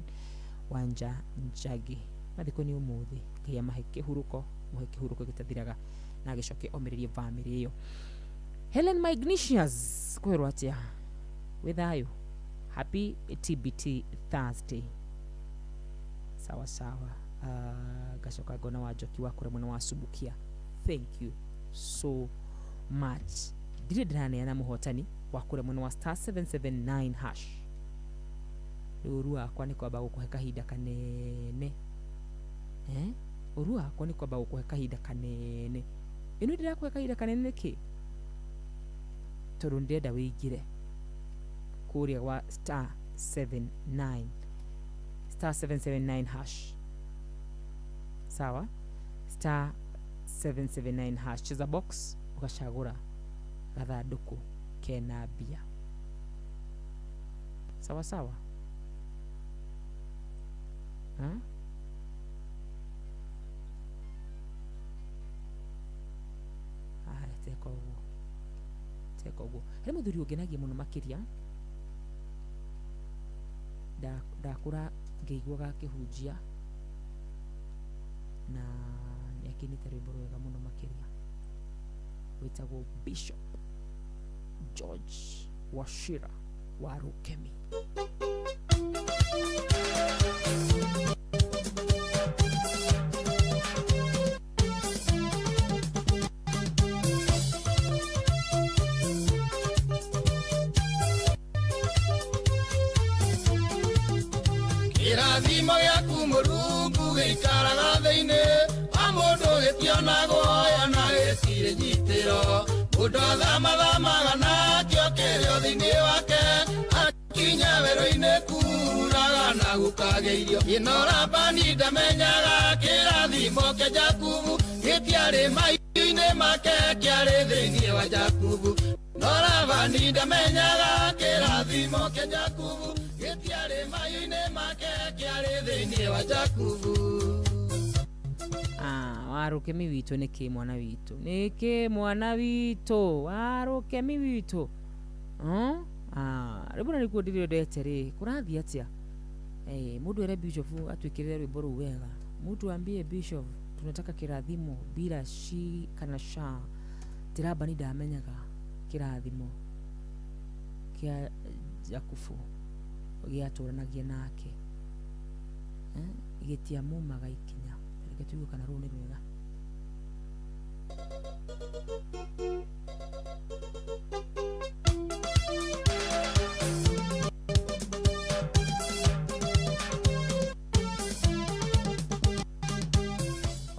S15: Wanja Njagi mathiko ni umuthi Ngai amahe kihuruko muhe kihuruko gitathiraga na agicoke omererie family iyo Helen Magnesius kwero atia withayo happy TBT Thursday sawa sawa gacoka gona wa Joki wa kure mwana wa Subukia thank you so much dire drane na muhotani wa kure mwana wa star 779 hash urua kwa ni kwa bago kuheka hida kanene urua kwa ni kwamba ukuhe kahinda kanene ino ndira kuhe kahinda kanene ki tondu ndenda wigire kuria wa star 779 hash sawa star 779 hash cheza box ukashagura gathanduku kena bia sawa sawa teko uguo he muthuri ungenagia muno makiria ndakura ngeiguaga kihunjia na nĩakinĩte rwĩmbo rwega mũno makĩria wĩtagwo Bishop George Wachira wa Rukemi.
S13: Kirathimo gĩaku Mũrungu gĩikaraga thĩinĩ wa mũndũ gĩtionagwo oya na gĩtirĩ njitĩro mũndũ athamathamaga nakĩo kĩrĩo thĩinĩ wake akinya werũ-inĩ kuraga na gũkagĩa irio Labani ndamenyaga kĩrathimo kĩa Jakubu gĩtiarĩ mahiũ-inĩ make kĩarĩ thĩinĩ wa Jakubu Labani ndamenyaga kĩrathimo kĩa Jakubu gĩtiarĩ mahiũ-inĩ make kĩarĩ thĩinĩ wa Jakubu.
S15: Warukemi witũ nĩkĩ mwana witũ nĩkĩ mwana witũ warukemi witũ rĩmwe nĩkuo ndĩrĩ ndete rĩ kũrathiĩ atĩa mũndũ ere Bishop atuĩkĩrĩre rwĩmbo rũu wega mtu ambie Bishop tunataka kirathimo bila shi kana sha Labani ndamenyaga kirathimo kĩa Jakubu gĩatũranagia nake gĩtiamumaga ikinya reke tuigue kana rũu nĩ rwega.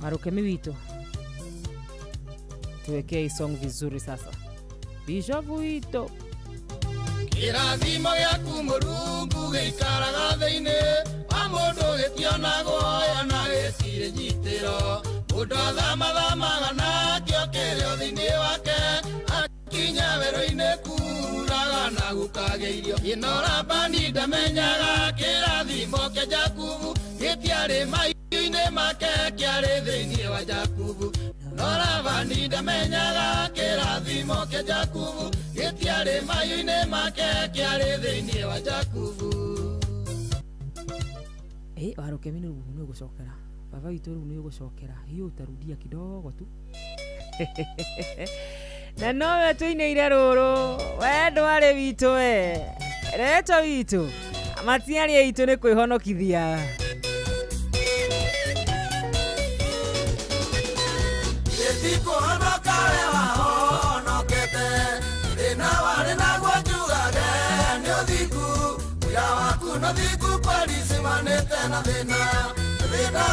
S15: Warukemi witũ tuwekee song vizuri sasa. Bishop witũ
S13: kirathimo gĩaku Mũrungu gĩikaraga thĩinĩ wa mũndũ gĩtionagwo oya na gĩtirĩ njitĩro mũndũ athamathamaga nakĩo kĩrĩo thĩinĩ wake akinya werũ-inĩ kuraga na gũkagĩa irio Labani ndamenyaga kĩrathimo kĩa Jakubu gĩtiarĩ mahiũ-inĩ make kĩarĩ thĩinĩ wa Jakubu Labani ndamenyaga kĩrathimo kĩa Jakubu gĩtiarĩ mahiũ-inĩ make kĩarĩ thĩinĩ wa Jakubu.
S15: Warukemi nĩ ũgũcokera baba witũ rĩu nĩ ũgũcokera hiyo utarudia kidogo tu na nowe tũinĩire rũrũ we ndwarĩ witũ we reto witũ matiarĩ aitũ nĩ kwĩhonokithia
S13: gĩtikũhonoka we wahonokete thĩna warĩ naguo njugage nĩ ũthingu wĩra waku nĩ ũthingu kweli cimanĩte na thĩna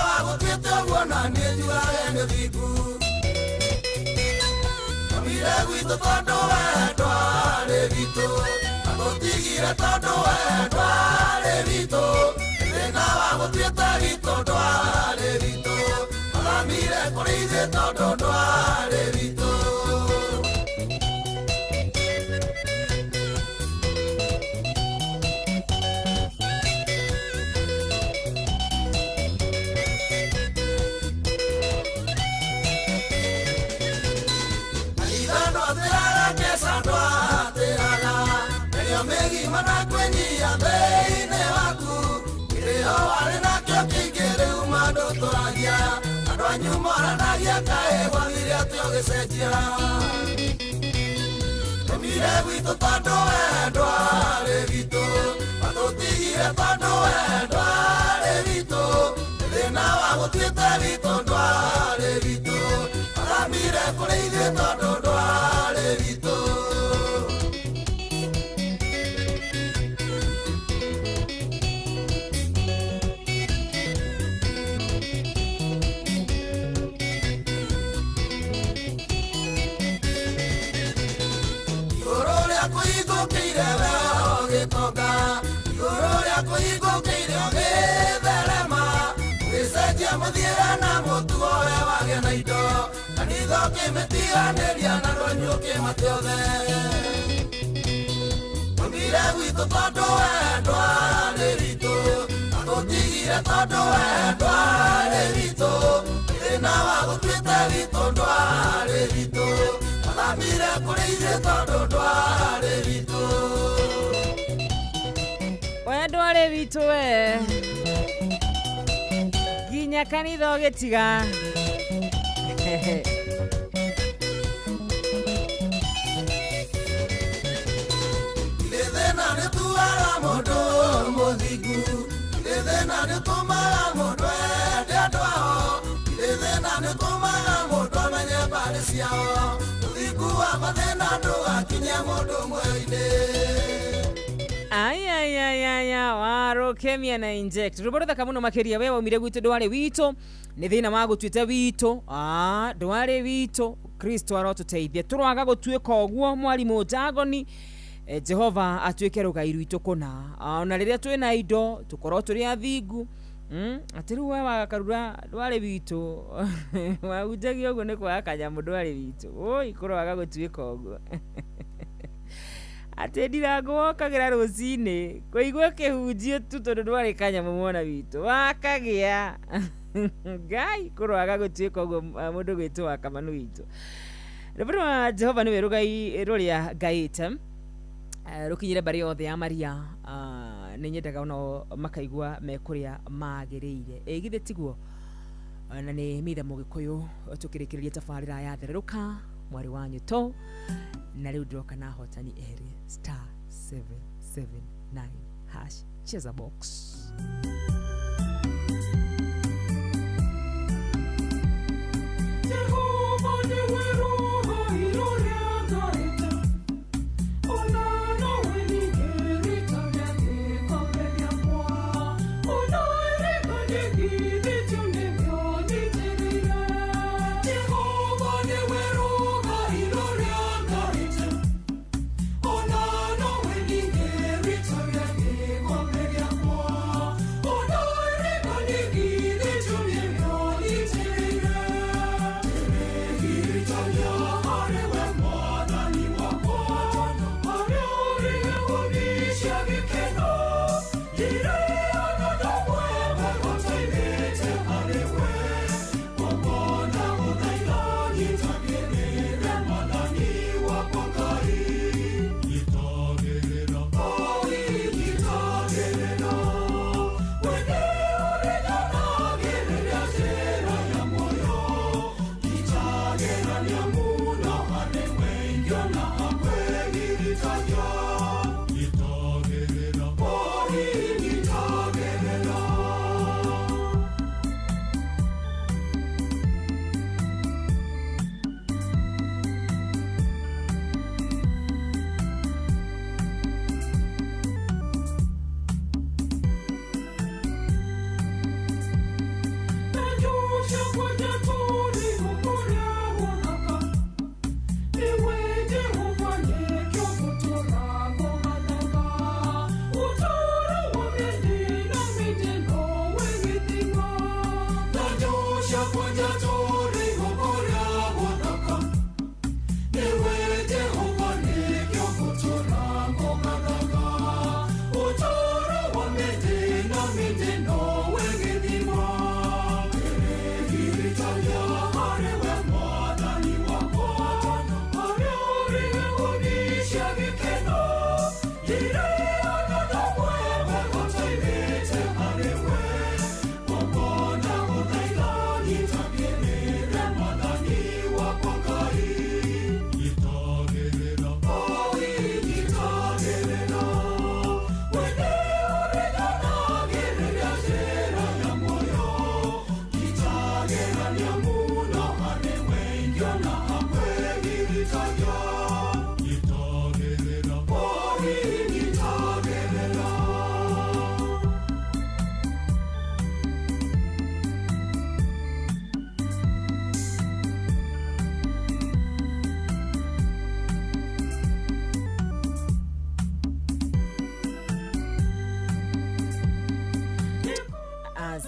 S13: wa gũtuĩte ũguo na niĩ njugage nĩ ũthingu tũmire gwitũ tondũ we ndwarĩ witũ na tũtigire tondũ we ndwarĩ witũ thĩna wa gũtuĩte witũ ndwarĩ witũ athamire kũrĩ ithuĩ tondũ ndwarĩ witũ. Mana kwenyia thĩinĩ waku kĩrĩo warĩ nakĩo kĩingĩ rĩu mandũ tũragia andũ anyu moranagia kaĩ gwathire atĩa ũgĩcenjia tũmire gwitũ tondũ we ndwarĩ witũ matũtigire tondũ we ndwarĩ witũ thĩna wa gũtuĩte witũ ndwarĩ witũ athamire kũrĩ ithuĩ tondũ ndwarĩ witũ. ya kuigo kirewe ogitonga iguru ya kuigo kirewe berema wiseje muthiera na mutugo we wage na indo kanitho kimetianeria na rwanyu kimatiothe mugire gwitu tondu wendwa nĩ ritũ tũtigire tondu wendwa nĩ ritũ thĩna wa gũtuĩte ritũ ndwarĩ ritũ athamire kũrĩ ithuĩ tondu ndwarĩ ritũ
S15: we ndwarĩ ritũ we nginya kanitha ũgĩtiga
S13: thĩna nĩ tuaga mũndũ mũthingu thĩna nĩ tũmaga mũndũ ende andũ ao thĩna nĩ tũmaga mũndũ amenye mbarĩ ciao mũthingu wa mathĩna ndũgakinyia mũndũ mweri-inĩ
S15: ayayayaya warokemia na inject ruborotha muno makeria we waumire gwitu ndwari wito ni thina wa gutwite wito ndwari wito Kristo arotuteithia turwaga gutwika oguo mwarimu Dagoni Jehova atwike rugai rwito kuna ona riria twina indo tukorwo turi athingu atiru we wakarura ndwari wito waujagi oguo ni kwa kanyamu ndwari wito oi kurwaga gutwika oguo atendirago wokagira rucini kuigwa kihunjio tu tondu ndwari kanyamu mwana wito wakagia ngai kurwaga gutwika oguo mundu gwitu wa kamanu wito rubro Jehova niwe rugai ruria ngaita rukinyire bari othe ya Maria ninyendaga ono makaigwa mekuria magiriire egithe tiguo na ni mitha mugikuyu tukirikiria tafarira ya thereruka mwari wanyu to na riu ndoka na hotani eri *779# cheza box
S11: Jehova ni weru Oh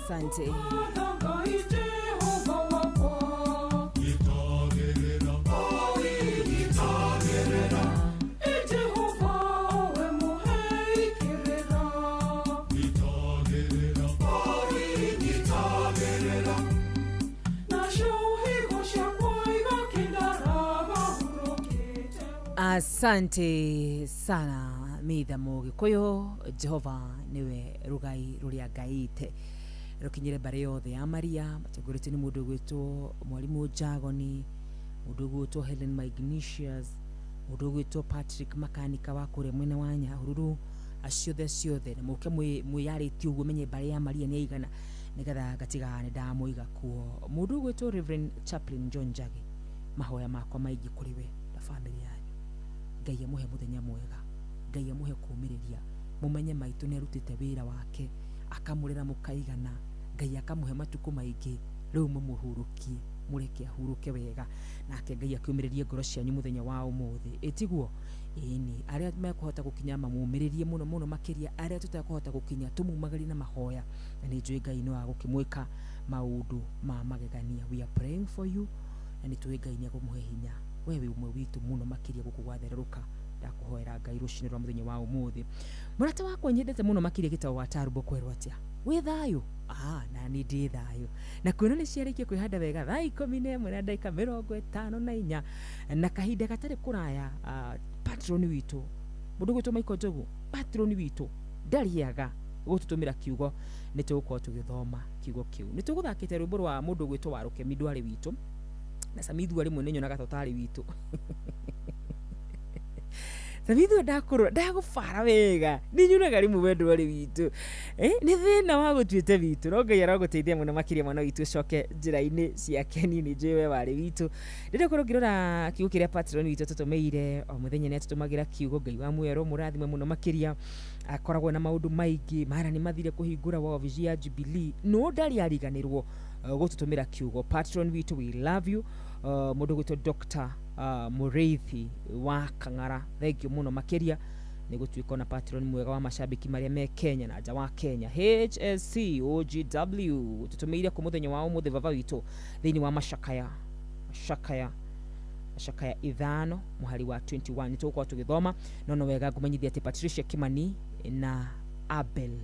S15: Asante. Asante sana mitha mugi koyo Jehova niwe rugai ruria gaite rukinyire bare yothe ya Maria matagurite ni mundu gwitwo mwalimu Jagoni, mundu gwitwo Helen Magnesius, mundu gwitwo Patrick makanika wa kure mwene wa Nyahururu, aciothe na muke mwiyariti uguo menye bare ya Maria ni igana nigetha gatigane ndamuiga kuo. Mundu gwitwo Reverend Chaplain John Njagi, mahoya makwa maigi kuri we na family yanyu. Ngai amuhe muthenya mwega, Ngai amuhe kumiriria, mumenye maitu ni arutite wira wake akamurera mukaigana, Ngai akamuhe matuku maingi, riu mumuhurukie mureke ahuruke wega, nake Ngai akiumiririe ngoro cianyu muthenya wa umuthi. Itiguo ini aria mekuhota gukinya mamumiririe muno makiria, aria tutakuhota gukinya tumumagari na mahoya, na ni njui Ngai no agukimwika maundu ma magegania. We are praying for you, na ni tuwe Ngai ni agumuhe hinya. Wewe umwe witu muno makiria gukugwatheruka ndakuhoera Ngai rucini rwa muthenya wa umuthi. Murata wakwa nyendete muno makiria gitawo wa Tarubo kwerwo atia we thayo. Na ni ndi thayo na kwino ni ciarikie kwihanda wega thaa 11 na dakika 54 na kahinda gatari kuraya. Patron witu mundu gwitwo Michael Jogu, patron witu ndariaga gututumira kiugo ni tugukorwo tugithoma kiugo kiu. Ni tuguthakite rwimbo rwa mundu gwitwo Waruke Midwari witu na Samithu ari mwe nyonaga totari witu. Samithu ndagufara wega ni nyunaga rimu wendo ari witu ni thina wa gutuite witu. No Ngai araguteithia muno makiria mwana witu coke njira-ini ciake nini njiwe wari witu. Ndire kurugirora kiugo kiria patron witu tutumeire o muthenya ni tutumagira kiugo. Ngai wa mwero murathime muno makiria, akoragwo na maundu maingi mara ni mathire kuhingura wa ofisi ya Jubilee no ndari ariganirwo gututumira kiugo. Patron witu, we love you. Mundu gwitwo Dr. Mureithi wa Kang'ara, thank you muno makiria ni gutwika na patron mwega wa mashabiki maria me Kenya na nja wa Kenya. HSC OGW tutumeire ku muthenya wa umuthi baba witu thini wa mashakaya ithano muhari wa 21 ni tukwa tugithoma no wega kumenyithia ati Patricia Kimani na Abel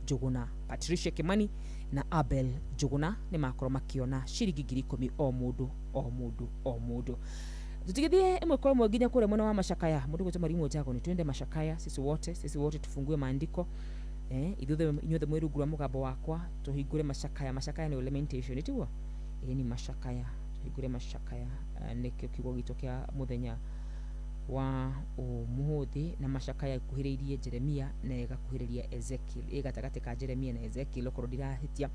S15: Juguna. Patricia Kimani na Abel Juguna ni makoro makiona shiringi 10,000 o mundu. Tutigithie imwe kwa imwe nginya kure mwana wa mashakaya mundu gwitwo Mwalimu Jagoni, twende mashakaya sisi wote tufungue maandiko ithuothe inyuothe mwirugura mugambo wakwa tuhingure mashakaya ni lamentation itiwo ni mashakaya tuhingure mashakaya nikio kiugo gitu kia muthenya wa umuthi na mashakaya ikuhiriirie Jeremia na igakuhiriria Ezekiel igatagati ka Jeremia na Ezekiel okoro ndirahitia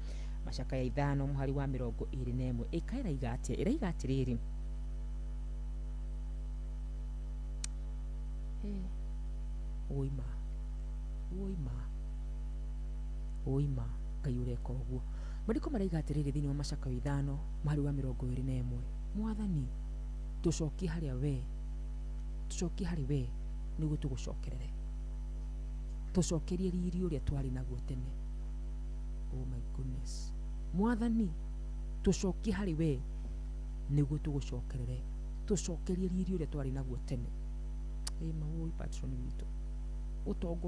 S15: mashakaya 5 muhari wa 21 ikaira igatiriri oima kayureka uguo mariko maraigatiriri thini wa mashakaya 5 muhari wa 21. Mwathani tucokie hari we niguo tugucokerere tucokerie riri uria twari naguo tene. Oh my goodness. Mwathani tucokie hari we niguo tugucokerere tucokerie riri uria twari naguo tene. Patron witu utongo